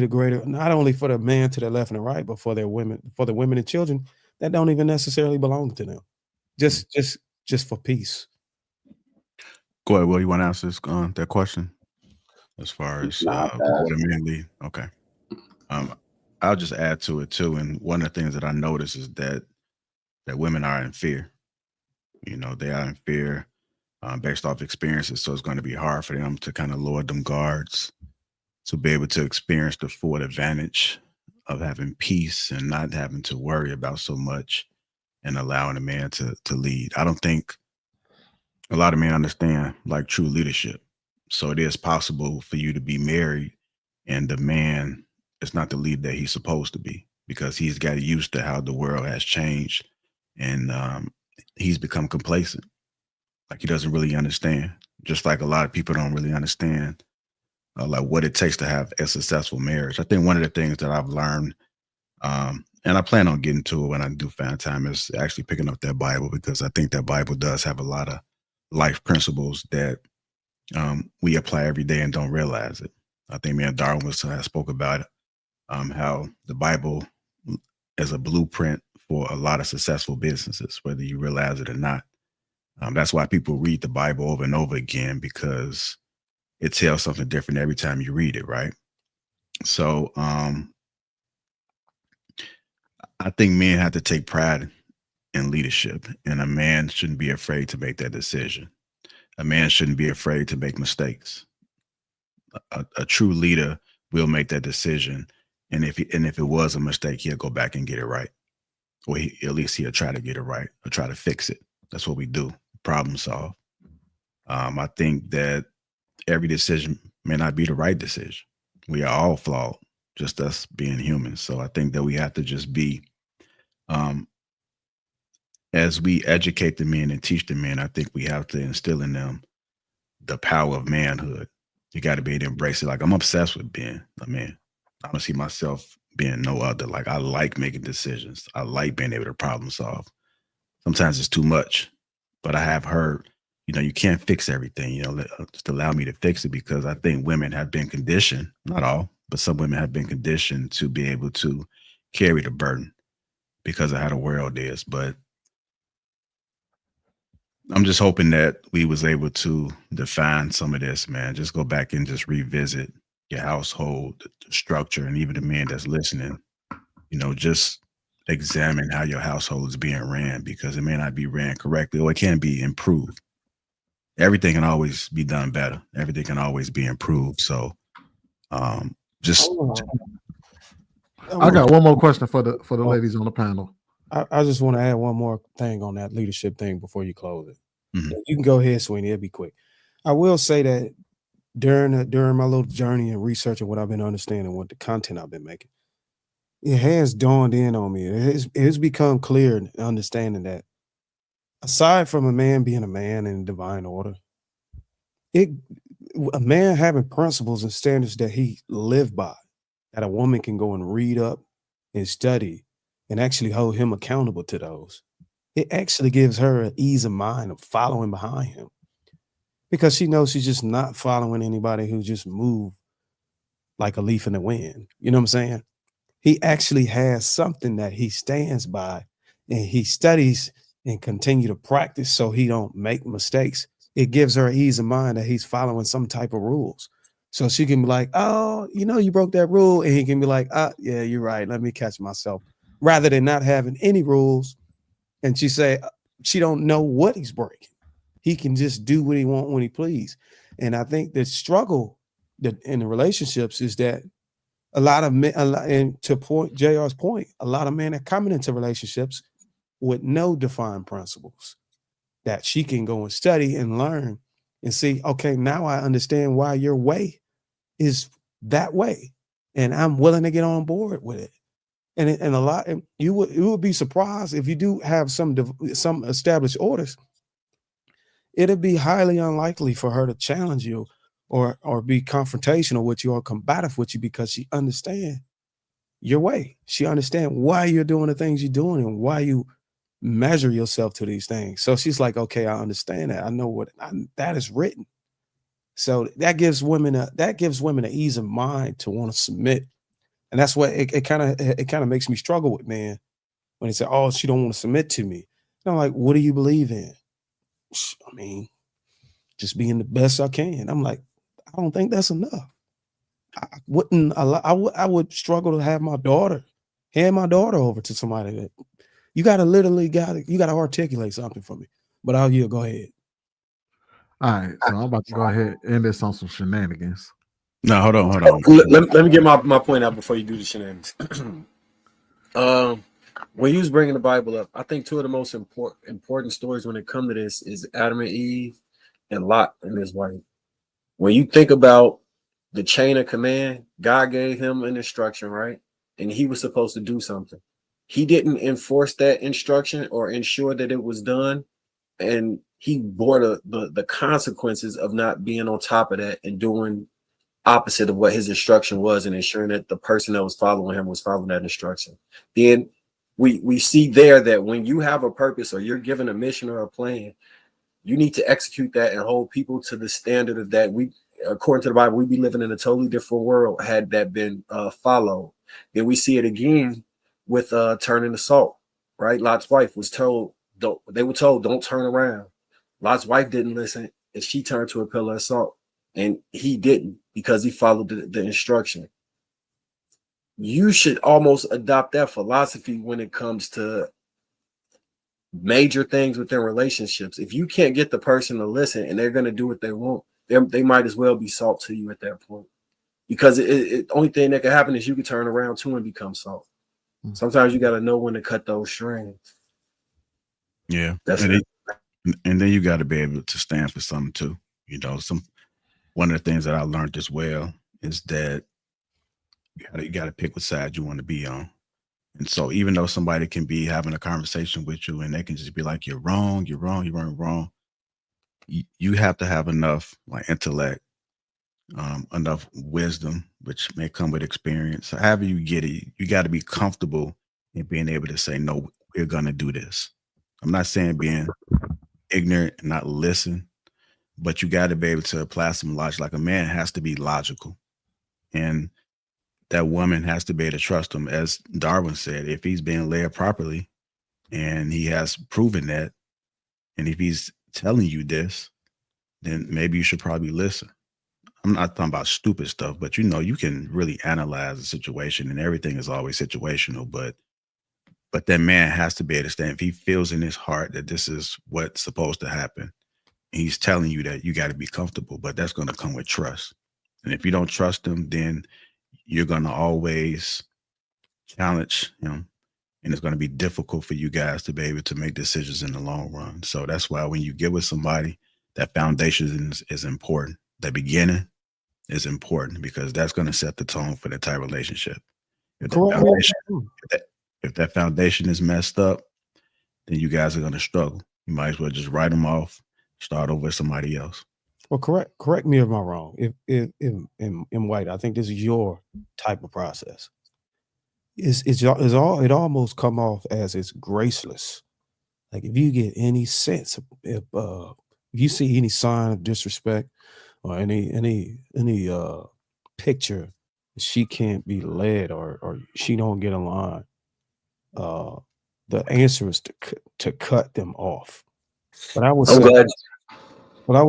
for the man to the left and the right, but for the women and children that don't even necessarily belong to them. Just for peace.
Go ahead, Will. You want to answer that question as far as what a man lead? Okay. I'll just add to it too. And one of the things that I notice is that women are in fear. You know, they are in fear based off experiences. So it's going to be hard for them to kind of lower them guards to be able to experience the full advantage of having peace and not having to worry about so much and allowing a man to lead. I don't think a lot of men understand like true leadership. So it is possible for you to be married and the man is not the leader that he's supposed to be, because he's got used to how the world has changed and he's become complacent. Like he doesn't really understand, just like a lot of people don't really understand like what it takes to have a successful marriage. I think one of the things that I've learned, and I plan on getting to it when I do find time, is actually picking up that Bible, because I think that Bible does have a lot of life principles that we apply every day and don't realize it. I think me and Darwin spoke about it, how the Bible is a blueprint for a lot of successful businesses, whether you realize it or not. That's why people read the Bible over and over again, because it tells something different every time you read it, right? So I think men have to take pride in leadership, and a man shouldn't be afraid to make that decision. A man shouldn't be afraid to make mistakes. A true leader will make that decision, and if it was a mistake, he'll go back and get it right, or at least he'll try to get it right or try to fix it. That's what we do. Problem solve. I think that every decision may not be the right decision. We are all flawed, just us being human. So I think that we have to just be, as we educate the men and teach the men, I think we have to instill in them the power of manhood. You got to be able to embrace it. Like, I'm obsessed with being a man. I don't see myself being no other. Like, I like making decisions. I like being able to problem solve. Sometimes it's too much, but I have heard, you can't fix everything, just allow me to fix it, because I think women have been conditioned, not all, but some women have been conditioned to be able to carry the burden because of how the world is. But I'm just hoping that we was able to define some of this, man. Just go back and just revisit your household, the structure, and even the men that's listening, just examine how your household is being ran, because it may not be ran correctly, or it can be improved. Everything can always be done better. Everything can always be improved. So
I got one more question for the ladies on the panel.
I just want to add one more thing on that leadership thing before you close it.
Mm-hmm.
You can go ahead, Sweeney. It'll be quick. I will say that during my little journey and researching what I've been understanding, what the content I've been making, it has dawned in on me. It has become clear and understanding that aside from a man being a man in divine order, a man having principles and standards that he live by, that a woman can go and read up and study and actually hold him accountable to those, it actually gives her an ease of mind of following behind him, because she knows she's just not following anybody who just move like a leaf in the wind. You know what I'm saying? He actually has something that he stands by, and he studies and continue to practice so he don't make mistakes. It gives her ease of mind that he's following some type of rules. So she can be like, oh, you broke that rule. And he can be like, yeah, you're right. Let me catch myself. Rather than not having any rules. And she say, she don't know what he's breaking. He can just do what he want when he please. And I think the struggle that in the relationships is that a lot of men, and to point JR's point, a lot of men are coming into relationships with no defined principles that she can go and study and learn and see, okay, now I understand why your way is that way. And I'm willing to get on board with it. And you would be surprised if you do have some established orders. It'd be highly unlikely for her to challenge you or be confrontational with you or combative with you, because she understands your way. She understands why you're doing the things you're doing and why you measure yourself to these things. So she's like, okay, I understand that. I know that is written. So that gives women an ease of mind to want to submit. And that's what it kind of makes me struggle with, man, when they say, oh, she don't want to submit to me. And I'm like, what do you believe in? I mean, just being the best I can. I'm like, I don't think that's enough. I would struggle to hand my daughter over to somebody that you gotta articulate something for me. But go ahead.
All right, so I'm about to go ahead and end this on some shenanigans.
No, hold on.
Let me get my point out before you do the shenanigans. When you was bringing the Bible up, I think two of the most important stories when it comes to this is Adam and Eve and Lot and his wife. When you think about the chain of command, God gave him an instruction, right? And he was supposed to do something. He didn't enforce that instruction or ensure that it was done. And he bore the consequences of not being on top of that and doing opposite of what his instruction was and ensuring that the person that was following him was following that instruction. Then we see there that when you have a purpose or you're given a mission or a plan, you need to execute that and hold people to the standard of that. According to the Bible, we'd be living in a totally different world had that been followed. Then we see it again with turning the salt, right? Lot's wife was told, don't turn around. Lot's wife didn't listen, and she turned to a pillar of salt, and he didn't because he followed the instruction. You should almost adopt that philosophy when it comes to major things within relationships. If you can't get the person to listen and they're going to do what they want, they might as well be salt to you at that point, because the only thing that can happen is you can turn around too and become salt. Sometimes you got to know when to cut those strings.
Yeah, and then you got to be able to stand for something too. You know, one of the things that I learned as well is that you got to pick what side you want to be on. And so even though somebody can be having a conversation with you and they can just be like, you're wrong, you weren't wrong. You have to have enough intellect, enough wisdom, which may come with experience. So however you get it, you got to be comfortable in being able to say, no, we're going to do this. I'm not saying being ignorant and not listen, but you got to be able to apply some logic. Like a man has to be logical, and that woman has to be able to trust him. As Darwin said, if he's being led properly and he has proven that, and if he's telling you this, then maybe you should probably listen. I'm not talking about stupid stuff, but you can really analyze the situation, and everything is always situational, but that man has to be able to stand. If he feels in his heart that this is what's supposed to happen, and he's telling you that, you got to be comfortable, but that's going to come with trust. And if you don't trust him, then you're going to always challenge him, and it's going to be difficult for you guys to be able to make decisions in the long run. So that's why when you get with somebody, that foundation is important. The beginning is important, because that's going to set the tone for the entire relationship. If that foundation is messed up, then you guys are going to struggle. You might as well just write them off, start over with somebody else.
Well, correct me if I'm wrong. If in White, I think this is your type of process. It almost come off as it's graceless. Like if you get any sense, if you see any sign of disrespect or any picture, she can't be led or she don't get in line, the answer is to cut them off. But I would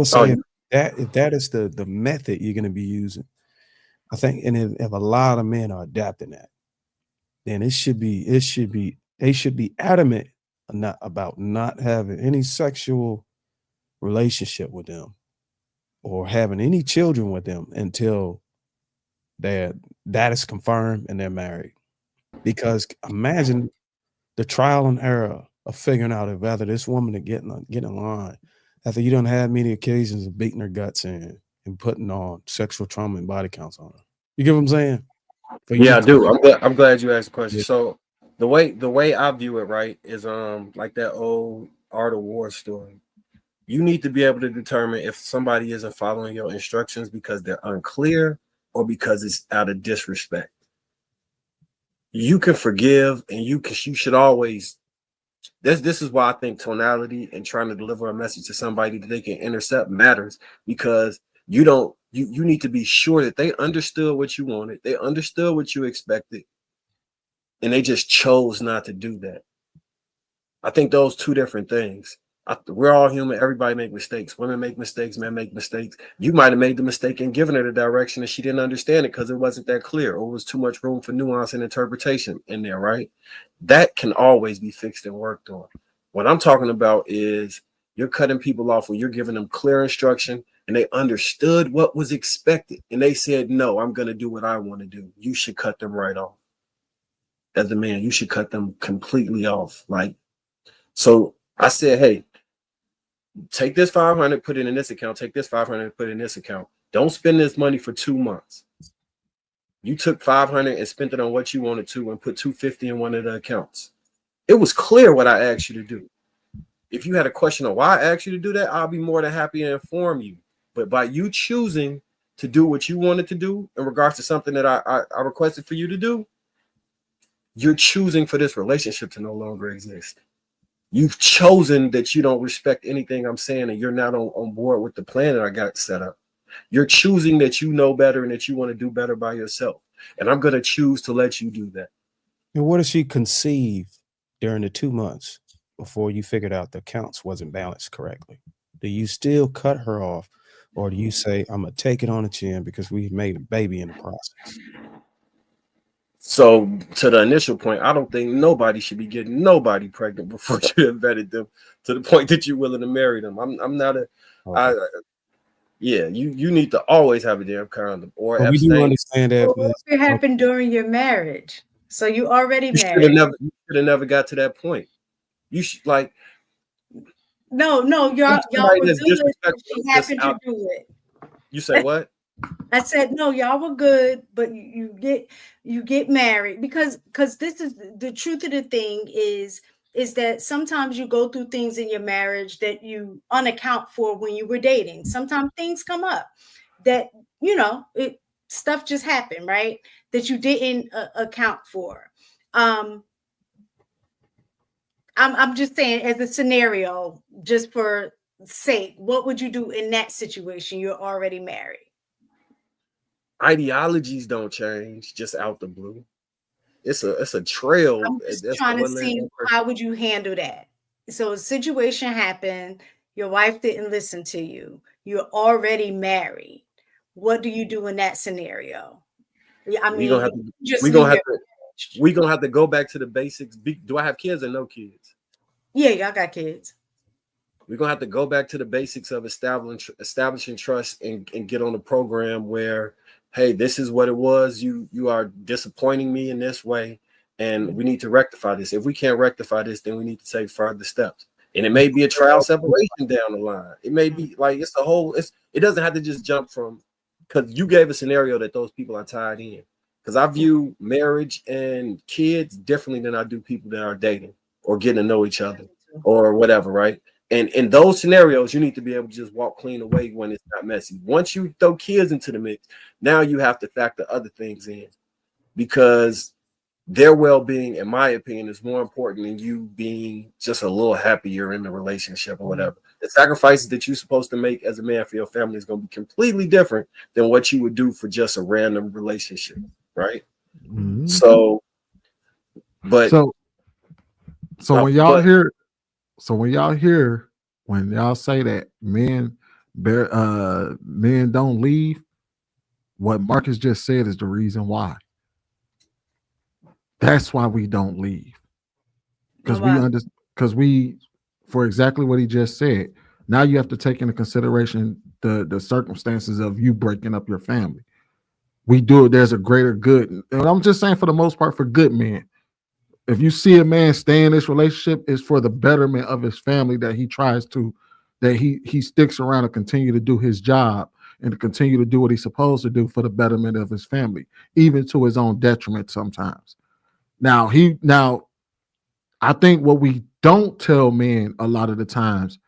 say, if that is the method you're going to be using, I think, and if a lot of men are adapting that, then they should be adamant about not having any sexual relationship with them or having any children with them until that is confirmed and they're married. Because imagine the trial and error of figuring out if whether this woman to get in line after you don't have many occasions of beating her guts in and putting on sexual trauma and body counts on her. You get what I'm saying?
Yeah, I do. I'm glad you asked the question. Yeah. So the way I view it, right, is like that old Art of War story. You need to be able to determine if somebody isn't following your instructions because they're unclear or because it's out of disrespect. You can forgive, and you should always. This is why I think tonality and trying to deliver a message to somebody that they can intercept matters, because you need to be sure that they understood what you wanted, they understood what you expected, and they just chose not to do that. I think those two different things. We're all human. Everybody make mistakes. Women make mistakes. Men make mistakes. You might have made the mistake in giving her the direction and she didn't understand it because it wasn't that clear, or it was too much room for nuance and interpretation in there, right? That can always be fixed and worked on. What I'm talking about is you're cutting people off when you're giving them clear instruction and they understood what was expected and they said, no, I'm going to do what I want to do. You should cut them right off. As a man, you should cut them completely off. So I said, hey, take this 500, put it in this account. Take this 500, put it in this account. Don't spend this money for 2 months. You took 500 and spent it on what you wanted to and put 250 in one of the accounts. It was clear what I asked you to do. If you had a question on why I asked you to do that, I'll be more than happy to inform you. But by you choosing to do what you wanted to do in regards to something that I requested for you to do, you're choosing for this relationship to no longer exist. You've chosen that you don't respect anything I'm saying and you're not on board with the plan that I got set up. You're choosing that you know better and that you want to do better by yourself. And I'm going to choose to let you do that.
And what if she conceived during the 2 months before you figured out the accounts wasn't balanced correctly? Do you still cut her off, or do you say, I'm going to take it on the chin because we made a baby in the process?
So to the initial point, I don't think nobody should be getting nobody pregnant before you have vetted them to the point that you're willing to marry them. I'm not a, okay. You need to always have a damn condom or
we do understand that.
Well, what if it happened during your marriage? So you already
you
married.
You should have never got to that point. You should
No, y'all were good. She happened to do it.
You say what?
I said no, y'all were good, but you get married because this is the truth of the thing is that sometimes you go through things in your marriage that you unaccount for when you were dating. Sometimes things come up that stuff just happened, right? That you didn't account for. I'm just saying as a scenario, just for sake, what would you do in that situation? You're already married.
Ideologies don't change just out the blue. It's a trail.
I'm just trying to see how would you handle that. So a situation happened, your wife didn't listen to you, you're already married. What do you do in that scenario? I mean,
we're gonna have to go back to the basics. Do I have kids or no kids?
Yeah, y'all got kids.
We're gonna have to go back to the basics of establishing trust and get on a program where, hey, this is what it was. You are disappointing me in this way, and we need to rectify this. If we can't rectify this, then we need to take further steps. And it may be a trial separation down the line. It may be it doesn't have to just jump from, because you gave a scenario that those people are tied in. Because I view marriage and kids differently than I do people that are dating or getting to know each other or whatever, right? And in those scenarios, you need to be able to just walk clean away when it's not messy. Once you throw kids into the mix, now you have to factor other things in, because their well-being, in my opinion, is more important than you being just a little happier in the relationship or whatever. The sacrifices that you're supposed to make as a man for your family is going to be completely different than what you would do for just a random relationship, right?
Mm-hmm.
So
when y'all hear when y'all say that men don't leave, what Marcus just said is the reason why. That's why we don't leave. Because we for exactly what he just said. Now you have to take into consideration the circumstances of you breaking up your family. we do it. There's a greater good. And I'm just saying, for the most part, for good men. If you see a man stay in this relationship, it's for the betterment of his family that he tries to, that he sticks around to continue to do his job and to continue to do what he's supposed to do for the betterment of his family, even to his own detriment sometimes. Now, I think what we don't tell men a lot of the times,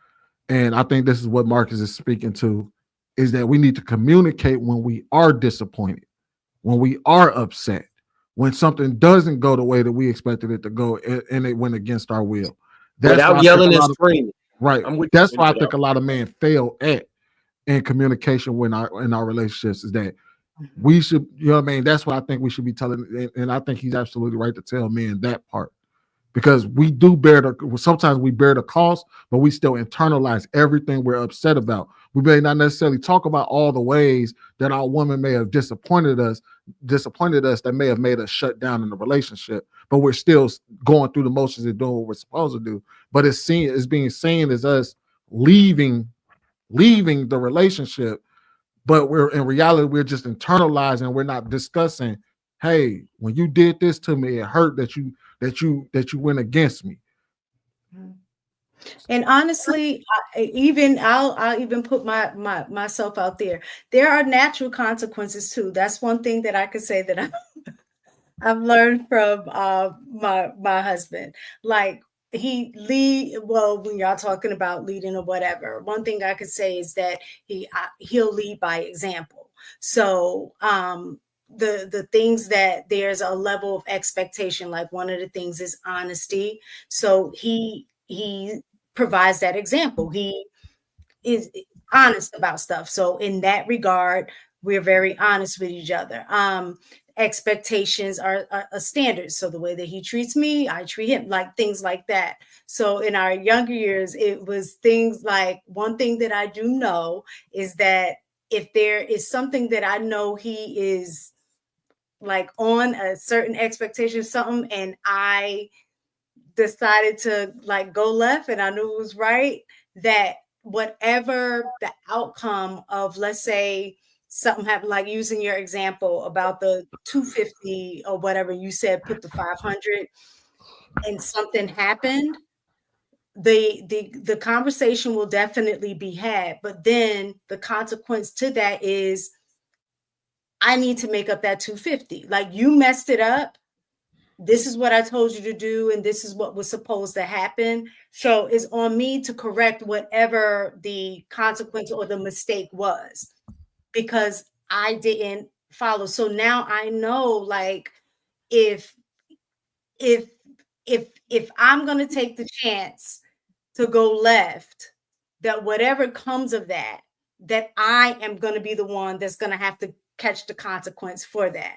and I think this is what Marcus is speaking to, is that we need to communicate when we are disappointed, when we are upset, when something doesn't go the way that we expected it to go, and it went against our will. That's
Without yelling and screaming.
Right. That's why I think a lot of men fail at in communication in our relationships, is that we should, you know what I mean? That's what I think we should be telling, and I think he's absolutely right to tell men that part. Because we do sometimes we bear the cost, but we still internalize everything we're upset about. We may not necessarily talk about all the ways that our woman may have disappointed us that may have made us shut down in the relationship, but we're still going through the motions and doing what we're supposed to do. But it's being seen as us leaving the relationship, but in reality, we're just internalizing. We're not discussing, hey, when you did this to me, it hurt that you went against me.
And honestly, I'll even put myself out there. There are natural consequences too. That's one thing that I could say that I've learned from my husband. Like when y'all talking about leading or whatever, one thing I could say is that he'll lead by example. So the things that there's a level of expectation, like one of the things is honesty. So he provides that example. He is honest about stuff. So in that regard, we're very honest with each other. Expectations are a standard. So the way that he treats me, I treat him, like things like that. So in our younger years, it was things like, one thing that I do know is that if there is something that I know he is like on a certain expectation, something, and I decided to like go left and I knew it was right, that whatever the outcome of, let's say something happened, like using your example about the 250 or whatever, you said put the 500 and something happened, the conversation will definitely be had. But then the consequence to that is I need to make up that 250. Like, you messed it up. This is what I told you to do, and this is what was supposed to happen. So it's on me to correct whatever the consequence or the mistake was, because I didn't follow. So now I know, like, if I'm going to take the chance to go left, that whatever comes of that I am going to be the one that's going to have to catch the consequence for that.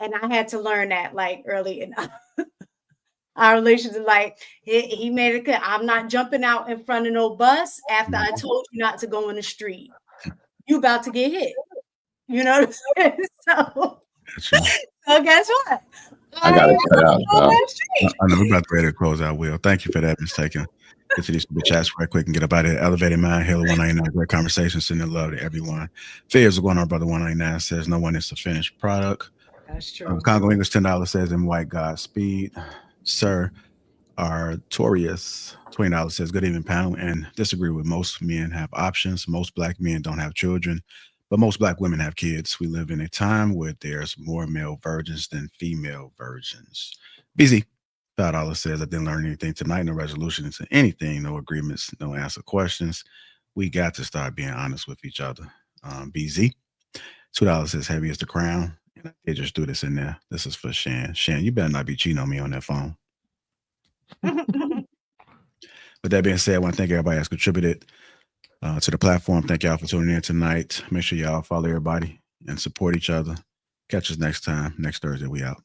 And I had to learn that like early in our relationship. Like he made it clear, I'm not jumping out in front of no bus after I told you not to go in the street. You about to get hit. You know what I'm saying? So guess what?
I got to cut out. I know we're about to ready to close out, Will. Thank you for that, Ms. Taken. Get to these chats right quick and get up out of here. Elevated Mind, Halo 199. Great conversation. Sending love to everyone. Fears are going on, Brother 199 says no one is a finished product.
That's true.
Congo English $10 says in white Godspeed. Sir Artorius $20 says good evening, panel, and disagree with most men have options. Most black men don't have children, but most black women have kids. We live in a time where there's more male virgins than female virgins. BZ $5 says I didn't learn anything tonight. No resolution to anything, no agreements, no answer questions. We got to start being honest with each other. BZ $2 says heavy as the crown. And I did just do this in there. This is for Shan. Shan, you better not be cheating on me on that phone. With that being said, I want to thank everybody that's contributed to the platform. Thank y'all for tuning in tonight. Make sure y'all follow everybody and support each other. Catch us next time. Next Thursday, we out.